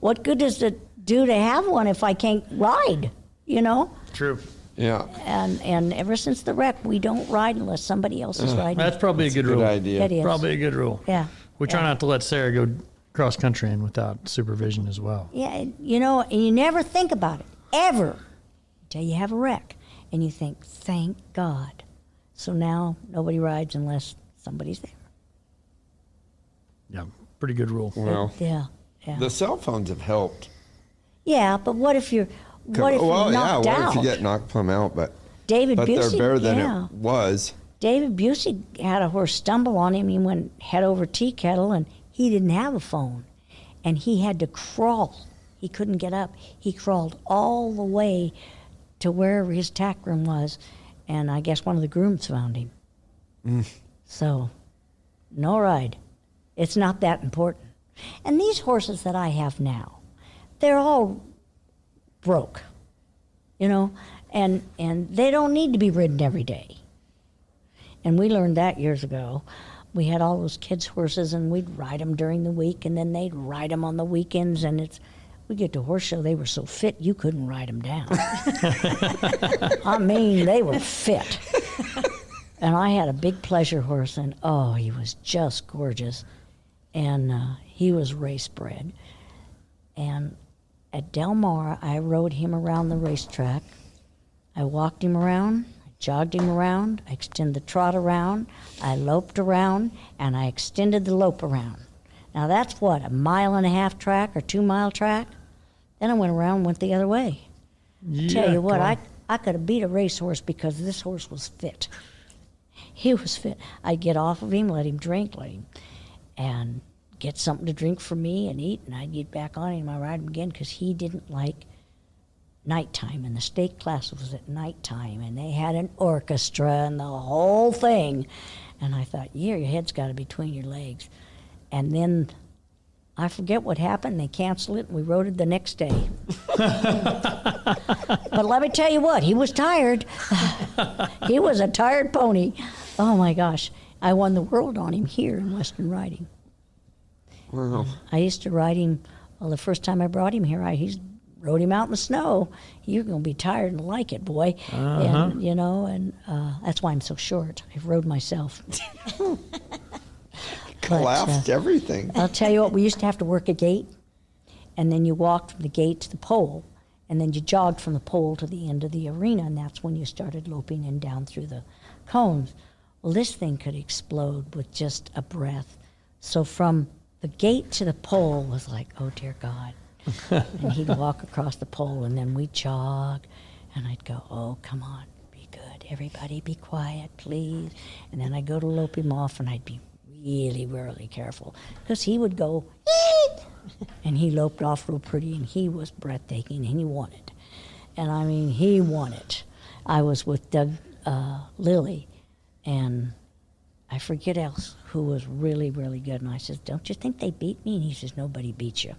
Speaker 2: What good does do to have one if I can't ride, you know?
Speaker 1: True.
Speaker 3: Yeah.
Speaker 2: And ever since the wreck, we don't ride unless somebody else is riding.
Speaker 1: That's probably a good
Speaker 3: Good
Speaker 1: rule.
Speaker 3: idea.
Speaker 2: It is.
Speaker 1: Probably a good rule.
Speaker 2: Yeah.
Speaker 1: We try
Speaker 2: Yeah.
Speaker 1: not to let Sarah go cross country in without supervision as well.
Speaker 2: Yeah, you know, and you never think about it, ever, until you have a wreck. And you think, thank God. So now nobody rides unless somebody's there.
Speaker 1: Yeah, pretty good rule.
Speaker 3: Well,
Speaker 2: Yeah, yeah.
Speaker 3: the cell phones have helped.
Speaker 2: Yeah, but what if you're knocked
Speaker 3: What
Speaker 2: out?
Speaker 3: if you get knocked plumb out? But
Speaker 2: David
Speaker 3: they're
Speaker 2: Busey,
Speaker 3: better than
Speaker 2: yeah.
Speaker 3: it was.
Speaker 2: David Busey had a horse stumble on him, and he went head over tea kettle, and he didn't have a phone. And he had to crawl. He couldn't get up. He crawled all the way to wherever his tack room was, and I guess one of the grooms found him. So, no ride. It's not that important. And these horses that I have now, they're all broke, you know, and they don't need to be ridden every day. And we learned that years ago. We had all those kids' horses, and we'd ride them during the week, and then they'd ride them on the weekends. And we get to horse show, they were so fit you couldn't ride them down. I mean, they were fit. And I had a big pleasure horse, and oh, he was just gorgeous. And he was race bred. And at Del Mar, I rode him around the racetrack. I walked him around. Jogged him around, I extended the trot around, I loped around, and I extended the lope around. Now that's what, a 1.5-mile track or 2-mile track? Then I went around and went the other way. Tell you what, I could have beat a racehorse because this horse was fit. He was fit. I'd get off of him, let him drink, and get something to drink for me and eat, and I'd get back on him and I'd ride him again because he didn't like nighttime, and the stake class was at nighttime, and they had an orchestra and the whole thing. And I thought, yeah, your head's got to be between your legs. And then I forget what happened. They canceled it, and we rode it the next day. But let me tell you what, he was tired. He was a tired pony. Oh my gosh, I won the world on him here in Western Riding.
Speaker 3: Wow.
Speaker 2: I used to ride him. Well, the first time I brought him here, I rode him out in the snow. You're going to be tired and like it, boy. And, you know, and that's why I'm so short. I rode myself.
Speaker 3: Collapsed everything.
Speaker 2: I'll tell you what, we used to have to work a gate, and then you walked from the gate to the pole, and then you jogged from the pole to the end of the arena, and that's when you started loping and down through the cones. Well, this thing could explode with just a breath. So from the gate to the pole was like, oh, dear God. And he'd walk across the pole, and then we'd jog, and I'd go, oh, come on, be good. Everybody be quiet, please. And then I'd go to lope him off, and I'd be really, really careful, because he would go, eek! And he loped off real pretty, and he was breathtaking, and he won it. And I mean, he won it. I was with Doug Lilly, and I forget else who was really, really good. And I said, don't you think they beat me? And he says, nobody beat you.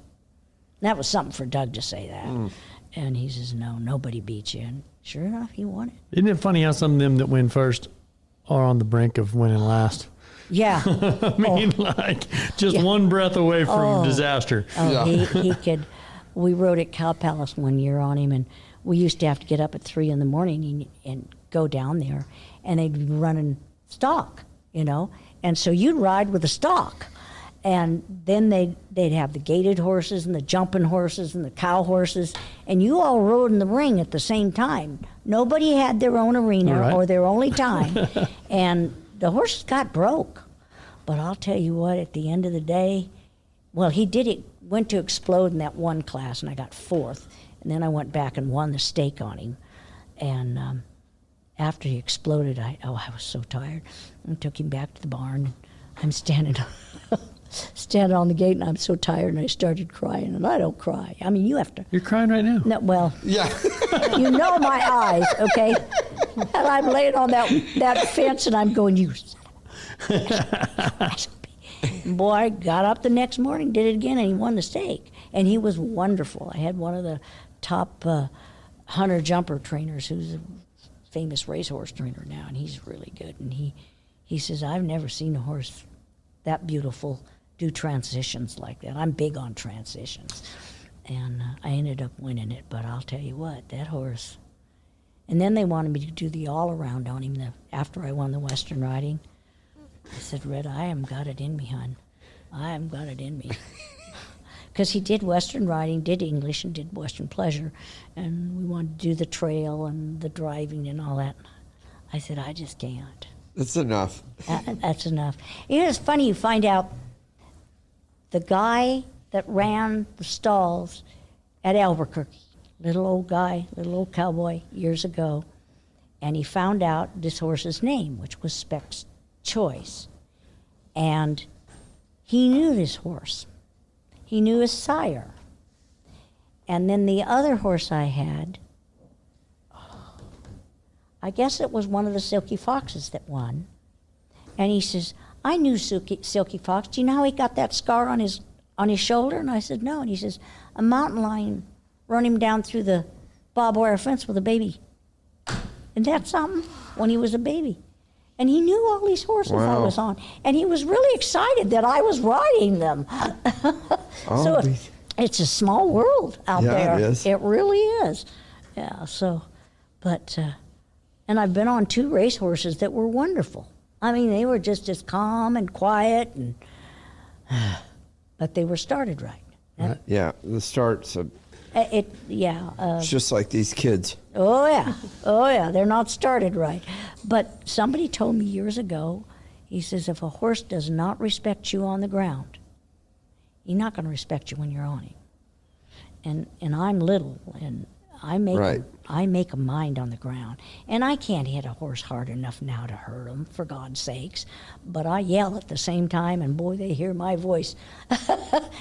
Speaker 2: That was something for Doug to say that. And he says, no, nobody beat you. And sure enough, he won it.
Speaker 1: Isn't it funny how some of them that win first are on the brink of winning last?
Speaker 2: Yeah.
Speaker 1: I mean, like, just one breath away from disaster.
Speaker 2: Oh, he could. We rode at Cow Palace one year on him, and we used to have to get up at 3 in the morning and go down there, and they'd be running stock, you know. And so you'd ride with the stock. And then they'd have the gaited horses and the jumping horses and the cow horses, and you all rode in the ring at the same time. Nobody had their own arena or their only time, and the horses got broke. But I'll tell you what, at the end of the day, well, went to explode in that one class, and I got 4th, and then I went back and won the stake on him. And after he exploded, I was so tired. I took him back to the barn. I'm standing on the gate, and I'm so tired, and I started crying, and I don't cry. I mean, you have to.
Speaker 1: You're crying right now.
Speaker 2: No, well,
Speaker 3: Yeah.
Speaker 2: you know my eyes, okay? And I'm laying on that fence, and I'm going, you son of a boy, I got up the next morning, did it again, and he won the stake. And he was wonderful. I had one of the top hunter jumper trainers who's a famous racehorse trainer now, and he's really good. And he says, I've never seen a horse that beautiful do transitions like that. I'm big on transitions. And I ended up winning it, but I'll tell you what, that horse. And then they wanted me to do the all-around on him after I won the Western riding. I said, Red, I haven't got it in me, hon. I haven't got it in me. Because he did Western riding, did English, and did Western pleasure. And we wanted to do the trail and the driving and all that. I said, I just can't.
Speaker 3: That's enough.
Speaker 2: That's enough. You know, it's funny, you find out the guy that ran the stalls at Albuquerque, little old guy, little old cowboy, years ago, and he found out this horse's name, which was Speck's Choice. And he knew this horse. He knew his sire. And then the other horse I had, I guess it was one of the Silky Foxes that won. And he says, I knew Silky Fox. Do you know how he got that scar on his shoulder? And I said, no. And he says, a mountain lion run him down through the barbed wire fence with a baby. Isn't that something? When he was a baby. And he knew all these horses I was on. And he was really excited that I was riding them. So it's a small world out there.
Speaker 3: It is.
Speaker 2: It really is. Yeah, so, but, and I've been on 2 racehorses that were wonderful. I mean, they were just as calm and quiet, and but they were started right.
Speaker 3: Yeah, the starts.
Speaker 2: It's
Speaker 3: just like these kids.
Speaker 2: Oh yeah, they're not started right. But somebody told me years ago, he says, if a horse does not respect you on the ground, he's not going to respect you when you're on him. And I'm little, and I make a mind on the ground. And I can't hit a horse hard enough now to hurt him, for God's sakes. But I yell at the same time, and boy, they hear my voice.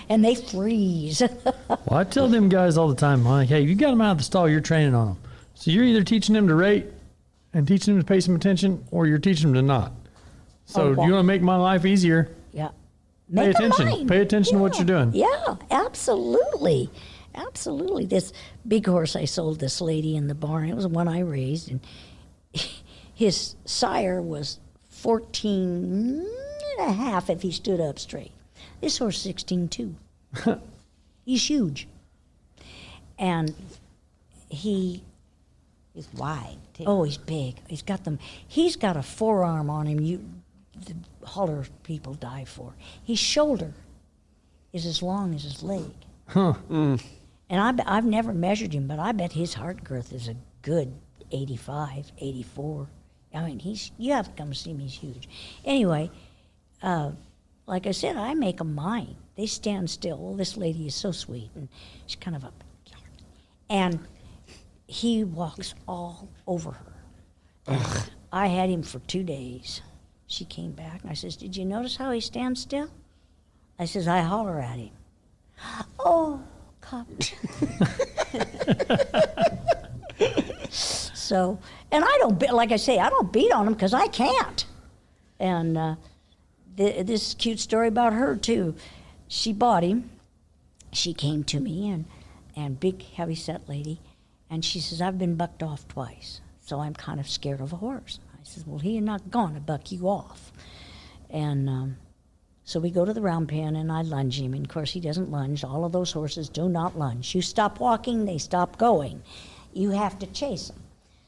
Speaker 2: And they freeze.
Speaker 1: Well, I tell them guys all the time, I'm like, hey, you got them out of the stall, you're training on them. So you're either teaching them to rate and teaching them to pay some attention, or you're teaching them to not. So you want to make my life easier?
Speaker 2: Yeah.
Speaker 1: Pay attention. Pay attention to what you're doing.
Speaker 2: Yeah, absolutely. Absolutely. This big horse I sold this lady in the barn, it was one I raised, and his sire was 14 and a half if he stood up straight. This horse 16.2. He's huge. And he's wide, too. Oh, he's big. He's got a forearm on him the halter people die for. His shoulder is as long as his leg.
Speaker 1: Huh.
Speaker 2: And I've never measured him, but I bet his heart girth is a good 85, 84. I mean, you have to come see him, he's huge. Anyway, like I said, I make them mine. They stand still. Well, this lady is so sweet, and she's kind of and he walks all over her. I had him for 2 days. She came back, and I says, did you notice how he stands still? I says, I holler at him. Oh, God. So, and I don't, like I say, I don't beat on him because I can't. And this cute story about her, too. She bought him. She came to me, and big, heavy-set lady, and she says, I've been bucked off twice, so I'm kind of scared of a horse. I says, well, he is not going to buck you off. And so we go to the round pen, and I lunge him. And, of course, he doesn't lunge. All of those horses do not lunge. You stop walking, they stop going. You have to chase them.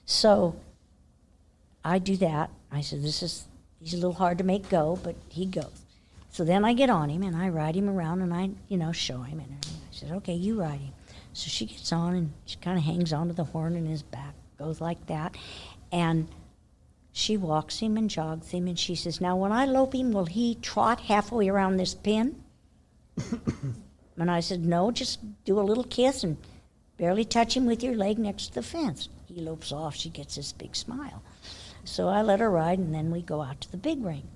Speaker 2: So I do that. I said, he's a little hard to make go, but he goes. So then I get on him, and I ride him around, and I, show him. And I said, okay, you ride him. So she gets on, and she kind of hangs onto the horn in his back, goes like that. And she walks him and jogs him, and she says, now when I lope him, will he trot halfway around this pen? And I said, no, just do a little kiss and barely touch him with your leg next to the fence. He lopes off, she gets this big smile. So I let her ride, and then we go out to the big ring.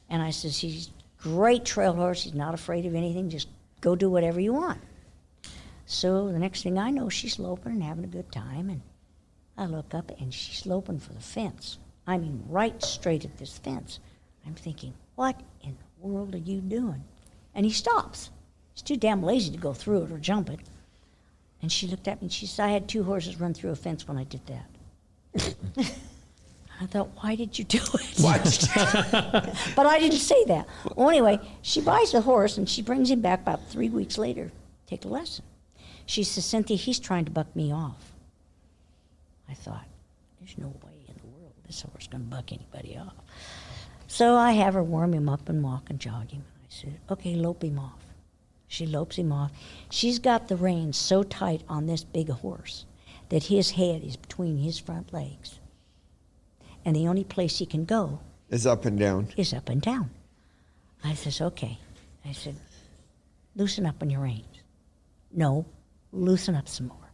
Speaker 2: And I says, he's a great trail horse, he's not afraid of anything, just go do whatever you want. So the next thing I know, she's loping and having a good time, and I look up, and she's loping for the fence. I mean, right straight at this fence. I'm thinking, what in the world are you doing? And he stops. He's too damn lazy to go through it or jump it. And she looked at me, and she said, I had 2 horses run through a fence when I did that. I thought, why did you do it?
Speaker 3: What?
Speaker 2: But I didn't say that. Well, anyway, she buys the horse, and she brings him back about 3 weeks later, take a lesson. She says, Cynthia, he's trying to buck me off. I thought, there's no way in the world this horse is going to buck anybody off. So I have her warm him up and walk and jog him. I said, okay, lope him off. She lopes him off. She's got the reins so tight on this big horse that his head is between his front legs. And the only place he can go
Speaker 3: Is up and down.
Speaker 2: is up and down. I says, okay. I said, loosen up on your reins. No, loosen up some more.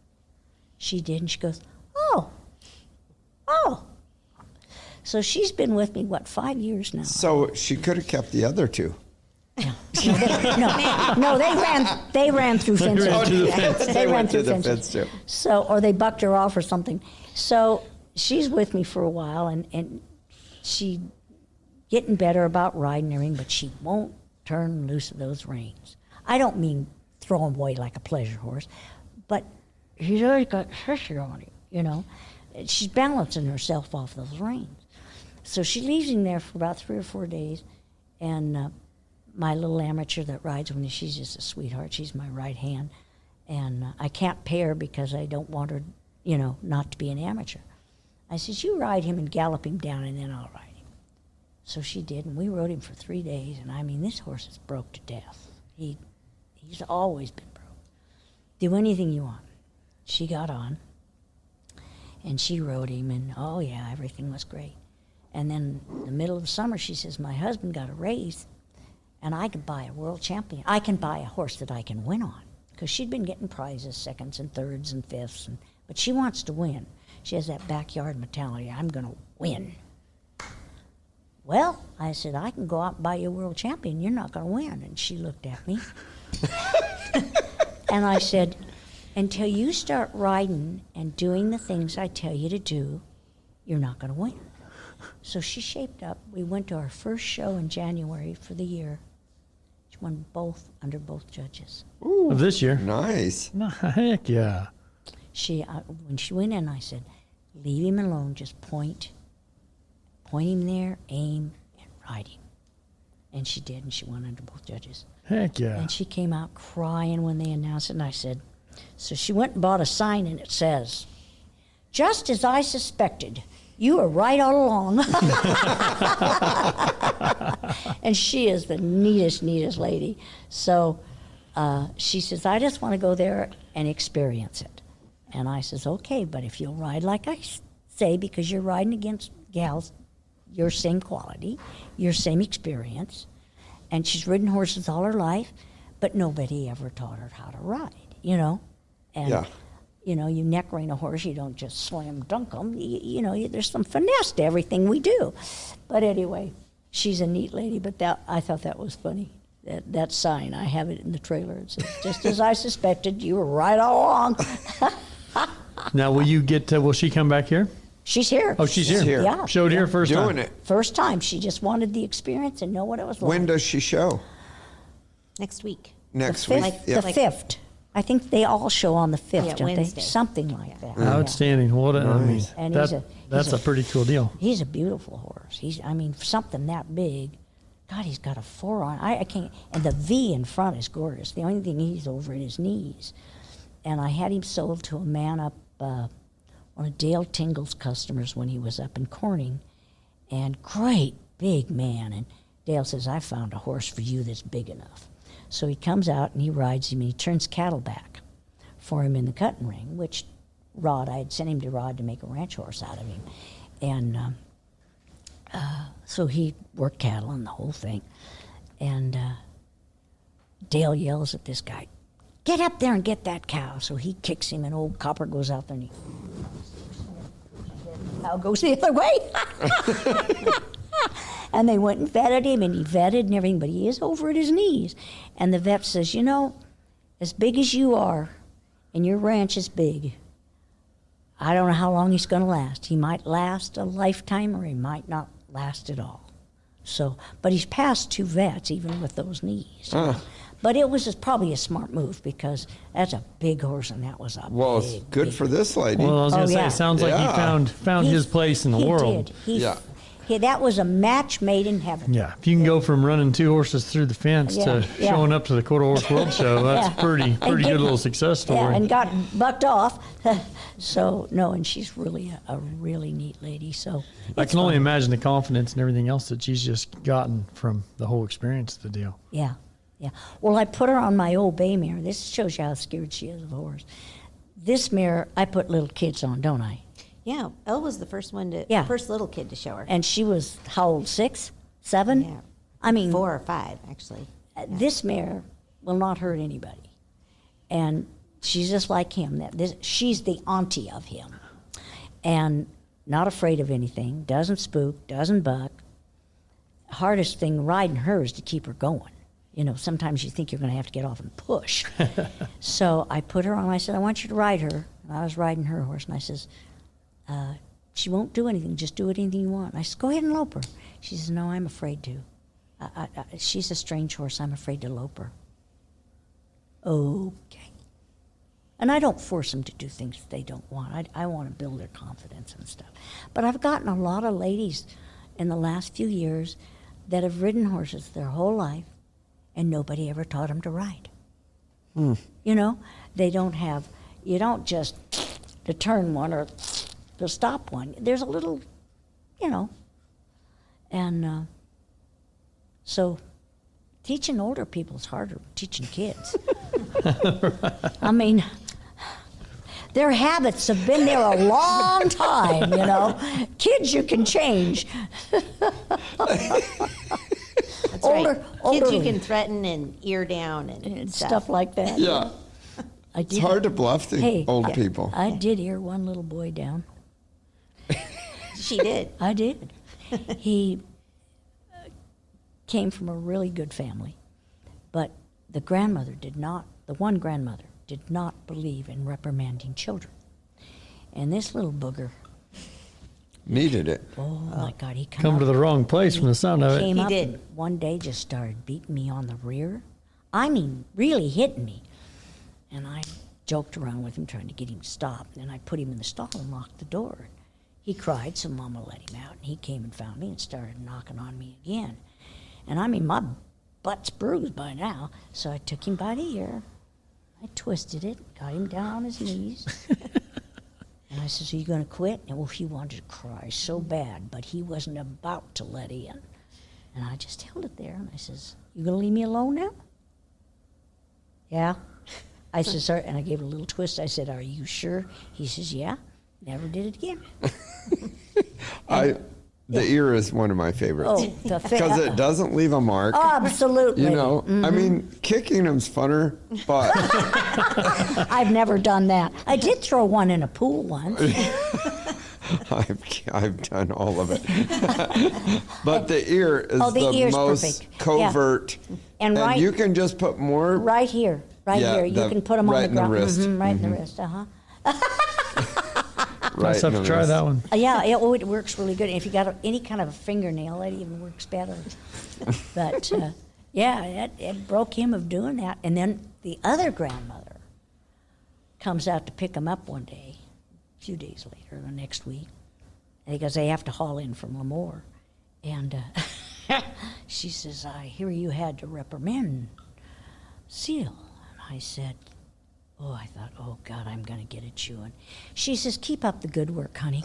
Speaker 2: She did, and she goes, oh. So she's been with me, 5 years now?
Speaker 3: So she could have kept the other two.
Speaker 2: No, they ran through fences.
Speaker 1: ran through the fence.
Speaker 2: They ran
Speaker 3: went
Speaker 2: through
Speaker 3: to the
Speaker 2: fences.
Speaker 3: fence, too.
Speaker 2: So, or they bucked her off or something. So she's with me for a while, and she getting better about riding and everything, but she won't turn loose of those reins. I don't mean throw them away like a pleasure horse, but she's already got pressure on him, you know. She's balancing herself off those reins. So she leaves him there for about 3 or 4 days, and my little amateur that rides with me, she's just a sweetheart. She's my right hand, and I can't pay her because I don't want her, you know, not to be an amateur. I says, you ride him and gallop him down, and then I'll ride him. So she did, and we rode him for 3 days, and I mean, this horse is broke to death. He's always been broke. Do anything you want. She got on, and she rode him, and oh yeah, everything was great. And then in the middle of the summer, she says, my husband got a raise, and I could buy a world champion. I can buy a horse that I can win on. Because she'd been getting prizes, seconds and thirds and fifths, but she wants to win. She has that backyard mentality, I'm going to win. Well, I said, I can go out and buy you a world champion. You're not going to win. And she looked at me. And I said, until you start riding and doing the things I tell you to do, you're not going to win. So she shaped up. We went to our first show in January for the year. She won both under both judges.
Speaker 3: Ooh,
Speaker 1: Of this year.
Speaker 3: nice.
Speaker 1: Heck yeah.
Speaker 2: When she went in, I said, leave him alone. Just point him there, aim, and ride him. And she did, and she won under both judges.
Speaker 1: Heck yeah.
Speaker 2: And she came out crying when they announced it, and I said, so she went and bought a sign, and it says, just as I suspected, you were right all along. And she is the neatest lady. So she says, I just want to go there and experience it. And I says, okay, but if you'll ride like I say, because you're riding against gals your same quality, your same experience, and she's ridden horses all her life, but nobody ever taught her how to ride, you know? And,
Speaker 3: Yeah.
Speaker 2: you know, you neck rein a horse, you don't just slam dunk them. You know, there's some finesse to everything we do. But anyway, she's a neat lady, but I thought that was funny. That sign, I have it in the trailer. It says, just as I suspected, you were right all along.
Speaker 1: Now, will she come back here?
Speaker 2: She's here.
Speaker 1: Oh, she's here.
Speaker 2: Yeah.
Speaker 1: Showed here first time.
Speaker 3: Doing it.
Speaker 2: First time. She just wanted the experience and know what it was like.
Speaker 3: When does she show?
Speaker 4: Next week.
Speaker 3: Next
Speaker 2: the
Speaker 3: week.
Speaker 2: fifth,
Speaker 3: Yeah.
Speaker 2: The 5th. I think they all show on the 5th,
Speaker 4: Yeah,
Speaker 2: don't
Speaker 4: Wednesday.
Speaker 2: they? Something like that.
Speaker 1: Outstanding. What I mean,
Speaker 3: Nice.
Speaker 2: And
Speaker 1: that's
Speaker 2: he's
Speaker 1: a pretty cool deal.
Speaker 2: He's a beautiful horse. For something that big, God, he's got a 4 on. I can't. And the V in front is gorgeous. The only thing he's over at his knees. And I had him sold to a man up, one of Dale Tingle's customers when he was up in Corning. And great big man. And Dale says, I found a horse for you that's big enough. So he comes out and he rides him and he turns cattle back for him in the cutting ring, which Rod, I had sent him to Rod to make a ranch horse out of him. And so he worked cattle and the whole thing. And Dale yells at this guy, get up there and get that cow. So he kicks him and old Copper goes out there and the cow goes the other way. And they went and vetted him, and he vetted and everything, but he is over at his knees. And the vet says, you know, as big as you are, and your ranch is big, I don't know how long he's going to last. He might last a lifetime, or he might not last at all. So, but he's passed 2 vets, even with those knees. But it was probably a smart move, because that's a big horse, and that was a
Speaker 3: Well, it's
Speaker 2: big,
Speaker 3: good
Speaker 2: big
Speaker 3: for this lady.
Speaker 1: Well, I was going to say,
Speaker 2: yeah.
Speaker 1: it sounds like he
Speaker 3: Yeah.
Speaker 1: found his place in the world.
Speaker 2: Did.
Speaker 3: Yeah.
Speaker 2: Okay, that was a match made in heaven.
Speaker 1: Yeah, if you can go from running 2 horses through the fence
Speaker 2: Yeah,
Speaker 1: to
Speaker 2: yeah.
Speaker 1: showing up to the AQHA World Show, that's
Speaker 2: Yeah.
Speaker 1: pretty
Speaker 2: And
Speaker 1: good
Speaker 2: getting-
Speaker 1: little success story.
Speaker 2: Yeah, and got bucked off. So, no, and she's really a really neat lady. So
Speaker 1: I
Speaker 2: it's
Speaker 1: can only
Speaker 2: fun.
Speaker 1: imagine the confidence and everything else that she's just gotten from the whole experience of the deal.
Speaker 2: Yeah, yeah. Well, I put her on my old bay mare. This shows you how scared she is of a horse. This mare, I put little kids on, don't I?
Speaker 4: Yeah, Elle was the first one to,
Speaker 2: Yeah.
Speaker 4: first little kid to show her.
Speaker 2: And she was how old? 6, 7?
Speaker 4: Yeah.
Speaker 2: I mean,
Speaker 4: 4 or 5, actually.
Speaker 2: this mare will not hurt anybody, and she's just like him. She's the auntie of him, and not afraid of anything. Doesn't spook. Doesn't buck. Hardest thing riding her is to keep her going. You know, sometimes you think you're going to have to get off and push. So I put her on. I said, I want you to ride her. And I was riding her horse, and I says, she won't do anything. Just do anything you want. And I said, go ahead and lope her. She says, no, I'm afraid to. She's a strange horse. I'm afraid to lope her. Okay. And I don't force them to do things they don't want. I want to build their confidence and stuff. But I've gotten a lot of ladies in the last few years that have ridden horses their whole life, and nobody ever taught them to ride. You know, they don't have, you don't just to turn one or to stop one. There's a little, you know, and so teaching older people is harder than teaching kids. I mean, their habits have been there a long time, you know. Kids you can change.
Speaker 4: That's
Speaker 2: Older-
Speaker 4: right.
Speaker 2: older-
Speaker 4: Kids you can threaten and ear down and
Speaker 2: And
Speaker 4: stuff.
Speaker 2: stuff like that.
Speaker 3: Yeah.
Speaker 2: I
Speaker 3: It's
Speaker 2: did,
Speaker 3: hard to bluff the old
Speaker 2: I-
Speaker 3: people.
Speaker 2: I did ear one little boy down.
Speaker 4: She did.
Speaker 2: I did. He came from a really good family, but the one grandmother did not believe in reprimanding children. And this little booger,
Speaker 3: Needed it.
Speaker 2: oh my God, he
Speaker 1: Come to the wrong place from the sound of it.
Speaker 2: came
Speaker 4: He
Speaker 2: up
Speaker 4: did.
Speaker 2: and one day just started beating me on the rear. I mean, really hitting me. And I joked around with him, trying to get him to stop. And I put him in the stall and locked the door. He cried, so Mama let him out. And he came and found me and started knocking on me again. And I mean, my butt's bruised by now. So I took him by the ear. I twisted it, got him down on his knees. And I says, are you going to quit? And well, he wanted to cry so bad, but he wasn't about to let in. And I just held it there. And I says, you going to leave me alone now? Yeah. I said, sir, and I gave it a little twist. I said, are you sure? He says, yeah. Never did it again.
Speaker 3: The ear is one of my favorites.
Speaker 2: Oh, the
Speaker 3: Because it doesn't leave a mark.
Speaker 2: Absolutely.
Speaker 3: You know, I mean, kicking them's funner, but
Speaker 2: I've never done that. I did throw one in a pool once.
Speaker 3: I've done all of it. But the ear is
Speaker 2: Oh, the
Speaker 3: the
Speaker 2: ear's
Speaker 3: most
Speaker 2: perfect. Yeah.
Speaker 3: covert.
Speaker 2: And right-
Speaker 3: you can just put more.
Speaker 2: Right here. Right
Speaker 3: Yeah,
Speaker 2: here. You
Speaker 3: the-
Speaker 2: can put them on
Speaker 3: right
Speaker 2: the
Speaker 3: in the
Speaker 2: ground.
Speaker 3: wrist.
Speaker 2: Mhm, right in the wrist. Uh-huh.
Speaker 3: Right
Speaker 1: Let's have
Speaker 3: in
Speaker 1: to
Speaker 3: the
Speaker 1: try
Speaker 3: wrist.
Speaker 1: that one.
Speaker 2: Yeah, it works really good. If you got any kind of a fingernail, it even works better. But yeah, it broke him of doing that. And then the other grandmother comes out to pick him up one day, a few days later, the next week, because they have to haul in from Lemoore. And she says, I hear you had to reprimand Seal. And I said, oh, I thought, oh, God, I'm going to get at you. And she says, keep up the good work, honey.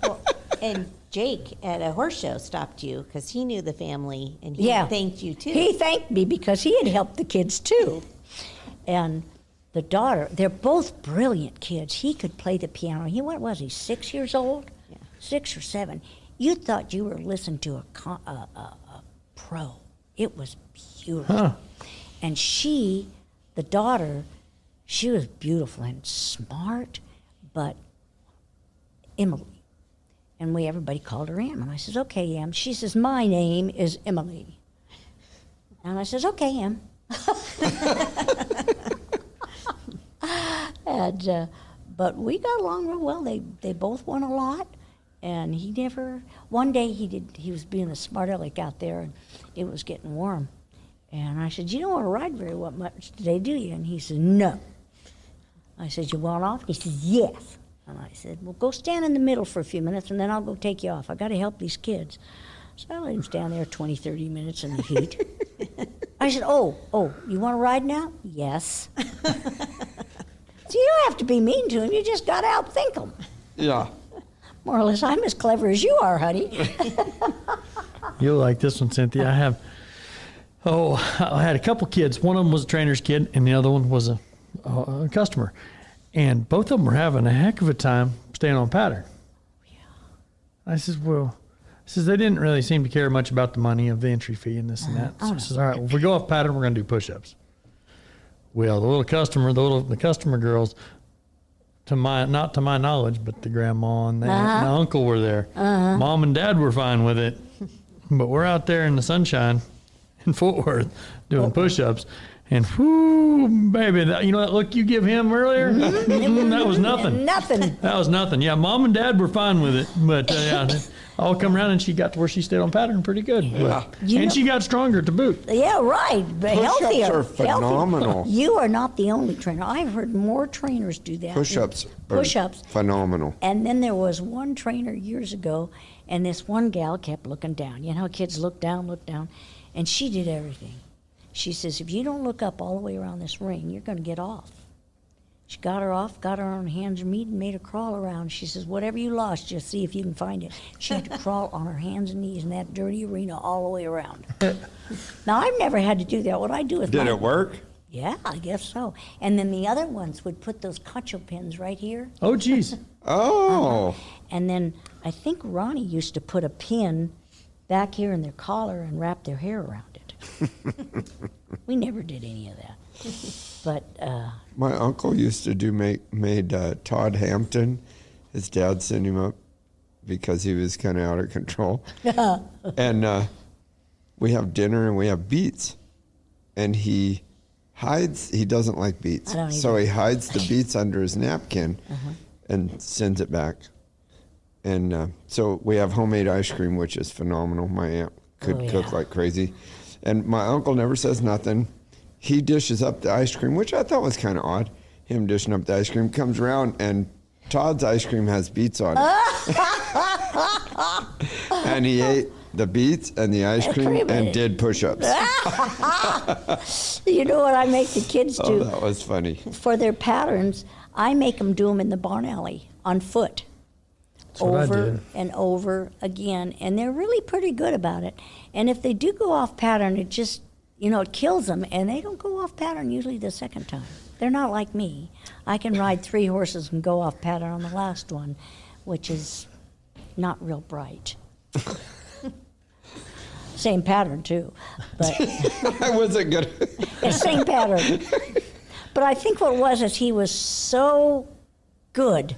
Speaker 4: Well, and Jake at a horse show stopped you because he knew the family and he
Speaker 2: Yeah.
Speaker 4: thanked you too.
Speaker 2: He thanked me because he had helped the kids too. And the daughter, they're both brilliant kids. He could play the piano. What was he, 6 years old?
Speaker 4: Yeah.
Speaker 2: 6 or 7. You thought you were listening to a pro. It was beautiful.
Speaker 1: Huh.
Speaker 2: And she, the daughter, she was beautiful and smart, but Emily. And everybody called her Em. And I says, okay, Em. She says, my name is Emily. And I says, okay, Em. And, but we got along real well. They both won a lot. And he never, one day he was being a smart aleck out there, and it was getting warm. And I said, you don't want to ride very much today, do you? And he said, no. I said, you want off? He says, yes. And I said, well, go stand in the middle for a few minutes, and then I'll go take you off. I got to help these kids. So I let him stand there 20, 30 minutes in the heat. I said, oh, you want to ride now? Yes. So you don't have to be mean to him. You just got to outthink him.
Speaker 3: Yeah.
Speaker 2: More or less, I'm as clever as you are, honey.
Speaker 1: You'll like this one, Cynthia. I had a couple kids. One of them was a trainer's kid, and the other one was a customer. And both of them were having a heck of a time staying on pattern. Yeah. I says, they didn't really seem to care much about the money of the entry fee and this and that. So I says, all right, well, if we go off pattern, we're going to do push-ups. Well, the customer girls, not to my knowledge, but the grandma and the uncle were there. Mom and dad were fine with it, but we're out there in the sunshine in Fort Worth doing push-ups, and whoo, baby, you know that look you give him earlier? That was nothing.
Speaker 2: Nothing.
Speaker 1: That was nothing. Yeah, Mom and Dad were fine with it, but all come around and she got to where she stayed on pattern pretty good.
Speaker 3: Yeah.
Speaker 1: And she got stronger to boot.
Speaker 2: Yeah, right. But
Speaker 3: Push-ups
Speaker 2: healthier.
Speaker 3: are phenomenal.
Speaker 2: You are not the only trainer. I've heard more trainers do that.
Speaker 3: Push-ups.
Speaker 2: Push-ups.
Speaker 3: Phenomenal.
Speaker 2: And then there was one trainer years ago, and this one gal kept looking down. You know how kids look down, and she did everything. She says, if you don't look up all the way around this ring, you're going to get off. She got her off, got her on hands and knees, and made her crawl around. She says, whatever you lost, just see if you can find it. She had to crawl on her hands and knees in that dirty arena all the way around. Now, I've never had to do that. What I do with
Speaker 3: Did it work?
Speaker 2: Yeah, I guess so. And then the other ones would put those concho pins right here.
Speaker 1: Oh, geez.
Speaker 3: Oh.
Speaker 2: And then I think Ronnie used to put a pin back here in their collar and wrap their hair around it. We never did any of that. But
Speaker 3: My uncle used to made Todd Hampton. His dad sent him up because he was kind of out of control. And we have dinner and we have beets. And he doesn't like beets. So he hides the beets under his napkin and sends it back. And so we have homemade ice cream, which is phenomenal. My aunt could cook like crazy. And my uncle never says nothing. He dishes up the ice cream, which I thought was kind of odd. Him dishing up the ice cream, comes around, and Todd's ice cream has beets on it. And he ate the beets and the ice cream and did push-ups.
Speaker 2: You know what I make the kids do?
Speaker 3: Oh, that was funny.
Speaker 2: For their patterns, I make them do them in the barn alley on foot. Over and over again, and they're really pretty good about it. And if they do go off pattern, it just, it kills them, and they don't go off pattern usually the second time. They're not like me. I can ride 3 horses and go off pattern on the last one, which is not real bright. Same pattern, too. But
Speaker 3: I wasn't good.
Speaker 2: it's same pattern. But I think what it was is he was so good,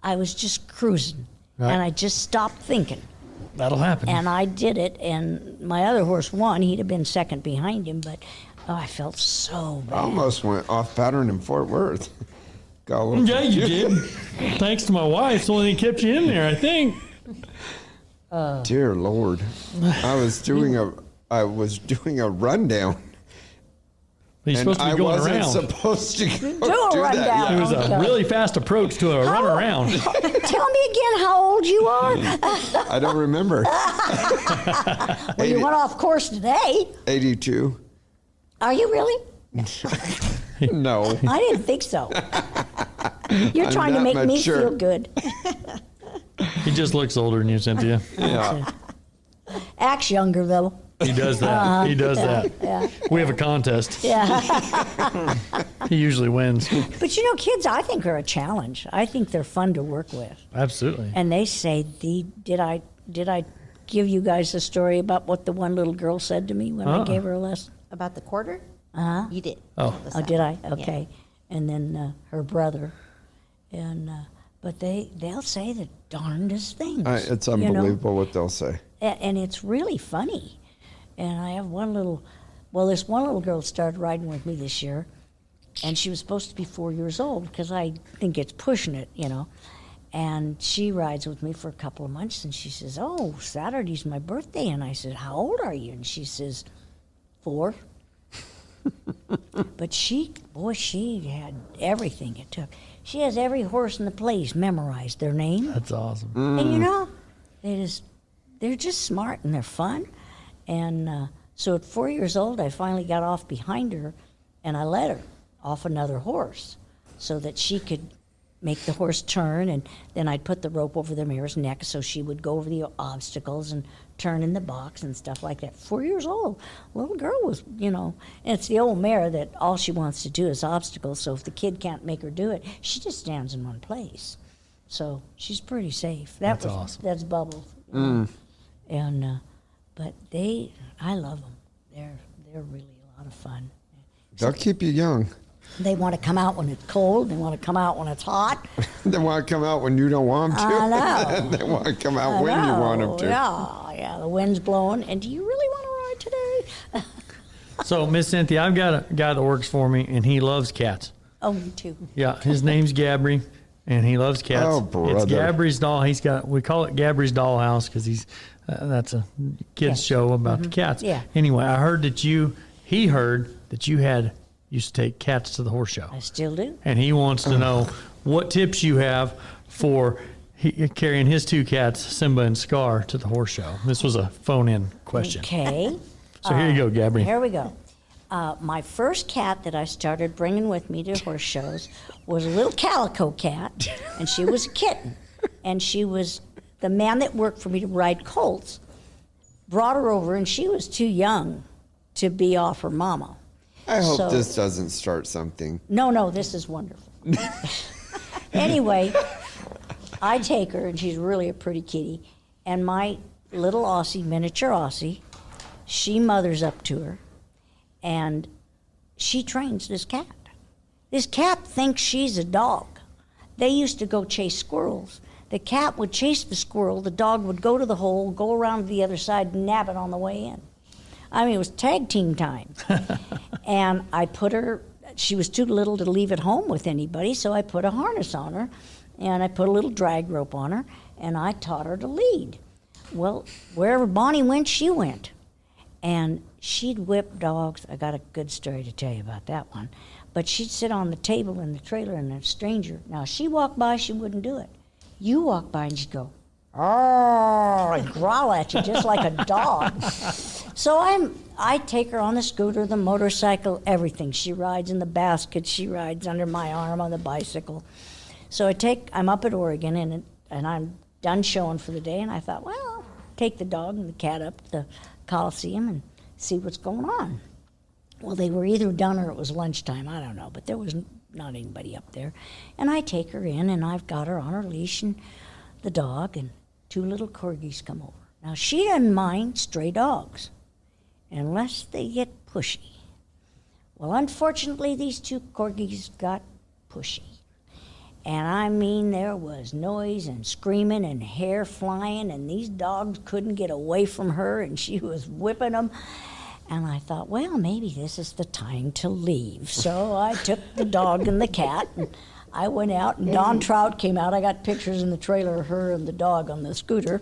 Speaker 2: I was just cruising. Right. And I just stopped thinking.
Speaker 1: That'll happen.
Speaker 2: And I did it, and my other horse won. He'd have been second behind him, but I felt so bad.
Speaker 3: I almost went off pattern in Fort Worth.
Speaker 1: Yeah, you did. Thanks to my wife, the only thing kept you in there, I think.
Speaker 3: Dear Lord, I was doing a rundown.
Speaker 1: You're supposed to be going around.
Speaker 3: I wasn't supposed to do
Speaker 2: rundown.
Speaker 3: that.
Speaker 1: It was a really fast approach to a run around.
Speaker 2: Tell me again how old you are.
Speaker 3: I don't remember.
Speaker 2: Well, you went off course today.
Speaker 3: 82.
Speaker 2: Are you really?
Speaker 3: No.
Speaker 2: I didn't think so. You're trying to make me feel good.
Speaker 1: He just looks older than you, Cynthia.
Speaker 3: Yeah.
Speaker 2: Acts younger, though.
Speaker 1: He does that. He does that.
Speaker 2: Yeah.
Speaker 1: We have a contest.
Speaker 2: Yeah.
Speaker 1: He usually wins.
Speaker 2: But kids, I think, are a challenge. I think they're fun to work with.
Speaker 1: Absolutely.
Speaker 2: And they say, did I give you guys the story about what the one little girl said to me when I gave her a lesson?
Speaker 4: About the quarter? You did.
Speaker 1: Oh.
Speaker 2: Oh, did I? Okay. Yeah. And then her brother. And but they'll say the darndest things.
Speaker 3: It's unbelievable what they'll say.
Speaker 2: And it's really funny. And I have this one little girl started riding with me this year, and she was supposed to be 4 years old because I think it's pushing it, And she rides with me for a couple of months, and she says, oh, Saturday's my birthday. And I said, how old are you? And she says, 4. But she had everything it took. She has every horse in the place memorized, their name.
Speaker 1: That's awesome.
Speaker 2: And they're just smart and they're fun. And so at 4 years old, I finally got off behind her and I let her off another horse so that she could make the horse turn, and then I'd put the rope over the mare's neck so she would go over the obstacles and turn in the box and stuff like that. 4 years old, little girl was, and it's the old mare that all she wants to do is obstacles, so if the kid can't make her do it, she just stands in one place. So she's pretty safe.
Speaker 1: That's awesome.
Speaker 2: That's Bubbles. And, but I love them. They're really a lot of fun.
Speaker 3: They'll keep you young.
Speaker 2: They want to come out when it's cold. They want to come out when it's hot.
Speaker 3: They want to come out when you don't want them to.
Speaker 2: I know.
Speaker 3: They want to come out when you want them to.
Speaker 2: Yeah, the wind's blowing. And do you really want to ride today?
Speaker 1: So, Miss Cynthia, I've got a guy that works for me, and he loves cats.
Speaker 2: Oh, me too.
Speaker 1: Yeah, his name's Gabby, and he loves cats.
Speaker 3: Oh, brother.
Speaker 1: It's Gabby's doll. We call it Gabby's Dollhouse because that's a kids show about the cats.
Speaker 2: Yeah.
Speaker 1: Anyway, I heard he heard that you used to take cats to the horse show.
Speaker 2: I still do.
Speaker 1: And he wants to know what tips you have for carrying his two cats, Simba and Scar, to the horse show. This was a phone-in question.
Speaker 2: Okay.
Speaker 1: So here you go, Gabby.
Speaker 2: Here we go. My first cat that I started bringing with me to horse shows was a little calico cat, and she was a kitten. And she was the man that worked for me to ride colts. Brought her over, and she was too young to be off her mama.
Speaker 3: I hope this doesn't start something.
Speaker 2: No, this is wonderful. Anyway, I take her, and she's really a pretty kitty. And my little Aussie, miniature Aussie, she mothers up to her, and she trains this cat. This cat thinks she's a dog. They used to go chase squirrels. The cat would chase the squirrel. The dog would go to the hole, go around to the other side, and nab it on the way in. I mean, it was tag team time. And I put her, she was too little to leave at home with anybody, so I put a harness on her, and I put a little drag rope on her, and I taught her to lead. Well, wherever Bonnie went, she went. And she'd whip dogs. I got a good story to tell you about that one. But she'd sit on the table in the trailer, and a stranger, now she walked by, she wouldn't do it. You walk by and she'd go, "Oh," and growl at you just like a dog. So I take her on the scooter, the motorcycle, everything. She rides in the basket. She rides under my arm on the bicycle. So I'm up at Oregon, and I'm done showing for the day, and I thought, well, I'll take the dog and the cat up to the Coliseum and see what's going on. Well, they were either done or it was lunchtime. I don't know, but there was not anybody up there. And I take her in, and I've got her on her leash and the dog, and two little corgis come over. Now, she doesn't mind stray dogs unless they get pushy. Well, unfortunately, these two corgis got pushy. And I mean, there was noise and screaming and hair flying, and these dogs couldn't get away from her, and she was whipping them. And I thought, well, maybe this is the time to leave. So I took the dog and the cat, and I went out, and Don Trout came out. I got pictures in the trailer of her and the dog on the scooter.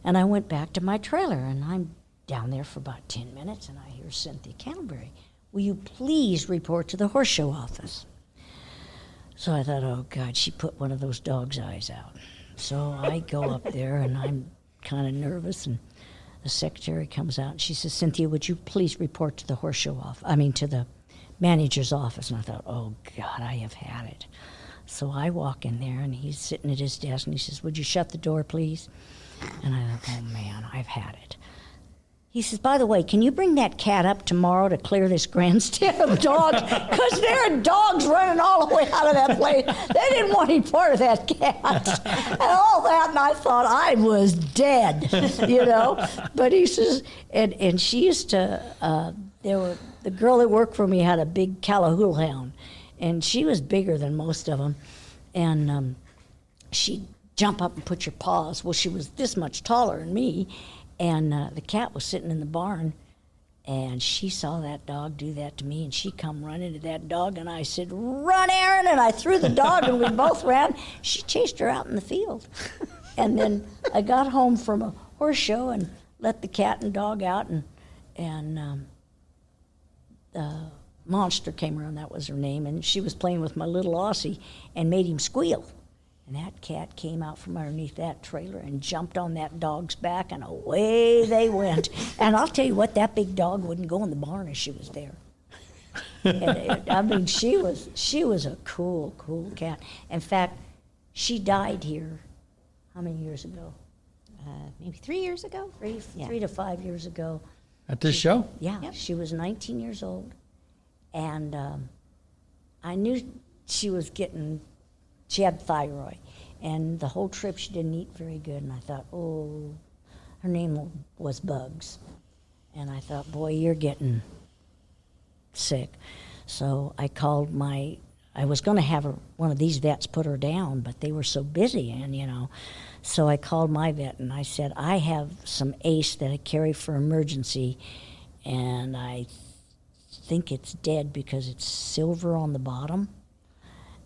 Speaker 2: And I went back to my trailer, and I'm down there for about 10 minutes, and I hear Cynthia Cantleberry, "Will you please report to the horse show office?" So I thought, oh, God, she put one of those dog's eyes out. So I go up there, and I'm kind of nervous, and the secretary comes out, and she says, "Cynthia, would you please report to the horse show to the manager's office?" And I thought, oh, God, I have had it. So I walk in there, and he's sitting at his desk, and he says, "Would you shut the door, please?" And I thought, oh, man, I've had it. He says, "By the way, can you bring that cat up tomorrow to clear this grandstand of dogs? Because there are dogs running all the way out of that place. They didn't want any part of that cat." And all that, and I thought I was dead, But he says, and she used to, the girl that worked for me had a big Cowhorse hound, and she was bigger than most of them. And she'd jump up and put your paws. Well, she was this much taller than me. And the cat was sitting in the barn, and she saw that dog do that to me, and she come running to that dog, and I said, "Run, Aaron!" And I threw the dog, and we both ran. She chased her out in the field. And then I got home from a horse show and let the cat and dog out, and Monster came around, that was her name, and she was playing with my little Aussie and made him squeal. And that cat came out from underneath that trailer and jumped on that dog's back, and away they went. And I'll tell you what, that big dog wouldn't go in the barn as she was there. I mean, she was a cool cat. In fact, she died here, how many years ago?
Speaker 4: Maybe 3 years ago?
Speaker 2: 3 to 5 years ago.
Speaker 1: At this show?
Speaker 2: Yeah,
Speaker 4: Yep.
Speaker 2: she was 19 years old. And I knew she had thyroid. And the whole trip she didn't eat very good. And I thought, oh, her name was Bugs. And I thought, boy, you're getting sick. So I called I was going to have one of these vets put her down, but they were so busy, and so I called my vet and I said, I have some ACE that I carry for emergency, and I think it's dead because it's silver on the bottom.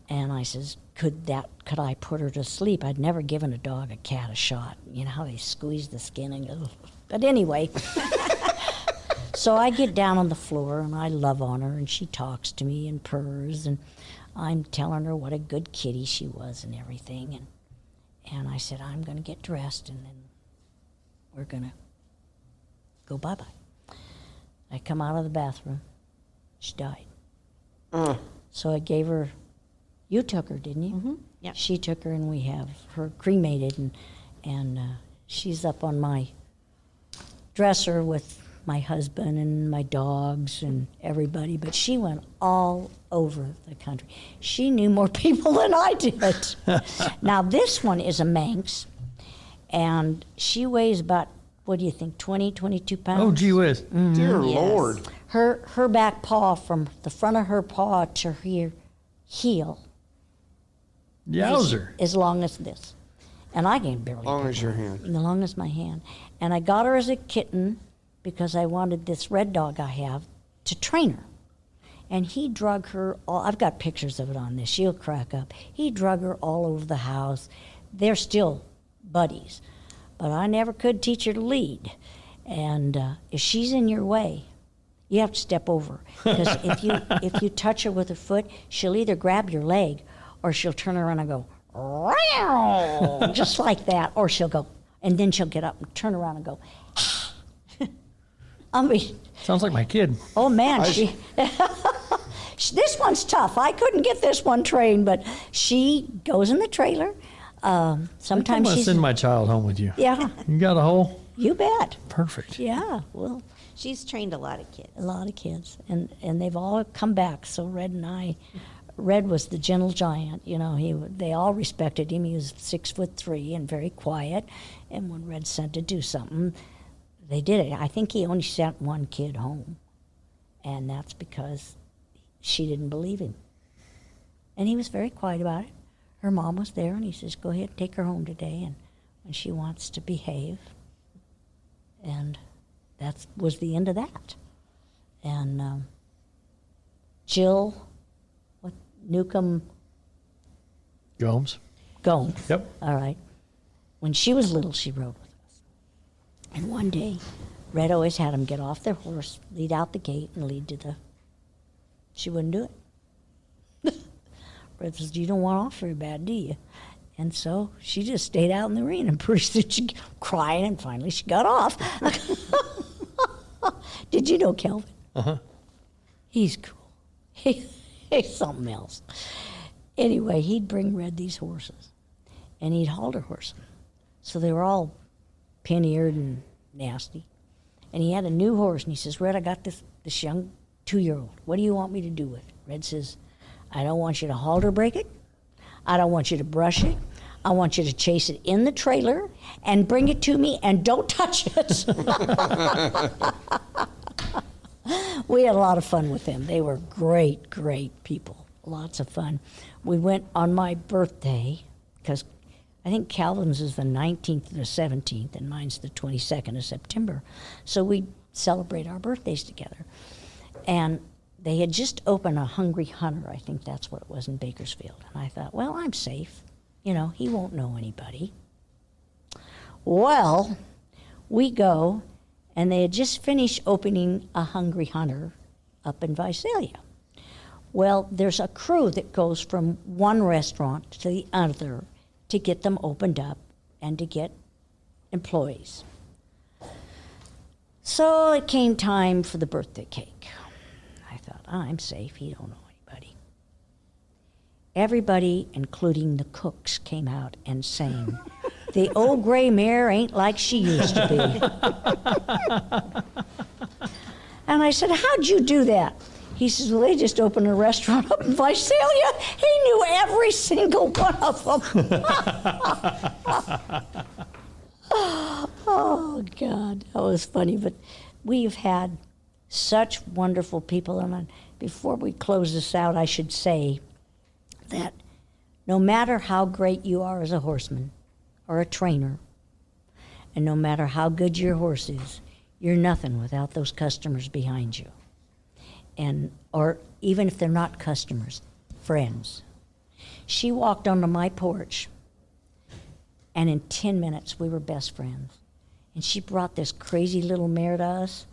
Speaker 2: And I says, could I put her to sleep? I'd never given a dog, a cat, a shot. You know how they squeeze the skin and go. But anyway. So I get down on the floor and I love on her, and she talks to me and purrs, and I'm telling her what a good kitty she was and everything. And I said, I'm going to get dressed and then we're going to go bye-bye. I come out of the bathroom. She died. So I gave her, you took her, didn't you?
Speaker 4: Mm-hmm. Yeah.
Speaker 2: She took her, and we have her cremated, and she's up on my dresser with my husband and my dogs and everybody, but she went all over the country. She knew more people than I did. Now, this one is a Manx, and she weighs about, what do you think, 20, 22 pounds?
Speaker 1: Oh, gee whiz.
Speaker 3: Dear
Speaker 4: Yes.
Speaker 3: Lord.
Speaker 2: Her back paw, from the front of her paw to her heel,
Speaker 1: Yowzer.
Speaker 2: as long as this. And I can barely
Speaker 3: Long
Speaker 2: pick
Speaker 3: as
Speaker 2: her
Speaker 3: your
Speaker 2: up.
Speaker 3: hand.
Speaker 2: As long as my hand. And I got her as a kitten because I wanted this red dog I have to train her. And he drug her I've got pictures of it on this. She'll crack up. He drug her all over the house. They're still buddies. But I never could teach her to lead. And if she's in your way, you have to step over. Because if you touch her with her foot, she'll either grab your leg or she'll turn around and go, "Row," just like that. Or she'll go, and then she'll get up and turn around and go, I mean,
Speaker 1: Sounds like my kid.
Speaker 2: oh man, this one's tough. I couldn't get this one trained, but she goes in the trailer.
Speaker 1: I'm
Speaker 2: Sometimes
Speaker 1: going to
Speaker 2: she's,
Speaker 1: send my child home with you.
Speaker 2: yeah,
Speaker 1: You got a hole?
Speaker 2: you bet.
Speaker 1: Perfect.
Speaker 2: Yeah, well,
Speaker 4: She's trained a lot of kids.
Speaker 2: a lot of kids, and they've all come back. So Red was the gentle giant. They all respected him. He was 6'3" and very quiet. And when Red sent to do something, they did it. I think he only sent one kid home, and that's because she didn't believe him. And he was very quiet about it. Her mom was there, and he says, "Go ahead, take her home today, and when she wants to behave." And that was the end of that. And Jill, Newcomb
Speaker 1: Gomes.
Speaker 2: Gomes.
Speaker 1: Yep.
Speaker 2: All right. When she was little, she rode with us. And one day, Red always had them get off their horse, lead out the gate, and lead to the... She wouldn't do it. Red says, "You don't want off very bad, do you?" And so she just stayed out in the arena, and pretty soon she crying, and finally she got off. Did you know Kelvin?
Speaker 1: Uh-huh.
Speaker 2: He's cool. He's something else. Anyway, he'd bring Red these horses, and he'd halter horse them. So they were all pin-eared and nasty. And he had a new horse, and he says, "Red, I got this young 2-year-old. What do you want me to do with it?" Red says, "I don't want you to halter break it. I don't want you to brush it. I want you to chase it in the trailer and bring it to me, and don't touch it." We had a lot of fun with them. They were great, great people. Lots of fun. We went on my birthday, because I think Calvin's is the 19th to the 17th, and mine's the 22nd of September. So we celebrate our birthdays together. And they had just opened a Hungry Hunter, I think that's what it was, in Bakersfield. And I thought, well, I'm safe. He won't know anybody. Well, we go, and they had just finished opening a Hungry Hunter up in Visalia. Well, there's a crew that goes from one restaurant to the other to get them opened up and to get employees. So it came time for the birthday cake. I thought, I'm safe. He don't know anybody. Everybody, including the cooks, came out and sang, "The old gray mare ain't like she used to be." And I said, "How'd you do that?" He says, "Well, they just opened a restaurant up in Visalia." He knew every single one of them. Oh, God, that was funny. But we've had such wonderful people. And before we close this out, I should say that no matter how great you are as a horseman or a trainer, and no matter how good your horse is, you're nothing without those customers behind you. And or even if they're not customers, friends. She walked onto my porch, and in 10 minutes we were best friends. And she brought this crazy little mare to us.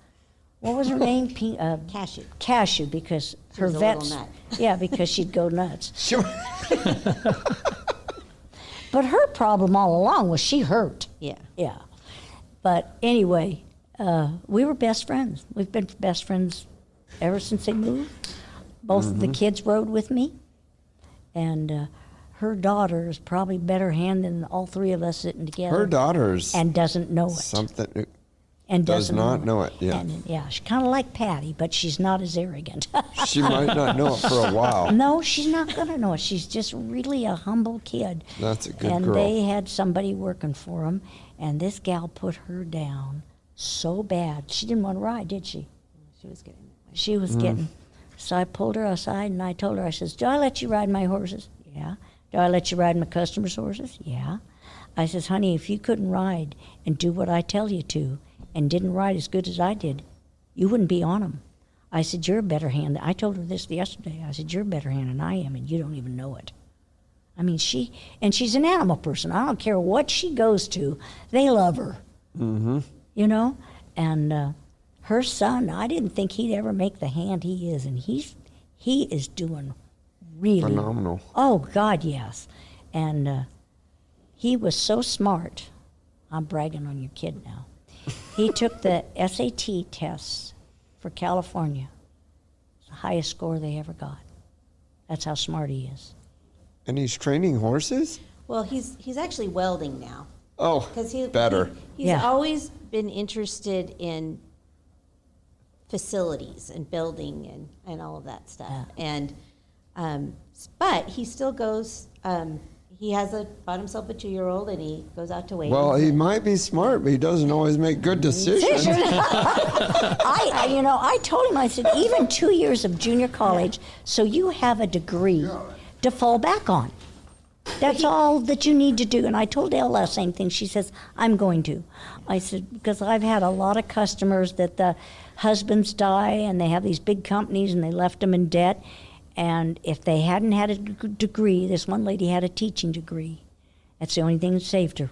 Speaker 2: What was her name?
Speaker 4: Cashew.
Speaker 2: Cashew, because
Speaker 4: She
Speaker 2: her
Speaker 4: was a little
Speaker 2: vets.
Speaker 4: nut.
Speaker 2: Yeah, because she'd go nuts.
Speaker 3: Sure.
Speaker 2: But her problem all along was she hurt.
Speaker 4: Yeah.
Speaker 2: Yeah. But anyway, we were best friends. We've been best friends ever since they moved. Both of the kids rode with me. And her daughter is probably better hand than all three of us sitting together.
Speaker 3: Her daughter's
Speaker 2: And doesn't know it.
Speaker 3: something.
Speaker 2: And
Speaker 3: does
Speaker 2: doesn't
Speaker 3: not know it, yeah.
Speaker 2: And, yeah, she's kind of like Patty, but she's not as arrogant.
Speaker 3: She might not know it for a while.
Speaker 2: No, she's not going to know it. She's just really a humble kid.
Speaker 3: That's a good
Speaker 2: and
Speaker 3: girl.
Speaker 2: they had somebody working for them, and this gal put her down so bad. She didn't want to ride, did she?
Speaker 4: She was getting that way.
Speaker 2: She was getting. So I pulled her aside, and I told her, I says, "Do I let you ride my horses?" "Yeah." "Do I let you ride my customers' horses?" "Yeah." I says, "Honey, if you couldn't ride and do what I tell you to, and didn't ride as good as I did, you wouldn't be on them." I said, "You're a better hand." I told her this yesterday. I said, "You're a better hand than I am, and you don't even know it." I mean, she's an animal person. I don't care what she goes to, they love her. Mm-hmm. You know? And her son, I didn't think he'd ever make the hand he is, and he is doing really
Speaker 3: Phenomenal.
Speaker 2: Oh, God, yes. And he was so smart. I'm bragging on your kid now. He took the SAT tests for California. It's the highest score they ever got. That's how smart he is.
Speaker 3: And he's training horses?
Speaker 4: Well, he's actually welding now.
Speaker 3: Oh,
Speaker 4: Because
Speaker 3: better.
Speaker 4: He's
Speaker 2: Yeah.
Speaker 4: always been interested in facilities and building and all of that stuff. And but he still goes. He bought himself a 2-year-old, and he goes out to weigh.
Speaker 3: Well, he might be smart, but he doesn't always make good decisions.
Speaker 2: I told him, I said, even 2 years of junior college, so you have a degree to fall back on. That's all that you need to do. And I told Ella the same thing. She says, "I'm going to." I said, because I've had a lot of customers that the husbands die and they have these big companies and they left them in debt. And if they hadn't had a degree, this one lady had a teaching degree. That's the only thing that saved her.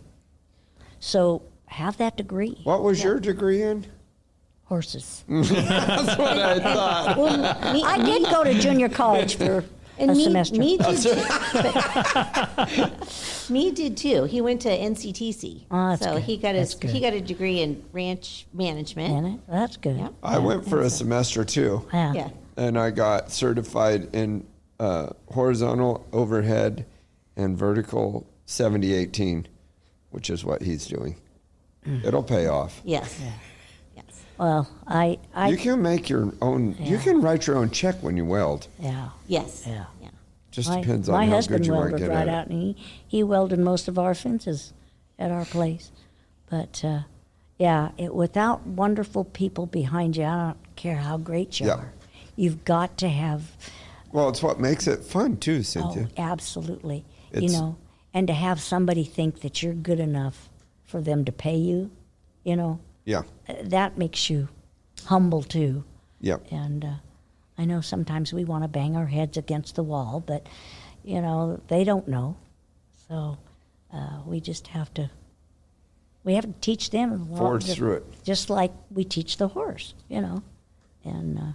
Speaker 2: So have that degree.
Speaker 3: What was your degree in?
Speaker 2: Horses.
Speaker 3: That's what I thought.
Speaker 4: Well,
Speaker 2: I did go to junior college for a semester.
Speaker 4: Me did too. Me did too. He went to NCTC.
Speaker 2: Oh, that's
Speaker 4: so
Speaker 2: good.
Speaker 4: he got
Speaker 2: That's good.
Speaker 4: he got a degree in ranch management.
Speaker 2: And that's good.
Speaker 4: Yeah.
Speaker 3: I went for a semester too.
Speaker 2: Yeah.
Speaker 4: Yeah.
Speaker 3: And I got certified in horizontal, overhead, and vertical 70-18, which is what he's doing. It'll pay off.
Speaker 4: Yes. Yes.
Speaker 2: Well, I
Speaker 3: You can make your own, you can write your own check when you weld.
Speaker 2: yeah.
Speaker 4: Yes.
Speaker 2: Yeah.
Speaker 4: Yeah.
Speaker 3: Just
Speaker 2: My
Speaker 3: depends on how
Speaker 2: husband
Speaker 3: good you might
Speaker 2: welded
Speaker 3: get
Speaker 2: right
Speaker 3: at
Speaker 2: out,
Speaker 3: it.
Speaker 2: and he welded most of our fences at our place. But yeah, without wonderful people behind you, I don't care how great you
Speaker 3: Yeah.
Speaker 2: are. You've got to have.
Speaker 3: Well, it's what makes it fun too, Cynthia.
Speaker 2: Oh, absolutely.
Speaker 3: It's-
Speaker 2: And to have somebody think that you're good enough for them to pay you,
Speaker 3: Yeah.
Speaker 2: that makes you humble too.
Speaker 3: Yep.
Speaker 2: And I know sometimes we want to bang our heads against the wall, but they don't know. So we just have to. We have to teach them.
Speaker 3: Forge through it.
Speaker 2: Just like we teach the horse, And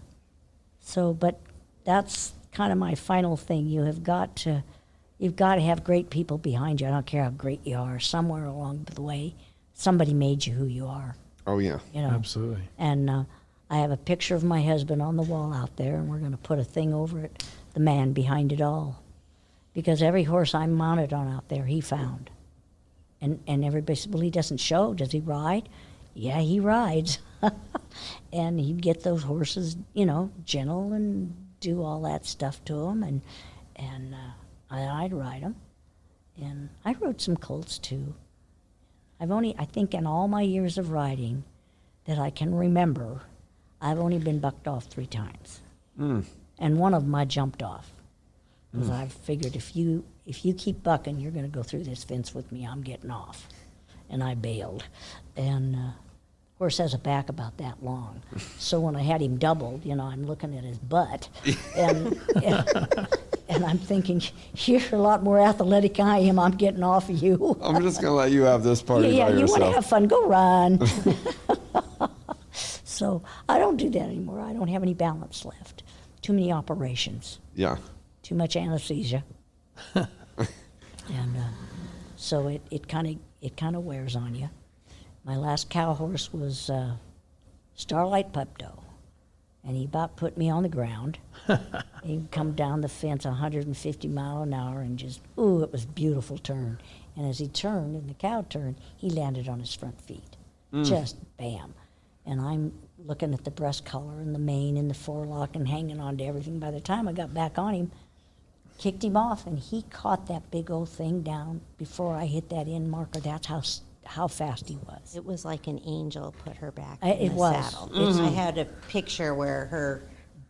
Speaker 2: so, but that's kind of my final thing. You've got to have great people behind you. I don't care how great you are. Somewhere along the way, somebody made you who you are.
Speaker 3: Oh, yeah.
Speaker 2: You know.
Speaker 1: Absolutely.
Speaker 2: And I have a picture of my husband on the wall out there, and we're going to put a thing over it, the man behind it all. Because every horse I'm mounted on out there, he found. And everybody said, well, he doesn't show. Does he ride? Yeah, he rides. And he'd get those horses, you know, gentle and do all that stuff to them. And I'd ride them. And I rode some colts, too. I think in all my years of riding that I can remember, I've only been bucked off 3 times. And one of them I jumped off. Because I figured if you keep bucking, you're going to go through this fence with me. I'm getting off. And I bailed. And horse has a back about that long. So when I had him doubled, you know, I'm looking at his butt. And I'm thinking, you're a lot more athletic than I am. I'm getting off of you.
Speaker 3: I'm just going to let you have this party
Speaker 2: Yeah,
Speaker 3: by
Speaker 2: you
Speaker 3: yourself.
Speaker 2: want to have fun, go run. So I don't do that anymore. I don't have any balance left. Too many operations.
Speaker 3: Yeah.
Speaker 2: Too much anesthesia. And so it kind of wears on you. My last cow horse was Starlight Pupto, and he about put me on the ground. He'd come down the fence 150 mile an hour and just, ooh, it was a beautiful turn. And as he turned, and the cow turned, he landed on his front feet. Just bam. And I'm looking at the breast collar and the mane and the forelock and hanging on to everything. By the time I got back on him, kicked him off, and he caught that big old thing down before I hit that end marker. That's how fast he was.
Speaker 4: It was like an angel put her back
Speaker 2: It
Speaker 4: in the
Speaker 2: was.
Speaker 4: saddle. I had a picture where her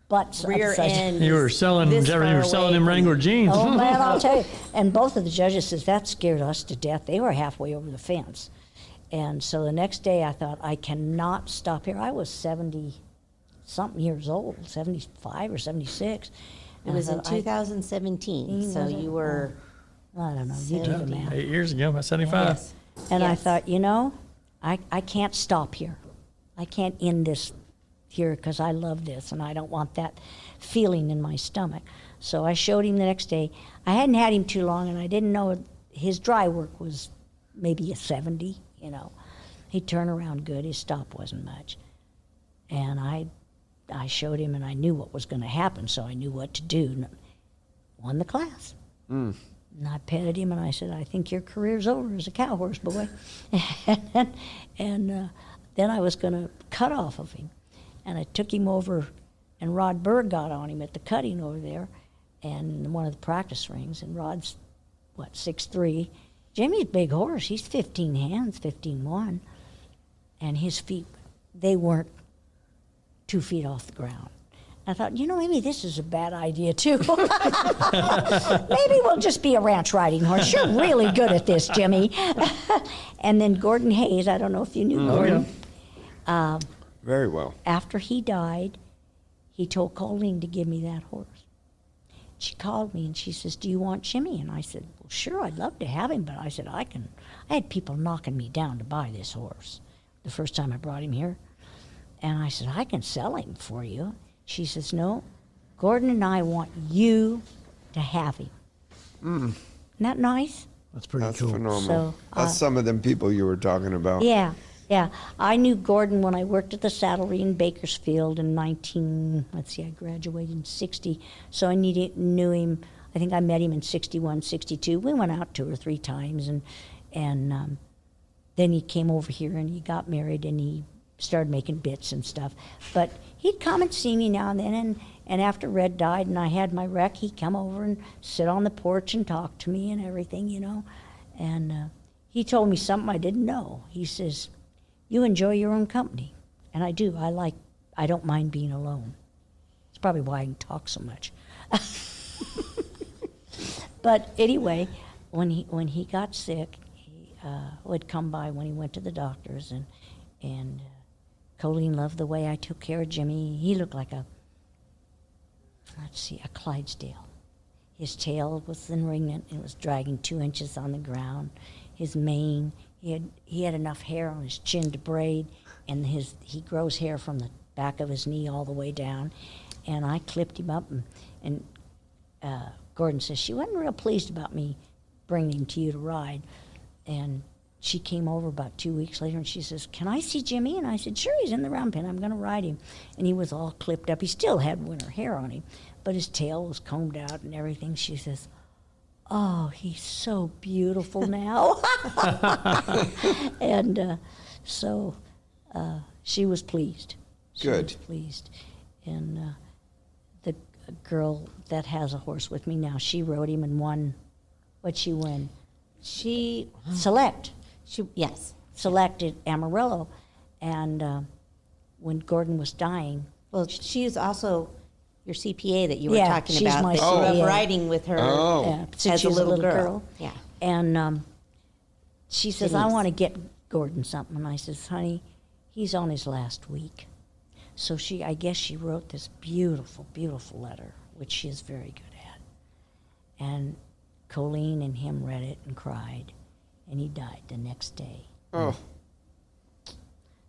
Speaker 2: Butts
Speaker 4: rear
Speaker 2: upside-
Speaker 4: end
Speaker 1: You were
Speaker 4: is
Speaker 1: selling
Speaker 4: this
Speaker 1: you
Speaker 4: far
Speaker 1: were selling
Speaker 4: away
Speaker 1: them
Speaker 4: from-
Speaker 1: Wrangler jeans.
Speaker 2: Oh man, I'll tell you. And both of the judges says that scared us to death. They were halfway over the fence, and so the next day I thought I cannot stop here. I was 70-something years old, 75 or 76.
Speaker 4: It
Speaker 2: And I
Speaker 4: was in
Speaker 2: thought,
Speaker 4: 2017, so
Speaker 2: was it?
Speaker 4: you were.
Speaker 2: I don't know. You do the math.
Speaker 1: 8 years ago, about 75.
Speaker 4: Yes.
Speaker 2: And I
Speaker 4: Yes.
Speaker 2: thought, you know, I can't stop here. I can't end this here because I love this and I don't want that feeling in my stomach. So I showed him the next day. I hadn't had him too long and I didn't know his dry work was maybe a 70, you know. He'd turn around good. His stop wasn't much. And I showed him and I knew what was going to happen, so I knew what to do. And won the class. And I petted him and I said, I think your career's over as a cow horse boy. and then I was going to cut off of him. And I took him over, and Rod Berg got on him at the cutting over there, and one of the practice rings. And Rod's, 6'3". Jimmy's a big horse. He's 15 hands, 15-1. And his feet, they weren't 2 feet off the ground. I thought, you know, maybe this is a bad idea, too. Maybe we'll just be a ranch riding horse. You're really good at this, Jimmy. And then Gordon Hayes, I don't know if you knew Gordon.
Speaker 3: Very well.
Speaker 2: After he died, he told Colleen to give me that horse. She called me and she says, do you want Jimmy? And I said, well, sure, I'd love to have him, but I said, I had people knocking me down to buy this horse the first time I brought him here. And I said, I can sell him for you. She says, no, Gordon and I want you to have him. Isn't that nice?
Speaker 1: That's pretty
Speaker 3: That's
Speaker 1: cool.
Speaker 3: phenomenal.
Speaker 2: So,
Speaker 3: That's some of them people you were talking about.
Speaker 2: Yeah. I knew Gordon when I worked at the saddlery in Bakersfield in I graduated in 60. So I knew him, I think I met him in 61, 62. We went out 2 or 3 times and then he came over here and he got married and he started making bits and stuff. But he'd come and see me now and then, and after Red died and I had my wreck, he'd come over and sit on the porch and talk to me and everything, you know. And he told me something I didn't know. He says, you enjoy your own company. And I do. I don't mind being alone. It's probably why I can talk so much. But anyway, when he got sick, he would come by when he went to the doctors, and Colleen loved the way I took care of Jimmy. He looked like a Clydesdale. His tail was thin ringed. It was dragging 2 inches on the ground. His mane, he had enough hair on his chin to braid, and he grows hair from the back of his knee all the way down. And I clipped him up and Gordon says she wasn't real pleased about me bringing him to you to ride. And she came over about 2 weeks later and she says, "Can I see Jimmy?" And I said, "Sure, he's in the round pen. I'm going to ride him." And he was all clipped up. He still had winter hair on him, but his tail was combed out and everything. She says, "Oh, he's so beautiful now." And so she was pleased. She
Speaker 3: Good.
Speaker 2: was pleased. And the girl that has a horse with me now, she rode him and won. What'd she win?
Speaker 4: She,
Speaker 2: Select.
Speaker 4: yes.
Speaker 2: Selected Amarillo. And when Gordon was dying,
Speaker 4: Well, she is also your CPA that you were
Speaker 2: Yeah,
Speaker 4: talking
Speaker 2: she's
Speaker 4: about.
Speaker 2: my
Speaker 4: That you were
Speaker 2: CPA.
Speaker 4: riding with her
Speaker 3: Oh.
Speaker 2: since
Speaker 4: as
Speaker 2: she
Speaker 4: a
Speaker 2: was
Speaker 4: little girl. Yeah.
Speaker 2: And she says, "I
Speaker 4: Denise.
Speaker 2: want to get Gordon something." And I says, "Honey, he's on his last week." So I guess she wrote this beautiful, beautiful letter, which she is very good at. And Colleen and him read it and cried, and he died the next day.
Speaker 3: Oh,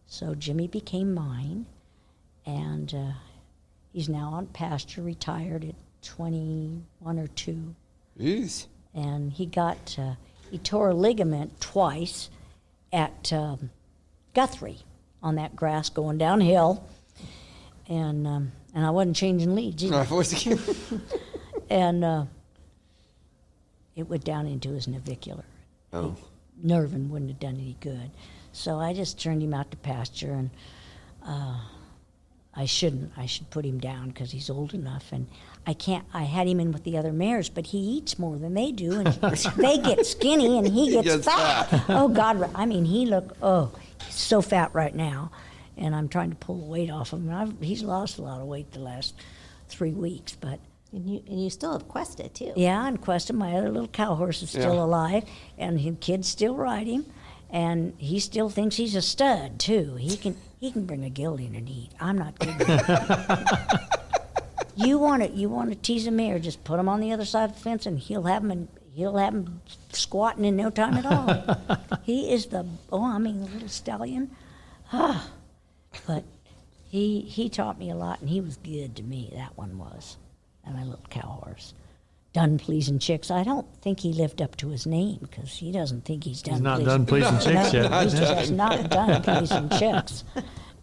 Speaker 2: So Jimmy became mine, and he's now on pasture, retired at 21 or 2.
Speaker 3: jeez.
Speaker 2: And he tore a ligament twice at Guthrie on that grass going downhill, and I wasn't changing leads either. And it went down into his navicular.
Speaker 3: Oh.
Speaker 2: Nerving wouldn't have done any good. So I just turned him out to pasture, and I should put him down because he's old enough, and I had him in with the other mares, but he eats more than they do, and they get skinny and he gets fat. Oh God, I mean, he's so fat right now, and I'm trying to pull the weight off him. He's lost a lot of weight the last 3 weeks, but
Speaker 4: And you still have Questa, too.
Speaker 2: yeah, and Questa, my other little cow horse, is still
Speaker 3: Yeah.
Speaker 2: alive, and his kids still ride him, and he still thinks he's a stud too. He can bring a gelding and eat. I'm not kidding. You want to tease a mare? Just put him on the other side of the fence, and he'll have him squatting in no time at all. He is the little stallion. But he taught me a lot, and he was good to me. That one was. And my little cow horse. Done pleasing chicks. I don't think he lived up to his name because he doesn't think he's done
Speaker 1: He's not
Speaker 2: pleasing.
Speaker 1: done pleasing chicks yet.
Speaker 2: He's just not done pleasing chicks.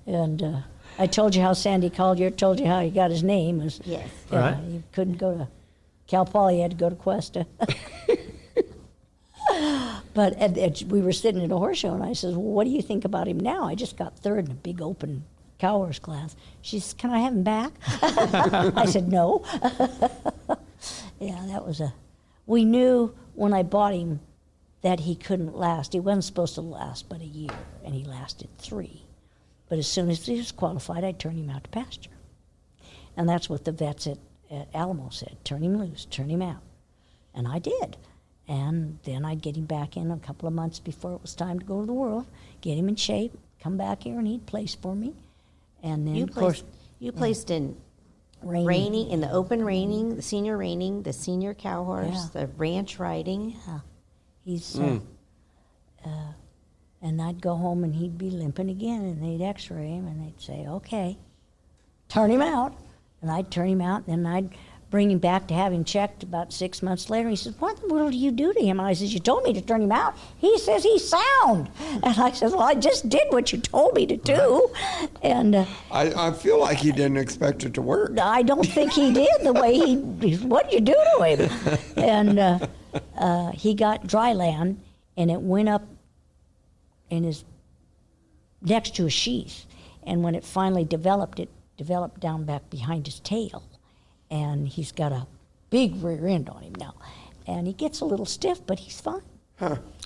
Speaker 2: And I told you how Sandy Collier told you how he got his name. Was,
Speaker 4: Yes.
Speaker 1: Right.
Speaker 2: He couldn't go to Cal Poly, he had to go to Cuesta. But we were sitting at a horse show, and I says, "Well, what do you think about him now? I just got third in a big open cow horse class." She says, "Can I have him back?" I said, "No." Yeah, that was we knew when I bought him that he couldn't last. He wasn't supposed to last but a year, and he lasted 3. But as soon as he was qualified, I'd turn him out to pasture. And that's what the vets at Alamo said, turn him loose, turn him out. And I did. And then I'd get him back in a couple of months before it was time to go to the world, get him in shape, come back here, and he'd place for me. And then, of course,
Speaker 4: You placed in
Speaker 2: reining.
Speaker 4: in the open reining, the senior cow horse,
Speaker 2: Yeah.
Speaker 4: the ranch riding.
Speaker 2: Yeah. He's, and I'd go home and he'd be limping again, and they'd x-ray him, and they'd say, "Okay, turn him out." And I'd turn him out, and then I'd bring him back to have him checked about 6 months later. He says, "What in the world do you do to him?" And I says, "You told me to turn him out. He says he's sound." And I says, "Well, I just did what you told me to do." And
Speaker 3: I feel like he didn't expect it to work.
Speaker 2: I don't think he did the way what'd you do to him? And he got dry land, and it went up in his, next to his sheath. And when it finally developed, it developed down back behind his tail. And he's got a big rear end on him now. And he gets a little stiff, but he's fine.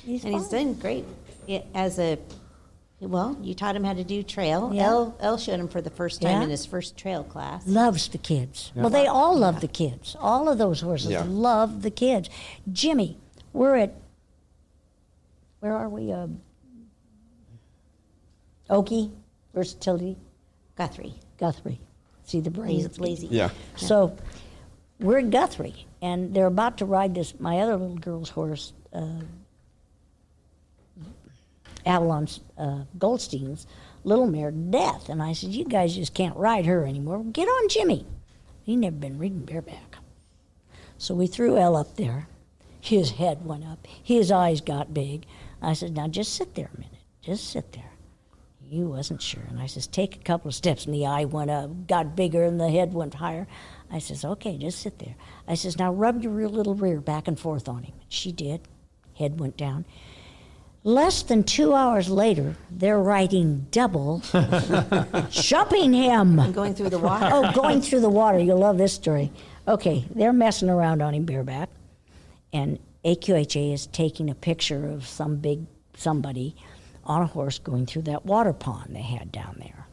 Speaker 2: He's
Speaker 4: And he's
Speaker 2: fine.
Speaker 4: done great you taught him how to do trail.
Speaker 2: Yeah.
Speaker 4: Elle showed him for the first time
Speaker 2: Yeah.
Speaker 4: in his first trail class.
Speaker 2: Loves the kids. Well, they all love the kids. All of those horses
Speaker 3: Yeah.
Speaker 2: love the kids. Jimmy, we're at, where are we? Okie, Versatility,
Speaker 4: Guthrie.
Speaker 2: Guthrie. See the brain?
Speaker 4: Lazy.
Speaker 3: Yeah.
Speaker 2: So we're at Guthrie, and they're about to ride my other little girl's horse, Avalon's Goldstein's little mare to death. And I said, "You guys just can't ride her anymore. Get on Jimmy." He'd never been ridden bareback. So we threw Elle up there. His head went up. His eyes got big. I said, now just sit there a minute. Just sit there. He wasn't sure. And I says, take a couple of steps. And the eye went up, got bigger, and the head went higher. I says, okay, just sit there. I says, now rub your little rear back and forth on him. She did. Head went down. Less than 2 hours later, they're riding double, jumping him.
Speaker 4: And going through the water.
Speaker 2: Oh, going through the water. You'll love this story. Okay, they're messing around on him bareback, and AQHA is taking a picture of somebody on a horse going through that water pond they had down there.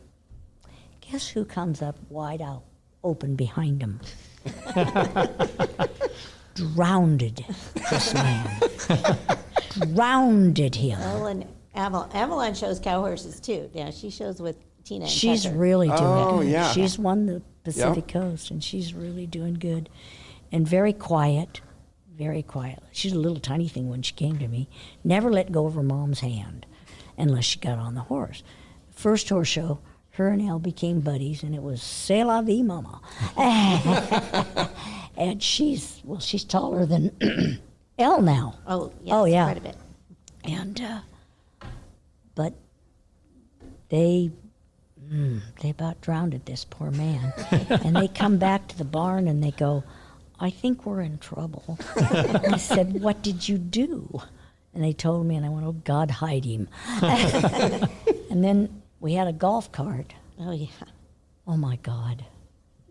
Speaker 2: Guess who comes up wide out, open behind him? Drowned this man. Drowned him.
Speaker 4: Oh, and Avalon shows cow horses too. Yeah, she shows with Tina and
Speaker 2: She's
Speaker 4: Tucker.
Speaker 2: really doing
Speaker 3: Oh,
Speaker 2: good.
Speaker 3: yeah.
Speaker 2: She's won the Pacific Coast, and she's really doing good. And very quiet, very quiet. She's a little tiny thing when she came to me. Never let go of her mom's hand unless she got on the horse. First horse show, her and Elle became buddies, and it was c'est la vie, mama. And she's taller than Elle now.
Speaker 4: Oh, yes,
Speaker 2: Oh, yeah.
Speaker 4: quite a bit.
Speaker 2: And but they about drowned this poor man. And they come back to the barn and they go, I think we're in trouble. I said, what did you do? And they told me, and I went, oh, God, hide him. And then we had a golf cart.
Speaker 4: Oh, yeah.
Speaker 2: Oh, my God.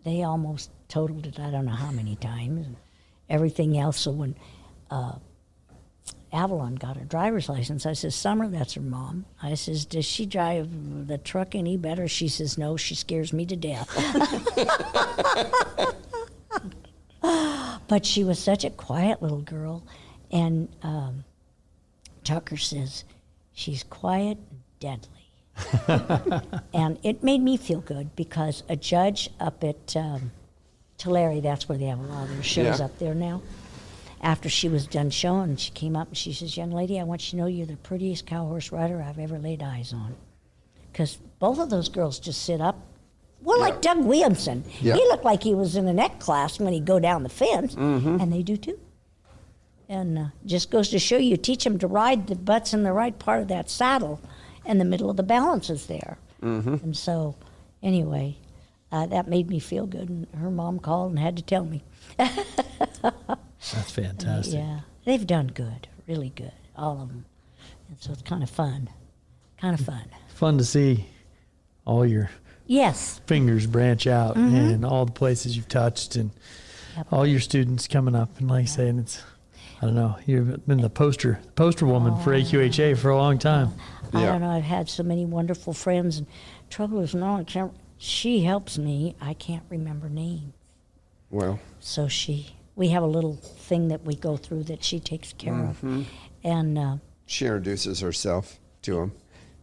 Speaker 2: They almost totaled it, I don't know how many times, and everything else. So when Avalon got her driver's license, I says, Summer, that's her mom. I says, does she drive the truck any better? She says, no, she scares me to death. But she was such a quiet little girl. And Tucker says, she's quiet and deadly. And it made me feel good because a judge up at Tulare, that's where they have a lot of their shows
Speaker 3: Yeah.
Speaker 2: up there now. After she was done showing, she came up and she says, young lady, I want you to know you're the prettiest cow horse rider I've ever laid eyes on. Because both of those girls just sit up. Well, like Doug Williamson.
Speaker 3: Yeah.
Speaker 2: He looked like he was in an ec class when he'd go down the fence. And they do too. And just goes to show you, teach them to ride the butts in the right part of that saddle, and the middle of the balance is there. And so, anyway, that made me feel good. And her mom called and had to tell me.
Speaker 1: That's fantastic.
Speaker 2: Yeah, they've done good, really good, all of them. And so it's kind of fun. Kind of fun.
Speaker 1: Fun to see all your
Speaker 2: Yes.
Speaker 1: fingers branch out and all the places you've touched and
Speaker 2: Yep.
Speaker 1: all your students coming up. And like I say, and it's, I don't know, you've been the poster woman for AQHA for a long time.
Speaker 2: I
Speaker 3: Yeah.
Speaker 2: don't know, I've had so many wonderful friends. And trouble is, no, I can't, she helps me. I can't remember names.
Speaker 3: Well,
Speaker 2: So we have a little thing that we go through that she takes care of. And,
Speaker 3: she introduces herself to him.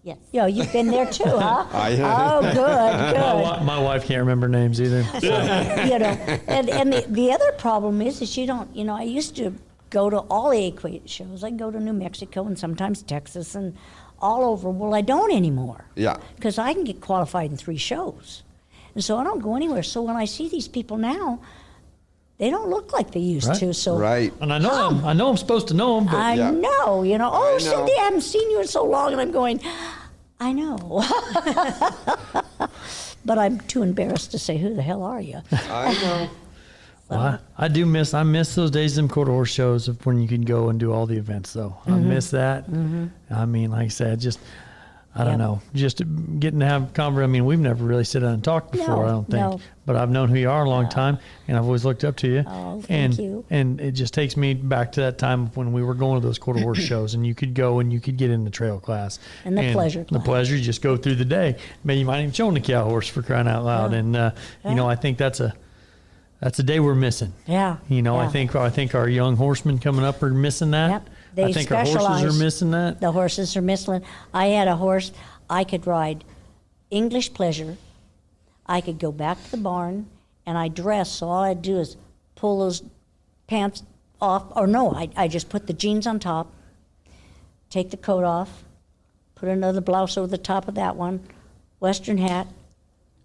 Speaker 4: Yes.
Speaker 2: you've been there too, huh? Oh, good.
Speaker 1: My wife can't remember names either.
Speaker 2: And the other problem is you don't, I used to go to all the AQHA shows. I go to New Mexico and sometimes Texas and all over. Well, I don't anymore.
Speaker 3: Yeah.
Speaker 2: Because I can get qualified in 3 shows. And so I don't go anywhere. So when I see these people now, they don't look like they used
Speaker 1: Right.
Speaker 2: to. So
Speaker 3: Right.
Speaker 1: And I know I'm supposed to know them, but
Speaker 2: I
Speaker 3: Yeah.
Speaker 2: know, oh,
Speaker 3: I know.
Speaker 2: Cynthia, I haven't seen you in so long. And I'm going, I know. But I'm too embarrassed to say, who the hell are you?
Speaker 3: I know.
Speaker 1: well, I miss those days in quarter horse shows of when you could go and do all the events though. I miss that. I mean, like I said, just, I don't
Speaker 2: Yep.
Speaker 1: know, just getting to have conversation. I mean, we've never really sit down and talked before,
Speaker 2: No,
Speaker 1: I don't think.
Speaker 2: no.
Speaker 1: But I've known who you are a long time, and I've always looked up to you.
Speaker 2: Oh, thank
Speaker 1: and,
Speaker 2: you.
Speaker 1: And it just takes me back to that time when we were going to those quarter horse shows, and you could go and you could get in the trail class.
Speaker 2: And the pleasure
Speaker 1: The
Speaker 2: class.
Speaker 1: pleasure, you just go through the day. Maybe you might even show them the cow horse for crying out loud.
Speaker 2: Yeah.
Speaker 1: And, I think that's a day we're missing.
Speaker 2: Yeah.
Speaker 1: I
Speaker 2: yeah.
Speaker 1: think our young horsemen coming up are missing that.
Speaker 2: Yep. They
Speaker 1: I think our horses
Speaker 2: specialize.
Speaker 1: are missing that.
Speaker 2: The horses are missing. I had a horse, I could ride English pleasure. I could go back to the barn and I dress, so all I'd do is pull those pants off, or no, I just put the jeans on top, take the coat off, put another blouse over the top of that one, Western hat.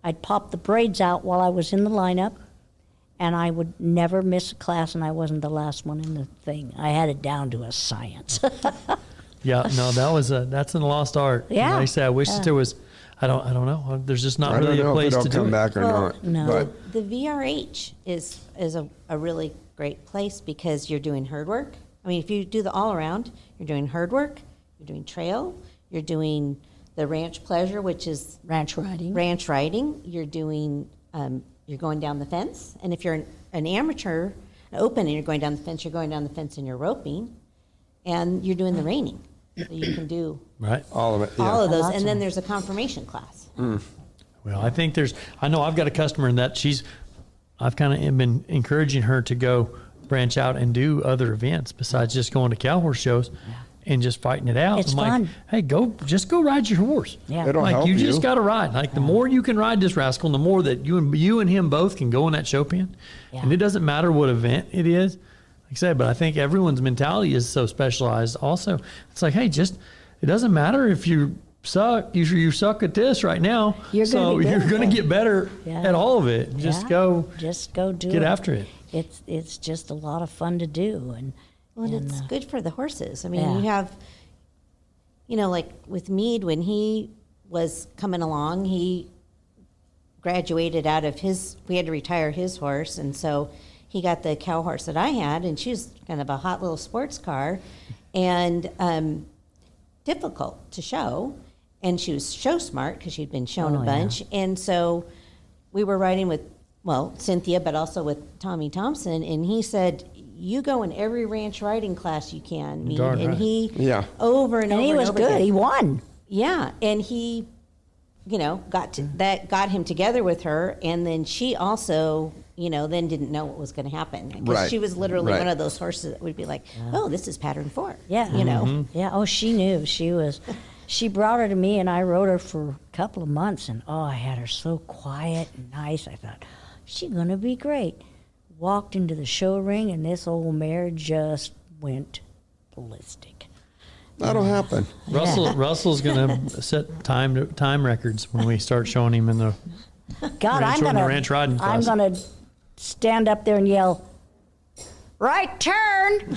Speaker 2: I'd pop the braids out while I was in the lineup, and I would never miss a class, and I wasn't the last one in the thing. I had it down to a science.
Speaker 1: Yeah, no, that's an lost art. And
Speaker 2: Yeah.
Speaker 1: like I say, I wish that there was. I don't know. There's just not
Speaker 3: I
Speaker 1: really
Speaker 3: don't
Speaker 1: a
Speaker 3: know if
Speaker 1: place
Speaker 3: it'll
Speaker 1: to do
Speaker 3: come
Speaker 1: it.
Speaker 3: back or not.
Speaker 2: no.
Speaker 3: But
Speaker 4: The VRH is a really great place because you're doing herd work. I mean, if you do the all around, you're doing herd work, you're doing trail, you're doing the ranch pleasure, which is
Speaker 2: Ranch riding.
Speaker 4: ranch riding. You're doing you're going down the fence, and if you're an amateur, an open, and you're going down the fence, you're going down the fence and you're roping, and you're doing the reining. So you can do
Speaker 1: Right.
Speaker 3: all of it, yeah.
Speaker 4: all of those,
Speaker 2: Lots
Speaker 4: and then
Speaker 2: of-
Speaker 4: there's a confirmation class.
Speaker 1: Well, I think I know I've got a customer in that I've kind of been encouraging her to go branch out and do other events besides just going to Cowhorse shows and just fighting it out.
Speaker 2: It's
Speaker 1: I'm like,
Speaker 2: fun.
Speaker 1: hey, just go ride your horse.
Speaker 2: Yeah.
Speaker 3: It'll
Speaker 1: Like
Speaker 3: help
Speaker 1: you
Speaker 3: you.
Speaker 1: just got to ride. Like the more you can ride this rascal, the more that you and him both can go in that show pen.
Speaker 2: Yeah.
Speaker 1: And it doesn't matter what event it is. Like I said, but I think everyone's mentality is so specialized also. It's like, hey, it doesn't matter if you suck. You suck at this right now.
Speaker 2: You're gonna be good
Speaker 1: you're
Speaker 2: at
Speaker 1: going to
Speaker 2: it.
Speaker 1: get better
Speaker 2: Yeah.
Speaker 1: at all of it. Just
Speaker 2: Yeah.
Speaker 1: go
Speaker 2: Just go do it.
Speaker 1: get after it.
Speaker 2: It's just a lot of fun to do, and
Speaker 4: Well, it's good for the horses. I mean,
Speaker 2: Yeah.
Speaker 4: you have, like with Mead, when he was coming along, he graduated out of we had to retire his horse, and so he got the cow horse that I had, and she was kind of a hot little sports car, and difficult to show, and she was show smart because she'd been shown
Speaker 2: Oh,
Speaker 4: a
Speaker 2: yeah.
Speaker 4: bunch, and so we were riding with, Cynthia, but also with Tommy Thompson, and he said, you go in every ranch riding class you can, Mead.
Speaker 1: Darn
Speaker 4: And
Speaker 1: right.
Speaker 4: he,
Speaker 3: Yeah.
Speaker 4: over and,
Speaker 2: and
Speaker 4: over
Speaker 2: he was
Speaker 4: and over
Speaker 2: good.
Speaker 4: again.
Speaker 2: He won.
Speaker 4: Yeah, and he, got him together with her, and then she also, then didn't know what was going to happen because
Speaker 3: Right.
Speaker 4: she was literally
Speaker 3: Right.
Speaker 4: one of those horses that would be like, oh, this is pattern 4.
Speaker 2: Yeah. Yeah. Oh, she knew. She brought her to me, and I rode her for a couple of months, and I had her so quiet and nice. I thought, she's going to be great. Walked into the show ring, and this old mare just went ballistic.
Speaker 3: That'll happen.
Speaker 1: Russell's going to set time records when we start showing him in the
Speaker 2: God,
Speaker 1: Ranch-
Speaker 2: I'm
Speaker 1: the
Speaker 2: gonna
Speaker 1: ranch riding
Speaker 2: I'm
Speaker 1: class.
Speaker 2: gonna stand up there and yell, right turn.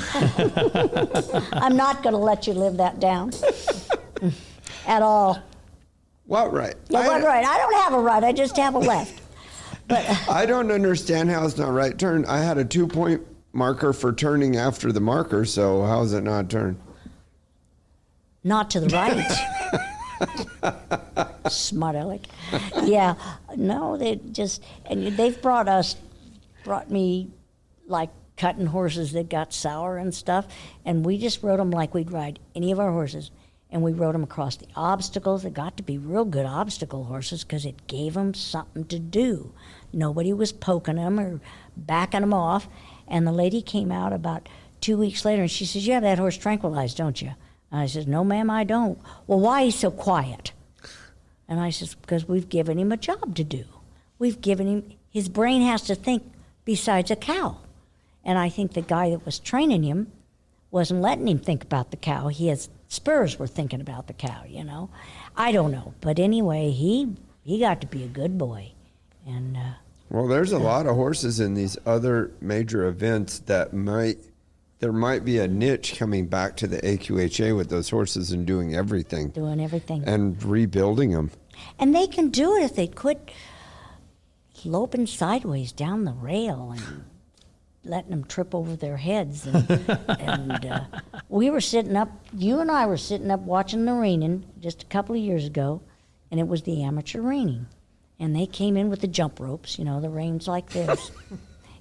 Speaker 2: I'm not gonna let you live that down at all.
Speaker 3: What right?
Speaker 2: Yeah, what right? I don't have a right. I just have a left.
Speaker 3: I don't understand how it's not right turn. I had a 2-point marker for turning after the marker, so how is it not turn?
Speaker 2: Not to the right. Smart aleck. Yeah. No, they've brought me like cutting horses that got sour and stuff, and we just rode them like we'd ride any of our horses, and we rode them across the obstacles. They got to be real good obstacle horses because it gave them something to do. Nobody was poking them or backing them off, and the lady came out about 2 weeks later, and she says, you have that horse tranquilized, don't you? And I said, no, ma'am, I don't. Well, why is he so quiet? And I says, because we've given him a job to do. We've given him, his brain has to think besides a cow. And I think the guy that was training him wasn't letting him think about the cow. His spurs were thinking about the cow, I don't know. But anyway, he got to be a good boy. And
Speaker 3: Well, there's a lot of horses in these other major events that there might be a niche coming back to the AQHA with those horses and doing everything
Speaker 2: doing everything.
Speaker 3: and rebuilding them.
Speaker 2: And they can do it if they quit loping sideways down the rail and letting them trip over their heads. And we were sitting up, you and I were sitting up watching the reining just a couple of years ago, and it was the amateur reining. And they came in with the jump ropes, the reins like this.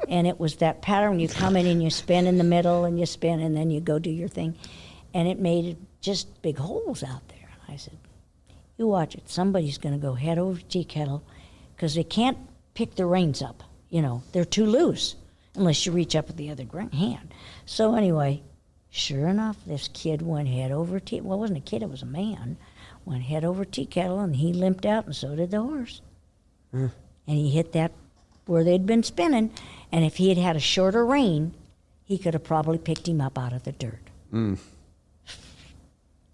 Speaker 2: And it was that pattern, you come in and you spin in the middle and you spin and then you go do your thing. And it made just big holes out there. And I said, you watch it. Somebody's going to go head over tea kettle because they can't pick the reins up. They're too loose unless you reach up with the other hand. So anyway, sure enough, this kid went head over tea. Well, it wasn't a kid, it was a man. Went head over tea kettle and he limped out and so did the horse. And he hit that where they'd been spinning. And if he had had a shorter rein, he could have probably picked him up out of the dirt.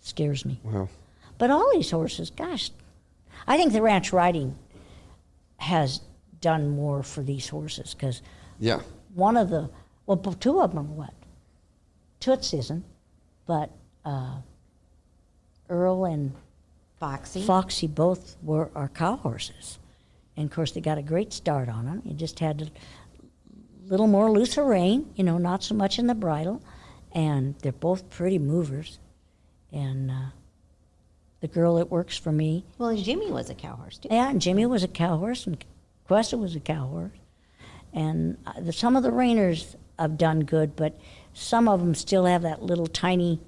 Speaker 2: Scares me.
Speaker 3: Wow.
Speaker 2: But all these horses, gosh, I think the ranch riding has done more for these horses because
Speaker 3: Yeah.
Speaker 2: One of the, well, two of them are what? Toots isn't, but Earl and
Speaker 4: Foxy.
Speaker 2: Foxy both are cow horses. And of course, they got a great start on them. You just had a little more looser rein, you know, not so much in the bridle. And they're both pretty movers. And the girl that works for me,
Speaker 4: Well, Jimmy was a cow horse, too.
Speaker 2: yeah, and Jimmy was a cow horse, and Questa was a cow horse. And some of the reiners have done good, but some of them still have that little tiny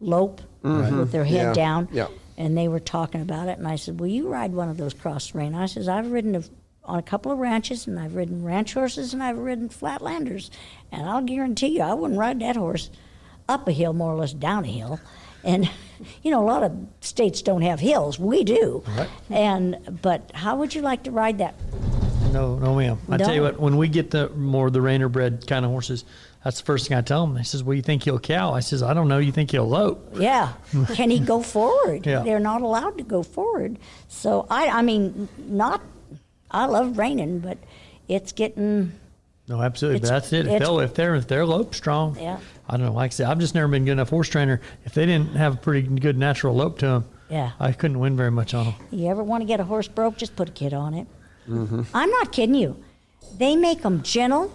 Speaker 2: lope with their head
Speaker 3: Yeah,
Speaker 2: down.
Speaker 3: yeah.
Speaker 2: And they were talking about it, and I said, "Will you ride one of those cross rein?" I says, "I've ridden on a couple of ranches, and I've ridden ranch horses, and I've ridden flatlanders, and I'll guarantee you, I wouldn't ride that horse up a hill, more or less down a hill." And you know, a lot of states don't have hills. We do.
Speaker 1: Right.
Speaker 2: But how would you like to ride that?
Speaker 1: No, ma'am. I tell you
Speaker 2: No.
Speaker 1: what, when we get the more the reiner bred kind of horses, that's the first thing I tell them. They says, "Well, you think he'll cow?" I says, "I don't know. You think he'll lope?"
Speaker 2: Yeah, can he go forward?
Speaker 1: Yeah.
Speaker 2: They're not allowed to go forward. So I mean, not. I love reining, but it's getting.
Speaker 1: No, absolutely. But
Speaker 2: It's-
Speaker 1: that's it. If they're lope strong.
Speaker 2: Yeah.
Speaker 1: I don't know. Like I said, I've just never been a good enough horse trainer. If they didn't have a pretty good natural lope to them,
Speaker 2: Yeah.
Speaker 1: I couldn't win very much on them.
Speaker 2: You ever want to get a horse broke? Just put a kid on it. I'm not kidding you. They make them gentle.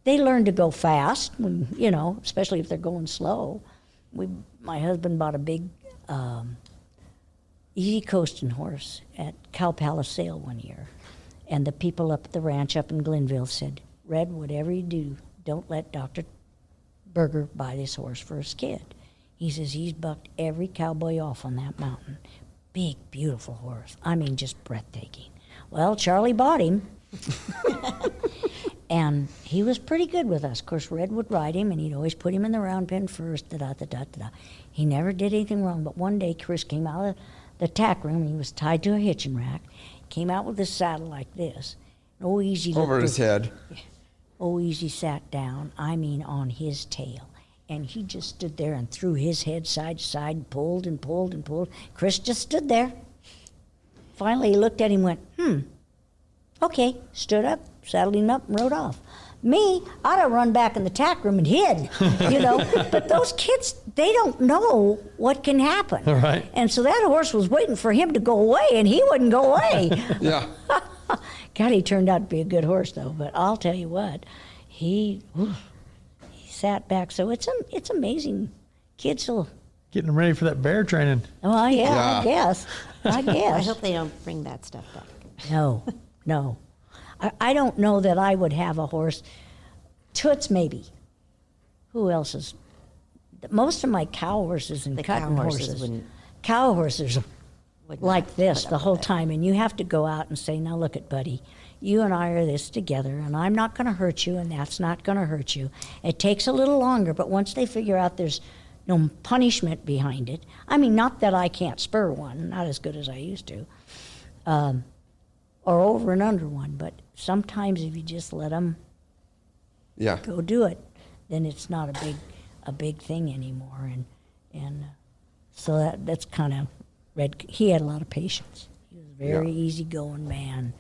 Speaker 2: They learn to go fast, when, you know, especially if they're going slow. My husband bought a big easy coasting horse at Cow Palace sale one year. And the people up at the ranch up in Glenville said, "Red, whatever you do, don't let Dr. Berger buy this horse for his kid." He says he's bucked every cowboy off on that mountain. Big, beautiful horse. I mean, just breathtaking. Well, Charlie bought him. And he was pretty good with us. Of course, Red would ride him, and he'd always put him in the round pen first, da-da-da-da-da. He never did anything wrong, but one day Chris came out of the tack room, and he was tied to a hitching rack, came out with his saddle like this. Oh, Easy
Speaker 3: Over his head.
Speaker 2: Oh, Easy sat down, I mean on his tail. And he just stood there and threw his head side to side, and pulled and pulled and pulled. Chris just stood there. Finally, he looked at him and went, okay, stood up, saddled him up, and rode off. Me, I'd have run back in the tack room and hid, you know. But those kids, they don't know what can happen.
Speaker 1: Right.
Speaker 2: And so that horse was waiting for him to go away, and he wouldn't go away.
Speaker 3: Yeah.
Speaker 2: God, he turned out to be a good horse, though. But I'll tell you what, he sat back. So it's amazing. Kids will.
Speaker 1: Getting them ready for that bear training.
Speaker 2: Oh yeah,
Speaker 3: Yeah.
Speaker 2: I guess. I
Speaker 4: I
Speaker 2: guess.
Speaker 4: hope they don't bring that stuff back.
Speaker 2: No. I don't know that I would have a horse. Toots maybe. Who else is? Most of my cow horses and
Speaker 4: The
Speaker 2: cutting
Speaker 4: cow horses
Speaker 2: horses.
Speaker 4: wouldn't-
Speaker 2: Cow horses
Speaker 4: Would
Speaker 2: like
Speaker 4: not
Speaker 2: this
Speaker 4: put
Speaker 2: the
Speaker 4: up
Speaker 2: whole
Speaker 4: with it.
Speaker 2: time, and you have to go out and say, "Now look it, buddy, you and I are this together, and I'm not going to hurt you, and that's not going to hurt you." It takes a little longer, but once they figure out there's no punishment behind it, I mean, not that I can't spur one, not as good as I used to, or over and under one, but sometimes if you just let them
Speaker 3: Yeah.
Speaker 2: go do it, then it's not a big thing anymore, and so that's kind of Red. He had a lot I was a very
Speaker 3: Yeah.
Speaker 2: easygoing man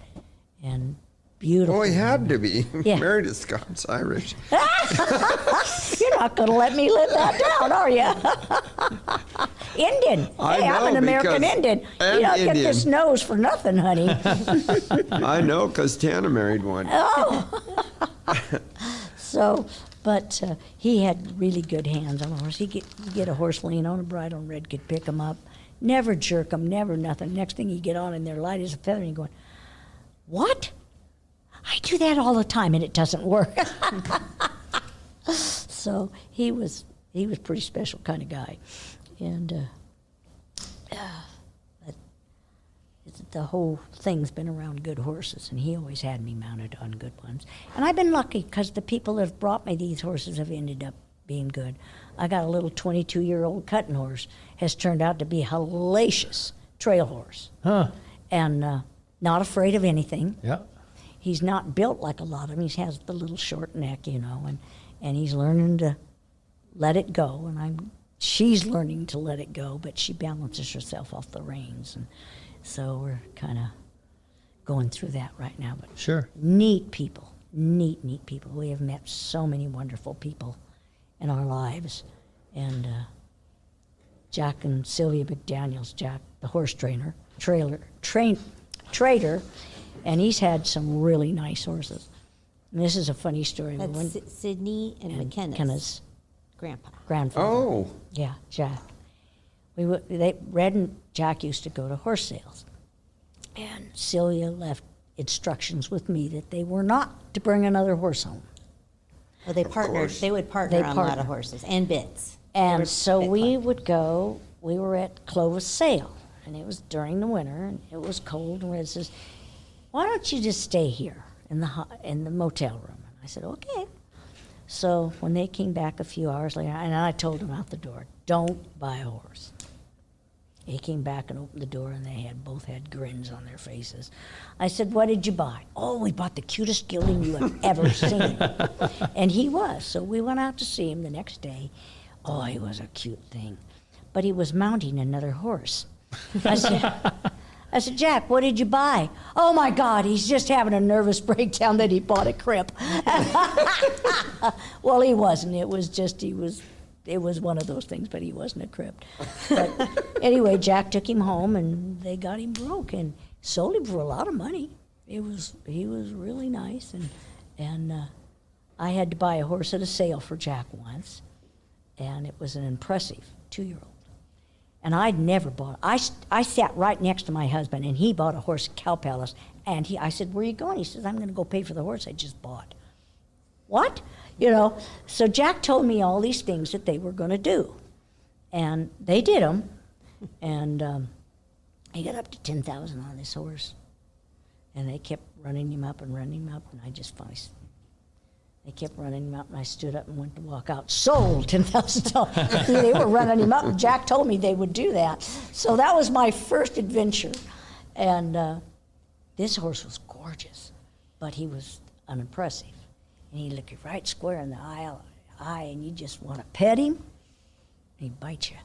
Speaker 2: and beautiful.
Speaker 3: Well, he had to be.
Speaker 2: Yeah.
Speaker 3: Married a Scots Irish.
Speaker 2: You're not going to let me live that down, are you? Indian.
Speaker 3: I
Speaker 2: Hey, I'm
Speaker 3: know,
Speaker 2: an American
Speaker 3: because-
Speaker 2: Indian.
Speaker 3: and
Speaker 2: You don't get
Speaker 3: Indian.
Speaker 2: this nose for nothing, honey.
Speaker 3: I know, because Tana married one.
Speaker 2: So, but he had really good hands on a horse. He'd get a horse lean on a bridle, and Red could pick him up. Never jerk him, never nothing. Next thing you get on, and they're light as a feather, and you're going, "What? I do that all the time, and it doesn't work." So he was pretty special kind of guy, and the whole thing's been around good horses, and he always had me mounted on good ones. And I've been lucky because the people that have brought me these horses have ended up being good. I got a little 22-year-old cutting horse, has turned out to be a hellacious trail horse,
Speaker 1: Huh.
Speaker 2: and not afraid of anything.
Speaker 1: Yeah.
Speaker 2: He's not built like a lot of them. He has the little short neck, you know, and he's learning to let it go. And she's learning to let it go, but she balances herself off the reins, and so we're kind of going through that right now. But
Speaker 1: Sure.
Speaker 2: neat people, neat people. We have met so many wonderful people in our lives. And Jack and Sylvia McDaniels, Jack, the horse trader, and he's had some really nice horses. And this is a funny story.
Speaker 4: That's Sydney and McKenna's
Speaker 2: grandfather.
Speaker 3: Oh,
Speaker 2: Yeah, Jack. Red and Jack used to go to horse sales, and Sylvia left instructions with me that they were not to bring another horse home.
Speaker 4: Well, they partnered.
Speaker 3: course.
Speaker 4: They would partner
Speaker 2: They
Speaker 4: on a lot
Speaker 2: partner.
Speaker 4: of horses and bits.
Speaker 2: And so
Speaker 4: bit
Speaker 2: we
Speaker 4: club.
Speaker 2: would go. We were at Clovis Sale, and it was during the winter, and it was cold. And Red says, "Why don't you just stay here in the motel room?" And I said, "Okay." So when they came back a few hours later, and I told them out the door, "Don't buy a horse." He came back and opened the door, and they both had grins on their faces. I said, "What did you buy?" "Oh, we bought the cutest gelding you have ever seen." And he was. So we went out to see him the next day. Oh, he was a cute thing. But he was mounting another horse. I said, "Jack, what did you buy?" "Oh, my God, he's just having a nervous breakdown that he bought a crib." Well, he wasn't. It was one of those things, but he wasn't a crib. But anyway, Jack took him home, and they got him broke and sold him for a lot of money. He was really nice, and I had to buy a horse at a sale for Jack once, and it was an impressive 2-year-old. And I'd never bought. I sat right next to my husband, and he bought a horse at Cow Palace, and I said, "Where are you going?" He says, "I'm going to go pay for the horse I just bought." What? So Jack told me all these things that they were going to do, and they did them, and he got up to 10,000 on this horse, and they kept running him up, and I just finally, they kept running him up, and I stood up and went to walk out. Sold $10,000. They were running him up, and Jack told me they would do that. So that was my first adventure, and this horse was gorgeous, but he was unimpressive. And he'd look you right square in the eye, and you just want to pet him, and he'd bite you.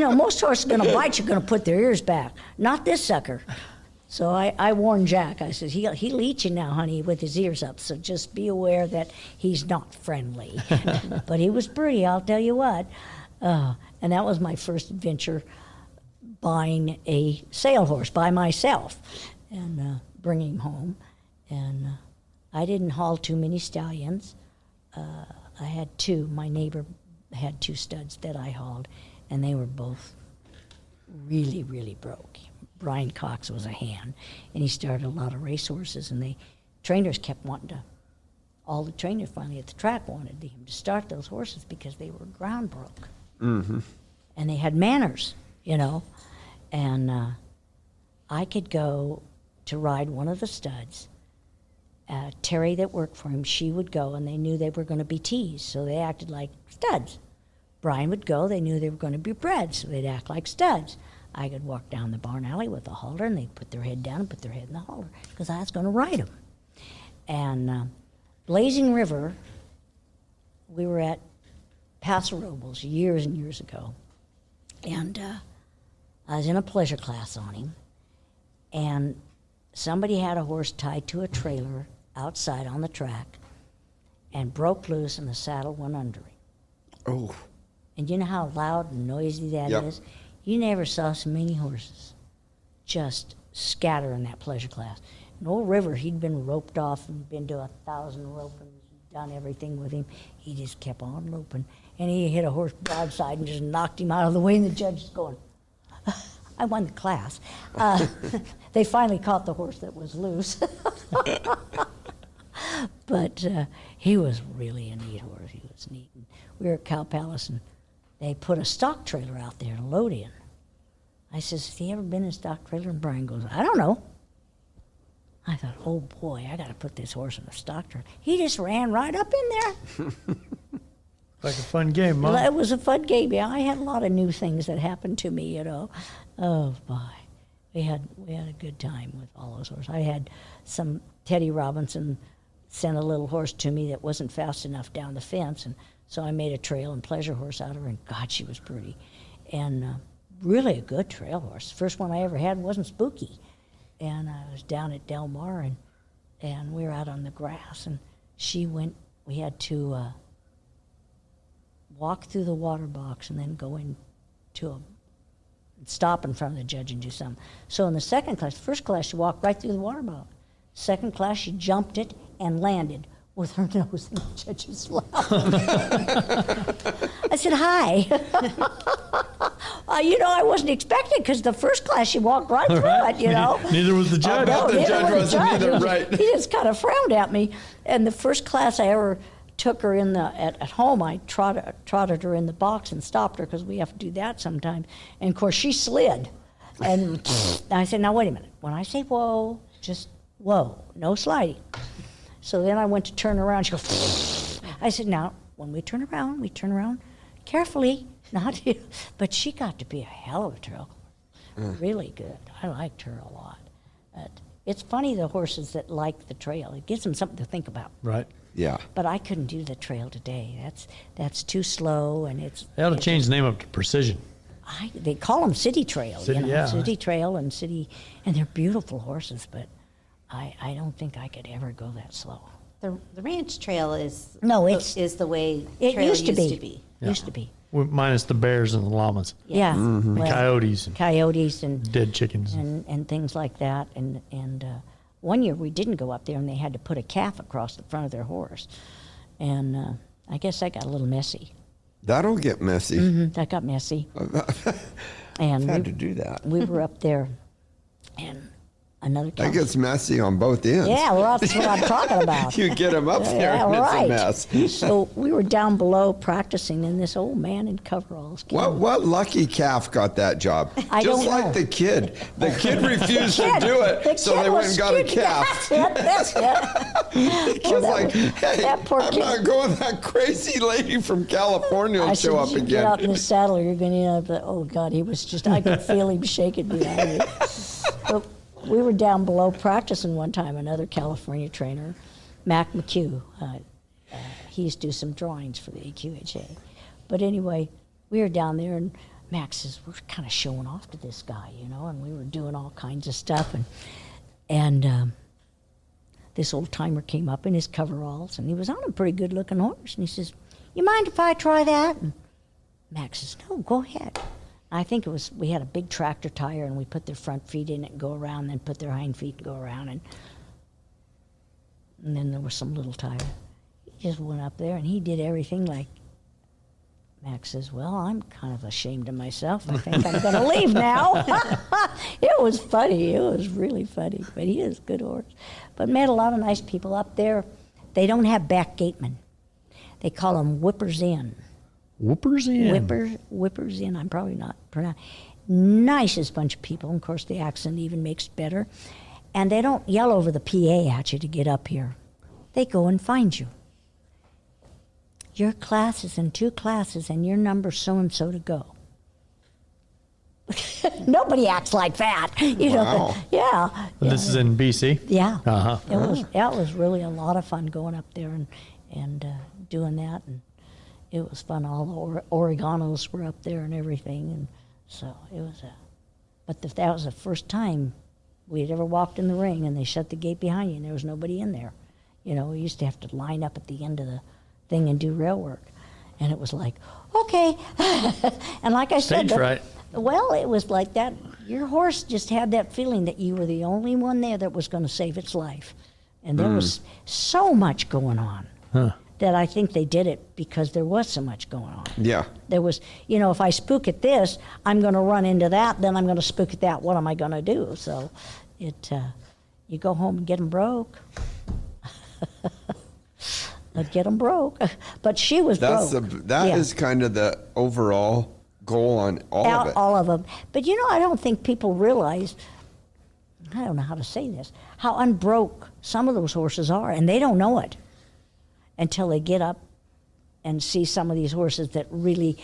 Speaker 2: Most horses are going to bite you, going to put their ears back. Not this sucker. So I warned Jack. I said, he'll eat you now, honey, with his ears up, so just be aware that he's not friendly. But he was pretty, I'll tell you what. And that was my first adventure, buying a sale horse by myself and bringing him home. And I didn't haul too many stallions. I had 2. My neighbor had 2 studs that I hauled, and they were both really, really broke. Brian Cox was a hand, and he started a lot of racehorses, and trainers kept wanting to. All the trainers finally at the track wanted him to start those horses because they were ground broke. Mm-hmm. And they had manners, And I could go to ride one of the studs. Terry that worked for him, she would go, and they knew they were going to be teased, so they acted like studs. Brian would go, they knew they were going to be bred, so they'd act like studs. I could walk down the barn alley with a halter, and they'd put their head down and put their head in the halter, because I was going to ride them. And Blazing River, we were at Paso, Robles years and years ago, and I was in a pleasure class on him, and somebody had a horse tied to a trailer outside on the track and broke loose, and the saddle went under him.
Speaker 3: oh,
Speaker 2: And you know how loud and noisy that
Speaker 3: Yep.
Speaker 2: is? You never saw so many horses just scatter in that pleasure class. And old River, he'd been roped off and been to 1,000 ropings, done everything with him. He just kept on loping. And he hit a horse broadside and just knocked him out of the way, and the judge is going, I won the class. They finally caught the horse that was loose. But he was really a neat horse. He was neat. And we were at Cow Palace, and they put a stock trailer out there to load in. I says, "Has he ever been in a stock trailer?" And Brian goes, "I don't know." I thought, oh boy, I got to put this horse in a stock trailer. He just ran right up in there.
Speaker 1: Like a fun game, Mom.
Speaker 2: It was a fun game. Yeah, I had a lot of new things that happened to me, Oh, boy. We had a good time with all those horses. I had some, Teddy Robinson sent a little horse to me that wasn't fast enough down the fence, and so I made a trail and pleasure horse out of her, and God, she was pretty. And really a good trail horse. The first one I ever had wasn't Spooky. And I was down at Del Mar, and and we were out on the grass, and we had to walk through the water box and then go stop in front of the judge and do something. So in the first class, she walked right through the water box. Second class, she jumped it and landed with her nose in the judge's lap. I said, hi. I wasn't expecting, because the first class she walked right through it,
Speaker 1: Neither was the judge.
Speaker 3: bet the judge wasn't either, right.
Speaker 2: He just kind of frowned at me. And the first class I ever took her at home, I trotted her in the box and stopped her, because we have to do that sometimes. And of course she slid. And I said, now wait a minute. When I say whoa, just whoa, no sliding. So then I went to turn around. She goes, I said, now, when we turn around carefully, not you. But she got to be a hell of a trail horse. Really good. I liked her a lot. It's funny, the horses that like the trail. It gives them something to think about.
Speaker 1: Right.
Speaker 3: Yeah.
Speaker 2: But I couldn't do the trail today. That's too slow, and
Speaker 1: They ought to change the name up to Precision.
Speaker 2: They call them city trail.
Speaker 1: Yeah.
Speaker 2: City trail and city, and they're beautiful horses, but I don't think I could ever go that slow.
Speaker 4: The ranch trail is the way
Speaker 2: It
Speaker 4: trail
Speaker 2: used to be.
Speaker 1: Yeah.
Speaker 2: Used to be.
Speaker 1: Minus the bears and the llamas,
Speaker 2: Yeah.
Speaker 1: and
Speaker 2: Well,
Speaker 1: coyotes, and
Speaker 2: coyotes and
Speaker 1: dead chickens.
Speaker 2: and things like that. And one year we didn't go up there, and they had to put a calf across the front of their horse, and I guess that got a little messy.
Speaker 3: That'll get messy.
Speaker 2: That got messy. And
Speaker 3: Had to do that.
Speaker 2: we were up there, and another
Speaker 3: That
Speaker 2: calf.
Speaker 3: gets messy on both ends.
Speaker 2: Yeah, well, that's what I'm talking about.
Speaker 3: You get them up there,
Speaker 2: Yeah,
Speaker 3: and it's
Speaker 2: right.
Speaker 3: a mess.
Speaker 2: So we were down below practicing, and this old man in coveralls came.
Speaker 3: What lucky calf got that job?
Speaker 2: I
Speaker 3: Just
Speaker 2: don't
Speaker 3: like
Speaker 2: know.
Speaker 3: the kid. The kid refused to
Speaker 2: Kid-
Speaker 3: do
Speaker 2: the
Speaker 3: it, so
Speaker 2: kid
Speaker 3: they went
Speaker 2: was
Speaker 3: and got a
Speaker 2: scared.
Speaker 3: calf.
Speaker 2: That's it.
Speaker 3: The kid's like, hey,
Speaker 2: that poor
Speaker 3: I'm
Speaker 2: kid.
Speaker 3: not going. That crazy lady from California will
Speaker 2: I
Speaker 3: show
Speaker 2: said,
Speaker 3: up
Speaker 2: you get out in
Speaker 3: again.
Speaker 2: the saddle, you're going to end up. Oh God, he was just. I could feel him shaking behind me. But we were down below practicing one time. Another California trainer, Mac McHugh. He used to do some drawings for the AQHA. But anyway, we were down there, and Max says, we're kind of showing off to this guy, and we were doing all kinds of stuff. And this old timer came up in his coveralls, and he was on a pretty good looking horse. And he says, you mind if I try that? And Max says, no, go ahead. I think we had a big tractor tire, and we put their front feet in it and go around, then put their hind feet and go around. And then there was some little tire. He just went up there, and he did everything like. Max says, well, I'm kind of ashamed of myself. I think I'm going to leave now. It was funny. It was really funny. But he is a good horse. But met a lot of nice people up there. They don't have back gatemen. They call them whippers in.
Speaker 1: Whoopers in.
Speaker 2: Whippers in. I'm probably not pronouncing. Nicest bunch of people. And of course, the accent even makes it better. And they don't yell over the PA at you to get up here. They go and find you. Your class is in 2 classes, and your number's so-and-so to go. Nobody acts like that.
Speaker 3: Wow.
Speaker 2: Yeah.
Speaker 1: This is in BC?
Speaker 2: Yeah.
Speaker 1: Uh-huh.
Speaker 2: That was really a lot of fun going up there and doing that. And it was fun. All the Oreganos were up there and everything. And so it was but that was the first time we had ever walked in the ring, and they shut the gate behind you, and there was nobody in there. We used to have to line up at the end of the thing and do rail work. And it was like, okay. And like I said,
Speaker 1: Stage fright.
Speaker 2: well, it was like that. Your horse just had that feeling that you were the only one there that was going to save its life. And there was so much going on that I think they did it because there was so much going on.
Speaker 3: Yeah.
Speaker 2: There was, if I spook at this, I'm going to run into that, then I'm going to spook at that. What am I going to do? So you go home and get them broke. Get them broke. But she was broke.
Speaker 3: That is kind of the overall goal on all of it.
Speaker 2: All of them. But I don't think people realize, I don't know how to say this, how unbroke some of those horses are, and they don't know it until they get up and see some of these horses that really,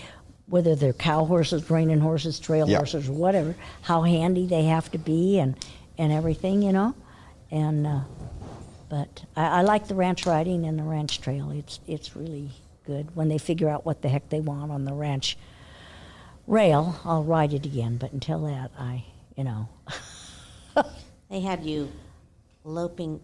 Speaker 2: whether they're cow horses, reining horses, trail horses, or whatever, how handy they have to be and everything, And but I like the ranch riding and the ranch trail. It's really good. When they figure out what the heck they want on the ranch rail, I'll ride it again. But until that,
Speaker 4: They had you loping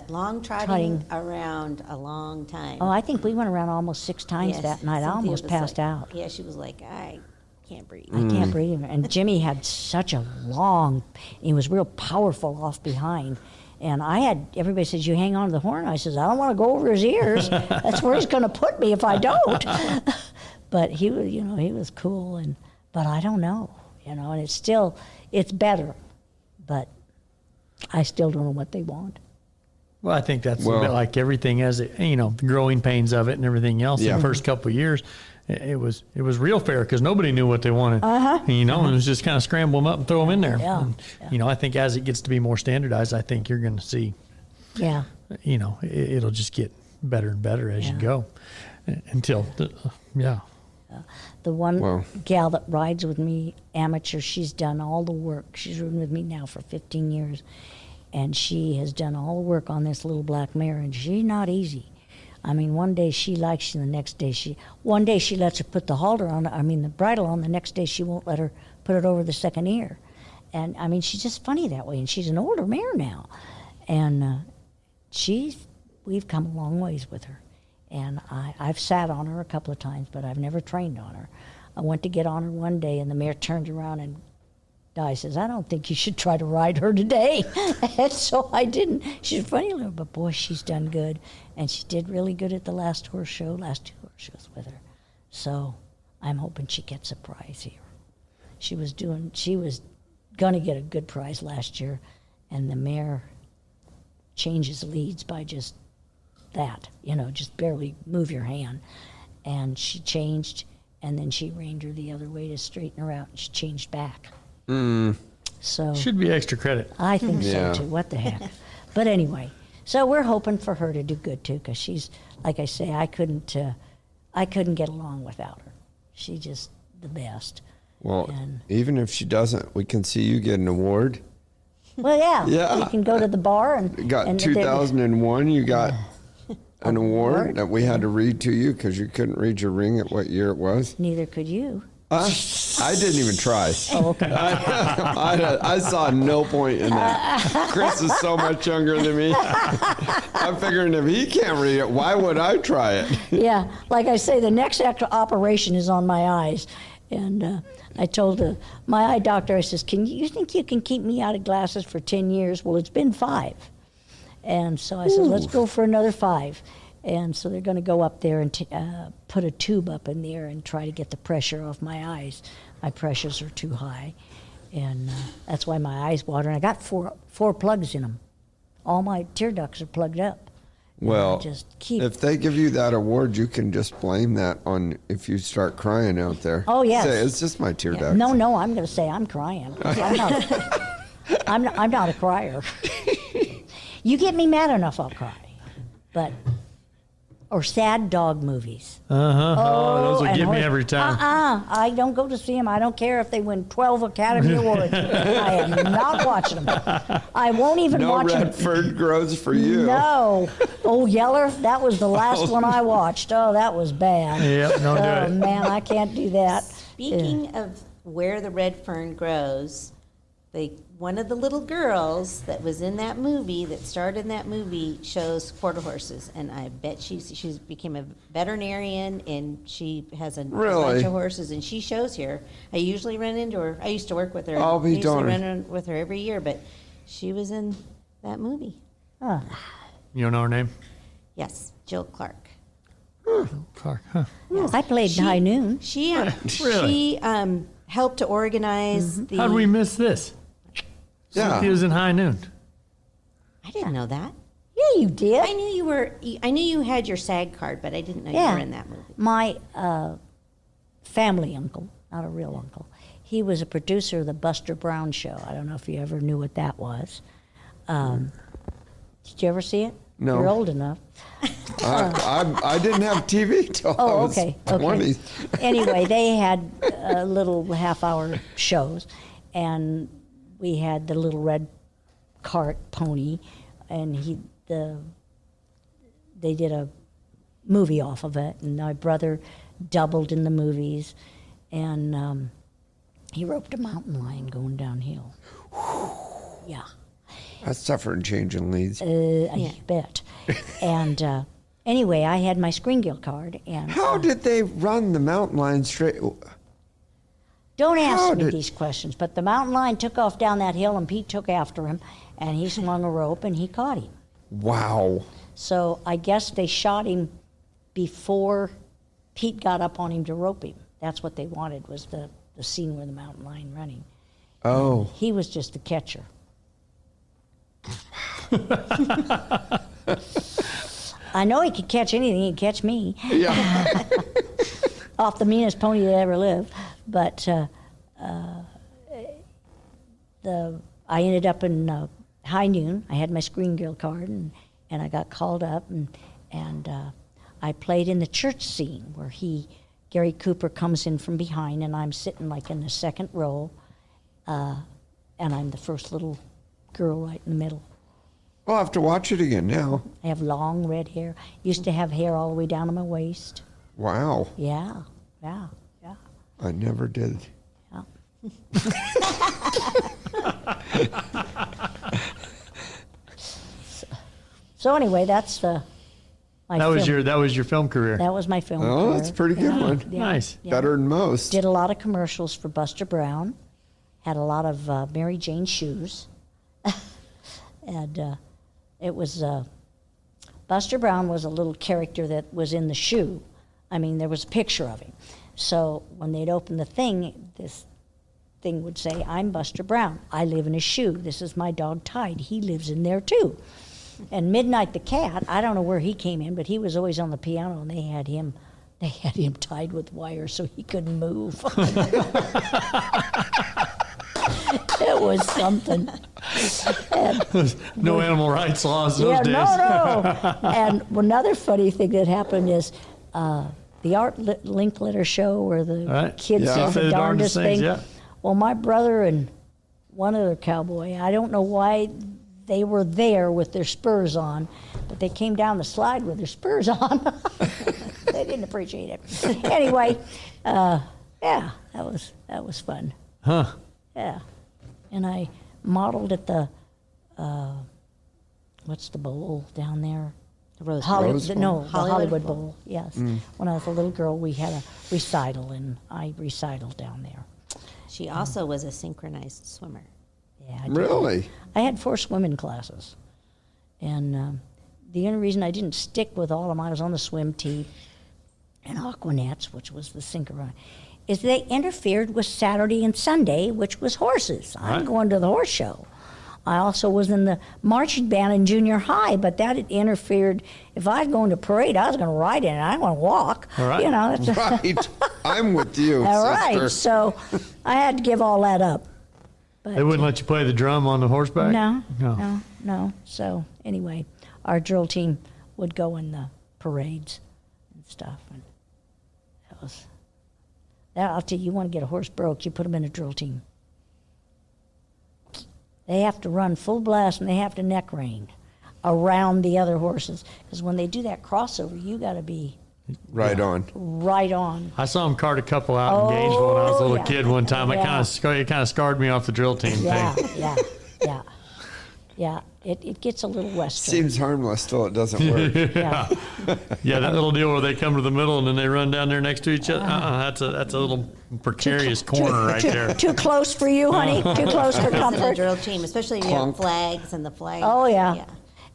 Speaker 4: long trotting around a long time.
Speaker 2: Oh, I think we went around almost 6 times
Speaker 4: Yes,
Speaker 2: that night. I
Speaker 4: Cynthia
Speaker 2: almost
Speaker 4: was
Speaker 2: passed
Speaker 4: like-
Speaker 2: out.
Speaker 4: Yeah, she was like, I can't breathe.
Speaker 2: I can't breathe. And Jimmy had such a long, he was real powerful off behind. And everybody says, you hang on to the horn. I says, I don't want to go over his ears. That's where he's going to put me if I don't. But he was, he was cool. But I don't know, and it's better. But I still don't know what they want.
Speaker 1: Well, I think that's a bit like everything as it, the growing pains of it and everything else. In the first couple of years, it was real fair because nobody knew what they wanted. And it was just kind of scramble them up and throw them in there.
Speaker 2: Yeah.
Speaker 1: And, I think as it gets to be more standardized, I think you're going to see,
Speaker 2: Yeah.
Speaker 1: It'll just get better and better as you go until,
Speaker 2: The one
Speaker 3: Wow.
Speaker 2: gal that rides with me, amateur, she's done all the work. She's ridden with me now for 15 years. And she has done all the work on this little black mare, and she's not easy. I mean, one day she likes you, the next day one day she lets her put the halter on, the bridle on, the next day she won't let her put it over the second ear. And she's just funny that way, and she's an older mare now. And we've come a long ways with her. And I've sat on her a couple of times, but I've never trained on her. I went to get on her one day, and the mare turned around and Di says, I don't think you should try to ride her today. And so I didn't. She's a funny little, but boy, she's done good. And she did really good at the last two horse shows with her. So I'm hoping she gets a prize here. She was going to get a good prize last year, and the mare changes leads by just that, just barely move your hand. And she changed, and then she reined her the other way to straighten her out, and she changed back. So
Speaker 1: should be extra credit.
Speaker 2: I think
Speaker 3: Yeah.
Speaker 2: so too. What the heck? But anyway, so we're hoping for her to do good too, because she's, like I say, I couldn't get along without her. She's just the best.
Speaker 3: Well,
Speaker 2: And-
Speaker 3: even if she doesn't, we can see you get an award.
Speaker 2: Well, yeah,
Speaker 3: Yeah.
Speaker 2: you can go to the bar and
Speaker 3: You got
Speaker 2: and
Speaker 3: 2001, you got an award
Speaker 2: award?
Speaker 3: that we had to read to you because you couldn't read your ring at what year it was.
Speaker 2: neither could you.
Speaker 3: I didn't even try.
Speaker 2: Oh, okay.
Speaker 3: I saw no point in that. Chris is so much younger than me. I'm figuring if he can't read it, why would I try it?
Speaker 2: Yeah, like I say, the next operation is on my eyes. And I told my eye doctor, I says, you think you can keep me out of glasses for 10 years? Well, it's been 5. And so I said, let's go for another 5. And so they're going to go up there and put a tube up in there and try to get the pressure off my eyes. My pressures are too high. And that's why my eyes water. And I got four plugs in them. All my tear ducts are plugged up.
Speaker 3: Well,
Speaker 2: just keep.
Speaker 3: if they give you that award, you can just blame that on if you start crying out there.
Speaker 2: Oh, yes.
Speaker 3: Say, it's just my tear
Speaker 2: Yeah.
Speaker 3: ducts.
Speaker 2: No, I'm going to say I'm crying. I'm not a crier. You get me mad enough, I'll cry. But or sad dog movies.
Speaker 1: Those will
Speaker 2: and
Speaker 1: get me
Speaker 2: horse-
Speaker 1: every time.
Speaker 2: I don't go to see them. I don't care if they win 12 Academy Awards. I am not watching them. I won't even
Speaker 3: No
Speaker 2: watch them.
Speaker 3: Redford grows for you.
Speaker 2: No. Oh, Yeller, that was the last one I watched. Oh, that was bad.
Speaker 1: Yep, don't do
Speaker 2: Oh,
Speaker 1: it.
Speaker 2: man, I can't do that.
Speaker 4: Speaking of where the red fern grows, one of the little girls that was in that movie, that starred in that movie, shows quarter horses, and I bet she's became a veterinarian, and she has a
Speaker 3: Really?
Speaker 4: bunch of horses, and she shows here. I usually run into her. I used to work with her.
Speaker 3: I'll be
Speaker 4: I used to
Speaker 3: darned.
Speaker 4: run with her every year, but she was in that movie.
Speaker 2: Huh.
Speaker 1: You don't know her name?
Speaker 4: Yes, Jill Clark.
Speaker 1: Clark, huh?
Speaker 2: I played High Noon.
Speaker 4: She
Speaker 1: Really?
Speaker 4: helped to organize the.
Speaker 1: How did we miss this?
Speaker 3: Yeah.
Speaker 1: Cynthia was in High Noon.
Speaker 4: I didn't know that.
Speaker 2: Yeah, you did.
Speaker 4: I knew you were. I knew you had your SAG card, but I didn't know you
Speaker 2: Yeah.
Speaker 4: were in that movie.
Speaker 2: My family uncle, not a real uncle, he was a producer of the Buster Brown show. I don't know if you ever knew what that was. Did you ever see it?
Speaker 3: No.
Speaker 2: You're old enough.
Speaker 3: I didn't have TV till I
Speaker 2: Oh,
Speaker 3: was
Speaker 2: okay.
Speaker 3: 20.
Speaker 2: Anyway, they had little half-hour shows, and we had the little red cart pony, and they did a movie off of it, and my brother doubled in the movies, and he roped a mountain lion going downhill. Yeah.
Speaker 3: That's tougher than changing leads.
Speaker 2: I bet. And anyway, I had my Screen-Gill card. And
Speaker 3: How did they run the mountain lion straight?
Speaker 2: don't ask
Speaker 3: how
Speaker 2: me
Speaker 3: did-
Speaker 2: these questions, but the mountain lion took off down that hill, and Pete took after him, and he swung a rope, and he caught him.
Speaker 3: Wow.
Speaker 2: So I guess they shot him before Pete got up on him to rope him. That's what they wanted, was the scene where the mountain lion running.
Speaker 3: Oh.
Speaker 2: He was just the catcher. I know he could catch anything. He could catch me
Speaker 3: Yeah.
Speaker 2: off the meanest pony that ever lived. But I ended up in high noon. I had my Screen-Gill card, and I got called up, and I played in the church scene where Gary Cooper comes in from behind, and I'm sitting like in the second row, and I'm the first little girl right in the middle.
Speaker 3: I'll have to watch it again now.
Speaker 2: I have long red hair. Used to have hair all the way down to my waist.
Speaker 3: Wow.
Speaker 2: Yeah.
Speaker 3: I never did.
Speaker 2: Yeah. So anyway, that's my
Speaker 1: That was your film career.
Speaker 2: That was my film
Speaker 3: Oh,
Speaker 2: career.
Speaker 3: that's a pretty good one.
Speaker 1: Nice.
Speaker 3: Better than most.
Speaker 2: Did a lot of commercials for Buster Brown. Had a lot of Mary Jane shoes. And it was Buster Brown was a little character that was in the shoe. I mean, there was a picture of him. So when they'd open the thing, this thing would say, "I'm Buster Brown. I live in a shoe. This is my dog Tide. He lives in there too." And Midnight the cat, I don't know where he came in, but he was always on the piano, and they had him tied with wire so he couldn't move. It was something.
Speaker 1: No animal rights laws those
Speaker 2: Yeah,
Speaker 1: days.
Speaker 2: no. And another funny thing that happened is the Art Linkletter show where the
Speaker 1: Right.
Speaker 2: kids
Speaker 3: Yeah.
Speaker 2: said
Speaker 1: Say
Speaker 2: the
Speaker 1: the
Speaker 2: darndest
Speaker 1: darndest things,
Speaker 2: thing.
Speaker 1: yeah.
Speaker 2: Well, my brother and one other cowboy, I don't know why they were there with their spurs on, but they came down the slide with their spurs on. They didn't appreciate it. Anyway, yeah, that was fun.
Speaker 1: Huh.
Speaker 2: Yeah, and I modeled at the what's the bowl down there?
Speaker 4: The Rose
Speaker 3: Rose
Speaker 2: the
Speaker 3: Bowl?
Speaker 2: Hollywood Bowl. Yes. When I was a little girl, we had a recital, and I recited down there.
Speaker 4: She also was a synchronized swimmer.
Speaker 2: Yeah, I did.
Speaker 3: Really?
Speaker 2: I had 4 swimming classes, and the only reason I didn't stick with all of them, I was on the swim team and Aquanets, which was the synchronized, is they interfered with Saturday and Sunday, which was horses. I'm
Speaker 1: Right.
Speaker 2: going to the horse show. I also was in the marching band in junior high, but that had interfered. If I was going to parade, I was going to ride in it. I didn't want to walk.
Speaker 1: All right.
Speaker 2: You know, that's
Speaker 3: Right. I'm with you,
Speaker 2: all
Speaker 3: sister.
Speaker 2: right. So I had to give all that up. But
Speaker 1: They wouldn't let you play the drum on the horseback?
Speaker 2: No. So anyway, our drill team would go in the parades and stuff, and that was. I'll tell you, you want to get a horse broke, you put them in a drill team. They have to run full blast, and they have to neck rein around the other horses, because when they do that crossover, you got to be
Speaker 3: Right on.
Speaker 2: right on.
Speaker 1: I saw him cart a couple out in Gainesville when I was a little
Speaker 2: yeah.
Speaker 1: kid one time.
Speaker 2: Yeah.
Speaker 1: It kind of scarred me off the drill team
Speaker 2: Yeah,
Speaker 1: thing.
Speaker 2: yeah. It gets a little western.
Speaker 3: Seems harmless till it doesn't work.
Speaker 2: Yeah.
Speaker 1: Yeah, that little deal where they come to the middle and then they run down there next to each other. That's a little precarious corner right there.
Speaker 2: Too close for you, honey. Too close for
Speaker 4: In the
Speaker 2: comfort.
Speaker 4: drill team, especially if you have
Speaker 3: Clunk.
Speaker 4: flags and the flag.
Speaker 2: Oh yeah.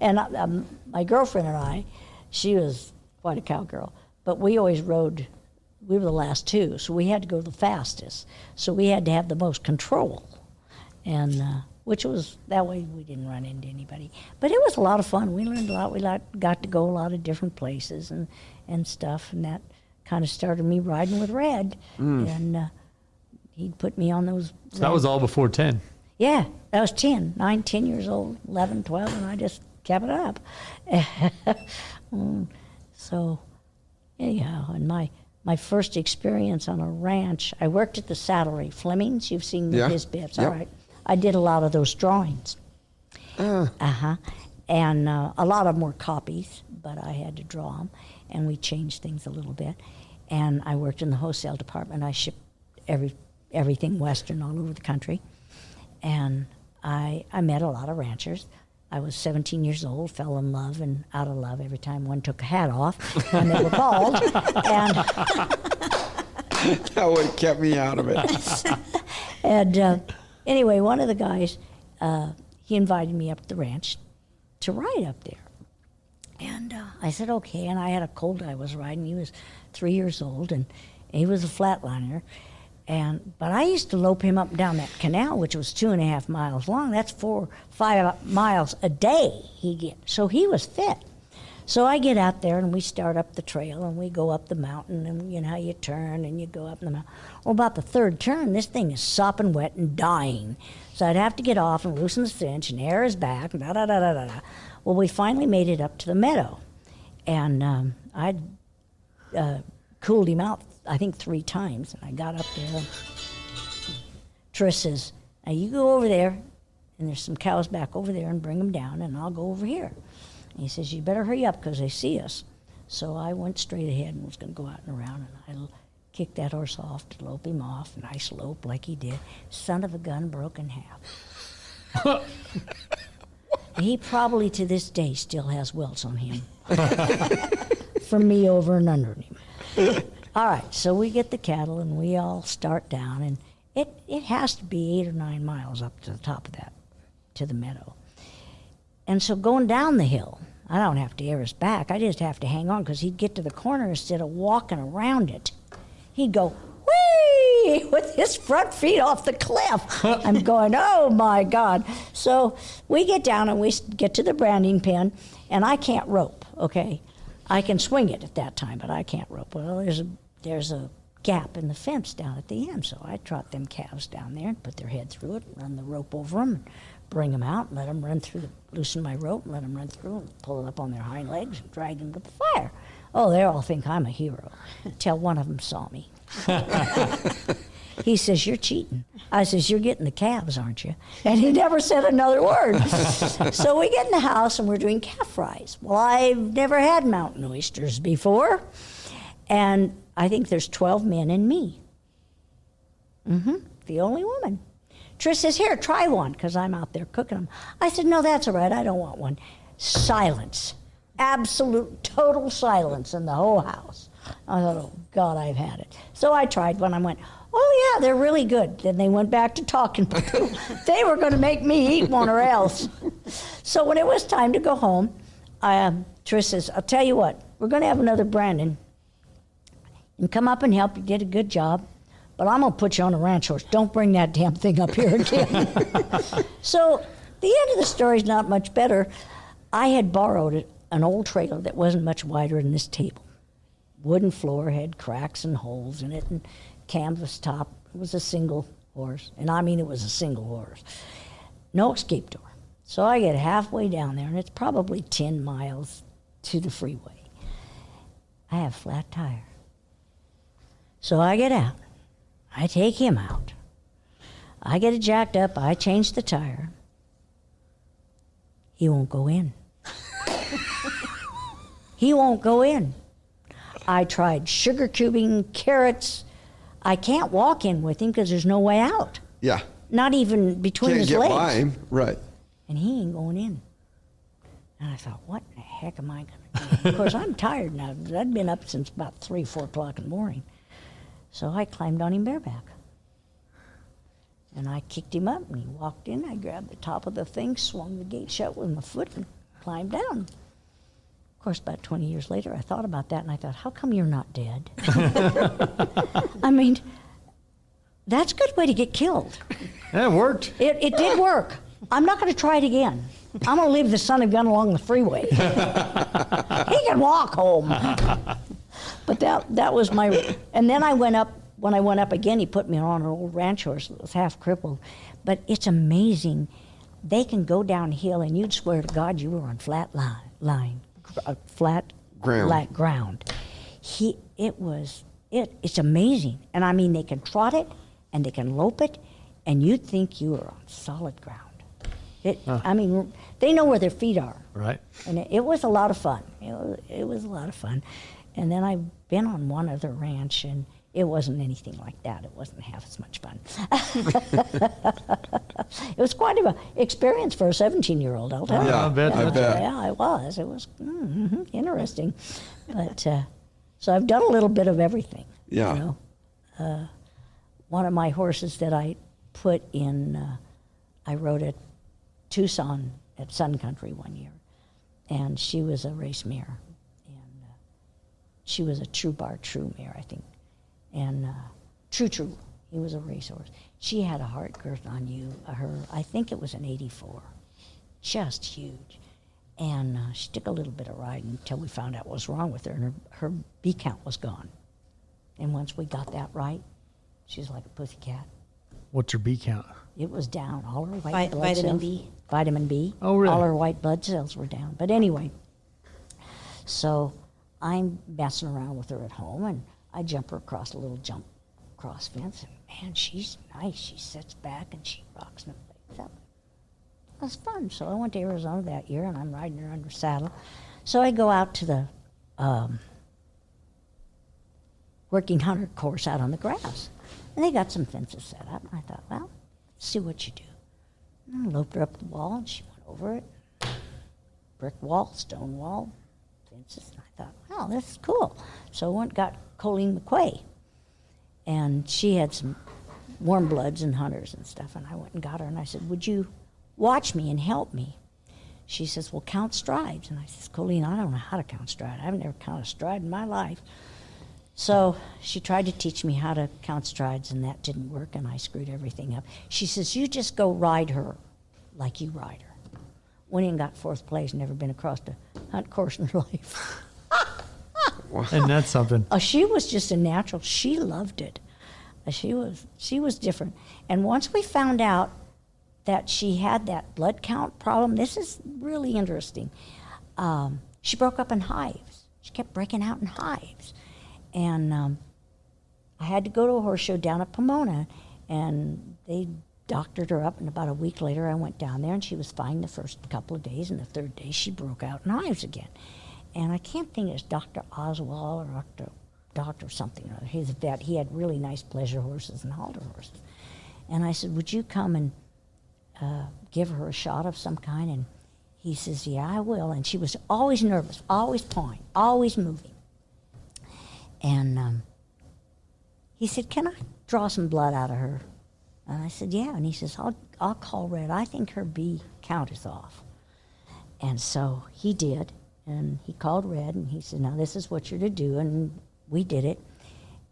Speaker 2: And my girlfriend and I, she was quite a cowgirl, but we always rode. We were the last 2, so we had to go the fastest. So we had to have the most control, and which was that way we didn't run into anybody. But it was a lot of fun. We learned a lot. We got to go a lot of different places and stuff, and that kind of started me riding with Red. And he'd put me on those.
Speaker 1: So that was all before 10.
Speaker 2: Yeah, I was 10 years old, 11, 12, and I just kept it up. So, anyhow, and my first experience on a ranch, I worked at the saddlery, Fleming's. You've seen
Speaker 3: Yeah.
Speaker 2: his bits,
Speaker 3: Yep.
Speaker 2: all right. I did a lot of those drawings. And a lot of them were copies, but I had to draw them, and we changed things a little bit. And I worked in the wholesale department. I shipped everything Western all over the country. And I met a lot of ranchers. I was 17 years old, fell in love and out of love every time one took a hat off, and they were bald. And
Speaker 3: That would have kept me out of it.
Speaker 2: And anyway, one of the guys, he invited me up to the ranch to ride up there. And I said, okay. And I had a colt I was riding. He was 3 years old, and he was a flatliner. But I used to lope him up and down that canal, which was 2.5 miles long. That's 4-5 miles a day he get. So he was fit. So I get out there, and we start up the trail, and we go up the mountain, and you know how you turn, and you go up the mountain. Well, about the third turn, this thing is sopping wet and dying. So I'd have to get off and loosen the cinch and air his back, and da-da-da-da-da-da. Well, we finally made it up to the meadow, and I'd cooled him out, I think 3 times, and I got up there. Trish says, now you go over there, and there's some cows back over there, and bring them down, and I'll go over here. And he says, you better hurry up because they see us. So I went straight ahead and was going to go out and around, and I kicked that horse off to lope him off, nice lope like he did. Son of a gun broke in half. He probably to this day still has welts on him from me over and under him. All right, so we get the cattle and we all start down, and it has to be 8 or 9 miles up to the top of that, to the meadow. And so going down the hill, I don't have to air his back. I just have to hang on because he'd get to the corner instead of walking around it. He'd go, whee, with his front feet off the cliff. I'm going, oh, my God. So we get down and we get to the branding pen, and I can't rope, okay? I can swing it at that time, but I can't rope. Well, there's a gap in the fence down at the end, so I trot them calves down there and put their head through it, run the rope over them, and bring them out, and let them run through, loosen my rope, and let them run through, and pull it up on their hind legs, and drag them to the fire. Oh, they all think I'm a hero, till one of them saw me. He says, you're cheating. I says, you're getting the calves, aren't you? And he never said another word. So we get in the house, and we're doing calf fries. Well, I've never had mountain oysters before, and I think there's 12 men and me. The only woman. Trish says, here, try one, because I'm out there cooking them. I said, no, that's all right. I don't want one. Silence. Absolute, total silence in the whole house. I thought, oh, God, I've had it. So I tried one. I went, oh, yeah, they're really good. Then they went back to talking. They were going to make me eat one or else. So when it was time to go home, Trish says, I'll tell you what, we're going to have another Brandon and come up and help. You did a good job. But I'm going to put you on a ranch horse. Don't bring that damn thing up here again. So the end of the story is not much better. I had borrowed an old trailer that wasn't much wider than this table. Wooden floor, had cracks and holes in it, and canvas top. It was a single horse. And I mean it was a single horse. No escape door. So I get halfway down there, and it's probably 10 miles to the freeway. I have a flat tire. So I get out. I take him out. I get it jacked up. I change the tire. He won't go in. He won't go in. I tried sugar cubing, carrots. I can't walk in with him because there's no way out.
Speaker 3: Yeah.
Speaker 2: Not even between his legs.
Speaker 3: Can't get by him, right.
Speaker 2: And he ain't going in. And I thought, what the heck am I going to do? Of course, I'm tired now. I'd been up since about 3, 4 o'clock in the morning. So I climbed on him bareback. And I kicked him up, and he walked in. I grabbed the top of the thing, swung the gate shut with my foot, and climbed down. Of course, about 20 years later, I thought about that, and I thought, how come you're not dead? I mean, that's a good way to get killed.
Speaker 1: That worked.
Speaker 2: It did work. I'm not going to try it again. I'm going to leave the son of a gun along the freeway. He can walk home. But that was my, and then when I went up again, he put me on an old ranch horse that was half crippled. But it's amazing. They can go downhill, and you'd swear to God you were on flat ground. It's amazing. And I mean, they can trot it, and they can lope it, and you'd think you were on solid ground. I mean, they know where their feet are.
Speaker 1: Right.
Speaker 2: And it was a lot of fun. It was a lot of fun. And then I've been on one other ranch, and It wasn't anything like that. It wasn't half as much fun. It was quite an experience for a 17-year-old, I'll tell you.
Speaker 1: I bet.
Speaker 2: Yeah, it was. It was interesting. But so I've done a little bit of everything.
Speaker 3: Yeah.
Speaker 2: You know? One of my horses that I put in, I rode at Tucson at Sun Country one year, and she was a race mare, and she was a true mare, I think, and true. He was a racehorse. She had a heart girth on I think it was an 84, just huge, and she took a little bit of riding until we found out what was wrong with her, and her B count was gone, and once we got that right, she's like a pussycat.
Speaker 1: What's her B count?
Speaker 2: It was down. All her white blood
Speaker 4: Vitamin
Speaker 2: cells.
Speaker 4: B.
Speaker 2: Vitamin B.
Speaker 1: Oh, really?
Speaker 2: All her white blood cells were down. But anyway, so I'm messing around with her at home, and I jump her across a little jump cross fence. And man, she's nice. She sits back and she rocks my legs up. It was fun. So I went to Arizona that year, and I'm riding her under saddle. So I go out to the working hunter course out on the grass. And they got some fences set up. And I thought, well, see what you do. And I loped her up the wall, and she went over it. Brick wall, stone wall, fences. And I thought, wow, this is cool. So I went and got Colleen McQuay. And she had some warm bloods and hunters and stuff. And I went and got her, and I said, would you watch me and help me? She says, well, count strides. And I says, Colleen, I don't know how to count stride. I've never counted a stride in my life. So she tried to teach me how to count strides, and that didn't work, and I screwed everything up. She says, you just go ride her like you ride her. Went in and got 4th place, never been across a hunt course in her life.
Speaker 1: And that's something.
Speaker 2: She was just a natural. She loved it. She was different. And once we found out that she had that blood count problem, this is really interesting. She broke up in hives. She kept breaking out in hives. And I had to go to a horse show down at Pomona, and they doctored her up, and about a week later I went down there, and she was fine the first couple of days, and the 3rd day she broke out in hives again. And I can't think it's Dr. Oswald or Dr. something or other. He's a vet. He had really nice pleasure horses and halter horses. And I said, would you come and give her a shot of some kind? And he says, yeah, I will. And she was always nervous, always pawing, always moving. And he said, can I draw some blood out of her? And I said, yeah. And he says, I'll call Red. I think her B count is off. And so he did. And he called Red, and he said, now this is what you're to do. And we did it.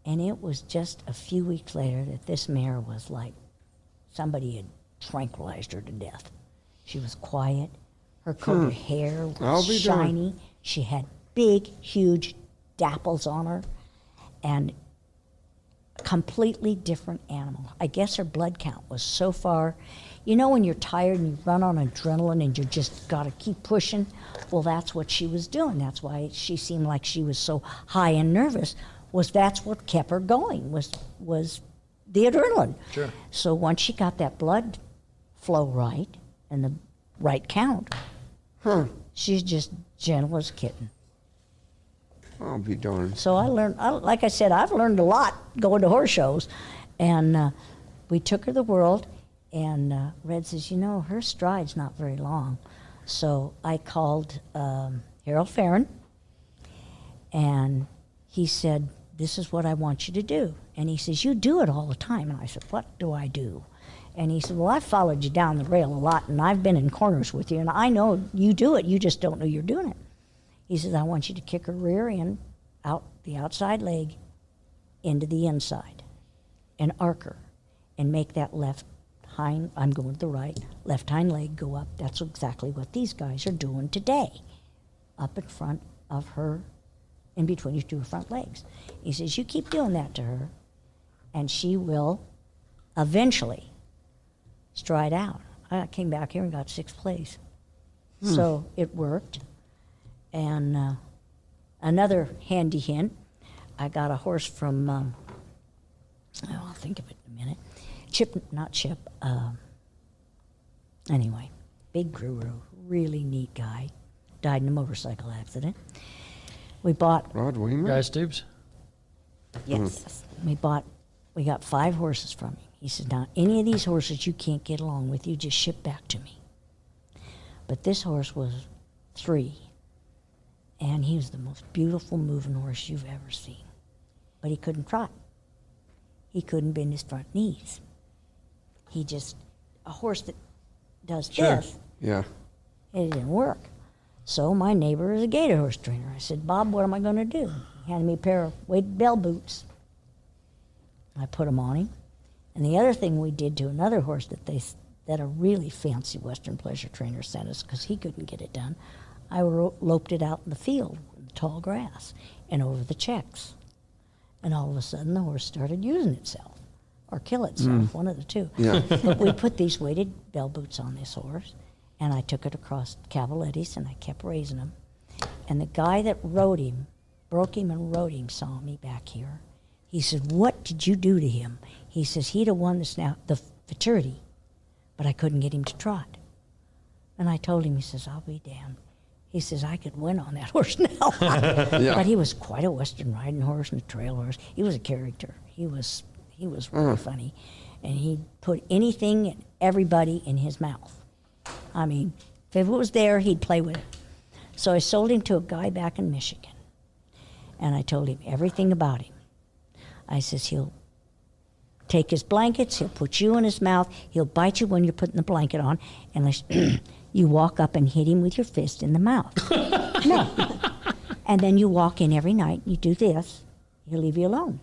Speaker 2: And it was just a few weeks later that this mare was like somebody had tranquilized her to death. She was quiet. Her coat of hair was shiny. She had big, huge dapples on her. And a completely different animal. I guess her blood count was so far. You know when you're tired and you run on adrenaline and you just got to keep pushing? Well, that's what she was doing. That's why she seemed like she was so high and nervous, that's what kept her going, was the adrenaline.
Speaker 1: Sure.
Speaker 2: So once she got that blood flow right and the right count, she's just gentle as a kitten.
Speaker 3: I'll be darned.
Speaker 2: So I learned, like I said, I've learned a lot going to horse shows. And we took her to the world, and Red says, you know, her stride's not very long. So I called Harold Farron, and he said, this is what I want you to do. And he says, you do it all the time. And I said, what do I do? And he said, well, I've followed you down the rail a lot, and I've been in corners with you, and I know you do it, you just don't know you're doing it. He says, I want you to kick her rear end, out the outside leg, into the inside, and arc her, and make that left hind, I'm going to the right, left hind leg go up. That's exactly what these guys are doing today, up in front of her, in between your 2 front legs. He says, you keep doing that to her, and she will eventually stride out. I came back here and got 6th place. So it worked. And another handy hint, I got a horse from, I'll think of it in a minute. Anyway, big guru, really neat guy. Died in a motorcycle accident. We bought,
Speaker 3: Rod Weimer?
Speaker 1: Guy Stoops?
Speaker 4: Yes.
Speaker 2: We got 5 horses from him. He said, now, any of these horses you can't get along with, you just ship back to me. But this horse was 3, and he was the most beautiful moving horse you've ever seen. But he couldn't trot. He couldn't bend his front knees. He just, a horse that does this,
Speaker 3: Yeah.
Speaker 2: it didn't work. So my neighbor is a gator horse trainer. I said, Bob, what am I going to do? He handed me a pair of weighted bell boots. I put them on him. And the other thing we did to another horse that a really fancy Western pleasure trainer sent us, because he couldn't get it done, I loped it out in the field in the tall grass and over the checks. And all of a sudden the horse started using itself or kill itself, one of the two.
Speaker 3: Yeah.
Speaker 2: But we put these weighted bell boots on this horse, and I took it across Cavaletti's, and I kept raising him. And the guy that rode him, broke him and rode him, saw me back here. He said, what did you do to him? He says, he'd have won the futurity, but I couldn't get him to trot. And I told him, he says, I'll be damned. He says, I could win on that horse now.
Speaker 3: Yeah.
Speaker 2: But he was quite a Western riding horse and a trail horse. He was a character. He was really funny. And he'd put anything and everybody in his mouth. I mean, if it was there, he'd play with it. So I sold him to a guy back in Michigan. And I told him everything about him. I says, he'll take his blankets, he'll put you in his mouth, he'll bite you when you're putting the blanket on, unless you walk up and hit him with your fist in the mouth. No. And then you walk in every night, and you do this, he'll leave you alone.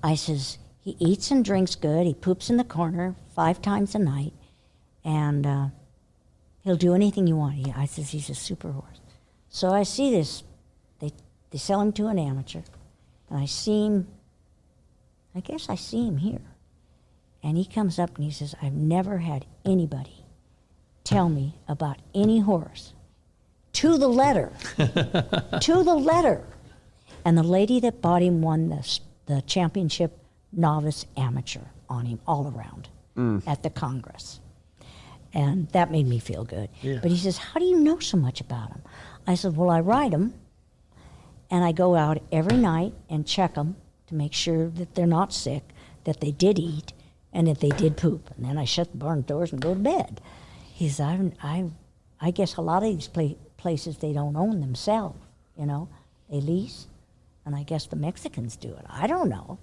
Speaker 2: I says, he eats and drinks good, he poops in the corner 5 times a night, and he'll do anything you want. I says, he's a super horse. So I see this, they sell him to an amateur, and I see him, I guess I see him here. And he comes up and he says, I've never had anybody tell me about any horse to the letter. To the letter. And the lady that bought him won the championship novice amateur on him all around at the Congress. And that made me feel good.
Speaker 1: Yeah.
Speaker 2: But he says, how do you know so much about him? I said, well, I ride them, and I go out every night and check them to make sure that they're not sick, that they did eat, and that they did poop. And then I shut the barn doors and go to bed. He says, I guess a lot of these places, they don't own themselves, you know. They lease, and I guess the Mexicans do it. I don't know,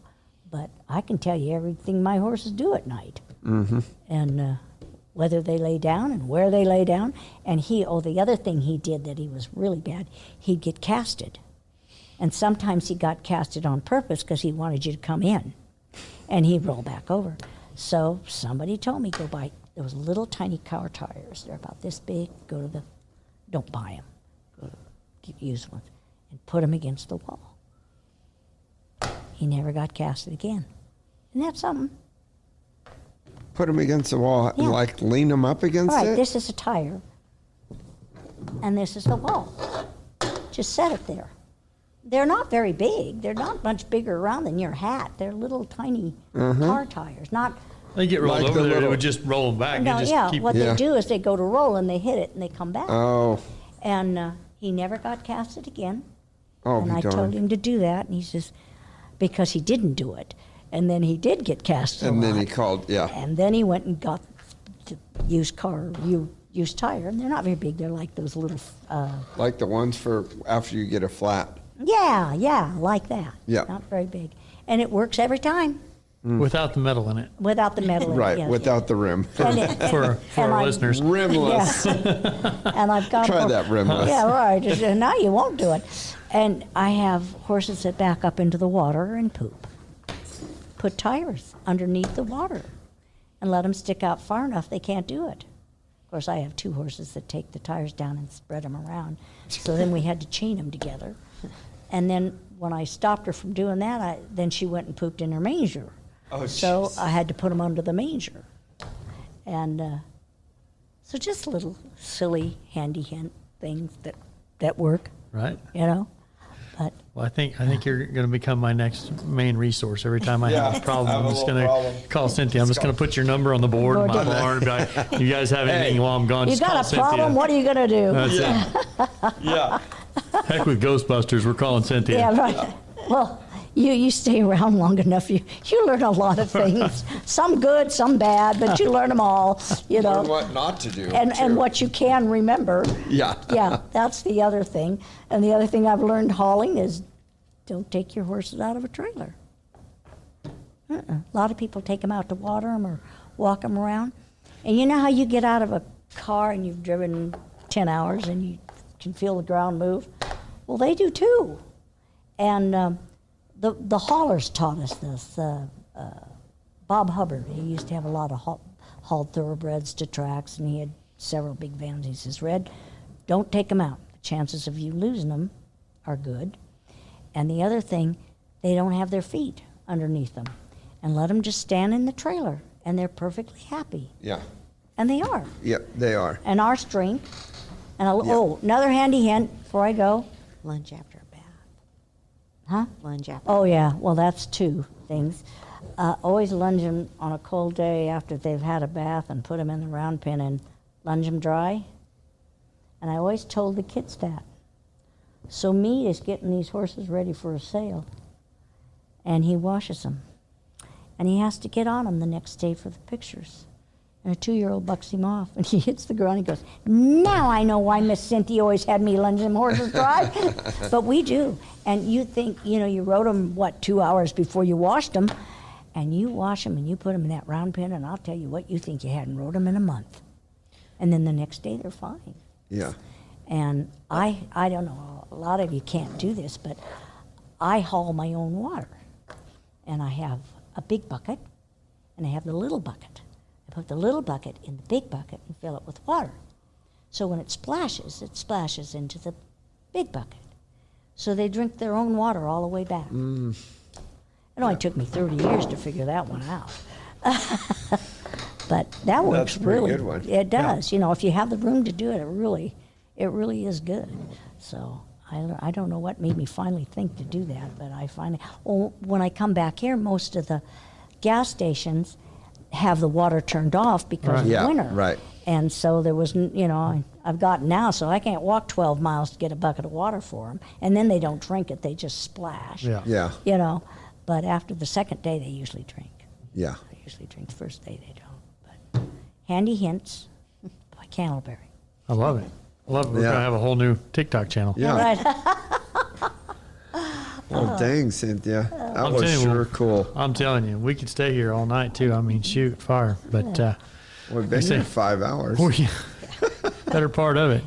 Speaker 2: but I can tell you everything my horses do at night. Mm-hmm. And whether they lay down and where they lay down. And the other thing he did that he was really bad, he'd get casted. And sometimes he got casted on purpose because he wanted you to come in. And he'd roll back over. So somebody told me, go buy, there was little tiny car tires. They're about this big. Don't buy them. Go to used ones. And put them against the wall. He never got casted again. Isn't that something?
Speaker 3: Put them against the wall,
Speaker 2: Yeah.
Speaker 3: like lean them up against
Speaker 2: All right,
Speaker 3: it?
Speaker 2: this is a tire. And this is the wall. Just set it there. They're not very big. They're not much bigger around than your hat. They're little tiny car tires. Not
Speaker 1: They get rolled
Speaker 3: Like
Speaker 1: over
Speaker 3: the
Speaker 1: there, it
Speaker 3: little-
Speaker 1: would just roll them back.
Speaker 2: no,
Speaker 1: and just
Speaker 2: yeah.
Speaker 1: keep,
Speaker 2: What
Speaker 3: Yeah.
Speaker 2: they do is they go to roll and they hit it and they come back.
Speaker 3: Oh,
Speaker 2: And he never got casted again.
Speaker 3: oh,
Speaker 2: And
Speaker 3: be
Speaker 2: I told
Speaker 3: darned.
Speaker 2: him to do that, and he says, because he didn't do it. And then he did get casted
Speaker 3: And
Speaker 2: a
Speaker 3: then he
Speaker 2: lot.
Speaker 3: called, yeah.
Speaker 2: And then he went and got the used tire, and they're not very big. They're like those little,
Speaker 3: Like the ones for after you get a flat.
Speaker 2: yeah, like that.
Speaker 3: Yeah.
Speaker 2: Not very big. And it works every time
Speaker 1: without the metal in it.
Speaker 2: without the metal in it,
Speaker 3: Right,
Speaker 2: yes.
Speaker 3: without the rim.
Speaker 2: And it-
Speaker 1: For
Speaker 2: and
Speaker 1: our
Speaker 2: I-
Speaker 1: listeners.
Speaker 3: Rimless.
Speaker 2: Yeah. And I've got
Speaker 3: Try that rimless.
Speaker 2: Yeah, right. And now you won't do it. And I have horses that back up into the water and poop. Put tires underneath the water and let them stick out far enough they can't do it. Of course, I have 2 horses that take the tires down and spread them around. So then we had to chain them together. And then when I stopped her from doing that, then she went and pooped in her manger.
Speaker 3: Oh,
Speaker 2: So
Speaker 3: jeez.
Speaker 2: I had to put them under the manger. And so just little silly handy things that work,
Speaker 1: Right.
Speaker 2: you know. But
Speaker 1: Well, I think you're going to become my next main resource. Every time I have
Speaker 3: Yeah,
Speaker 1: a problem,
Speaker 3: I have
Speaker 1: I'm
Speaker 3: a
Speaker 1: just
Speaker 3: little
Speaker 1: going
Speaker 3: problem.
Speaker 1: to call Cynthia. I'm just going to put your number on the board in my
Speaker 2: Lord,
Speaker 1: barn. Be like, you guys have anything
Speaker 3: Hey.
Speaker 1: while I'm gone?
Speaker 2: you
Speaker 1: Just call
Speaker 2: got a
Speaker 1: Cynthia.
Speaker 2: problem? What are you gonna do?
Speaker 1: That's it.
Speaker 3: Yeah.
Speaker 1: Heck with Ghostbusters. We're calling Cynthia.
Speaker 2: Yeah, right. Well, you stay around long enough, you learn a lot of things. Some good, some bad, but you learn them all, you know.
Speaker 3: Learn what not to do.
Speaker 2: And what you can remember.
Speaker 3: Yeah.
Speaker 2: Yeah, that's the other thing. And the other thing I've learned hauling is don't take your horses out of a trailer. A lot of people take them out to water them or walk them around. And you know how you get out of a car and you've driven 10 hours and you can feel the ground move? Well, they do too. And the haulers taught us this. Bob Hubbard, he used to have a lot of hauled thoroughbreds to tracks, and he had several big vans. He says, Red, don't take them out. The chances of you losing them are good. And the other thing, they don't have their feet underneath them. And let them just stand in the trailer, and they're perfectly happy.
Speaker 3: Yeah.
Speaker 2: And they are.
Speaker 3: Yep, they are.
Speaker 2: And our strength. And another handy hint before I go.
Speaker 4: Lunge after a bath.
Speaker 2: Huh?
Speaker 4: Lunge after.
Speaker 2: Oh, yeah. Well, that's two things. Always lunge them on a cold day after they've had a bath and put them in the round pen and lunge them dry. And I always told the kids that. So Meade is getting these horses ready for a sale, and he washes them. And he has to get on them the next day for the pictures. And a 2-year-old bucks him off, and he hits the ground and goes, now I know why Miss Cynthia always had me lunge them horses dry. But we do. And you think, you rode them, 2 hours before you washed them, and you wash them and you put them in that round pen, and I'll tell you what, you think you hadn't rode them in a month. And then the next day they're fine.
Speaker 3: Yeah.
Speaker 2: And I don't know, a lot of you can't do this, but I haul my own water. And I have a big bucket, and I have the little bucket. I put the little bucket in the big bucket and fill it with water. So when it splashes into the big bucket. So they drink their own water all the way back. It only took me 30 years to figure that one out. But that works
Speaker 3: That's a pretty
Speaker 2: really.
Speaker 3: good one.
Speaker 2: It does. If you have the room to do it, it really is good. So I don't know what made me finally think to do that, but I finally. When I come back here, most of the gas stations have the water turned off because of
Speaker 3: Yeah,
Speaker 2: winter.
Speaker 3: right.
Speaker 2: And so there was, I've got now, so I can't walk 12 miles to get a bucket of water for them. And then they don't drink it; they just splash.
Speaker 3: Yeah.
Speaker 2: But after the second day, they usually drink.
Speaker 3: Yeah.
Speaker 2: They usually drink the first day, they don't. But handy hints by Cantleberry.
Speaker 1: I love it. We're
Speaker 3: Yeah.
Speaker 1: going to have a whole new TikTok channel.
Speaker 3: Yeah.
Speaker 2: Right.
Speaker 3: Well, dang, Cynthia. That
Speaker 1: I'm
Speaker 3: was
Speaker 1: telling you,
Speaker 3: sure cool.
Speaker 1: I'm telling you, we could stay here all night, too. I mean, shoot, fire. But
Speaker 3: We've been
Speaker 1: say-
Speaker 3: here 5 hours.
Speaker 1: better part of it.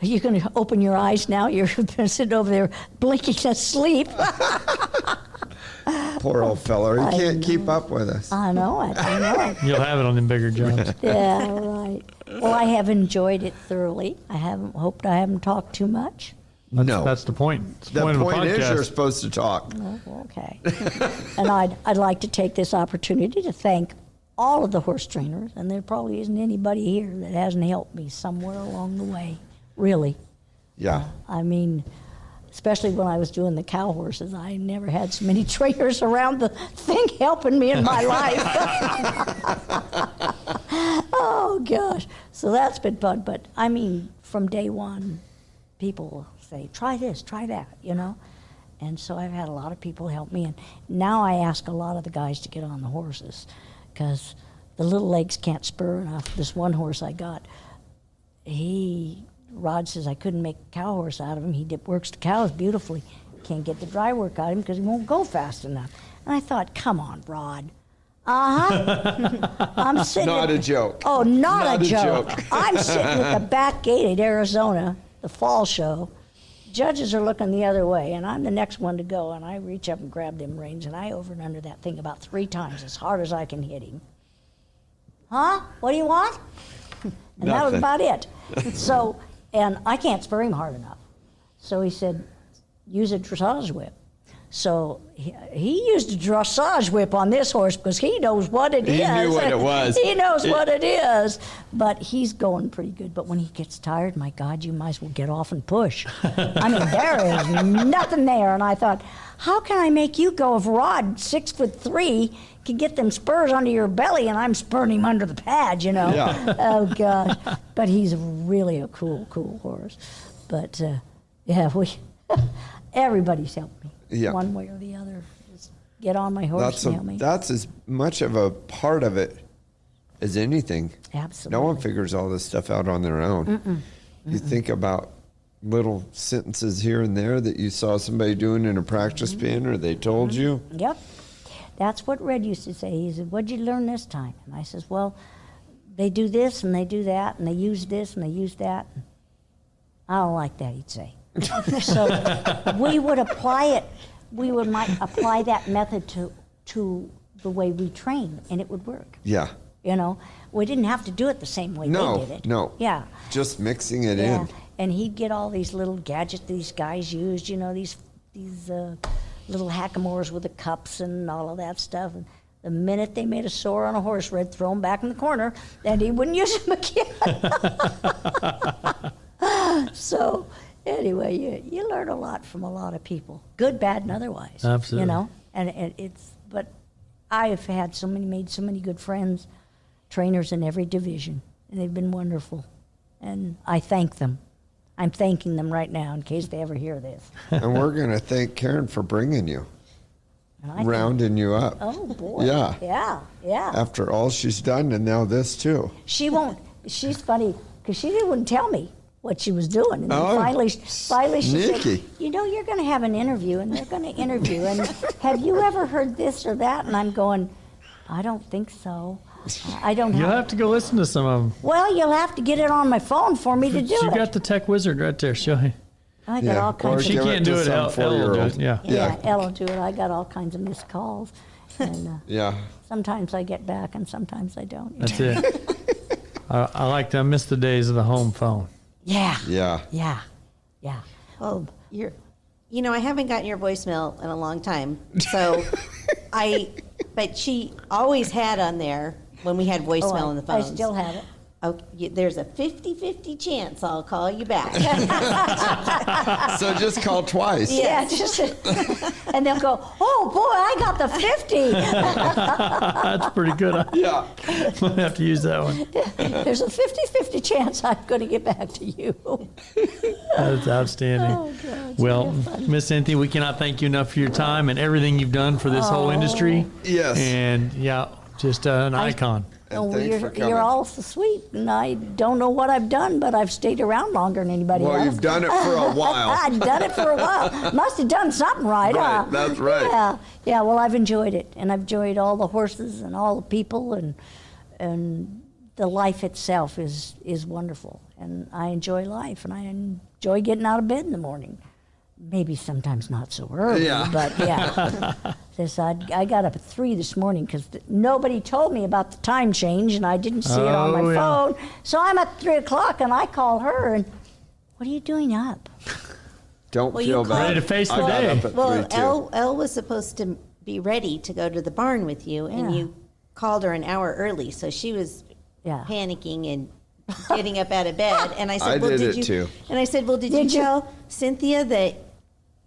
Speaker 2: Are you going to open your eyes now? You're sitting over there blinking asleep.
Speaker 3: Poor old fella. He can't keep up with us.
Speaker 2: I know it.
Speaker 1: You'll have it on them bigger jobs.
Speaker 2: Yeah, right. Well, I have enjoyed it thoroughly. I haven't talked too much.
Speaker 3: No.
Speaker 1: That's the point. It's
Speaker 3: The
Speaker 1: point of a
Speaker 3: point is you're
Speaker 1: podcast.
Speaker 3: supposed to talk.
Speaker 2: Oh, okay. And I'd like to take this opportunity to thank all of the horse trainers, and there probably isn't anybody here that hasn't helped me somewhere along the way, really.
Speaker 3: Yeah.
Speaker 2: I mean, especially when I was doing the cow horses, I never had so many trainers around the thing helping me in my life. Oh, gosh. So that's been fun. But, I mean, from day one, people say, try this, try that, And so I've had a lot of people help me. And now I ask a lot of the guys to get on the horses because the little legs can't spur enough. This one horse I got, Rod says I couldn't make a cow horse out of him. He works the cows beautifully. Can't get the dry work out of him because he won't go fast enough. And I thought, come on, Rod. I'm sitting.
Speaker 3: Not a joke.
Speaker 2: Oh, not
Speaker 3: Not
Speaker 2: a
Speaker 3: a
Speaker 2: joke.
Speaker 3: joke.
Speaker 2: I'm sitting at the back gate at Arizona, the fall show. Judges are looking the other way, and I'm the next one to go. And I reach up and grab them reins, and I over and under that thing about 3 times as hard as I can hit him. Huh? What do you want? And that was
Speaker 3: Nothing.
Speaker 2: about it. So, and I can't spur him hard enough. So he said, use a dressage whip. So he used a dressage whip on this horse because he knows what it is.
Speaker 3: He knew what it was.
Speaker 2: He knows what it is. But he's going pretty good. But when he gets tired, my God, you might as well get off and push. I mean, there is nothing there. And I thought, how can I make you go if Rod, 6'3", can get them spurs under your belly and I'm spurring him under the pad,
Speaker 3: Yeah.
Speaker 2: Oh, gosh. But he's really a cool horse. But, yeah, Everybody's helped me,
Speaker 3: Yeah.
Speaker 2: one way or the other. Just get on my horse and help me.
Speaker 3: That's as much of a part of it as anything.
Speaker 2: Absolutely.
Speaker 3: No one figures all this stuff out on their own. You think about little sentences here and there that you saw somebody doing in a practice pen or they told you.
Speaker 2: Yep. That's what Red used to say. He said, "What'd you learn this time?" And I says, "Well, they do this and they do that and they use this and they use that." I don't like that, he'd say. So we would apply it. Might apply that method to the way we train, and it would work.
Speaker 3: Yeah.
Speaker 2: You know, we didn't have to do it the same way
Speaker 3: No,
Speaker 2: they did it.
Speaker 3: no.
Speaker 2: Yeah.
Speaker 3: Just mixing it
Speaker 2: Yeah.
Speaker 3: in.
Speaker 2: And he'd get all these little gadgets these guys used, you know, these little hackamores with the cups and all of that stuff. And the minute they made a sore on a horse, Red throw them back in the corner, and he wouldn't use them again. So anyway, you learn a lot from a lot of people, good, bad, and otherwise.
Speaker 1: Absolutely.
Speaker 2: You know, and but I have had made so many good friends, trainers in every division, and they've been wonderful. And I thank them. I'm thanking them right now in case they ever hear this.
Speaker 3: And we're going to thank Karen for bringing you,
Speaker 2: And I think,
Speaker 3: rounding you up.
Speaker 2: oh boy.
Speaker 3: Yeah.
Speaker 2: Yeah.
Speaker 3: After all she's done, and now this too.
Speaker 2: She won't. She's funny because she wouldn't tell me what she was doing, and then
Speaker 3: Oh,
Speaker 2: finally she
Speaker 3: sneaky.
Speaker 2: said, "You know, you're going to have an interview, and they're going to interview, and have you ever heard this or that?" And I'm going, "I don't think so. I don't
Speaker 1: You'll
Speaker 2: have."
Speaker 1: have to go listen to some of them.
Speaker 2: Well, you'll have to get it on my phone for me to do
Speaker 1: She
Speaker 2: it.
Speaker 1: got the tech wizard right there. She'll,
Speaker 2: I got all
Speaker 3: or
Speaker 2: kinds
Speaker 1: she
Speaker 3: give
Speaker 2: of.
Speaker 1: can't
Speaker 3: to
Speaker 1: do it.
Speaker 3: some
Speaker 1: Elle will do it.
Speaker 3: 4-year-old.
Speaker 1: Yeah.
Speaker 2: Yeah, Elle will do it. I got all kinds of missed calls, and
Speaker 3: Yeah.
Speaker 2: sometimes I get back, and sometimes I don't.
Speaker 1: That's it. I like to miss the days of the home phone.
Speaker 2: Yeah.
Speaker 3: Yeah.
Speaker 2: Yeah. Yeah.
Speaker 4: Well, you know, I haven't gotten your voicemail in a long time. So but she always had on there when we had voicemail on the
Speaker 2: I
Speaker 4: phones.
Speaker 2: still have it.
Speaker 4: Okay, there's a 50-50 chance I'll call you back.
Speaker 3: So just call twice.
Speaker 2: Yeah, just, and they'll go, "Oh boy, I got the 50."
Speaker 1: That's pretty good.
Speaker 3: Yeah.
Speaker 1: Might have to use that one.
Speaker 2: There's a 50-50 chance I'm going to get back to you.
Speaker 1: That's outstanding.
Speaker 2: Oh, God, it's
Speaker 1: Well,
Speaker 2: so funny.
Speaker 1: Miss Cynthia, we cannot thank you enough for your time and everything you've done for this whole industry.
Speaker 3: Yes.
Speaker 1: And yeah, just an icon.
Speaker 3: And
Speaker 2: Oh,
Speaker 3: thanks for coming.
Speaker 2: you're all so sweet, and I don't know what I've done, but I've stayed around longer than anybody
Speaker 3: Well,
Speaker 2: else.
Speaker 3: you've done it for a while.
Speaker 2: I've done it for a while. Must have done something right, huh?
Speaker 3: Right, that's right.
Speaker 2: Yeah, yeah. Well, I've enjoyed it, and I've enjoyed all the horses and all the people, and the life itself is wonderful, and I enjoy life, and I enjoy getting out of bed in the morning. Maybe sometimes not so early,
Speaker 3: Yeah.
Speaker 2: but yeah. I got up at 3 this morning because nobody told me about the time change, and I didn't see it on my
Speaker 1: Oh, yeah.
Speaker 2: phone. So I'm at 3 o'clock, and I call her, and what are you doing up?
Speaker 3: Don't
Speaker 4: Well,
Speaker 3: feel
Speaker 4: you
Speaker 3: bad.
Speaker 1: Ready to face the
Speaker 3: I got
Speaker 1: day.
Speaker 3: up at
Speaker 4: Well,
Speaker 3: 3 too.
Speaker 4: Elle was supposed to be ready to go to the barn with you, and
Speaker 2: Yeah.
Speaker 4: you called her an hour early, so she was
Speaker 2: Yeah.
Speaker 4: panicking and getting up out of bed. And I said,
Speaker 3: I
Speaker 4: "Well,
Speaker 3: did
Speaker 4: did
Speaker 3: it
Speaker 4: you?"
Speaker 3: too.
Speaker 4: And I said, "Well, did
Speaker 2: Did
Speaker 4: you
Speaker 2: you?
Speaker 4: tell Cynthia that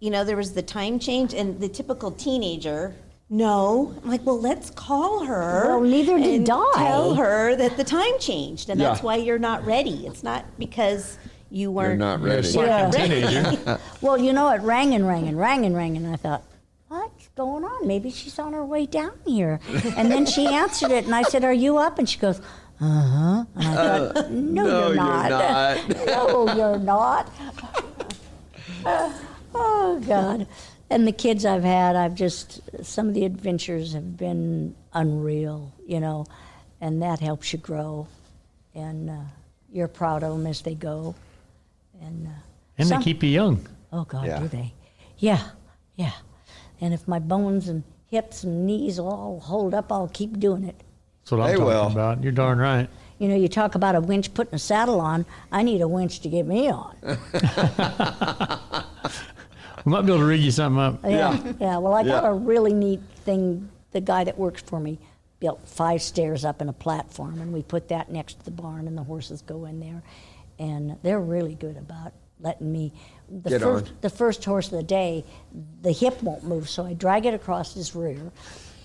Speaker 4: there was the time change?" And the typical teenager, "No." I'm like, "Well, let's call her.
Speaker 2: Well, neither did
Speaker 4: and
Speaker 2: I.
Speaker 4: Tell her that the time changed, and that's
Speaker 3: Yeah.
Speaker 4: why you're not ready. It's not because you weren't
Speaker 3: not
Speaker 1: You're a
Speaker 3: ready.
Speaker 1: slacking
Speaker 2: Yeah.
Speaker 1: teenager.
Speaker 2: Well, it rang and rang and rang and rang, and I thought, what's going on? Maybe she's on her way down here. And then she answered it, and I said, "Are you up?" And she goes, "Uh-huh." And I thought, no, you're not. No, you're not. Oh, God. And the kids I've had, some of the adventures have been unreal, and that helps you grow. And you're proud of them as they go. And
Speaker 1: And they
Speaker 2: some-
Speaker 1: keep you young.
Speaker 2: Oh, God,
Speaker 3: Yeah.
Speaker 2: do they? Yeah, yeah. And if my bones and hips and knees all hold up, I'll keep doing it.
Speaker 1: That's what I'm
Speaker 3: They
Speaker 1: talking
Speaker 3: will.
Speaker 1: about. You're darn right.
Speaker 2: You talk about a winch putting a saddle on. I need a winch to get me on.
Speaker 1: We might be able to rig you something up.
Speaker 2: Yeah. Well, I got
Speaker 3: Yeah.
Speaker 2: a really neat thing. The guy that works for me built 5 stairs up in a platform, and we put that next to the barn, and the horses go in there. And they're really good about letting me.
Speaker 3: Get on.
Speaker 2: The first horse of the day, the hip won't move, so I drag it across his rear,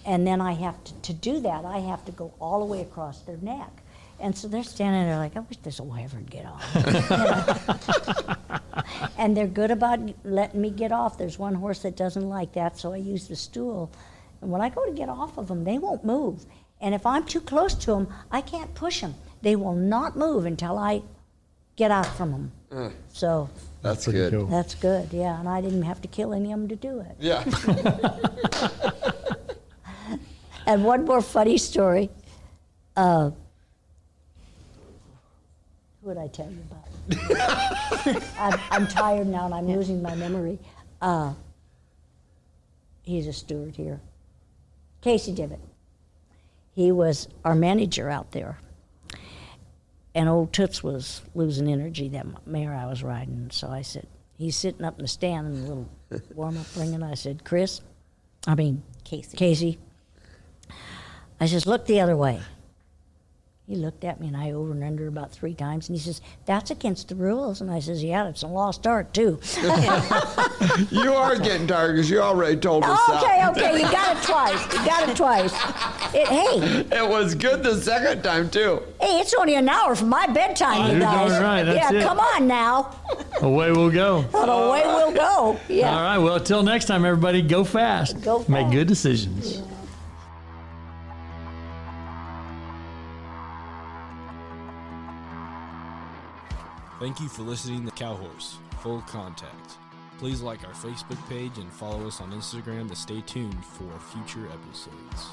Speaker 2: and then I have to do that. I have to go all the way across their neck. And so they're standing there like, I wish this will ever get on. And they're good about letting me get off. There's one horse that doesn't like that, so I use the stool. And when I go to get off of them, they won't move. And if I'm too close to them, I can't push them. They will not move until I get out from them. So
Speaker 3: That's
Speaker 1: pretty
Speaker 3: good.
Speaker 1: cool.
Speaker 2: that's good, yeah. And I didn't have to kill any of them to do it.
Speaker 3: Yeah.
Speaker 2: And one more funny story. Who would I tell you about? I'm tired now and I'm losing my memory. He's a steward here. Casey Dibbett. He was our manager out there. And old Toots was losing energy, that mare I was riding. So I said, he's sitting up in the stand in a little warm-up ring, and I said, Casey. I says, look the other way. He looked at me, and I over and under about 3 times, and he says, that's against the rules. And I says, yeah, it's a lost art, too.
Speaker 3: You are getting tired because you already told us that.
Speaker 2: Okay, you got it twice. Hey,
Speaker 3: It was good the second time, too.
Speaker 2: hey, it's only an hour from my bedtime, you
Speaker 1: You're
Speaker 2: guys.
Speaker 1: darn right, that's
Speaker 2: yeah,
Speaker 1: it.
Speaker 2: come on now.
Speaker 1: Away we'll go.
Speaker 2: And away we'll go. Yeah.
Speaker 1: All right. Well, till next time, everybody, go fast.
Speaker 2: Go
Speaker 1: Make
Speaker 2: fast.
Speaker 1: good decisions.
Speaker 5: Thank you for listening to Cowhorse Full Contact. Please like our Facebook page and follow us on Instagram to stay tuned for future episodes.